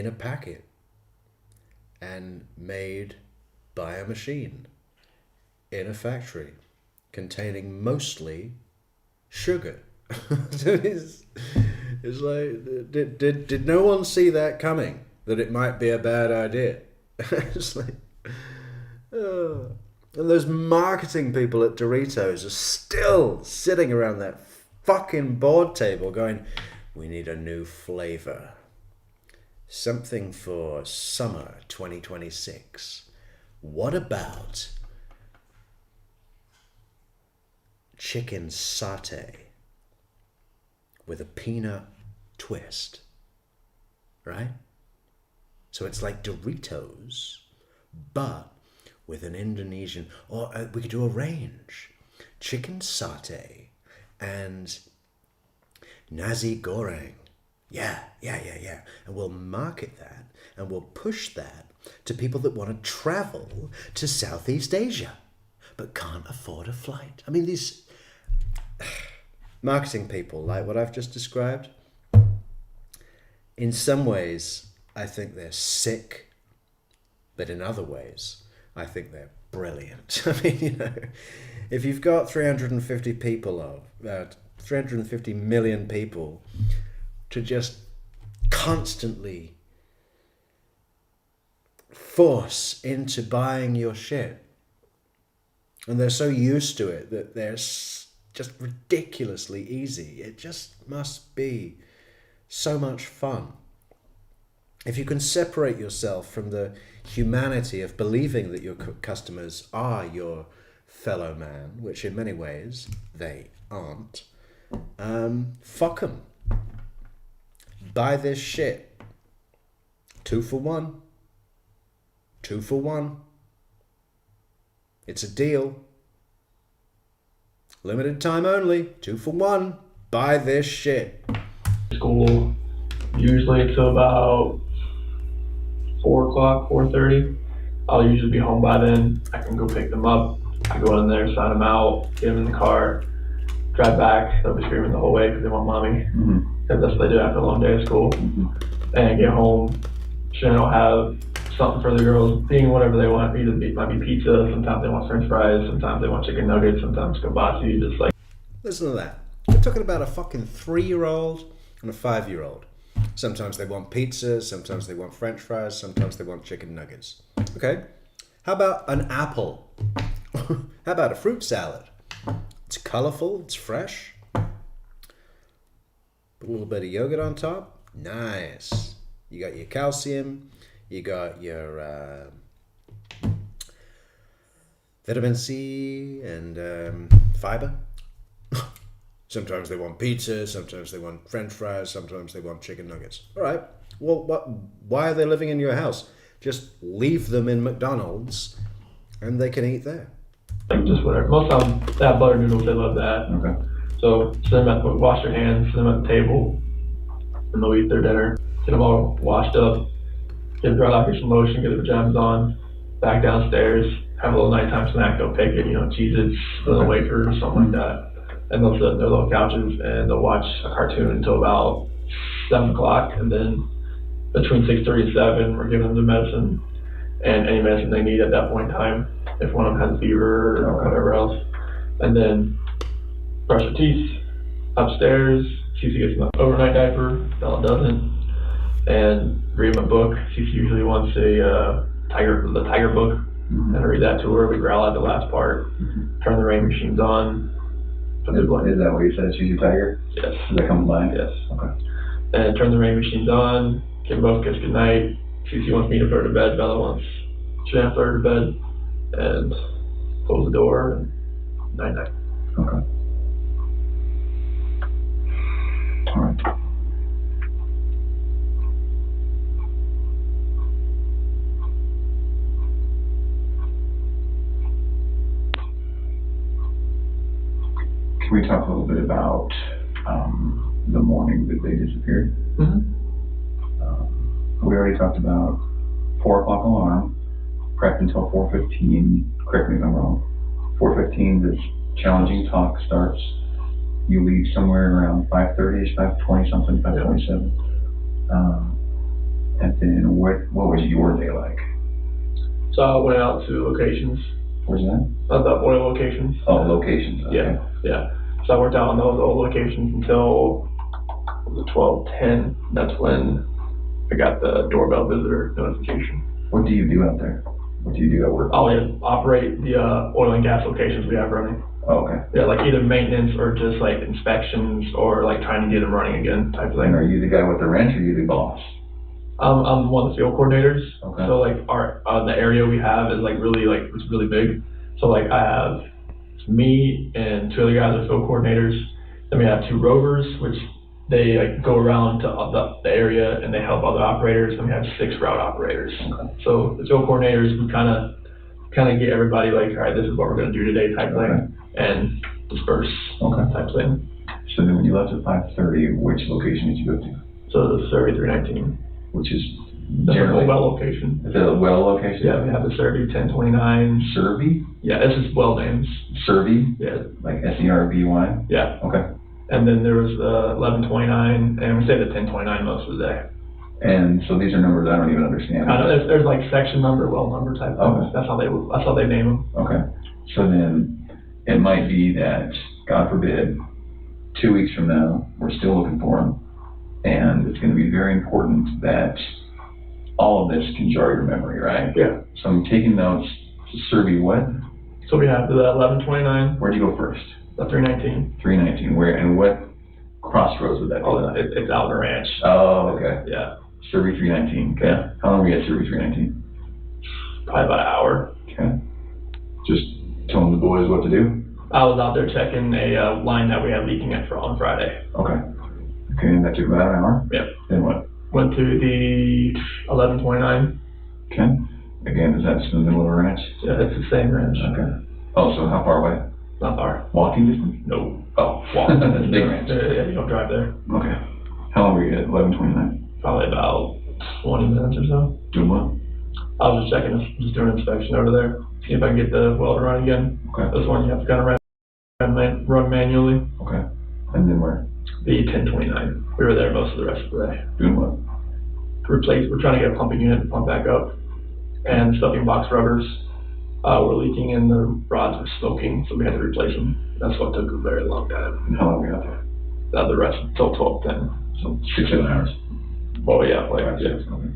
a packet and made by a machine in a factory containing mostly sugar. It's like, did no one see that coming, that it might be a bad idea? It's like, oh. And those marketing people at Doritos are still sitting around that fucking board table going, we need a new flavor. Something for summer 2026. What about chicken satay with a peanut twist, right? So it's like Doritos, but with an Indonesian, or we could do a range. Chicken satay and nasi goreng. Yeah. And we'll market that and we'll push that to people that want to travel to Southeast Asia but can't afford a flight. I mean, these marketing people, like what I've just described, in some ways, I think they're sick, but in other ways, I think they're brilliant. I mean, if you've got 350 million people to just constantly force into buying your shit. And they're so used to it that they're just ridiculously easy. It just must be so much fun. If you can separate yourself from the humanity of believing that your customers are your fellow man, which in many ways they aren't, fuck them. Buy this shit. 2 for 1. 2 for 1. It's a deal. Limited time only. 2 for 1. Buy this shit. School usually until about 4 o'clock, 4:30. I'll usually be home by then. I can go pick them up. I go in there, sign them out, get them in the car, drive back. They'll be screaming the whole way because they want mommy. Because that's what they do after a long day of school. And get home. Shannon will have something for the girls, eating whatever they want. Either it might be pizza, sometimes they want french fries, sometimes they want chicken nuggets, sometimes kibasi, just like. Listen to that. We're talking about a fucking 3-year-old and a 5-year-old. Sometimes they want pizza, sometimes they want french fries, sometimes they want chicken nuggets. Okay? How about an apple? How about a fruit salad? It's colourful, it's fresh. Put a little bit of yogurt on top. Nice. You got your calcium, you got your vitamin C and fiber. Sometimes they want pizza, sometimes they want french fries, sometimes they want chicken nuggets. All right, well, why are they living in your house? Just leave them in McDonald's and they can eat there. Like just whatever. Most of them, they have butter noodles, they love that. Okay. So send them wash their hands, send them at the table, and they'll eat their dinner. Get them all washed up, get a dry locker some lotion, get their pajamas on, back downstairs, have a little nighttime snack, they'll pick it, Cheez-Its, little wafer, something like that. And they'll sit on their little couches and they'll watch a cartoon until about 7 o'clock, and then between 6:30 and 7, we're giving them the medicine and any medicine they need at that point in time, if one of them has a fever or whatever else. And then brush their teeth upstairs. Cece gets an overnight diaper, Bella doesn't. And read them a book. Cece usually wants the tiger book. And I read that to her. We growl at the last part. Turn the rain machines on. Is that what you said? She's your tiger? Yes. Does that come blind? Yes. Okay. And turn the rain machines on. Give both kids good night. Cece wants me to put her to bed. Bella wants Shannon to put her to bed. And close the door. And night-night. Okay. All right. Can we talk a little bit about the morning that they disappeared? We already talked about 4 o'clock alarm, prepped until 4:15. Correct me if I'm wrong. 4:15, this challenging talk starts. You leave somewhere around 5:30ish, 5:20 something, 5:27. And then what was your day like? So I went out to locations. Where's that? The oil locations. Oh, locations. Okay. Yeah. So I worked out on those old locations until 12:10. That's when I got the doorbell visitor notification. What do you do out there? What do you do at work? I'll operate the oil and gas locations we have running. Oh, okay. Yeah, like either maintenance or just like inspections or like trying to get them running again type of thing. And are you the guy with the wrench or are you the boss? I'm one of the field coordinators. Okay. So like the area we have is like it's really big. So like I have me and 2 other guys are field coordinators. Then we have 2 rovers, which they like go around to the area and they help other operators. And we have 6 route operators. Okay. So the field coordinators, we kind of get everybody like, all right, this is what we're going to do today type thing, and disperse type thing. So then when you left at 5:30, which location did you go to? So the Survey 319. Which is That's a generally well location. Is it a well location? Yeah, we have the Survey 1029. Survey? Yeah, it's just well names. Survey? Yeah. Like SERVY? Yeah. Okay. And then there was 1129, and we say the 1029 most of the day. And so these are numbers I don't even understand. I know, there's like section number, well number type things. That's how they name them. Okay. So then it might be that, God forbid, 2 weeks from now, we're still looking for them. And it's going to be very important that all of this can jar your memory, right? Yeah. So I'm taking notes to serve you what? So we have the 1129, Where'd you go first? the 319. 319. Where and what crossroads would that be? Oh, it's out in the ranch. Oh, okay. Yeah. Survey 319. Okay. Yeah. How long were you at Survey 319? Probably about an hour. Okay. Just telling the boys what to do? I was out there checking a line that we had leaking on Friday. Okay. Okay, and that took about an hour? Yep. Then what? Went to the 1129. Okay. Again, is that just in the middle of a ranch? Yeah, it's the same ranch. Okay. Oh, so how far away? Not far. Walking distance? No. Oh, Walk. that's a big ranch. Yeah, you don't drive there. Okay. How long were you at 1129? Probably about 20 minutes or so. Doing what? I was just checking, just doing an inspection over there. See if I can get the welder run again. Okay. This one you have to kind of run manually. Okay. And then where? The 1029. We were there most of the rest of the day. Doing what? We're trying to get a pumping unit to pump back up. And stuffing box rubbers were leaking and the rods were smoking, so we had to replace them. That's what took a very long time. And how long were you out there? The rest until 12, 10. So 6-7 hours. Well, yeah, like, 5, 6. yeah, Okay.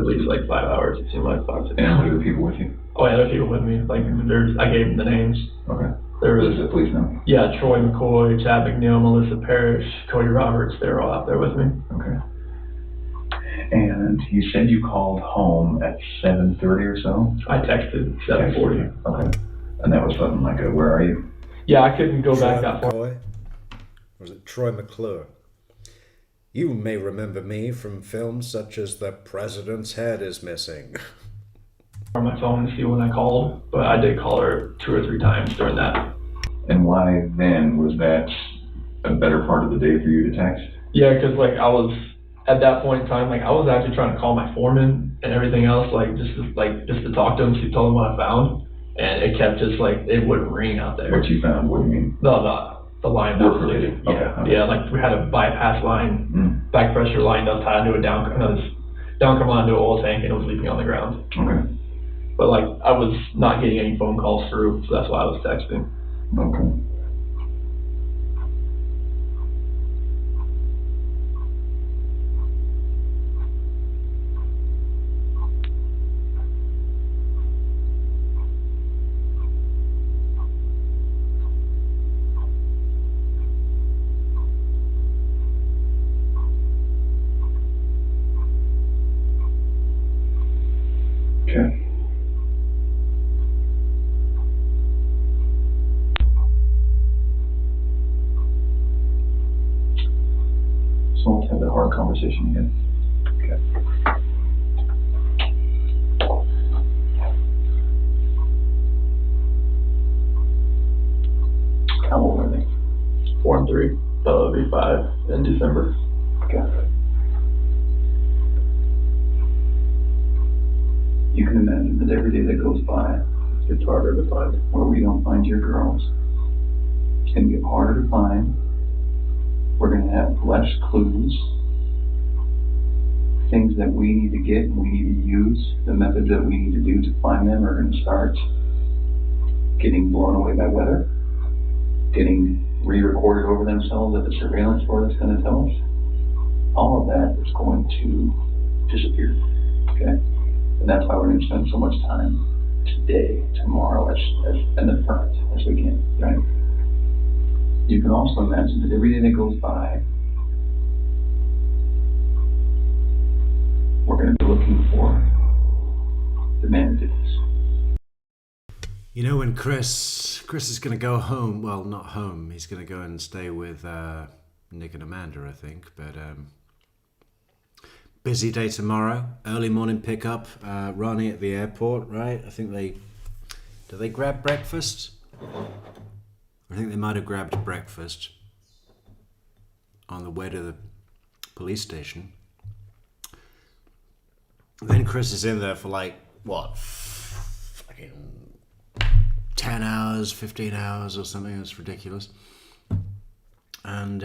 at least like 5 hours. It seemed like 5, 6 And how hours. many other people with you? Oh yeah, there's people with me. Like, I gave them the names. Okay. There Does was, the police know? yeah, Troy McCoy, Chad McNeil, Melissa Parrish, Cody Roberts. They were all out there with me. Okay. And you said you called home at 7:30 or so? I texted 7:40. Okay. And that was something like a, where are you? Yeah, I couldn't go back Troy that far. McCoy? Or was it Troy McClure? You may remember me from films such as The President's Head is Missing. On my phone to see when I called, but I did call her 2 or 3 times during that. And why then? Was that a better part of the day for you to text? Yeah, because like I was at that point in time, like I was actually trying to call my foreman and everything else, like just to talk to him, so tell him what I found, and it kept just like it wouldn't ring out there. What you found? What do you mean? The line that was leaking. Okay, Yeah, okay. yeah, like we had a bypass line, back pressure line that was tied into a down command to an oil tank, and it was leaking on the ground. Okay. But like I was not getting any phone calls through, so that's why I was texting. Okay. Okay. So let's have that hard conversation again. Okay. How old are they? 4 and 3, but it'll be 5 in December. Okay. You can imagine that every day that goes by, It's harder to find. where we don't find your girls, it's gonna get harder to find. We're gonna have less clues. Things that we need to get and we need to use, the methods that we need to do to find them are gonna start getting blown away by weather, getting re-recorded over themselves at the surveillance board that's gonna tell us. All of that is going to disappear, okay? And that's why we're gonna spend so much time today, tomorrow, as in the front as we can, right? You can also imagine that every day that goes by, we're going to be looking for the managers. You know, when Chris is going to go home, well, not home, he's going to go and stay with Nick and Amanda, I think, but busy day tomorrow, early morning pickup, Ronnie at the airport, right? I think do they grab breakfast? I think they might have grabbed breakfast on the way to the police station. Then Chris is in there for like, what, fucking 10 hours, 15 hours or something. It's ridiculous. And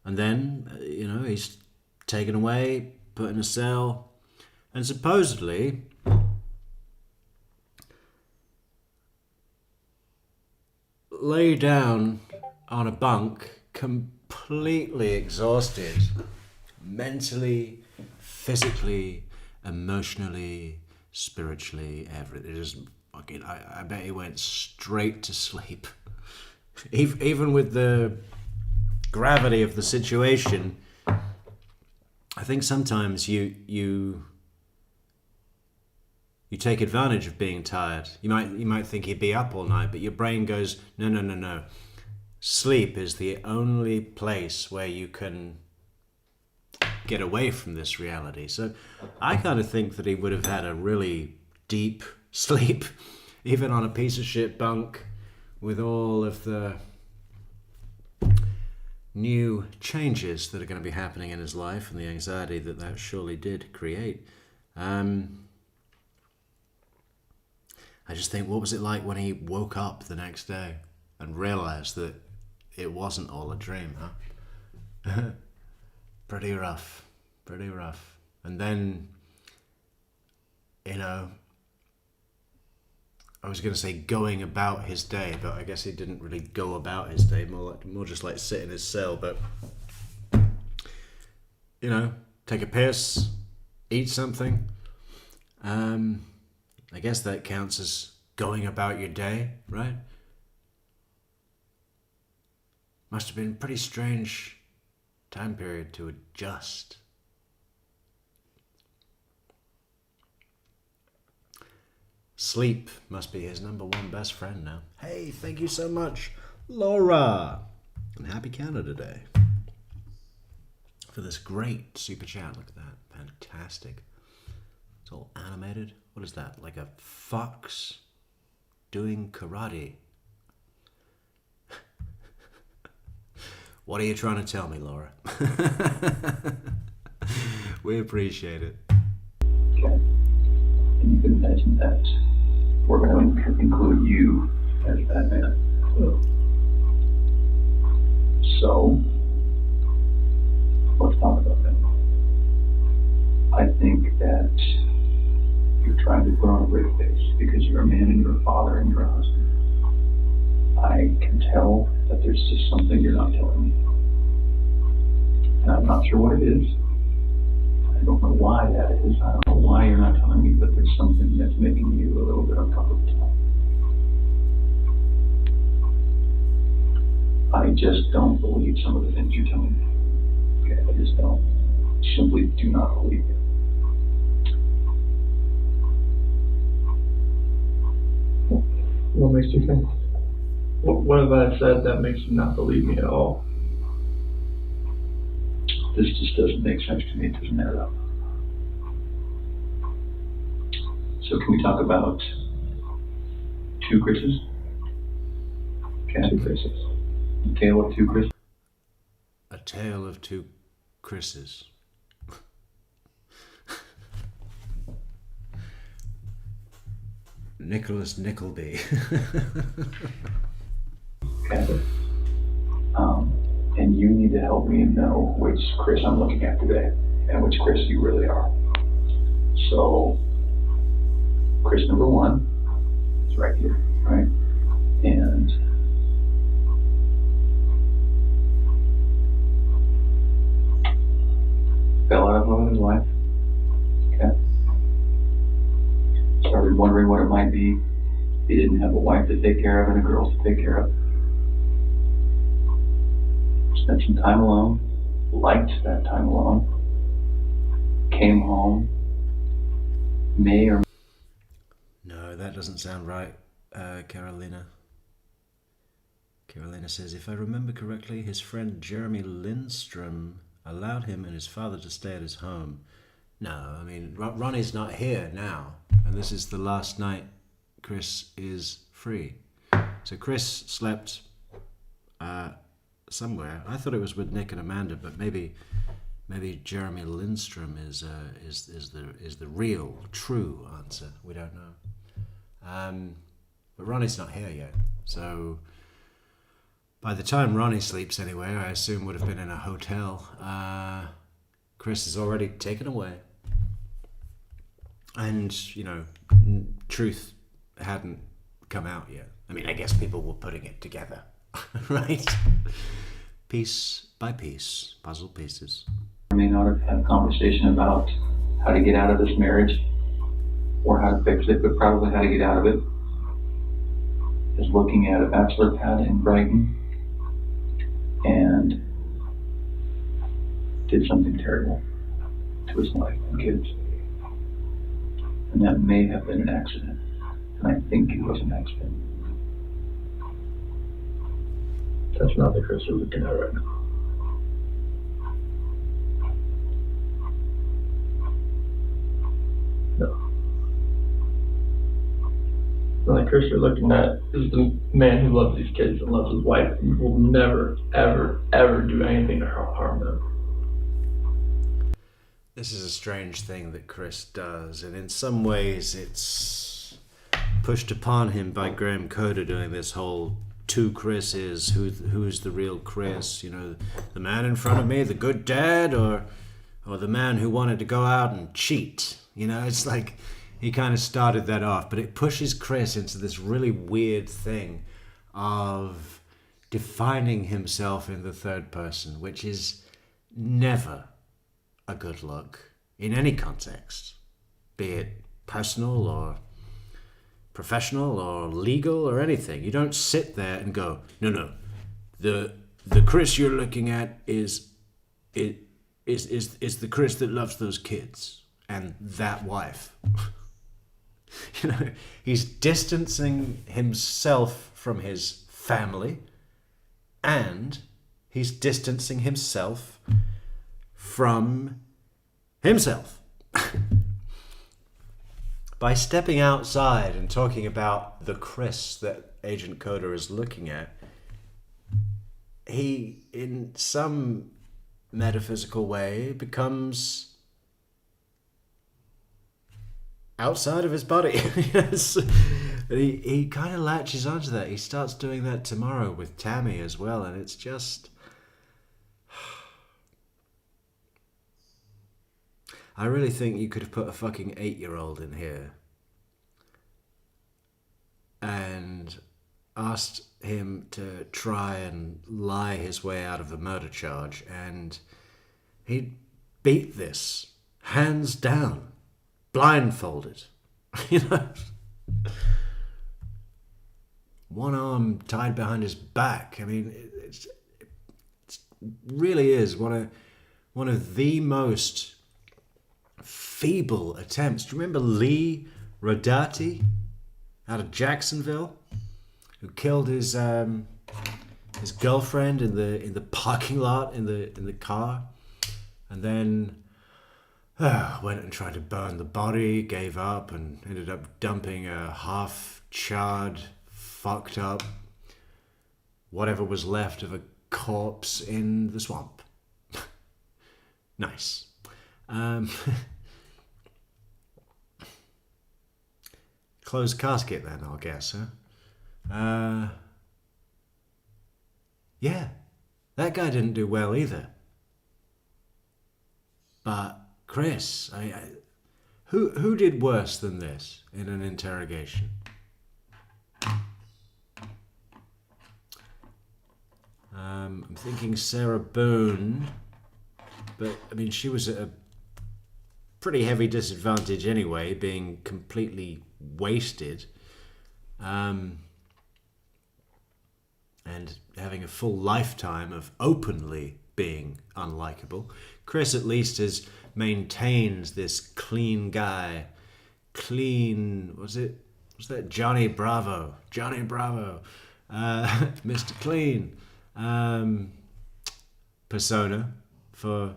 then, he's taken away, put in a cell, and supposedly lay down on a bunk completely completely exhausted, mentally, physically, emotionally, spiritually, everything. Just fucking, I bet he went straight to sleep. Even with the gravity of the situation, I think sometimes you take advantage of being tired. You might think he'd be up all night, but your brain goes, no. Sleep is the only place where you can get away from this reality. So I kind of think that he would have had a really deep sleep, even on a piece of shit bunk, with all of the new changes that are going to be happening in his life and the anxiety that surely did create. I just think, what was it like when he woke up the next day and realized that it wasn't all a dream, huh? Pretty rough. And then, I was going to say going about his day, but I guess he didn't really go about his day, more just like sit in his cell, but, take a piss, eat something. I guess that counts as going about your day, right? Must have been a pretty strange time period to adjust. Sleep must be his number one best friend now. Hey, thank you so much, Laura. And happy Canada Day for this great super chat. Look at that. Fantastic. It's all animated. What is that? Like a fox doing karate. What are you trying to tell me, Laura? We appreciate it. Okay. And you can imagine that we're going to include you as that man. So, let's talk about that. I think that you're trying to put on a brave face because you're a man and you're a father and you're a husband. I can tell that there's just something you're not telling me. And I'm not sure what it is. I don't know why that is. I don't know why you're not telling me, but there's something that's making you a little bit uncomfortable. I just don't believe some of the things you're telling me. Okay, I just don't. Simply do not believe you. What makes you think? What have I said that makes you not believe me at all? This just doesn't make sense to me. It doesn't add up. So can we talk about two Chris's? Okay. Two Chris's. A tale of two Chris's. A tale of two Chris's. Nicholas Nickleby. Okay. And you need to help me know which Chris I'm looking at today and which Chris you really are. So, Chris number one is right here, right? And fell out of love with his wife. Okay. Started wondering what it might be. He didn't have a wife to take care of and a girl to take care of. Spent some time alone, liked that time alone, came home, No, that doesn't sound right, Carolina. Carolina says, if I remember correctly, his friend Jeremy Lindstrom allowed him and his father to stay at his home. No, I mean, Ronnie's not here now, and this is the last night Chris is free. So Chris slept somewhere. I thought it was with Nick and Amanda, but maybe Jeremy Lindstrom is the real, true answer. We don't know. But Ronnie's not here yet, so by the time Ronnie sleeps anywhere, I assume would have been in a hotel. Chris is already taken away, and truth hadn't come out yet. I mean, I guess people were putting it together. Right? Peace by piece, puzzle pieces. I may not have had a conversation about how to get out of this marriage or how to fix it, but probably how to get out of it is looking at a bachelor pad in Brighton and did something terrible to his wife and kids. And that may have been an accident. And I think it was an accident. That's not the Chris we're looking at right now. No. The only Chris you're looking at is the man who loves these kids and loves his wife and will never, ever, ever do anything to harm them. This is a strange thing that Chris does, and in some ways it's pushed upon him by Graham Coder doing this whole two Chris's, who's the real Chris, you know, the man in front of me, the good dad, or the man who wanted to go out and cheat. You know, it's like he kind of started that off, but it pushes Chris into this really weird thing of defining himself in the third person, which is never a good look in any context, be it personal or professional or legal or anything. You don't sit there and go, no, the Chris you're looking at is the Chris that loves those kids and that wife. You know, he's distancing himself from his family, and he's distancing himself from himself. By stepping outside and talking about the Chris that Agent Coder is looking at, he, in some metaphysical way, becomes outside of his body. Yes. He kind of latches onto that. He starts doing that tomorrow with Tammy as well, and it's just... I really think you could have put a fucking 8-year-old in here and asked him to try and lie his way out of the murder charge, and he'd beat this hands down, blindfolded. You know, one arm tied behind his back. I mean, it really is one of the most feeble attempts. Do you remember Lee Rodati out of Jacksonville, who killed his girlfriend in the parking lot in the car, and then went and tried to burn the body, gave up, and ended up dumping a half-charred, fucked up, whatever was left of a corpse in the swamp. Nice. Closed casket then, I'll guess, huh? Yeah, that guy didn't do well either. But Chris, who did worse than this in an interrogation? I'm thinking Sarah Boone, but I mean, she was at a pretty heavy disadvantage anyway, being completely wasted, and having a full lifetime of openly being unlikable. Chris at least has maintained this clean guy, was that Johnny Bravo, Mr. Clean, persona for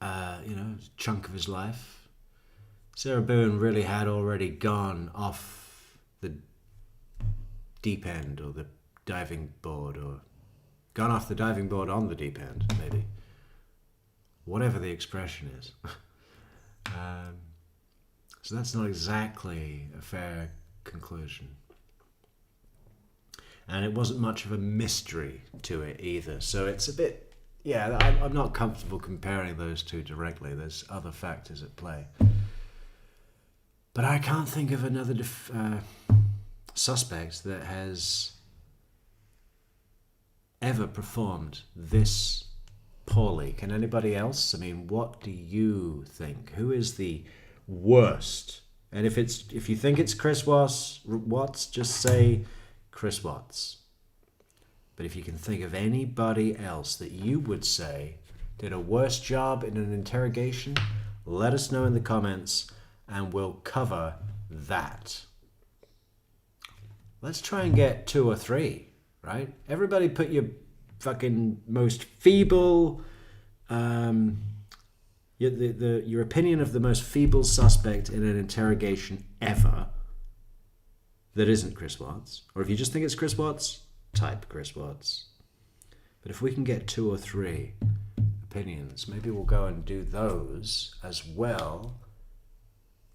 a chunk of his life. Sarah Boone really had already gone off the deep end, or the diving board, or gone off the diving board on the deep end, maybe. Whatever the expression is. So that's not exactly a fair conclusion. And it wasn't much of a mystery to it either. So it's a bit, I'm not comfortable comparing those two directly. There's other factors at play. But I can't think of another suspect that has ever performed this poorly. Can anybody else? I mean, what do you think? Who is the worst? And if you think it's Chris Watts, just say Chris Watts. But if you can think of anybody else that you would say did a worse job in an interrogation, let us know in the comments and we'll cover that. Let's try and get 2 or 3, right? Everybody put your fucking most feeble, your opinion of the most feeble suspect in an interrogation ever that isn't Chris Watts. Or if you just think it's Chris Watts, type Chris Watts. But if we can get 2 or 3 opinions, maybe we'll go and do those as well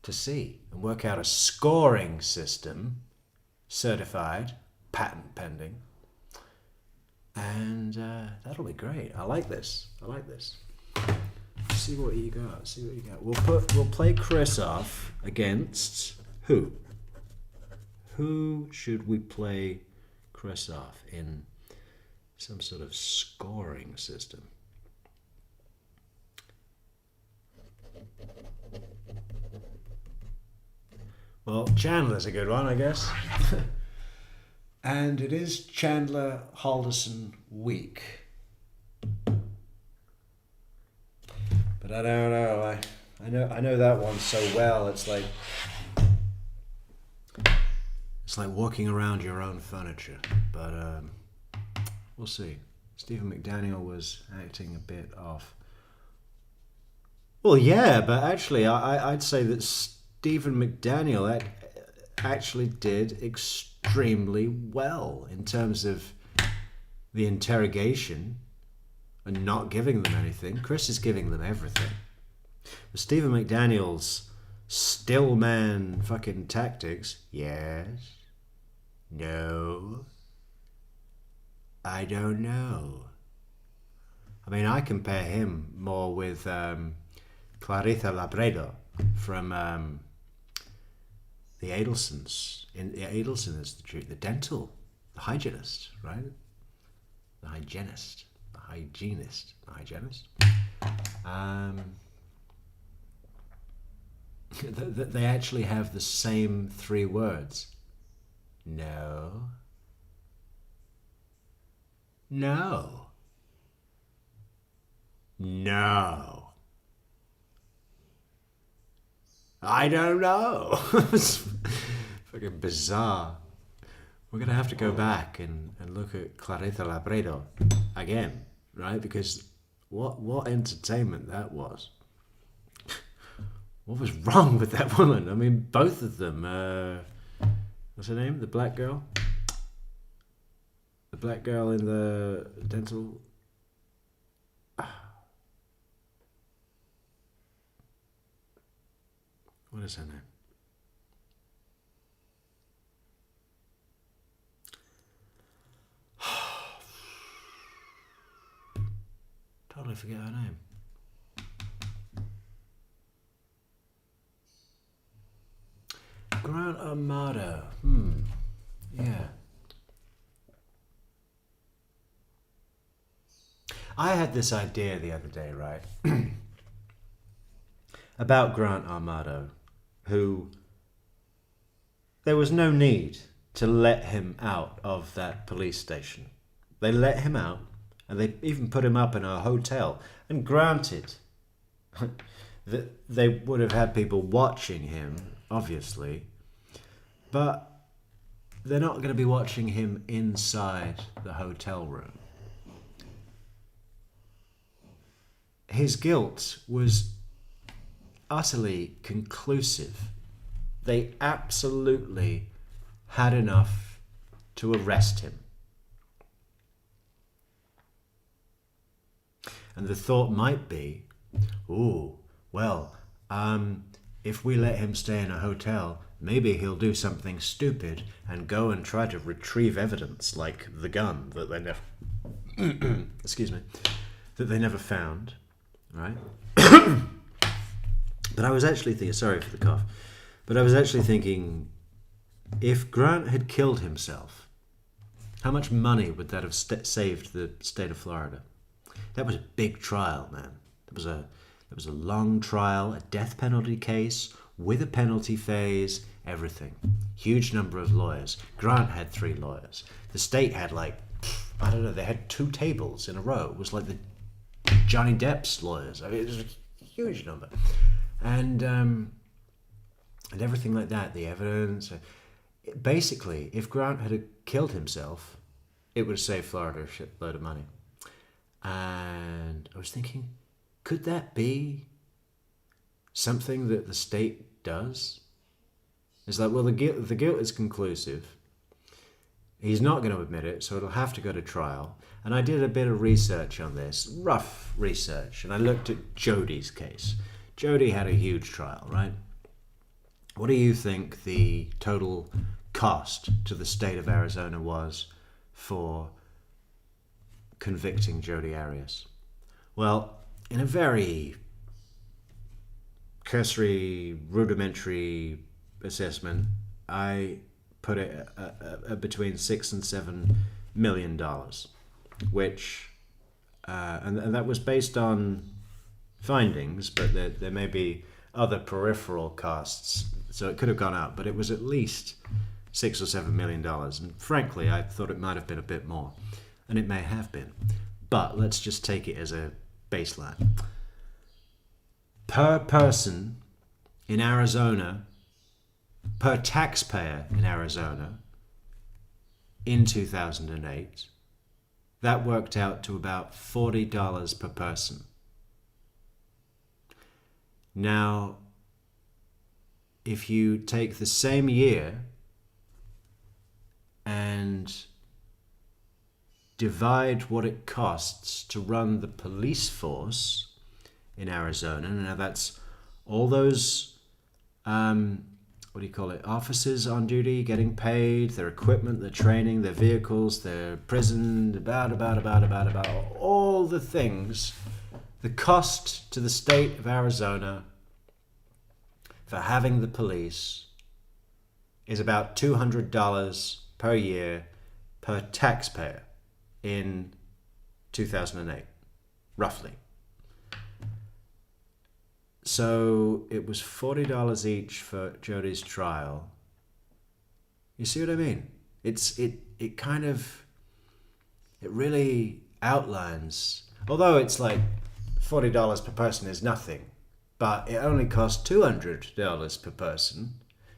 to see and work out a scoring system, certified, patent pending, and that'll be great. I like this. See what you got. We'll play Chris off against who? Who should we play Chris off in some sort of scoring system? Well, Chandler's a good one, I guess. And it is Chandler Halderson week. But I don't know. I know that one so well. It's like walking around your own furniture. But we'll see. Stephen McDaniel was acting a bit off. Well, yeah, but actually, I'd say that Stephen McDaniel actually did extremely well in terms of the interrogation and not giving them anything. Chris is giving them everything. But Stephen McDaniel's still man fucking tactics, yes, no, I don't know. I mean, I compare him more with Clarissa Labredo from the Adelsons. Adelson is the dental, the hygienist, right? The hygienist. They actually have the same 3 words. No. I don't know. It's fucking bizarre. We're going to have to go back and look at Clarissa Labredo again, right? Because what entertainment that was. What was wrong with that woman? I mean, both of them. What's her name? The black girl? The black girl in the dental... What is her name? Totally forget her name. Grant Armato. Yeah. I had this idea the other day, right? About Grant Armato, who there was no need to let him out of that police station. They let him out, and they even put him up in a hotel. And granted, that they would have had people watching him, obviously, but they're not going to be watching him inside the hotel room. His guilt was utterly conclusive. They absolutely had enough to arrest him. And the thought might be, if we let him stay in a hotel, maybe he'll do something stupid and go and try to retrieve evidence like the gun that they never that they never found, right? But I was actually thinking, sorry for the cough, but I was actually thinking, if Grant had killed himself, How much money would that have saved the state of Florida? That was a big trial, man. It was a long trial, a death penalty case with a penalty phase, everything. Huge number of lawyers. Grant had 3 lawyers. The state had like, I don't know, they had 2 tables in a row. It was like the Johnny Depp's lawyers. I mean, it was a huge number. And everything like that, the evidence. Basically, if Grant had killed himself, it would have saved Florida a shitload of money. And I was thinking, could that be something that the state does? It's like, well, the guilt is conclusive. He's not going to admit it, so it'll have to go to trial. And I did a bit of research on this, rough research, and I looked at Jody's case. Jody had a huge trial, right? What do you think the total cost to the state of Arizona was for convicting Jodi Arias? Well, in a very cursory, rudimentary assessment, I put it at between $6 and $7 million, which, and that was based on findings, but there may be other peripheral costs, so it could have gone up, but it was at least $6 or $7 million, and frankly, I thought it might have been a bit more, and it may have been, but let's just take it as a baseline. Per person in Arizona, per taxpayer in Arizona, in 2008, that worked out to about $40 per person. Now, if you take the same year and divide what it costs to run the police force in Arizona, now that's all those, officers on duty getting paid, their equipment, their training, their vehicles, their prison, about all the things. The cost to the state of Arizona for having the police is about $200 per year per taxpayer in 2008, roughly. So it was $40 each for Jody's trial. You see what I mean? It kind of, it really outlines, although it's like $40 per person is nothing, but it only costs $200 per person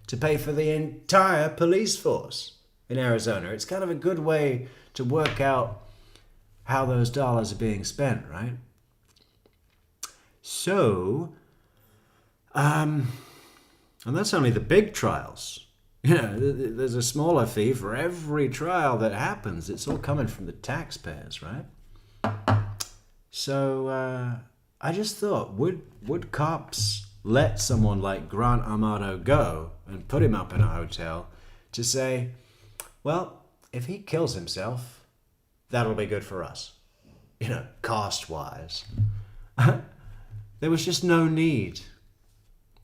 to pay for the entire police force in Arizona. It's kind of a good way to work out how those dollars are being spent, right? So, and that's only the big trials. You know, there's a smaller fee for every trial that happens. It's all coming from the taxpayers, right? So I just thought, would cops let someone like Grant Amato go and put him up in a hotel to say, well, if he kills himself, that'll be good for us, you know, cost-wise. There was just no need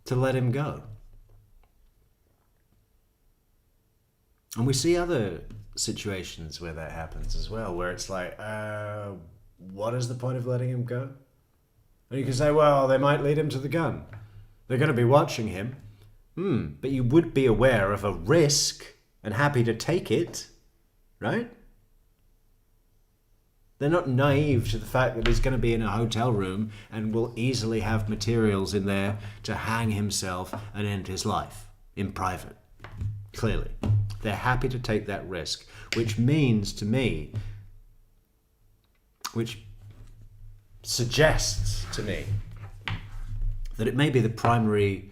to let him go. And we see other situations where that happens as well, where it's like, what is the point of letting him go? And you can say, well, they might lead him to the gun. They're going to be watching him. But you would be aware of a risk and happy to take it, right? They're not naive to the fact that he's going to be in a hotel room and will easily have materials in there to hang himself and end his life in private. Clearly. They're happy to take that risk, which means to me, which suggests to me that it may be the primary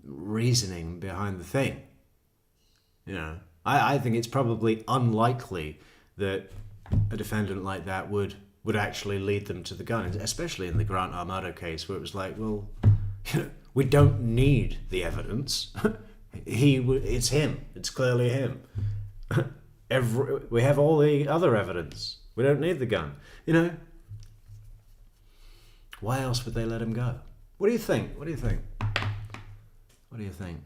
reasoning behind the thing. You know, I think it's probably unlikely that a defendant like that would actually lead them to the gun, especially in the Grant Amato case, where it was like, well, you know, we don't need the evidence. It's him. It's clearly him. We have all the other evidence. We don't need the gun. You know, why else would they let him go? What do you think? What do you think? What do you think?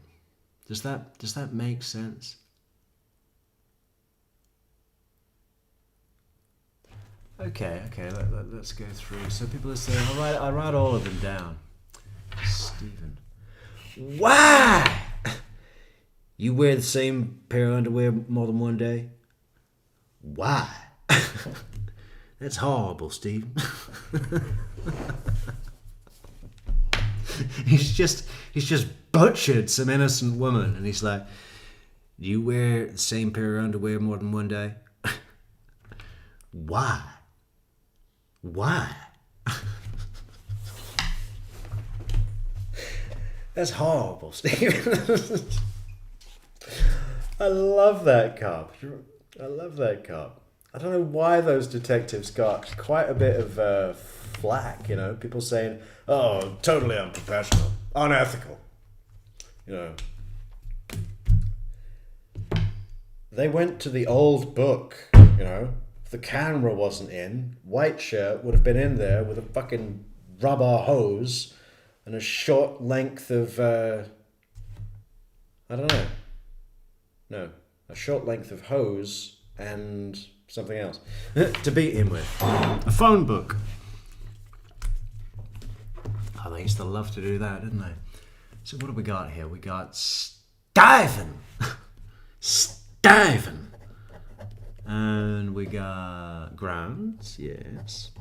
Does that make sense? Okay, let's go through. So people are saying, I write all of them down. Stephen. Why? You wear the same pair of underwear more than one day? Why? That's horrible, Steve. he's just butchered some innocent woman, and he's like, do you wear the same pair of underwear more than one day? Why? That's horrible, Steve. I love that cop. I don't know why those detectives got quite a bit of flack, you know, people saying, oh, totally unprofessional, unethical, you know. They went to the old book, you know. If the camera wasn't in, White Shirt would have been in there with a fucking rubber hose and a short length of, I don't know. No, a short length of hose and something else to beat him with. A phone book. Oh, they used to love to do that, didn't they? So what have we got here? We got Stuyven. Stuyven. And we got Grounds, yes.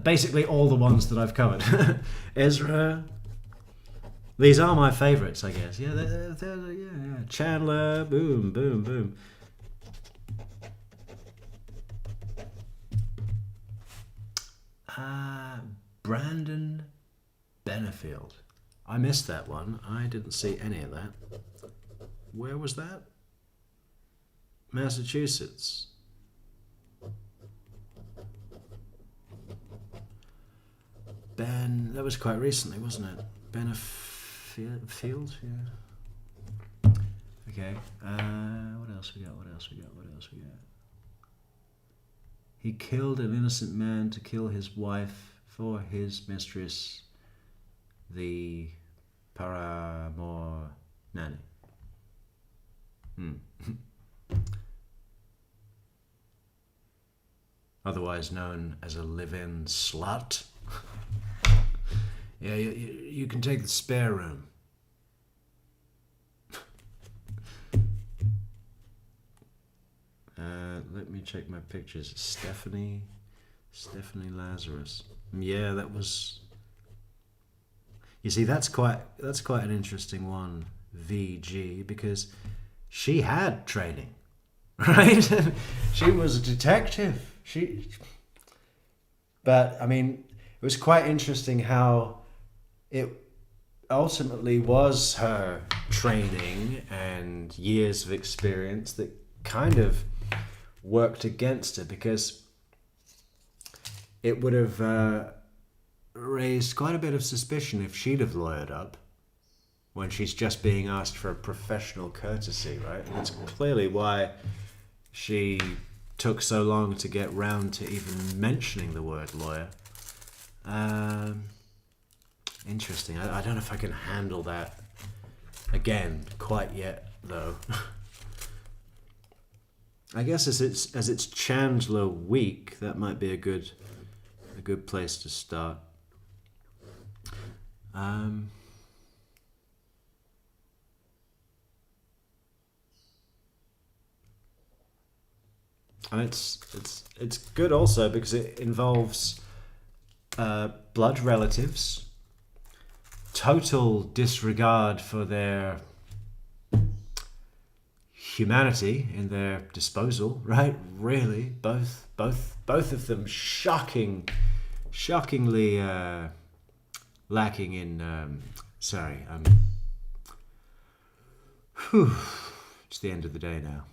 Basically all the ones that I've covered. Ezra. These are my favourites, I guess. Yeah, yeah. Chandler, boom, boom, boom. Brandon Benefield. I missed that one. I didn't see any of that. Where was that? Massachusetts. That was quite recently, wasn't it? Benefield, yeah. Okay. What else we got? He killed an innocent man to kill his wife for his mistress, the paramour nanny. Otherwise known as a live-in slut. Yeah, you can take the spare room. Let me check my pictures. Stephanie Lazarus. Yeah, that was. You see, that's quite an interesting one, VG, because she had training, right? She was a detective. But I mean, it was quite interesting how it ultimately was her training and years of experience that kind of worked against her, because it would have raised quite a bit of suspicion if she'd have lawyered up when she's just being asked for a professional courtesy, right? And that's clearly why she took so long to get round to even mentioning the word lawyer. Interesting. I don't know if I can handle that again quite yet, though. I guess as it's Chandler week, that might be a good place to start. And it's good also because it involves blood relatives, total disregard for their humanity in their disposal, right? Really, both of them shocking shockingly lacking in it's the end of the day now.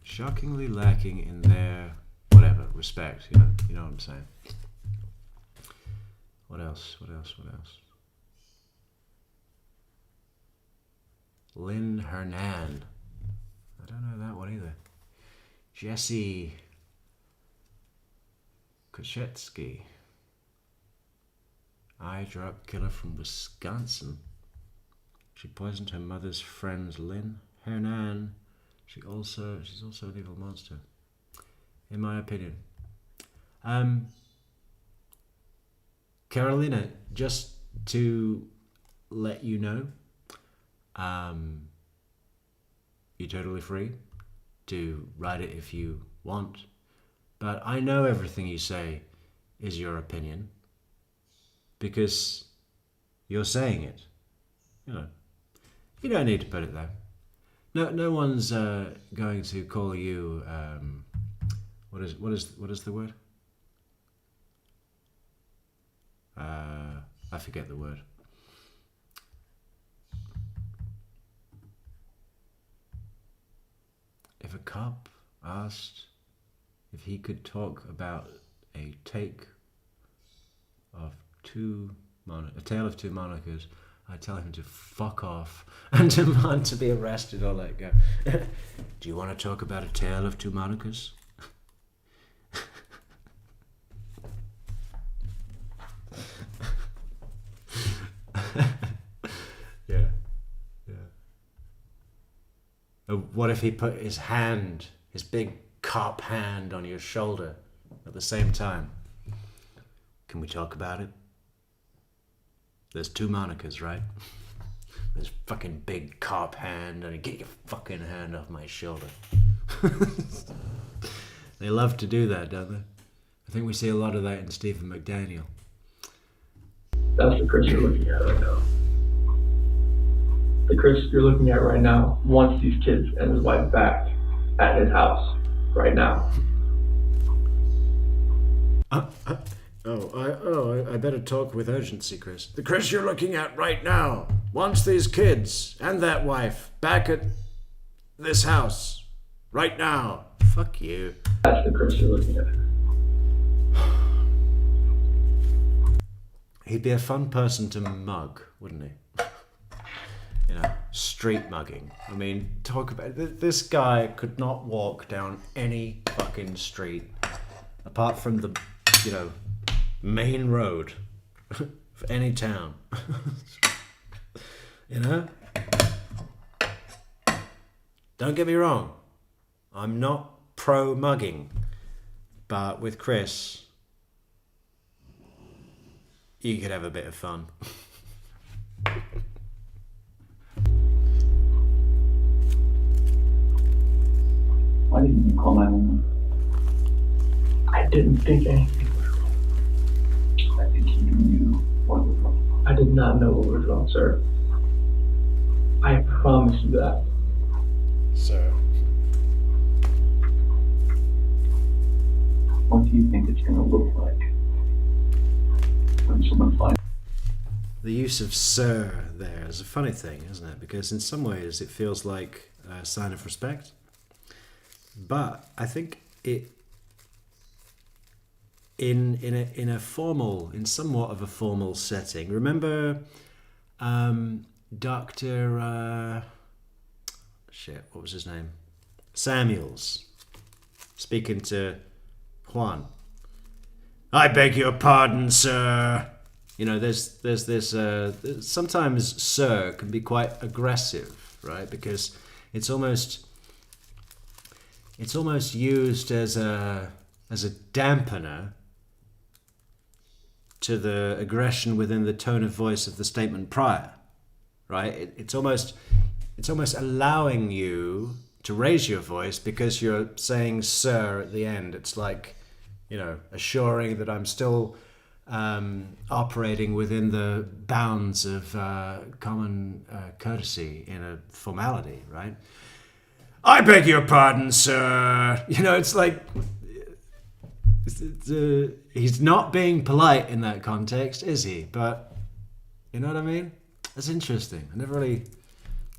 Shockingly lacking in their whatever respect, you know what I'm saying. What else? Lynn Hernan. I don't know that one either. Jesse Kochetsky. Eye drop killer from Wisconsin. She poisoned her mother's friend Lynn Hernan. She's also an evil monster, in my opinion. Carolina, just to let you know, you're totally free to write it if you want, but I know everything you say is your opinion because you're saying it. You know, you don't need to put it there. No one's going to call you. What is the word? I forget the word. If a cop asked if he could talk about a take of a tale of two Monicas, I tell him to fuck off and demand to be arrested or let go. Do you want to talk about a tale of two Monicas? Yeah. What if he put his big cop hand on your shoulder at the same time? Can we talk about it? There's two Monicas, right? There's fucking big cop hand, and get your fucking hand off my shoulder. They love to do that, don't they? I think we see a lot of that in Stephen McDaniel. That's the Chris you're looking at right now. The Chris you're looking at right now wants these kids and his wife back at his house right now. I better talk with urgency, Chris. The Chris you're looking at right now wants these kids and that wife back at this house right now. Fuck you. That's the Chris you're looking at. He'd be a fun person to mug, wouldn't he? You know, street mugging. I mean, talk about this guy could not walk down any fucking street apart from the, main road of any town. You know? Don't get me wrong. I'm not pro mugging, but with Chris, you could have a bit of fun. Why didn't you call 911? I didn't think anything was wrong. I think you knew what was wrong. I did not know what was wrong, sir. I promise you that. Sir. What do you think it's going to look like when someone finds? The use of sir there is a funny thing, isn't it? Because in some ways it feels like a sign of respect. But I think it, in somewhat of a formal setting. Remember, Dr. What was his name? Samuels, speaking to Juan. I beg your pardon, sir. You know, there's this. Sometimes sir can be quite aggressive, right? Because it's almost used as a dampener to the aggression within the tone of voice of the statement prior, right? It's almost allowing you to raise your voice because you're saying sir at the end. It's like, assuring that I'm still operating within the bounds of common courtesy in a formality, right? I beg your pardon, sir. It's like he's not being polite in that context, is he? But you know what I mean? That's interesting. I never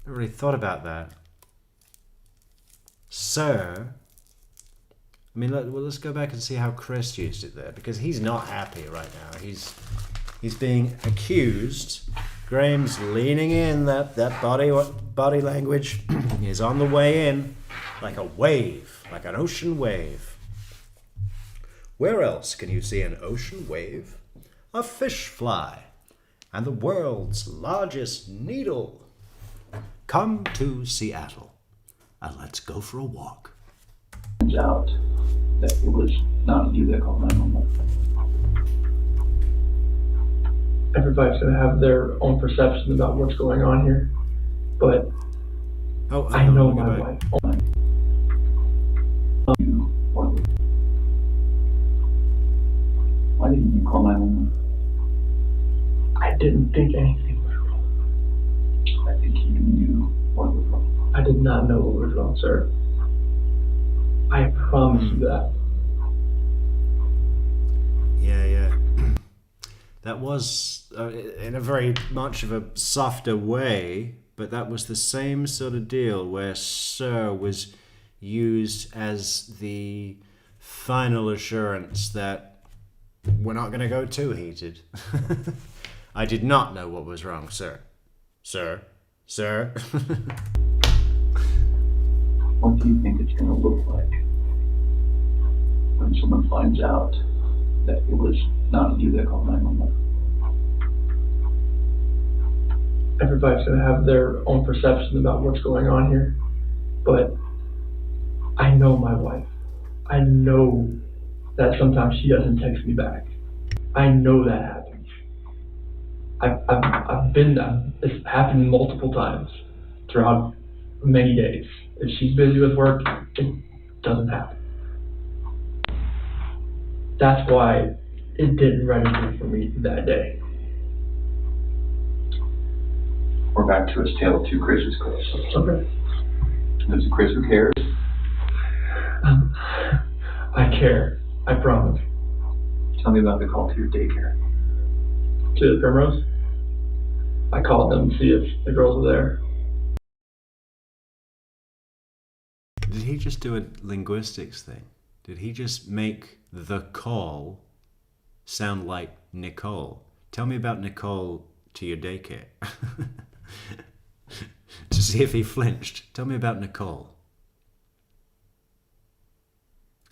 really thought about that. Sir. I mean, let's go back and see how Chris used it there, because he's not happy right now. He's being accused. Graham's leaning in. That body language is on the way in, like a wave, like an ocean wave. Where else can you see an ocean wave? A fish fly, and the world's largest needle. Come to Seattle, and let's go for a walk. Out that it was not you that called 911. Everybody's gonna have their own perception about what's going on here, but Oh, I know go my back. wife. Why didn't you call 911? I didn't think anything was wrong. I think you knew what was wrong. I did not know what was wrong, sir. I promise you that. Yeah. That was in a very much of a softer way, but that was the same sort of deal where sir was used as the final assurance that we're not going to go too heated. I did not know what was wrong, sir. Sir. What do you think it's going to look like when someone finds out that it was not you that called 911? Everybody's gonna have their own perception about what's going on here, but I know my wife. I know that sometimes she doesn't text me back. I know that happens. I've been there. It's happened multiple times throughout many days. If she's busy with work, it doesn't happen. That's why it didn't register for me that day. We're back to his tale of two Chris's, Chris. Okay. There's a Chris who cares. I care. I promise. Tell me about the call to your daycare. To the Primrose. I called them to see if the girls were there. Did he just do a linguistics thing? Did he just make the call sound like Nicole? Tell me about Nicole to your daycare. To see if he flinched. Tell me about Nicole.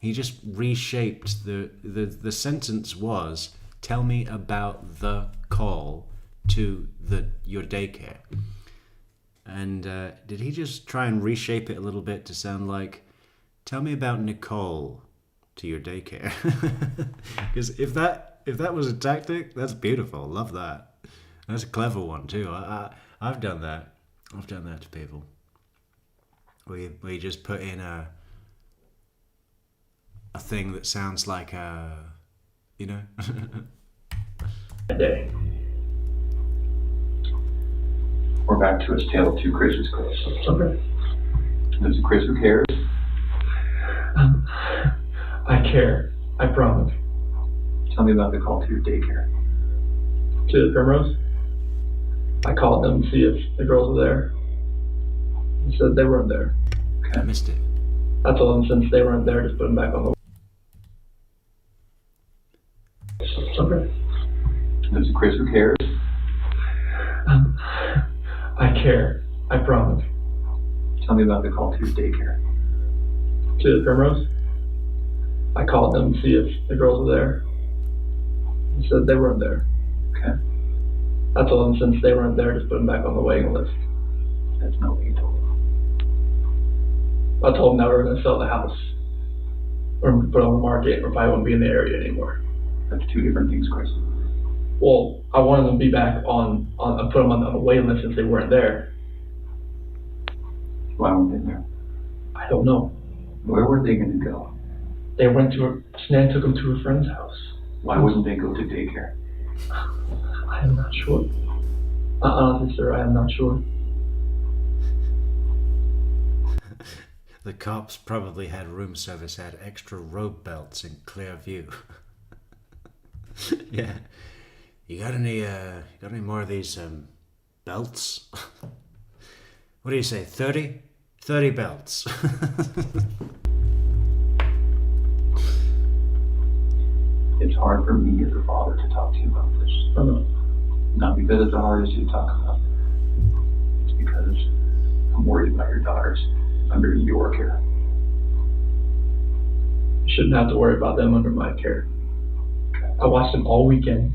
He just reshaped the sentence was, tell me about the call to your daycare. And did he just try and reshape it a little bit to sound like, tell me about Nicole to your daycare? Because if that was a tactic, that's beautiful. Love that. That's a clever one too. I've done that. I've done that to people. We just put in a thing that sounds like That day. We're back to his tale of two Chris's, Chris. Okay. There's a Chris who cares. I care. I promise. Tell me about the call to your daycare. To the Primrose. I called them to see if the girls were there. They said they weren't there. I missed it. I told them since they weren't there, just put them back on the. Okay. There's a Chris who cares. I care. I promise. Tell me about the call to your daycare. To the Primrose. I called them to see if the girls were there. They said they weren't there. Okay. I told them since they weren't there, just put them back on the waiting list. That's not what you told them. I told them that we were going to sell the house. Or put it on the market, or probably won't be in the area anymore. That's two different things, Chris. Well, I wanted them to be back on put them on the waiting list since they weren't there. Why weren't they there? I don't know. Where were they going to go? They went to Snan took them to a friend's house. Why wouldn't they go to daycare? I am not sure. Honestly, sir, I am not sure. The cops probably had room service had extra robe belts in clear view. Yeah. You got any more of these belts? What do you say, 30? 30 belts. It's hard for me as a father to talk to you about this. Not because it's the hardest to talk about. It's because I'm worried about your daughters under your care. You shouldn't have to worry about them under my care. I watched them all weekend.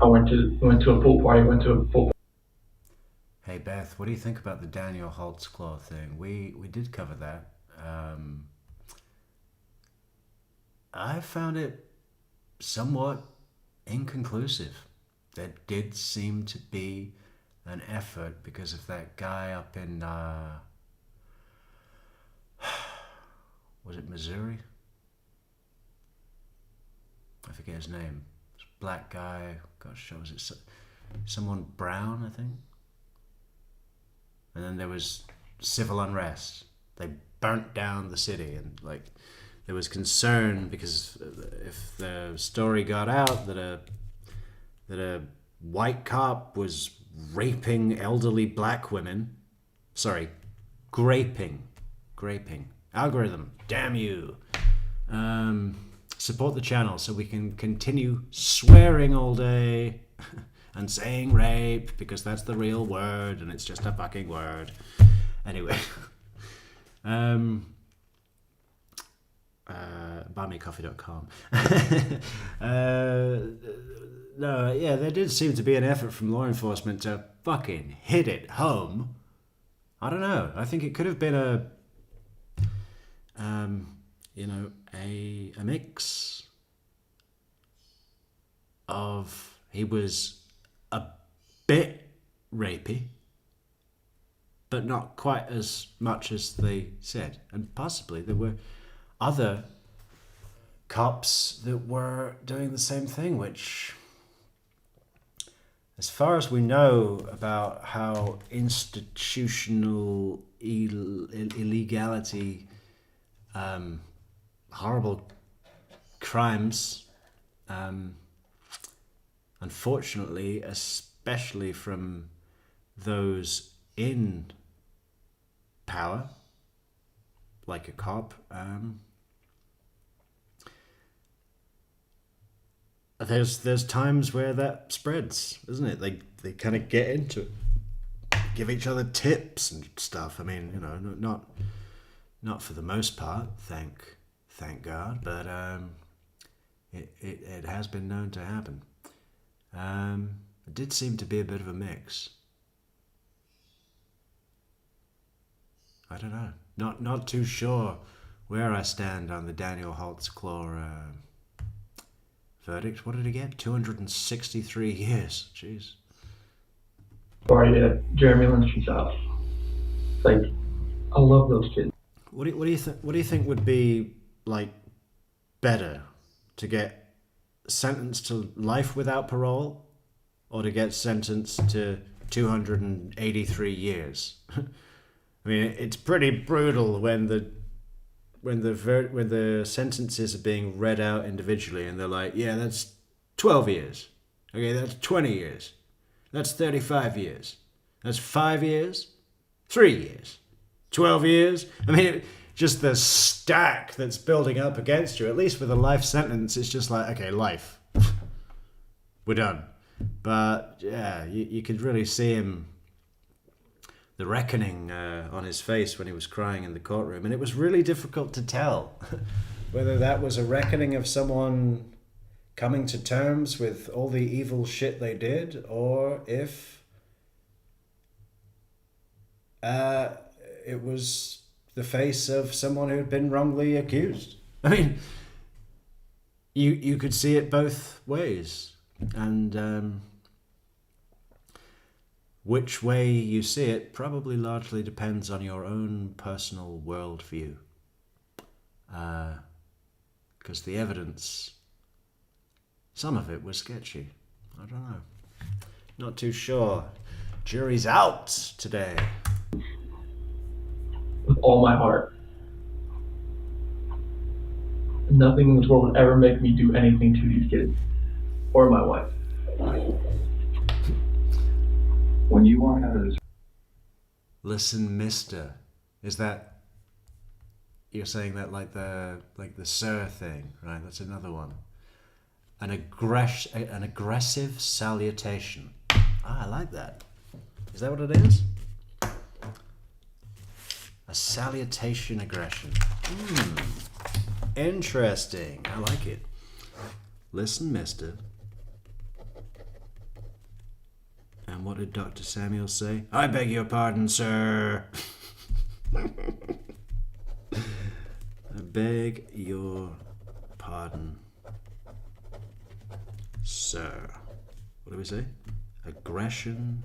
I went to a pool party, Hey Beth, what do you think about the Daniel Holtzclaw thing? We did cover that. I found it somewhat inconclusive. There did seem to be an effort because of that guy up in, was it Missouri? I forget his name. Black guy. Gosh, was it someone brown, I think? And then there was civil unrest. They burnt down the city, and like there was concern because if the story got out that a white cop was raping elderly black women, graping, algorithm, damn you. Support the channel so we can continue swearing all day and saying rape because that's the real word and it's just a fucking word. Anyway, buymeacoffee.com. No, yeah, there did seem to be an effort from law enforcement to fucking hit it home. I don't know. I think it could have been a mix of he was a bit rapey, but not quite as much as they said. And possibly there were other cops that were doing the same thing, which, as far as we know about how institutional illegality, horrible crimes, unfortunately, especially from those in power, like a cop, there's times where that spreads, isn't it? They kind of get into it, give each other tips and stuff. I mean, not for the most part, thank God, but it has been known to happen. It did seem to be a bit of a mix. I don't know. Not too sure where I stand on the Daniel Holtzclaw verdict. What did he get? 263 years. Jeez. Sorry, Jeremy Lin, she's out. Like, I love those kids. What do you think? What do you think would be like better, to get sentenced to life without parole, or to get sentenced to 283 years? I mean, it's pretty brutal when the sentences are being read out individually, and they're like, yeah, that's 12 years. Okay, that's 20 years. That's 35 years. That's 5 years. 3 years. 12 years. I mean, just the stack that's building up against you, at least with a life sentence, it's just like, okay, life. We're done. But yeah, you could really see him, the reckoning on his face when he was crying in the courtroom. And it was really difficult to tell whether that was a reckoning of someone coming to terms with all the evil shit they did, or if it was the face of someone who had been wrongly accused. I mean, you could see it both ways. And which way you see it probably largely depends on your own personal worldview. Because the evidence, some of it was sketchy. I don't know. Not too sure. Jury's out today. With all my heart. Nothing in this world would ever make me do anything to these kids. Or my wife. When you walk out of this... Listen, mister. Is that... You're saying that like the sir thing, right? That's another one. An aggressive salutation. I like that. Is that what it is? A salutation aggression. Interesting. I like it. Listen, mister. And what did Dr. Samuel say? I beg your pardon, sir. I beg your pardon. pardon, sir. What do we say? Aggression.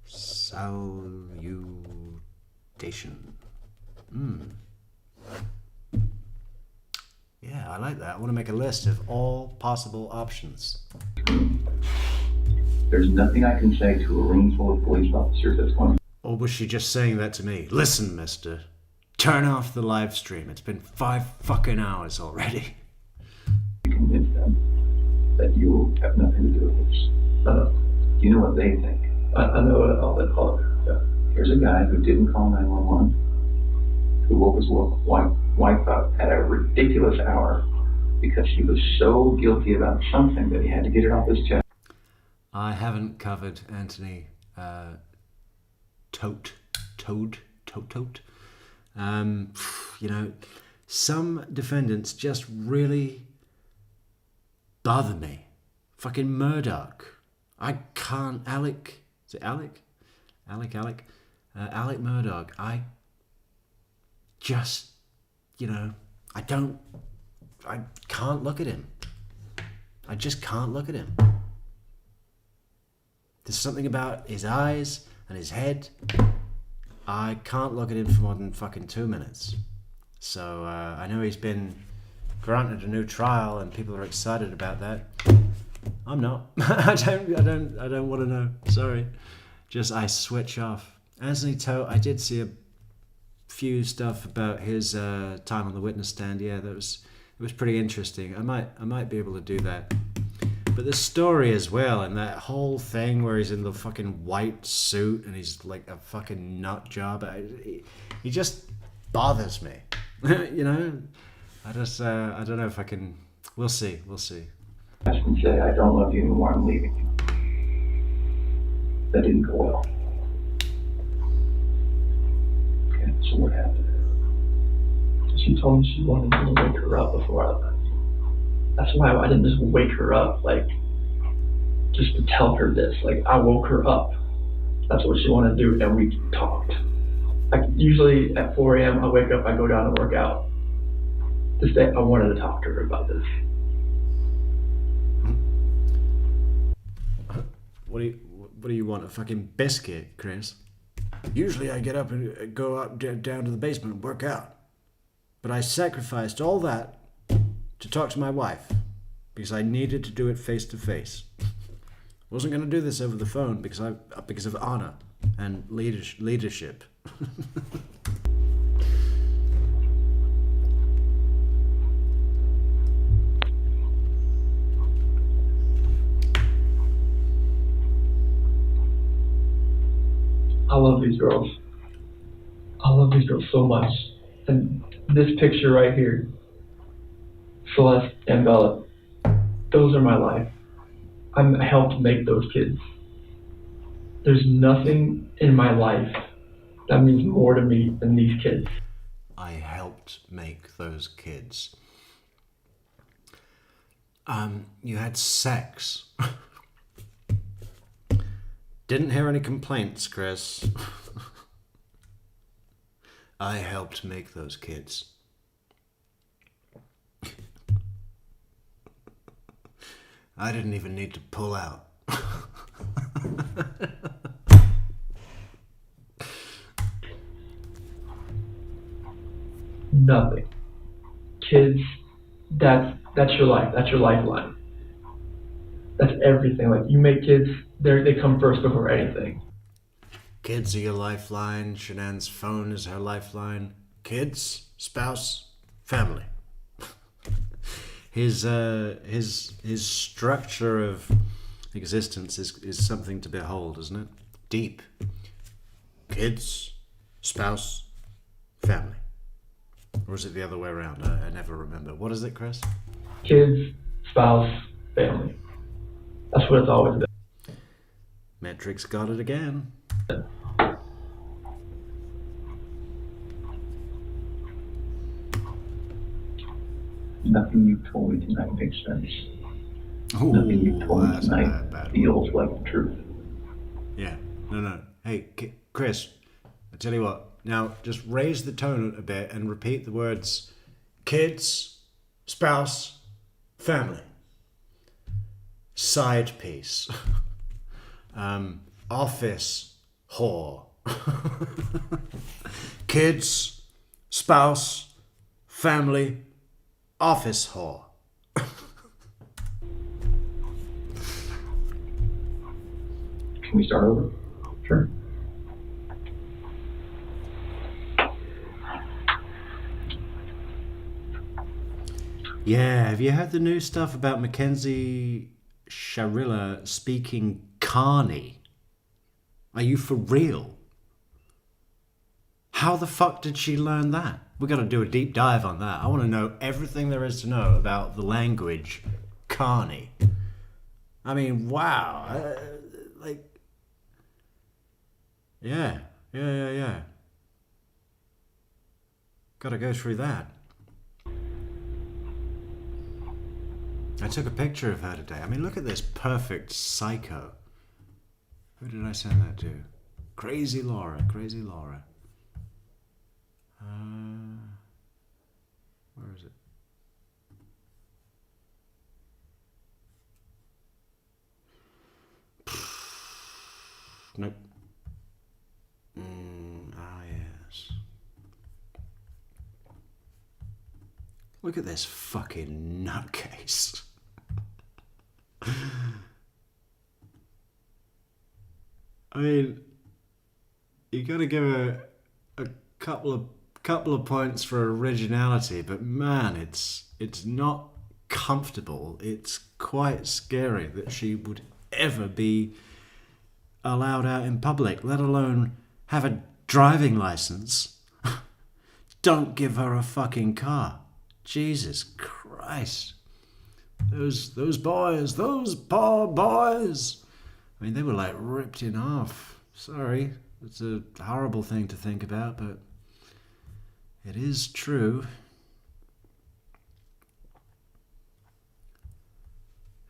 Salutation. Yeah, I like that. I want to make a list of all possible options. There's nothing I can say to a room full of police officers that's going Or was she just saying that to me? Listen, mister. Turn off the live stream. It's been 5 fucking hours already. to convince them that you have nothing to do with this. You know what they think. I know what all they call it. Yeah. Here's a guy who didn't call 911, who woke his wife up at a ridiculous hour because he was so guilty about something that he had to get it off his chest. I haven't covered Anthony Tote. You know, some defendants just really bother me. Fucking Murdoch. I can't. Alec. Is it Alec? Alec Murdoch. I just, you know, I can't look at him. I just can't look at him. There's something about his eyes and his head. I can't look at him for more than fucking 2 minutes. So I know he's been granted a new trial and people are excited about that. I'm not. I don't want to know. Sorry. Just I switch off. Anthony Tote, I did see a few stuff about his time on the witness stand. Yeah, it was pretty interesting. I might be able to do that. But the story as well, and that whole thing where he's in the fucking white suit and he's like a fucking nut job, he just bothers me. You know? I don't know if I can. We'll see. And say, I don't love you anymore, I'm leaving you. That didn't go well. Okay, so what happened? She told me she wanted me to wake her up before I left. That's why I didn't just wake her up, like, just to tell her this. Like, I woke her up. That's what she wanted to do, and we talked. Like, usually at 4 a.m., I wake up, I go down and work out. This day, I wanted to talk to her about this. What do you want? A fucking biscuit, Chris? Usually I get up and go up down to the basement and work out. But I sacrificed all that to talk to my wife because I needed to do it face to face. Wasn't going to do this over the phone because of honor and leadership. I love these girls. I love these girls so much. And this picture right here, Celeste and Bella, those are my life. I helped make those kids. There's nothing in my life that means more to me than these kids. I helped make those kids. You had sex. Didn't hear any complaints, Chris. I helped make those kids. I didn't even need to pull out. Nothing. Kids, that's your life. That's your lifeline. That's everything. Like, you make kids, they come first before anything. Kids are your lifeline. Shanann's phone is her lifeline. Kids, spouse, family. His structure of existence is something to behold, isn't it? Deep. Kids, spouse, family. Or is it the other way around? I never remember. What is it, Chris? Kids, spouse, family. That's what it's always been. Metrics got it again. Nothing you told me tonight makes sense. Ooh, Nothing you told me that's tonight bad. feels like the truth. Yeah. No. Hey, Chris, I tell you what. Now, just raise the tone a bit and repeat the words kids, spouse, family. Side piece. Office whore. Kids, spouse, family, office whore. Can we start over? Sure. Yeah, have you heard the new stuff about Mackenzie Sharilla speaking Carney? Are you for real? How the fuck did she learn that? We got to do a deep dive on that. I want to know everything there is to know about the language Carney. I mean, wow. Yeah. Got to go through that. I took a picture of her today. I mean, look at this perfect psycho. Who did I send that to? Crazy Laura. Where is it? Nope. Yes. Look at this fucking nutcase. I mean, you gotta give her a couple of points for originality, but man, it's not comfortable. It's quite scary that she would ever be allowed out in public, let alone have a driving license. Don't give her a fucking car. Jesus Christ. Those boys, those poor boys. I mean, they were like ripped in half. Sorry, it's a horrible thing to think about, but it is true.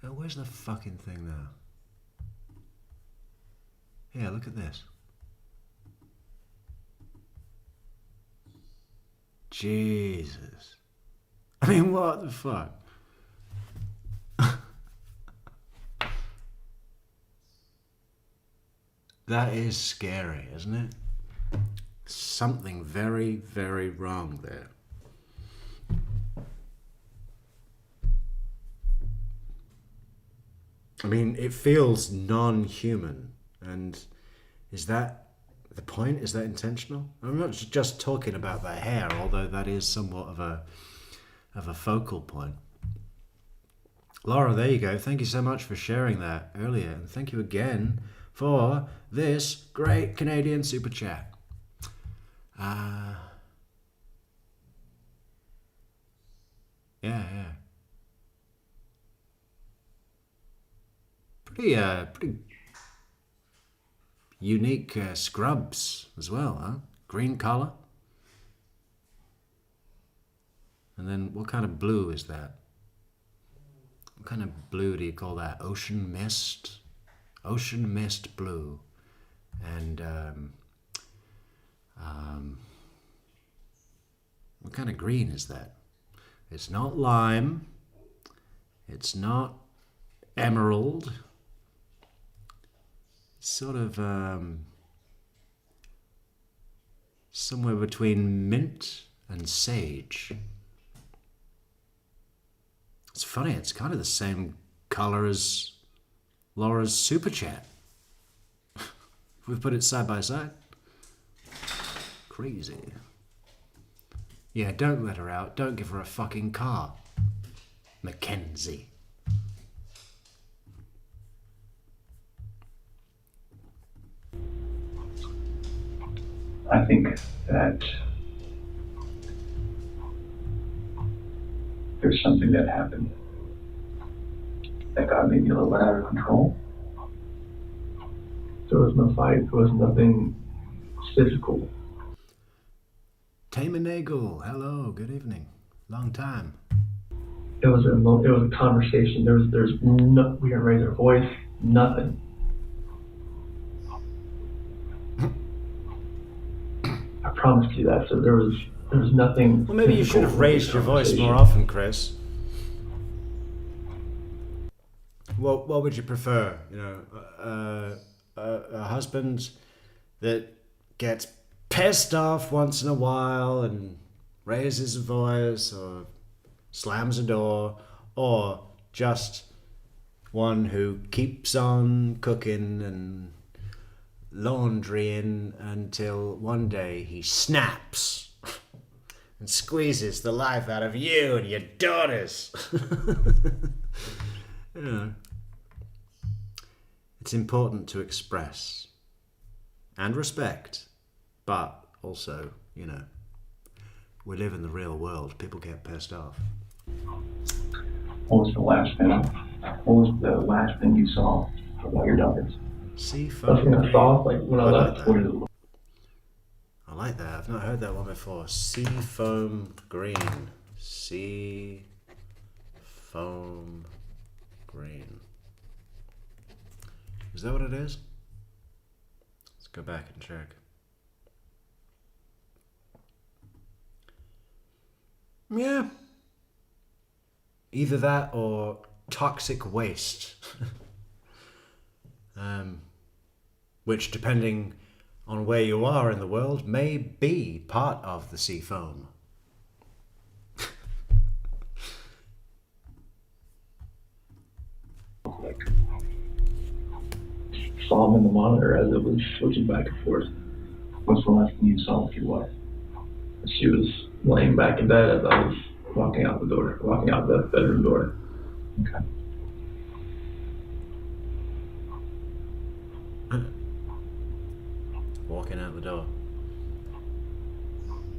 Oh, where's the fucking thing now? Yeah, look at this. Jesus. I mean, what the fuck? That is scary, isn't it? Something very, very wrong there. I mean, it feels non-human. And is that the point? Is that intentional? I'm not just talking about the hair, although that is somewhat of a focal point. Laura, there you go. Thank you so much for sharing that earlier. And thank you again for this great Canadian super chat. Yeah. Pretty unique scrubs as well, huh? Green collar. And then what kind of blue is that? What kind of blue do you call that? Ocean mist? Ocean mist blue. And what kind of green is that? It's not lime. It's not emerald. It's sort of somewhere between mint and sage. It's funny, it's kind of the same color as Laura's super chat. We put it side by side. Crazy. Yeah, don't let her out. Don't give her a fucking car. Mackenzie. I think that there's something that happened that got maybe a little bit out of control. There was no fight. There was nothing physical. Tamer Nagel, hello, good evening. Long time. It was a conversation. There's no, we didn't raise our voice. Nothing. I promised you that, so there was nothing. Well, maybe you should physical have in raised this your voice conversation. more often, Chris. What would you prefer? You know, a husband that gets pissed off once in a while and raises his voice or slams a door, or just one who keeps on cooking and laundrying until one day he snaps and squeezes the life out of you and your daughters. You know, it's important to express and respect, but also, you know, we live in the real world. People get pissed off. What was the last thing? What was the last thing you saw about your daughters? Seafoam Nothing I green. saw, like when I I like left. that. What did it look I like that. I've not heard that one before. Seafoam green. Seafoam green. Is that what it is? Let's go back and check. Yeah. Either that or toxic waste. Which, depending on where you are in the world, may be part of the sea foam. like? Saw him in the monitor as it was switching back and forth. What's the last thing you saw with your wife? She was laying back in bed as I was walking out the bedroom door. Okay. Walking out the door.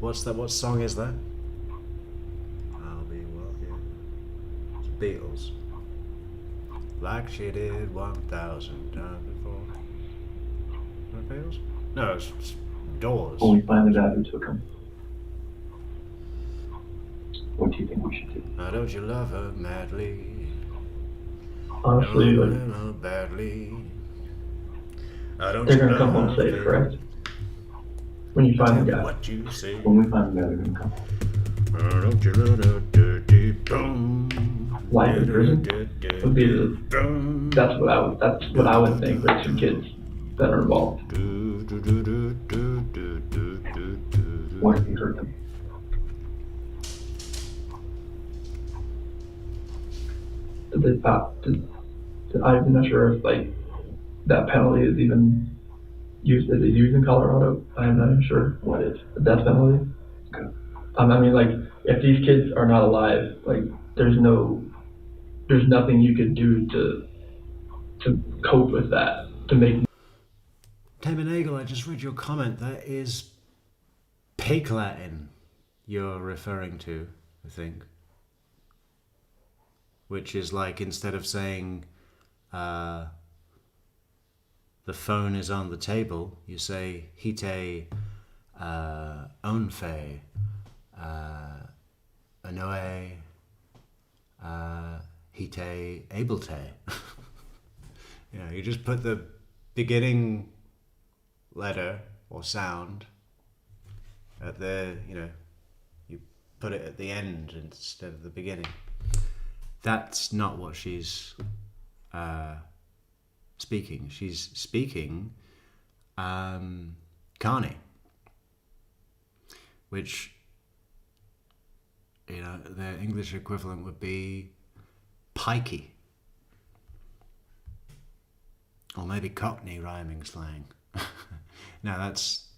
What's that? What song is that? I'll be walking. It's Beatles. Like she did 1,000 times before. Is that Beatles? No, it's Doors. When we find the guy who took him, what do you think we should do? Now don't you love her madly? Honestly, Love like, her badly. Now don't they're you gonna come love home her safe, correct? When you Tell find me the guy. what you say. When we find the guy, they're gonna come. Don't you love her dirty boom? Life in prison would be that's what I would think. There's some kids that are involved. What if you hurt them? I'm not sure if like that penalty is even used. Is it used in Colorado? I'm not even sure. What is? The death penalty. Okay. I mean, like, if these kids are not alive, like, there's nothing you could do to cope with that, to make. Damon Nagel, I just read your comment. That is pig Latin you're referring to, I think. Which is like, instead of saying the phone is on the table, you say hite onfe anoe hite abelte. You know, you just put the beginning letter or sound at the, you know, you put it at the end instead of the beginning. That's not what she's speaking. She's speaking Carney, which, you know, the English equivalent would be pikey. Or maybe Cockney rhyming slang. Now that's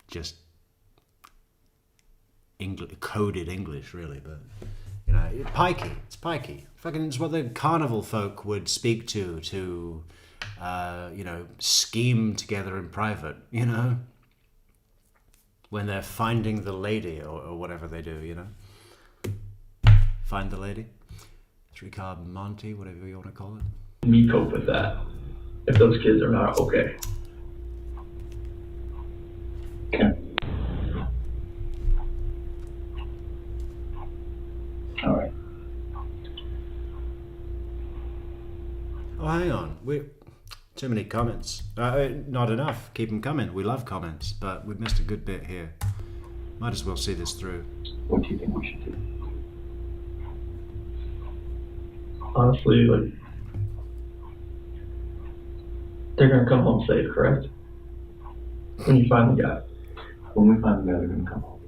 just coded English, really, but you know, pikey. It's pikey. Fucking, it's what the carnival folk would speak to you know, scheme together in private. You know, when they're finding the lady or whatever they do. You know, find the lady. 3-card Monty, whatever you want to call it. Me cope with that if those kids are not okay. Okay. All right. Oh, hang on. Too many comments. Not enough. Keep them coming. We love comments, but we've missed a good bit here. Might as well see this through. What do you think we should do? Honestly, like, they're gonna come home safe, correct? When you find the guy. When we find the guy, they're gonna come home.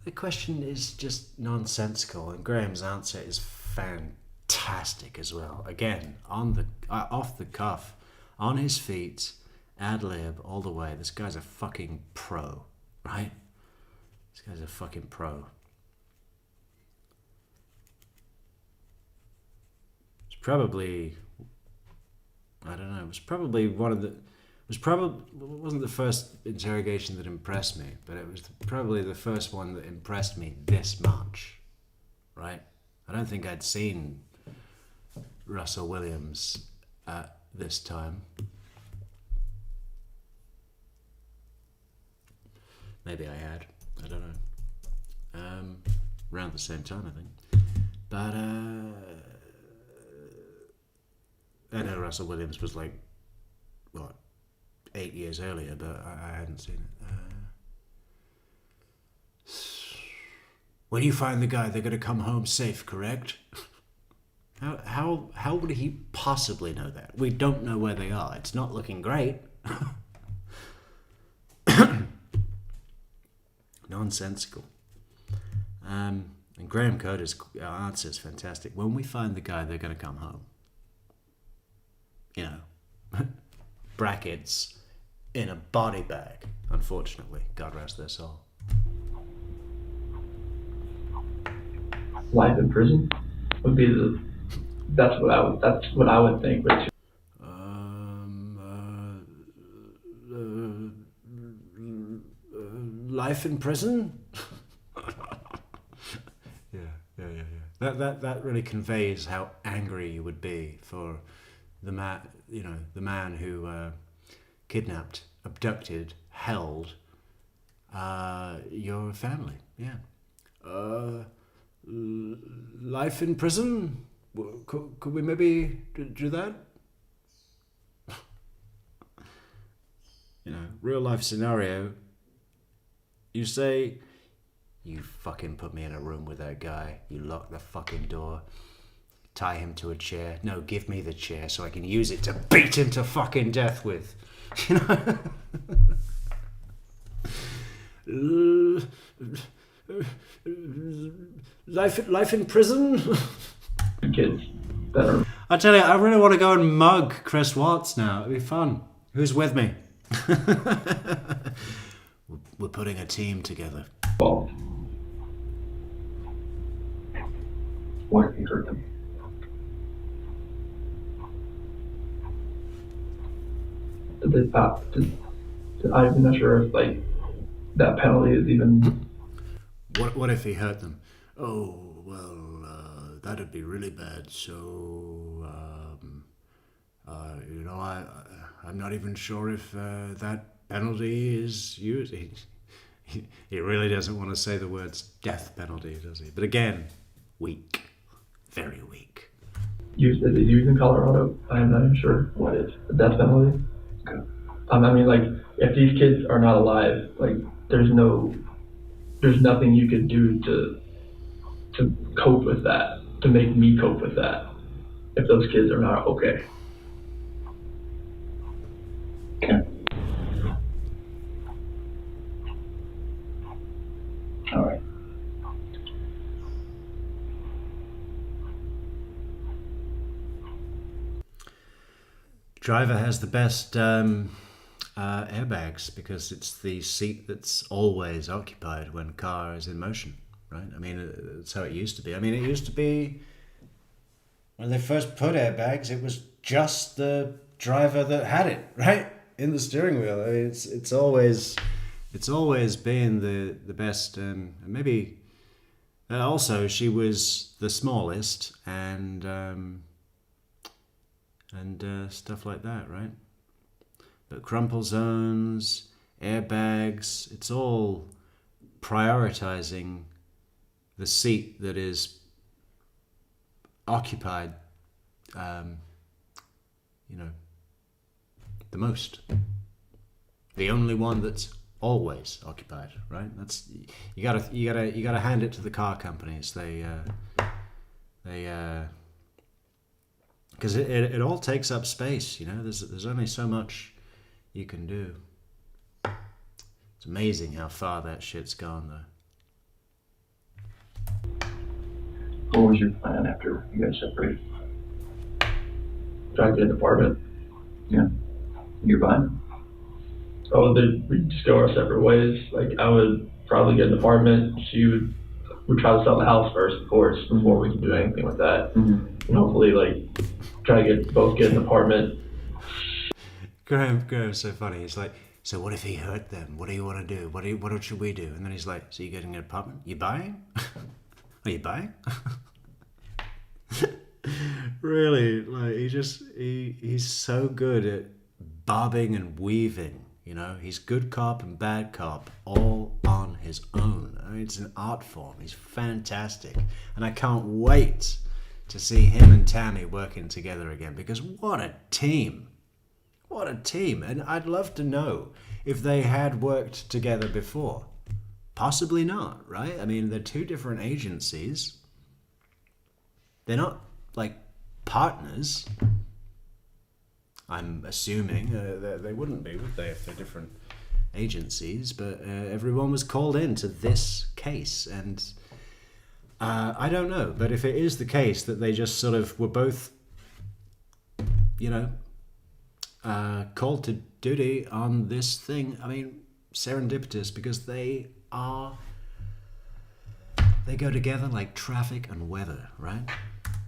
The question is just nonsensical, and Graham's answer is fantastic as well. Again, on the off the cuff, on his feet, ad lib all the way. This guy's a fucking pro, right? This guy's a fucking pro. It's probably, I don't know. It was probably one of the. It wasn't the first interrogation that impressed me, but it was probably the first one that impressed me this much, right? I don't think I'd seen Russell Williams at this time. Maybe I had. I don't know. Around the same time, I think. But I know Russell Williams was like, what, 8 years earlier, but I hadn't seen it. When you find the guy, they're going to come home safe, correct? How would he possibly know that? We don't know where they are. It's not looking great. Nonsensical. And Graham Coder's answer is fantastic. When we find the guy, they're going to come home. You know, brackets, in a body bag, unfortunately. God rest their soul. Life in prison would be that's what I would think. But life in prison? Yeah. That really conveys how angry you would be for the man who kidnapped, abducted, held your family. Yeah. Life in prison? Could we maybe do that? You know, real life scenario. You say, you fucking put me in a room with that guy. You lock the fucking door. Tie him to a chair. No, give me the chair so I can use it to beat him to fucking death with. You know? Life in prison? kids that are. I tell you, I really want to go and mug Chris Watts now. It'd be fun. Who's with me? We're putting a team together. Well, What if you hurt them? I'm not sure if like that penalty is even. What if he hurt them? Oh, well, that'd be really bad. So, I'm not even sure if that penalty is used. He really doesn't want to say the words death penalty, does he? But again, weak. Very weak. Is it used in Colorado? I'm not even sure what is the death penalty. Okay. I mean, like, if these kids are not alive, like, there's nothing you could do to cope with that, to make me cope with that, if those kids are not okay. Okay. All right. Driver has the best airbags because it's the seat that's always occupied when car is in motion, right? I mean, that's how it used to be. I mean, it used to be when they first put airbags, it was just the driver that had it, right, in the steering wheel. I mean, it's always been the best, and maybe also she was the smallest and stuff like that, right? But crumple zones, airbags, it's all prioritizing the seat that is occupied, the most. The only one that's always occupied, right? That's you gotta hand it to the car companies. They because it all takes up space, you know. There's only so much you can do. It's amazing how far that shit's gone, though. What was your plan after you got separated? Try to get an apartment. Yeah. Nearby? Oh, we'd just go our separate ways. Like, I would probably get an apartment. She would try to sell the house first, of course, before we could do anything with that. Mm-hmm. And hopefully, like, try to get an apartment. Graham's so funny. He's like, so what if he hurt them? What do you want to do? What should we do? And then he's like, so you getting an apartment? You buying? Are you buying? Really, like he's so good at bobbing and weaving, you know. He's good cop and bad cop all on his own. I mean, it's an art form. He's fantastic, and I can't wait to see him and Tammy working together again, because what a team. What a team. And I'd love to know if they had worked together before. Possibly not, right? I mean, they're two different agencies. They're not like partners. I'm assuming they wouldn't be, would they, if they're different agencies? But everyone was called into this case, and I don't know. But if it is the case that they just sort of were both, you know, called to duty on this thing, I mean, serendipitous, because they go together like traffic and weather, right?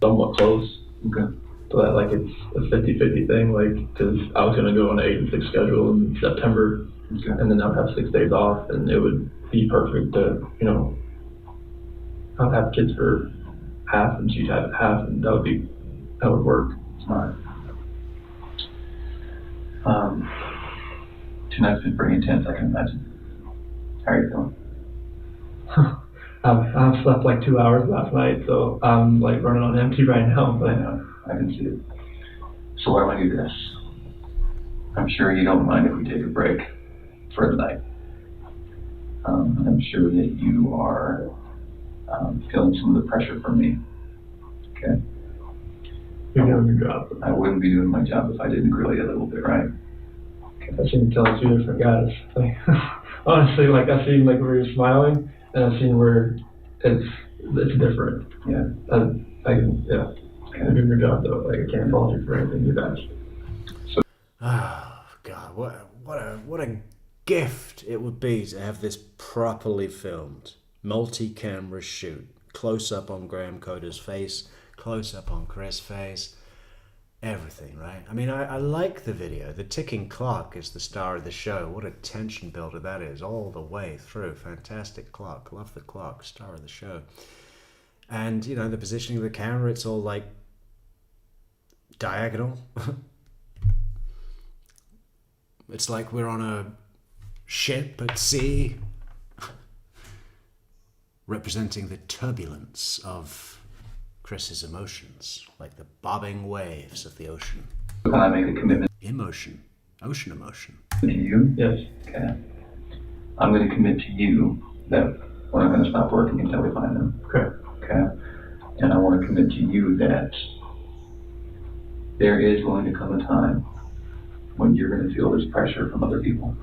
Somewhat close. Okay. But, like, it's a 50-50 thing, like, because I was going to go on an 8 and 6 schedule in September, Okay. and then I would have 6 days off, and it would be perfect to, you know, I'd have kids for half, and she'd have half, and that would work. Smart. Tonight's been pretty intense, I can imagine. How are you feeling? I've slept like 2 hours last night, so I'm like running on empty right now, I but know, I can see it. So why don't I do this? I'm sure you don't mind if we take a break for the night. I'm sure that you are feeling some of the pressure from me. Okay? you're doing your job. I wouldn't be doing my job if I didn't grill you a little bit, right? I've seen you telling 2 different guys. Like, honestly, like, I've seen like where you're smiling, and I've seen where it's different. Yeah. Yeah. You're doing your job though. Like, I can't fault you for anything you've asked. Oh God, what a gift it would be to have this properly filmed, multi-camera shoot, close up on Graham Coder's face, close up on Chris' face, everything, right? I mean, I like the video. The ticking clock is the star of the show. What a tension builder that is all the way through. Fantastic clock. Love the clock. Star of the show. And, you know, the positioning of the camera, it's all like diagonal. It's like we're on a ship at sea, representing the turbulence of Chris's emotions, like the bobbing waves of the ocean. Can I make a commitment Emotion. Ocean emotion. to you? Yes. Okay. I'm going to commit to you that we're not going to stop working until we find them. Okay. Okay? And I want to commit to you that there is going to come a time when you're going to feel this pressure from other people.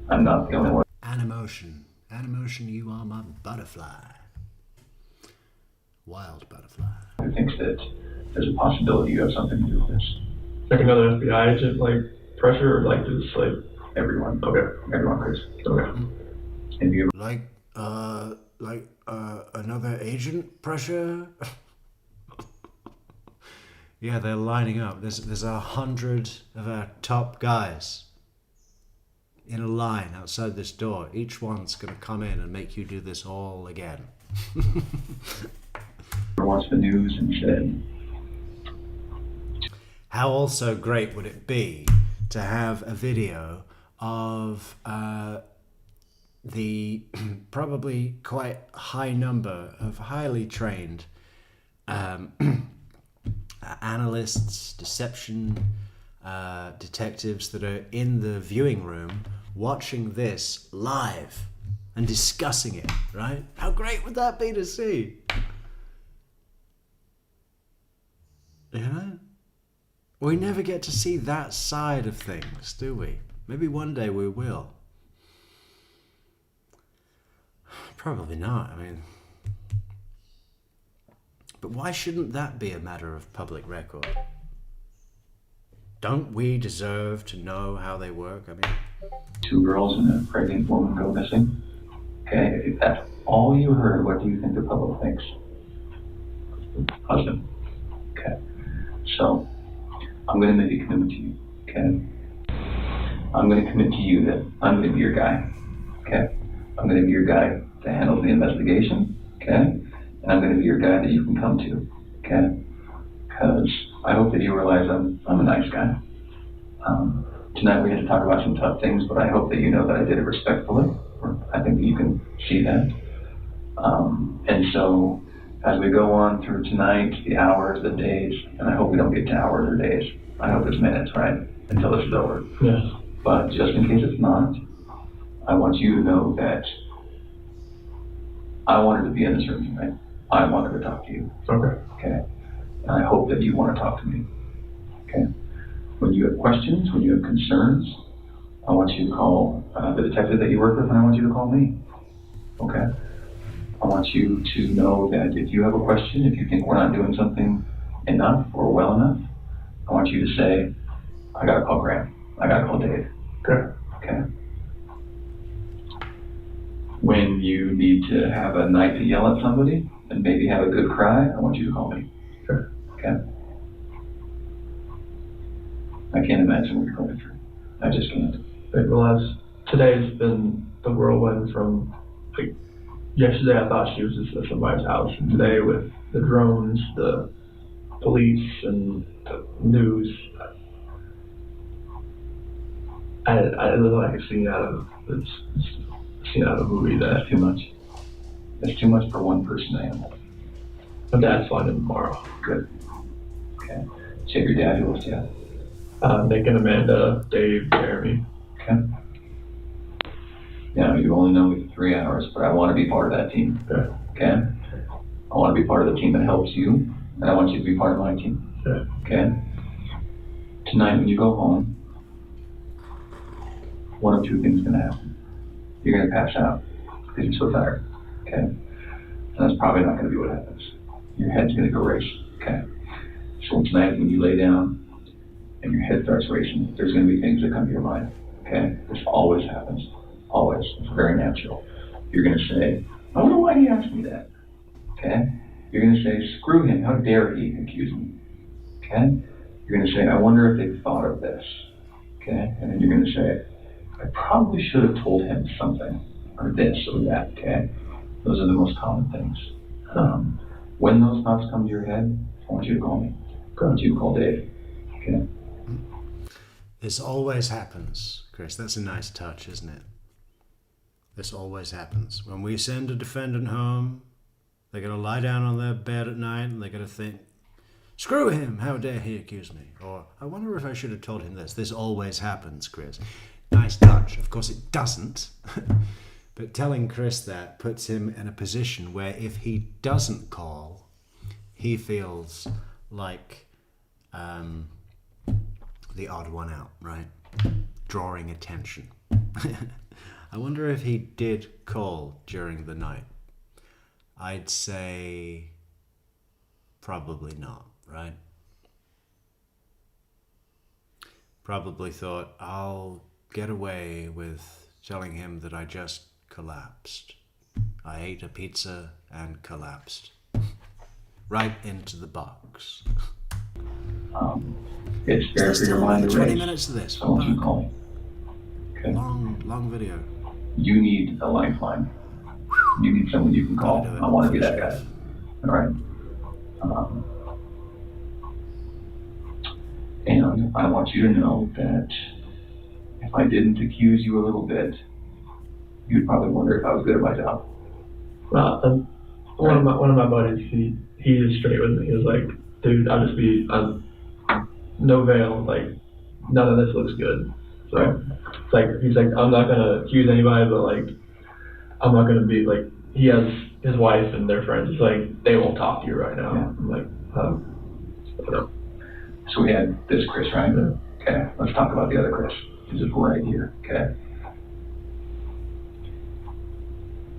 I'm not the only one. Animotion. Animotion, you are my butterfly. Wild butterfly. Who thinks that there's a possibility you have something to do with this? Like another FBI agent, like pressure, or like just like Everyone. okay, Everyone, Chris. okay. Have you Like another agent pressure? Yeah, they're lining up. There's 100 of our top guys in a line outside this door. Each one's gonna come in and make you do this all again. ever watched the news and said, How also great would it be to have a video of the probably quite high number of highly trained analysts, deception detectives that are in the viewing room watching this live and discussing it, right? How great would that be to see? You know? We never get to see that side of things, do we? Maybe one day we will. Probably not, I mean. But why shouldn't that be a matter of public record? Don't we deserve to know how they work? I mean, 2 girls and a pregnant woman go missing. Okay, if that's all you heard, what do you think the public thinks? Husband. Okay, so I'm going to make a commitment to you. Okay, I'm going to commit to you that I'm going to be your guy. Okay, I'm going to be your guy to handle the investigation. Okay, and I'm going to be your guy that you can come to. Okay, because I hope that you realize I'm a nice guy. Tonight we had to talk about some tough things, but I hope that you know that I did it respectfully. I think that you can see that. And so as we go on through tonight, the hours, the days, and I hope we don't get to hours or days. I hope it's minutes, right? Until this is over. Yes. But just in case it's not, I want you to know that I wanted to be in this room tonight. I wanted to talk to you. Okay. Okay. And I hope that you want to talk to me. Okay. When you have questions, when you have concerns, I want you to call the detective that you work with, and I want you to call me. Okay? I want you to know that if you have a question, if you think we're not doing something enough or well enough, I want you to say, I gotta call Graham. I gotta call Dave. Okay. Okay? When you need to have a night to yell at somebody and maybe have a good cry, I want you to call me. Sure. Okay? I can't imagine what you're going through. I just can't. Well, today's been the whirlwind from, like, yesterday I thought she was just at somebody's house, and today with the drones, the police, and the news, I look like a scene out of a movie. That's too much. That's too much for one person to handle. My dad's flying in tomorrow. Good. Okay. So your dad, who else, yeah? Nick and Amanda, Dave, Jeremy. Okay. Now, you only know me for 3 hours, but I want to be part of that team. Okay. Okay? I want to be part of the team that helps you, and I want you to be part of my team. Okay. Okay? Tonight, when you go home, one of 2 things is going to happen. You're going to pass out because you're so tired. Okay? And that's probably not going to be what happens. Your head's going to go race. Okay? So tonight, when you lay down and your head starts racing, there's going to be things that come to your mind. Okay? This always happens. Always. It's very natural. You're going to say, I wonder why he asked me that. Okay? You're going to say, screw him. How dare he accuse me? Okay? You're going to say, I wonder if they thought of this. Okay? And then you're going to say, I probably should have told him something, or this or that. Okay? Those are the most common things. When those thoughts come to your head, I want you to call me. I want you to call Dave. Okay? this always happens, Chris. That's a nice touch, isn't it? This always happens. When we send a defendant home, they're going to lie down on their bed at night and they're going to think, screw him, how dare he accuse me? Or, I wonder if I should have told him this. This always happens, Chris. Nice touch. Of course it doesn't. But telling Chris that puts him in a position where if he doesn't call, he feels like the odd one out, right? Drawing attention. I wonder if he did call during the night. I'd say probably not, right? Probably thought, I'll get away with telling him that I just collapsed. I ate a pizza and collapsed. Right into the box. It's fair for your mind to 20 race. minutes of this. So won't you call me? Okay. Long video. You need a lifeline. You need someone you can call. I want to be that guy. All right. And I want you to know that if I didn't accuse you a little bit, you'd probably wonder if I was good at my job. One of my buddies, he is straight with me. He was like, dude, I'll just be no veil, like none of this looks good. So it's like, he's like, I'm not gonna accuse anybody, but like, I'm not gonna be like, he has his wife and their friends. It's like, they won't talk to you right now. Yeah. I'm like, whatever. So we had this Chris, right? Yeah. Okay, let's talk about the other Chris. This is right here, okay?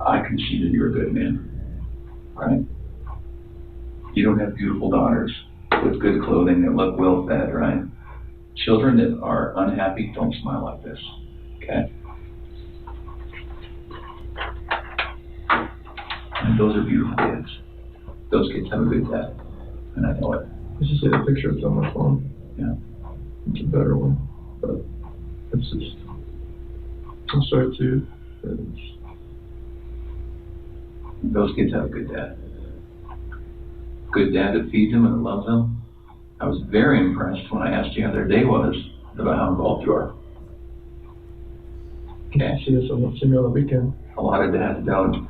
I can see that you're a good man, right? You don't have beautiful daughters with good clothing that look well fed, right? Children that are unhappy don't smile like this, okay? And those are beautiful kids. Those kids have a good dad, and I know it. Let's just see the picture of on my phone. Yeah. It's a better one, but it's just, I'll start to, Those kids have a good dad. Good dad that feeds them and loves them. I was very impressed when I asked you how their day was about how involved you are. Okay. see this on the weekend. A lot of dads don't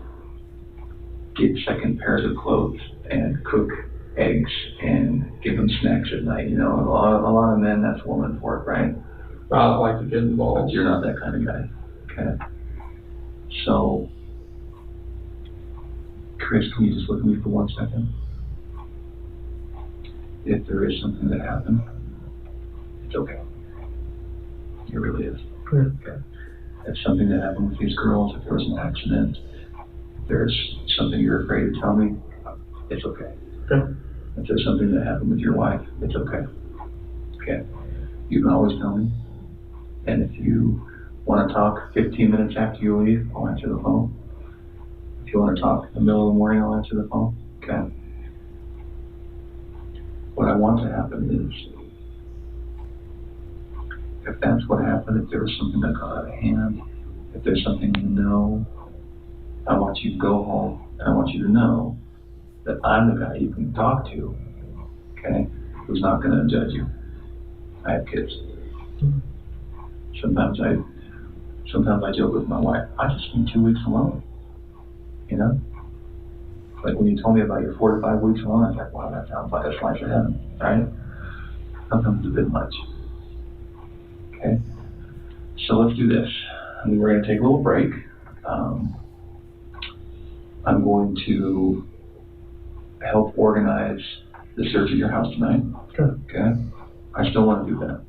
get second pairs of clothes and cook eggs and give them snacks at night. You know, a lot of men, that's woman for it, right? I like to get But involved. you're not that kind of guy. Okay. So, Chris, can you just look at me for 1 second? If there is something that happened, it's okay. It really is. Okay. If something that happened with these girls, if there was an accident, if there's something you're afraid to tell me, it's okay. Okay. If there's something that happened with your wife, it's okay. Okay. You can always tell me. And if you want to talk 15 minutes after you leave, I'll answer the phone. If you want to talk in the middle of the morning, I'll answer the phone. Okay. What I want to happen is, if that's what happened, if there was something that got out of hand, if there's something you know, I want you to go home and I want you to know that I'm the guy you can talk to, okay, who's not going to judge you. I have kids. Sometimes I joke with my wife, I just need 2 weeks alone, you know? Like when you told me about your 4 to 5 weeks alone, I was like, wow, that sounds like a slice of heaven, right? Sometimes it's a bit much. Okay? So let's do this. We're going to take a little break. I'm going to help organize the search at your house tonight. Okay. Okay? I still want to do that.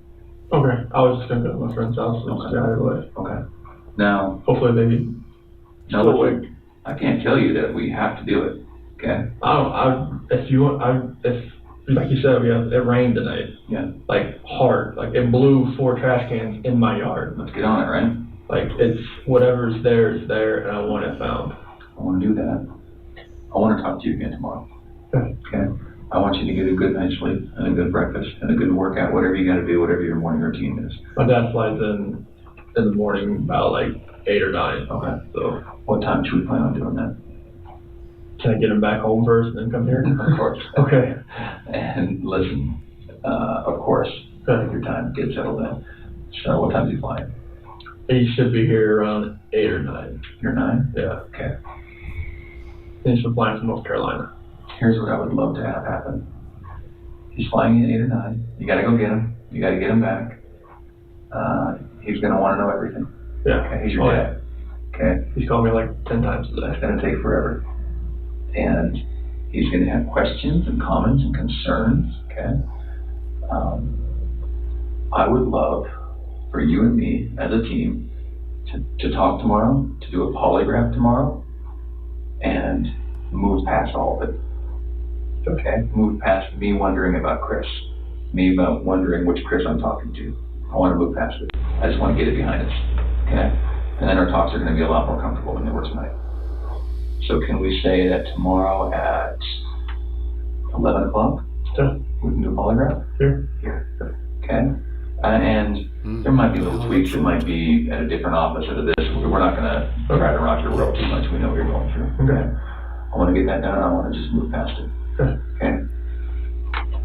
Okay. I was just gonna go to my friend's house and Okay. stay out of the way. Okay. Now, Hopefully they now still listen, awake. I can't tell you that we have to do it. Okay? If you want, if, like you said, it rained tonight. Yeah. Like hard. Like it blew 4 trash cans in my yard. Let's get on it, right? Like it's, whatever's there is there and I want it found. I want to do that. I want to talk to you again tomorrow. Okay. Okay? I want you to get a good night's sleep and a good breakfast and a good workout, whatever you got to do, whatever your morning routine is. My dad flies in the morning about like 8 or 9. Okay. So What time should we plan on doing that? can I get him back home first and then come here? Of course. Okay. And listen, of course, take your time, get settled in. So what time is he flying? He should be here around 8 or 9. You're 9? Yeah. Okay. He's been flying from North Carolina. Here's what I would love to have happen. He's flying in 8 or 9. You got to go get him. You got to get him back. He's going to want to know everything. Yeah. Okay, he's your dad. Okay? He's called me like 10 times today. It's going to take forever. And he's going to have questions and comments and concerns, okay? I would love for you and me as a team to talk tomorrow, to do a polygraph tomorrow, and move past all of it, okay? Move past me wondering about Chris, me about wondering which Chris I'm talking to. I want to move past it. I just want to get it behind us, okay? And then our talks are going to be a lot more comfortable than they were tonight. So can we say that tomorrow at 11 o'clock, Sure. we can do a polygraph? Here. Here, okay? And there might be little tweaks, it might be at a different office or this. We're not gonna try to rock your world too much, we know what you're going through. Okay. I wanna get that done, I wanna just move past it. Okay. Okay?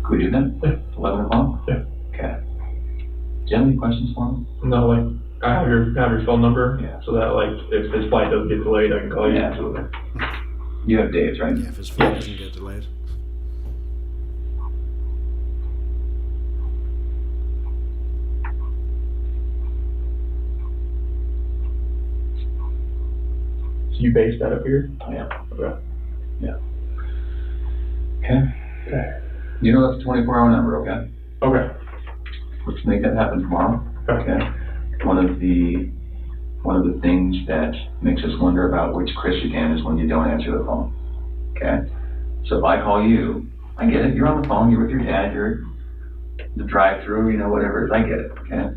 Could we do that? Yeah. 11 o'clock? Yeah. Okay. Do you have any questions for me? No, like, I have your phone number. Yeah. So that, like, if his flight does get delayed, I can call you. Yeah, absolutely. You have Dave's, right? Yeah, if his flight doesn't get delayed. you based that up here? I am. Okay. Okay. You know that's a 24-hour number, okay? Okay. Let's make that happen tomorrow. Okay. One of the things that makes us wonder about which Chris again is when you don't answer the phone. Okay? So if I call you, I get it, you're on the phone, you're with your dad, you're at the drive-through, whatever it is, I get it, okay?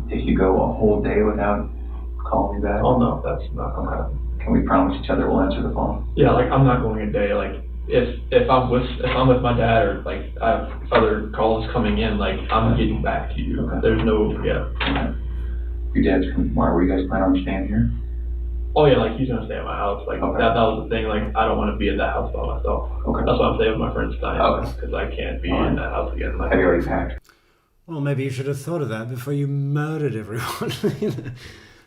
If you go a whole day without calling me back, Oh no, that's not gonna happen. can we promise each other we'll answer the phone? Yeah, like I'm not going a day. Like if I'm with my dad or like I have other calls coming in, like I'm getting back to you. Okay. There's no Okay. Your dad's coming tomorrow, were you guys planning on staying here? Oh yeah, like he's gonna stay at my house. Like Okay. that was the thing. Like I don't want to be in that house by myself. Okay. That's why I'm staying with my friends tonight. Okay. Because I can't be All right. in that house again. Like, Have you already packed? Well, maybe you should have thought of that before you murdered everyone.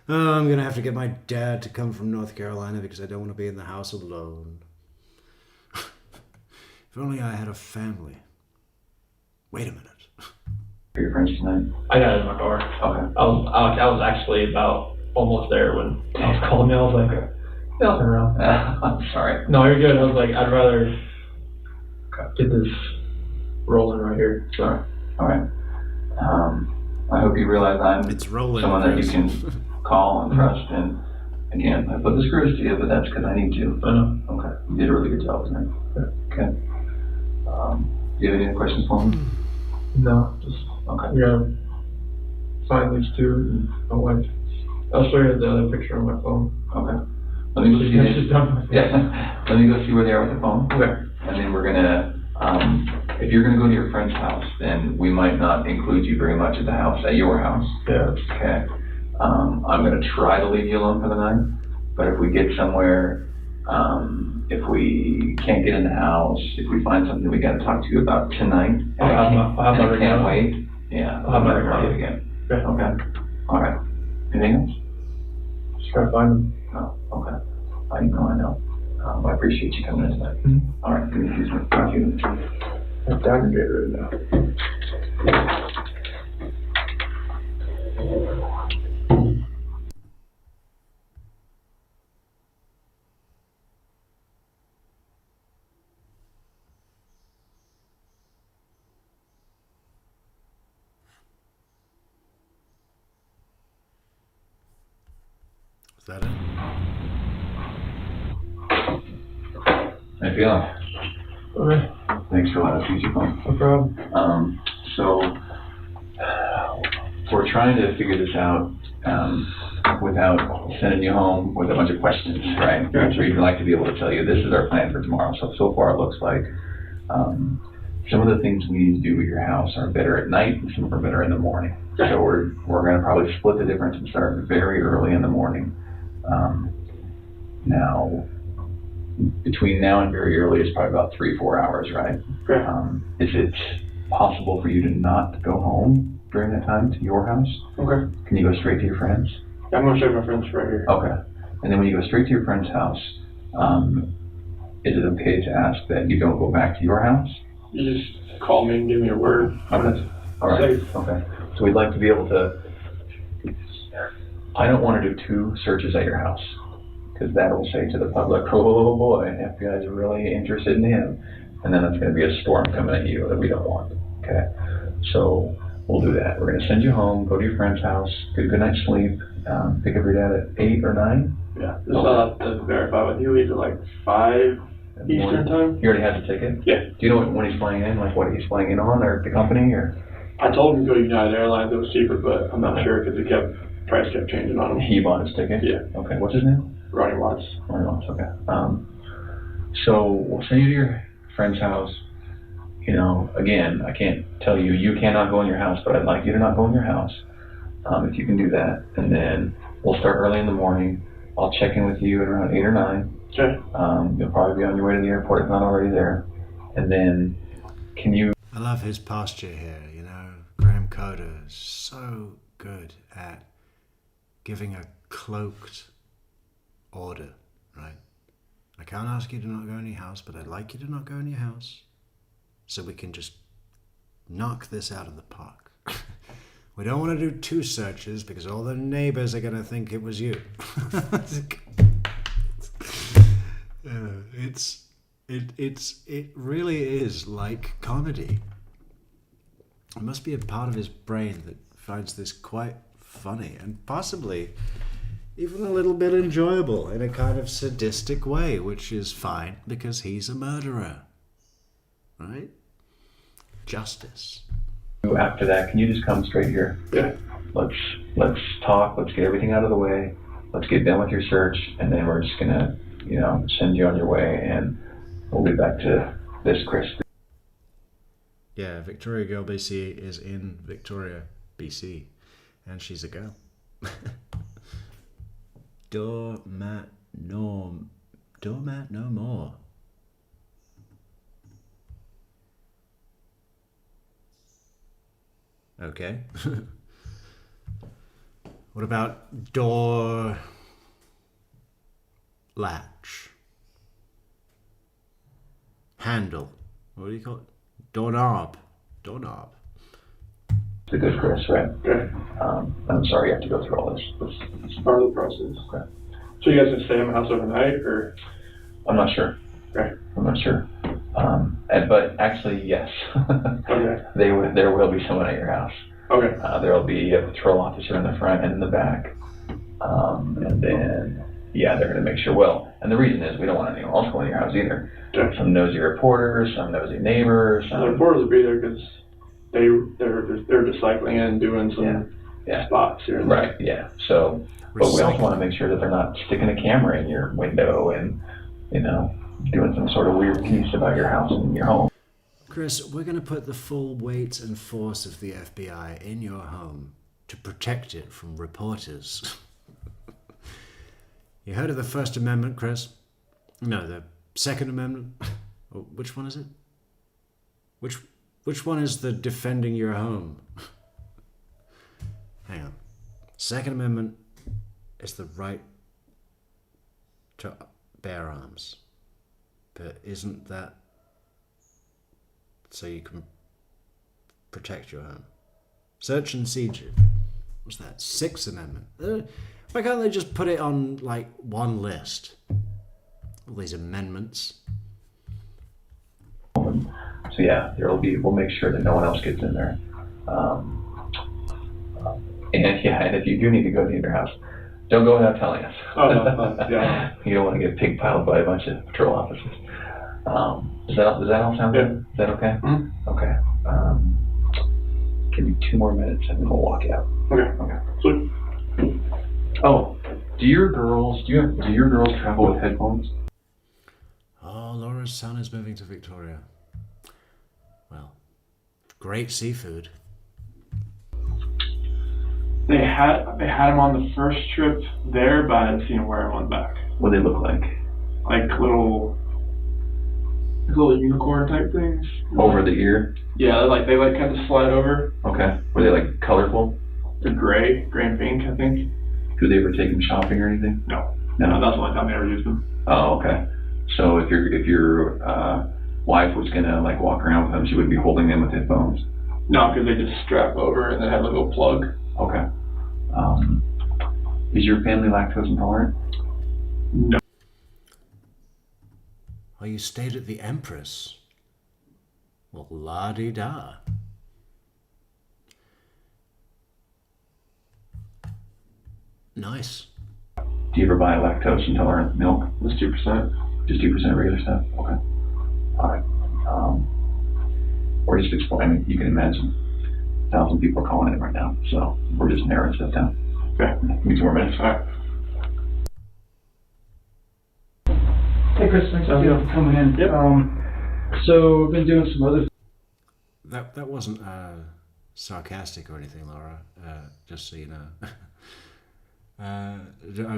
Oh, I'm going to have to get my dad to come from North Carolina because I don't want to be in the house alone. If only I had a family. Wait a minute. For your friends tonight? I got it in my car. Okay. I was actually about almost there when I was calling me. I was like, yeah, I'll turn around. I'm sorry. No, you're good. I was like, I'd rather get this rolling right here. Sorry. All right. I hope you realize I'm It's rolling. someone that you Chris. can call and trust. And again, I put the screws to you, but that's because I need to. I know. Okay. You did a really good job tonight. Okay. Do you have any other questions for me? No, just Okay. we gotta find these two and my wife. I'll show you the other picture on my phone. Okay. Let me go see It's just this. done. Yeah. Let me go see where they are with the phone. Okay. And then we're gonna, if you're gonna go to your friend's house, then we might not include you very much at your house. Yeah. Okay. I'm gonna try to leave you alone for the night, but if we get somewhere, if we can't get in the house, if we find something we gotta talk to you about tonight, and I'll have my I ring can't on. wait, yeah, I'll have my I'll ring on. call you again. Okay. Okay. All right. Anything else? Just gotta find them. No. Okay. I know. I appreciate you coming in tonight. Mm-hmm. All right. Give me a few minutes. Thank you. I'm down to get rid now. Is that it? How you feeling? Okay. Thanks for letting us use your phone. No problem. So we're trying to figure this out without sending you home with a bunch of questions, right? Gotcha. We'd like to be able to tell you this is our plan for tomorrow. So far it looks like some of the things we need to do with your house are better at night and some are better in the morning. So we're going to probably split the difference and start very early in the morning. Now, between now and very early is probably about 3-4 hours, right? Okay. Is it possible for you to not go home during that time to your house? Okay. Can you go straight to your friend's? I'm gonna show you my friends right here. Okay. And then when you go straight to your friend's house, is it okay to ask that you don't go back to your house? You just call me and give me a word. Okay. All right. Safe. Okay. So we'd like to be able to, I don't want to do 2 searches at your house, because that will say to the public, oh boy, FBI is really interested in him. And then it's going to be a storm coming at you that we don't want. Okay. So we'll do that. We're going to send you home, go to your friend's house, get a good night's sleep, pick up your dad at 8 or 9. Yeah. Just I'll have to verify with you. He's at like 5 Eastern time. You already had the ticket? Yeah. Do you know when he's flying in, like what he's flying in on, or the company, or? I told him to go to United Airlines. It was cheaper, but I'm not sure because price kept changing on him. He bought his ticket? Yeah. Okay, what's his name? Ronnie Watts. Ronnie Watts, okay. So we'll send you to your friend's house. You know, again, I can't tell you, you cannot go in your house, but I'd like you to not go in your house, if you can do that. And then we'll start early in the morning. I'll check in with you at around 8 or 9. Okay. You'll probably be on your way to the airport if not already there. And then, can you... I love his posture here, you know. Graham Coder is so good at giving a cloaked order, right? I can't ask you to not go in your house, but I'd like you to not go in your house so we can just knock this out of the park. We don't want to do 2 searches because all the neighbors are going to think it was you. It really is like comedy. It must be a part of his brain that finds this quite funny and possibly even a little bit enjoyable in a kind of sadistic way, which is fine because he's a murderer. Right? Justice. After that, can you just come straight here? Yeah. Let's talk. Let's get everything out of the way. Let's get done with your search, and then we're just gonna, send you on your way, and we'll be back to this, Chris. Yeah, Victoria Girl BC is in Victoria BC, and she's a girl. Doormat no more. Okay. What about door latch? Handle. What do you call it? Doorknob. Doorknob. It's a good Chris, right? Okay. I'm sorry you have to go through all this. It's part of the process. Okay. So you guys can stay in the house overnight, or? I'm not sure. Okay. I'm not sure. But actually, yes. Okay. There will be someone at your house. Okay. There will be a patrol officer in the front and in the back. And then, yeah, they're going to make sure. Well, and the reason is we don't want anyone else going to your house either. Okay. Some nosy reporters, some nosy neighbors. The reporters will be there because they're just cycling in and doing some spots here and there. Right, yeah. So, but we also want to make sure that they're not sticking a camera in your window and, doing some sort of weird piece about your house and your home. Chris, we're going to put the full weight and force of the FBI in your home to protect it from reporters. You heard of the First Amendment, Chris? No, the Second Amendment? Which one is it? Which one is the defending your home? Hang on. Second Amendment is the right to bear arms. But isn't that so you can protect your home? Search and seizure. What's that? Sixth Amendment. Why can't they just put it on like one list? All these amendments. So yeah, we'll make sure that no one else gets in there. And if you do need to go to your house, don't go without telling us. Oh, no, yeah. You don't want to get pig piled by a bunch of patrol officers. Does that all sound good? Is that okay? Mm-hmm. Okay. Give me 2 more minutes and then we'll walk out. Okay. Sweet. Oh, do your girls travel with headphones? Oh, Laura's son is moving to Victoria. Well, great seafood. They had him on the first trip there, but I hadn't seen him wear him on back. What do they look like? Like little unicorn type things. Over the ear? Yeah, they kind of slide over. Okay. Were they like colorful? They're gray and pink, I think. Do they ever take them shopping or anything? No, that's the only time they ever used them. Oh, okay. So if your wife was gonna like walk around with them, she would be holding them with headphones. No, because they just strap over and then have a little plug. Okay. Is your family lactose intolerant? No. Oh, you stayed at the Empress? Well, la-di-da. Nice. Do you ever buy lactose intolerant milk? It's 2%. Just 2% regular stuff? Okay. All right. Or just explain. I mean, you can imagine 1,000 people are calling in right now, so we're just narrowing stuff down. Okay. Give me 2 more minutes. All right. Hey Chris, thanks for coming in. Yep. So I've been doing some other. That wasn't sarcastic or anything, Laura. Just so you know. I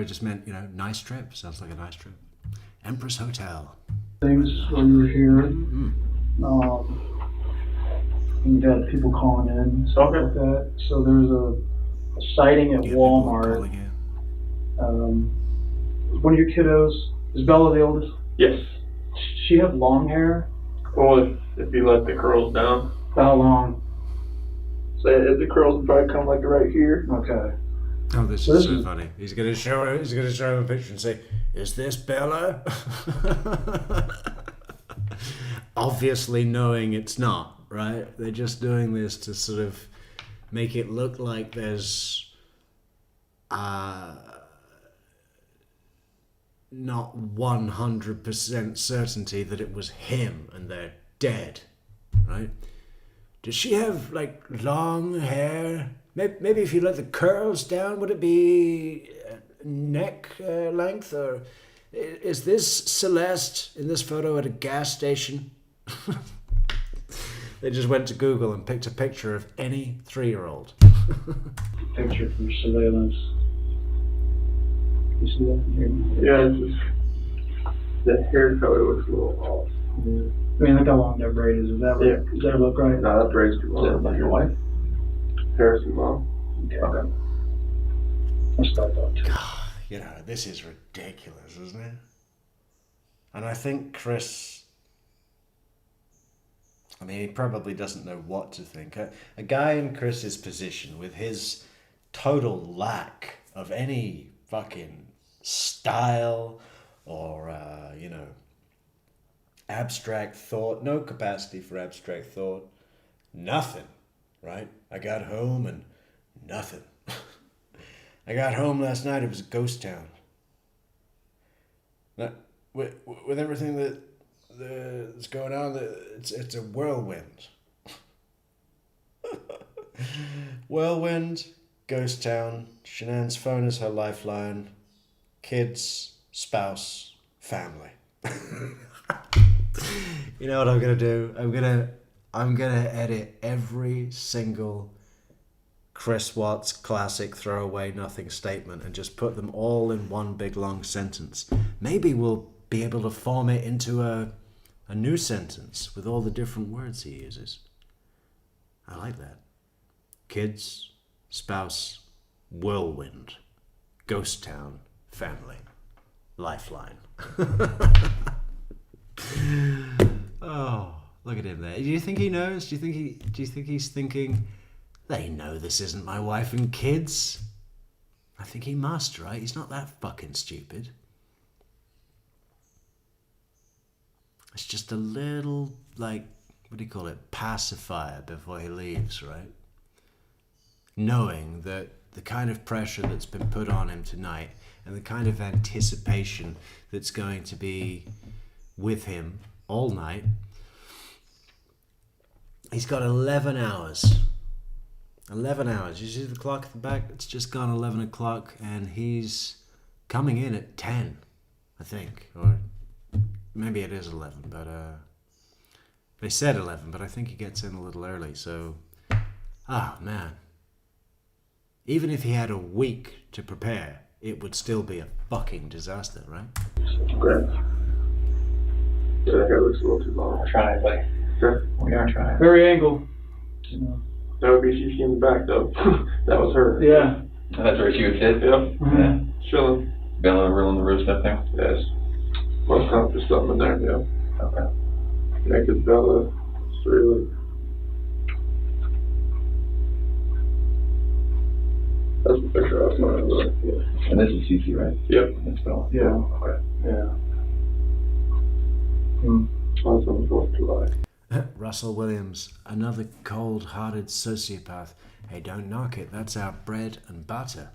just meant, nice trip. Sounds like a nice trip. Empress Hotel. Things while you were here. And you had people calling in, stuff like that. So there was a sighting at Walmart. One of your kiddos, is Bella the oldest? Yes. She have long hair? Well, if you let the curls down. How long? So the curls would probably come like right here. Okay. Oh, this is so funny. He's gonna show him a picture and say, "Is this Bella?" Obviously knowing it's not, right? They're just doing this to sort of make it look like there's not 100% certainty that it was him and they're dead, right? Does she have like long hair? Maybe if you let the curls down, would it be neck length? Or is this Celeste in this photo at a gas station? They just went to Google and picked a picture of any 3-year-old. Picture from surveillance. You see that here? Yeah, it's just, the hair color looks a little off. Yeah. I mean, look how long that braid is. Does that look, does that look right? No, that braid's too long. Is that your wife? Harrison mom. Okay. That's what I thought too. God, you know, this is ridiculous, isn't it? And I think Chris, I mean, he probably doesn't know what to think. A guy in Chris's position with his total lack of any fucking style or, abstract thought, no capacity for abstract thought, nothing, right? I got home and nothing. I got home last night, it was a ghost town. With everything that's going on, it's a whirlwind. Whirlwind, ghost town, Shanann's phone is her lifeline, kids, spouse, family. You know what I'm gonna do? I'm gonna edit every single Chris Watts classic throwaway nothing statement and just put them all in one big long sentence. Maybe we'll be able to form it into a new sentence with all the different words he uses. I like that. Kids, spouse, whirlwind, ghost town, family, lifeline. Oh, look at him there. Do you think he knows? Do you think he's thinking, they know this isn't my wife and kids? I think he must, right? He's not that fucking stupid. It's just a little, like, what do you call it, pacifier before he leaves, right? Knowing that the kind of pressure that's been put on him tonight and the kind of anticipation that's going to be with him all night. He's got 11 hours. 11 hours. You see the clock at the back? It's just gone 11 o'clock and he's coming in at 10, I think. Or maybe it is 11, but they said 11, but I think he gets in a little early. So, man. Even if he had a week to prepare, it would still be a fucking disaster, right? Great. Yeah, the hair looks a little too long. We're trying, buddy. Sure. We are trying. Very angle. You know. That would be CC in the back, though. That was her. Yeah. That's where she would sit? Yep. Mm-hmm. Yeah. Chilling. Bella ruling the roost up there? Yes. Most times there's something in there, yeah. Okay. Naked Bella. It's really. That's the picture I was talking about. Yeah. And this is CC, right? Yep. That's Bella. Yeah. Okay. Yeah. That's on the 4th of July. Russell Williams, another cold-hearted sociopath. Hey, don't knock it. That's our bread and butter.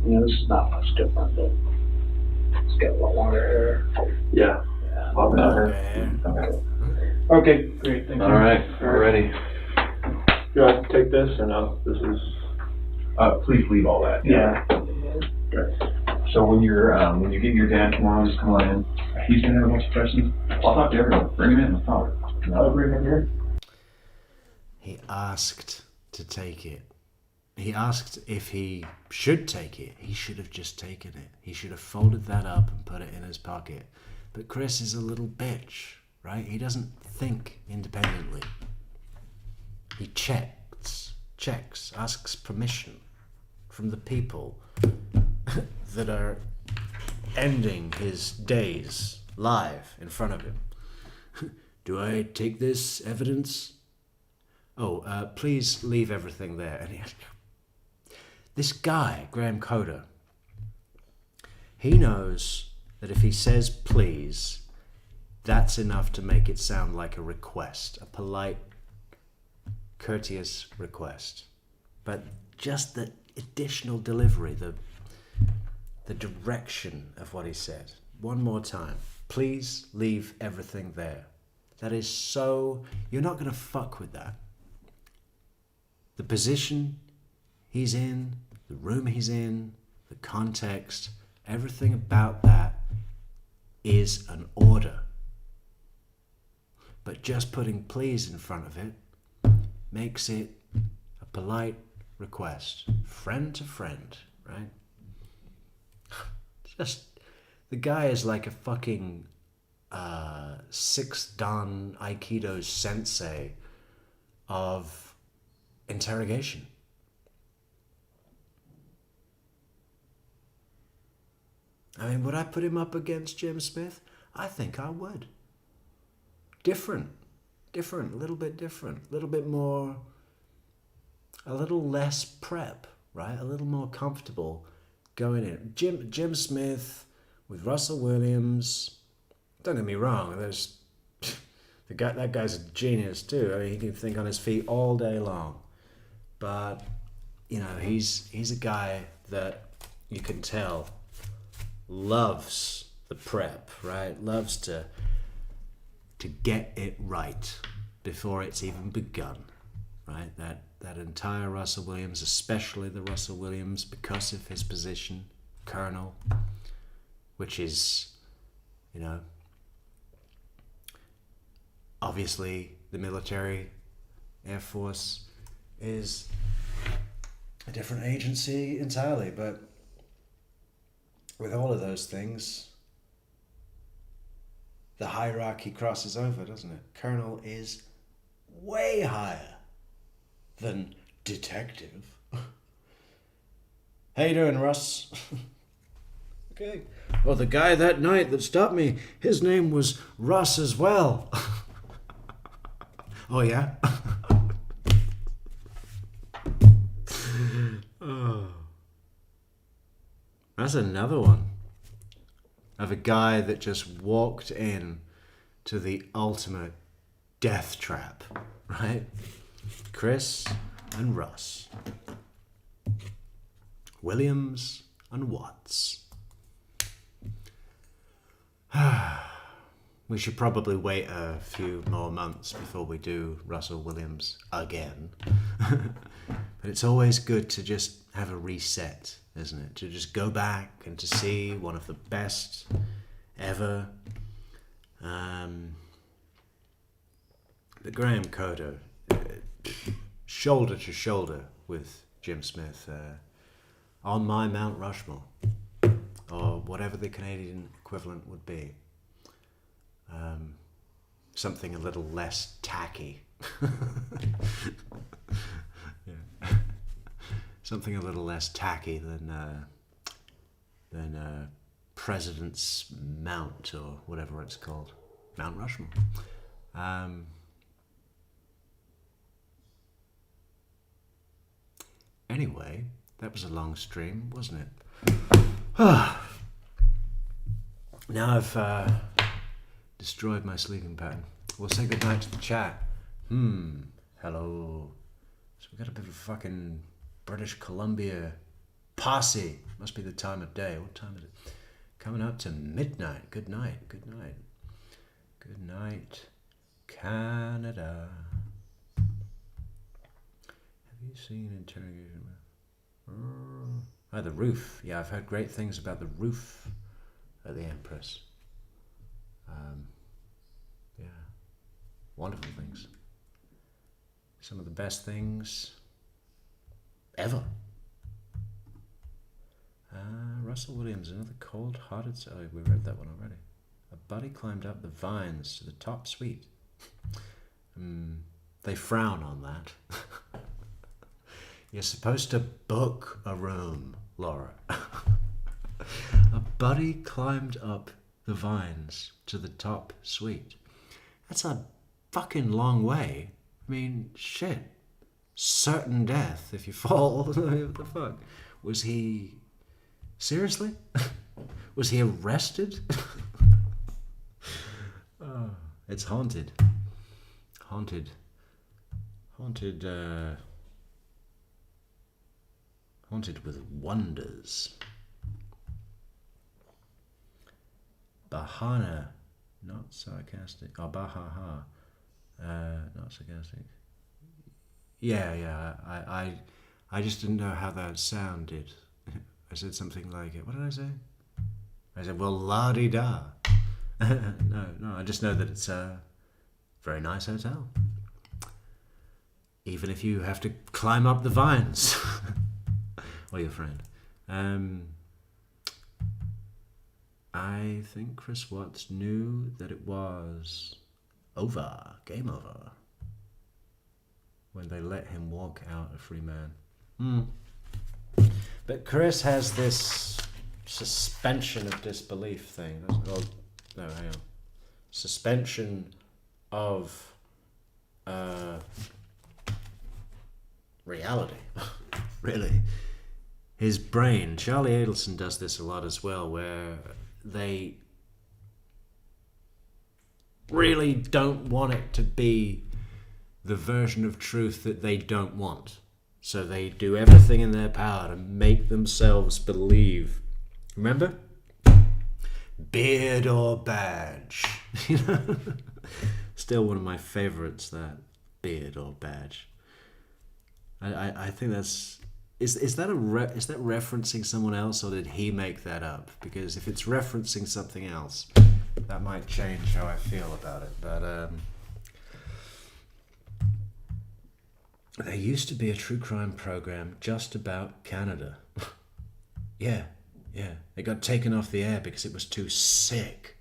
You know, this is not much different, but it's got a lot longer hair. Yeah. Yeah. Love that hair. Okay. Okay, great. Thank you. All right, we're ready. Do I have to take this or no? This is. Please leave all that. Yeah. Okay. So when you get your dad tomorrow, just come on in. He's gonna have a bunch of questions. I'll talk to everyone. Bring him in. Let's talk. I'll bring him here. He asked to take it. He asked if he should take it. He should have just taken it. He should have folded that up and put it in his pocket. But Chris is a little bitch, right? He doesn't think independently. He checks, asks permission from the people that are ending his days live in front of him. Do I take this evidence? Oh, please leave everything there. And this guy, Graham Coder, he knows that if he says please, that's enough to make it sound like a request, a polite, courteous request. But just the additional delivery, the direction of what he said. One more time. Please leave everything there. That is so... You're not going to fuck with that. The position he's in, the room he's in, the context, everything about that is an order. But just putting please in front of it makes it a polite request. Friend to friend, right? Just, the guy is like a fucking 6th Dan Aikido sensei of interrogation. I mean, would I put him up against Jim Smith? I think I would. Different, a little bit different, a little bit more, a little less prep, right? A little more comfortable going in. Jim Smith with Russell Williams. Don't get me wrong, there's that guy's a genius too. I mean, he can think on his feet all day long. But you know, he's a guy that you can tell loves the prep, right? Loves to get it right before it's even begun, right? That entire Russell Williams, especially the Russell Williams, because of his position, Colonel, which is, you know, obviously the military, Air Force is a different agency entirely, but with all of those things, the hierarchy crosses over, doesn't it? Colonel is way higher than detective. How you doing, Russ? Okay. Well, the guy that night that stopped me, his name was Russ as well. Oh, yeah? Oh. That's another one of a guy that just walked in to the ultimate death trap, right? Chris and Russ. Williams and Watts. We should probably wait a few more months before we do Russell Williams again. But it's always good to just have a reset, isn't it? To just go back and to see one of the best ever. But Graham Coder, shoulder to shoulder with Jim Smith, on my Mount Rushmore, or whatever the Canadian equivalent would be. Something a little less tacky. Yeah. Something a little less tacky than President's Mount, or whatever it's called. Mount Rushmore. Anyway, that was a long stream, wasn't it? Now I've destroyed my sleeping pattern. We'll say goodnight to the chat. Hello. So we got a bit of a fucking British Columbia posse. Must be the time of day. What time is it? Coming up to midnight. Good night. Good night. Good night, Canada. Have you seen Interrogation? The roof. Yeah, I've heard great things about the roof at the Empress. Yeah, wonderful things. Some of the best things ever. Russell Williams, another cold-hearted... Oh, we read that one already. A buddy climbed up the vines to the top suite. They frown on that. You're supposed to book a room, Laura. A buddy climbed up the vines to the top suite. That's a fucking long way. I mean, shit. Certain death if you fall. What the fuck? Was he... Seriously? Was he arrested? Oh, it's haunted. Haunted with wonders. Bahana, not sarcastic. Oh, bahaha, not sarcastic. Yeah. I just didn't know how that sounded. I said something like it. What did I say? I said, well, la-di-da. No, I just know that it's a very nice hotel. Even if you have to climb up the vines. Or your friend. I think Chris Watts knew that it was over, game over, when they let him walk out a free man. But Chris has this suspension of disbelief thing. Oh, no, hang on. Suspension of reality. Really. His brain, Charlie Adelson does this a lot as well, where they really don't want it to be the version of truth that they don't want. So they do everything in their power to make themselves believe. Remember? Beard or badge. You know? Still one of my favorites, that beard or badge. I think that's... Is that referencing someone else, or did he make that up? Because if it's referencing something else, that might change how I feel about it. But there used to be a true crime program just about Canada. Yeah. It got taken off the air because it was too sick.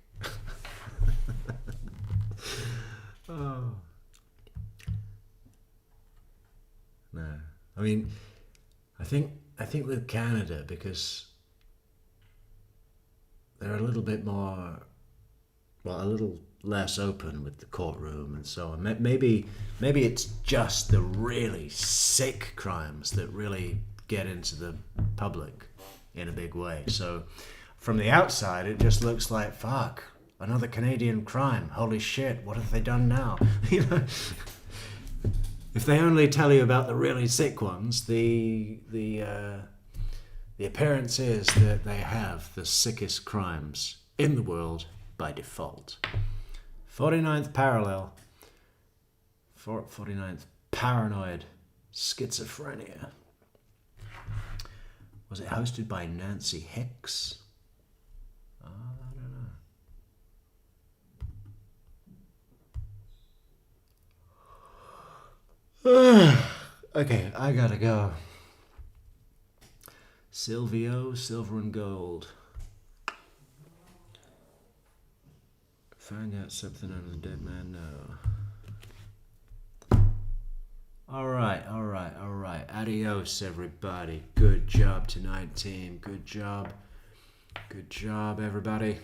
Oh. No. I mean, I think with Canada, because they're a little bit more, well, a little less open with the courtroom and so on. Maybe it's just the really sick crimes that really get into the public in a big way. So from the outside, it just looks like, fuck, another Canadian crime. Holy shit, what have they done now? You know. If they only tell you about the really sick ones, the appearance is that they have the sickest crimes in the world by default. 49th parallel. 49th paranoid schizophrenia. Was it hosted by Nancy Hicks? I don't know. Okay, I gotta go. Silvio, silver and gold. Find out something on the dead man know. All right. Adios, everybody. Good job tonight, team. Good job. Good job, everybody.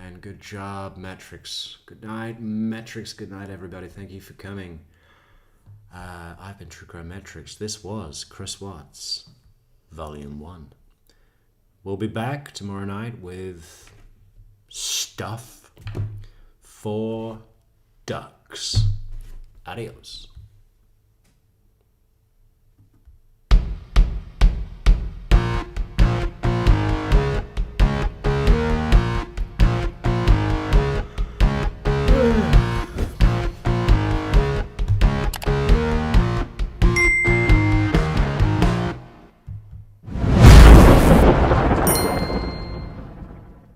And good job, Metrics. Good night, Metrics. Good night, everybody. Thank you for coming. I've been True Crime Metrics. This was Chris Watts, Volume 1. We'll be back tomorrow night with stuff for ducks. Adios.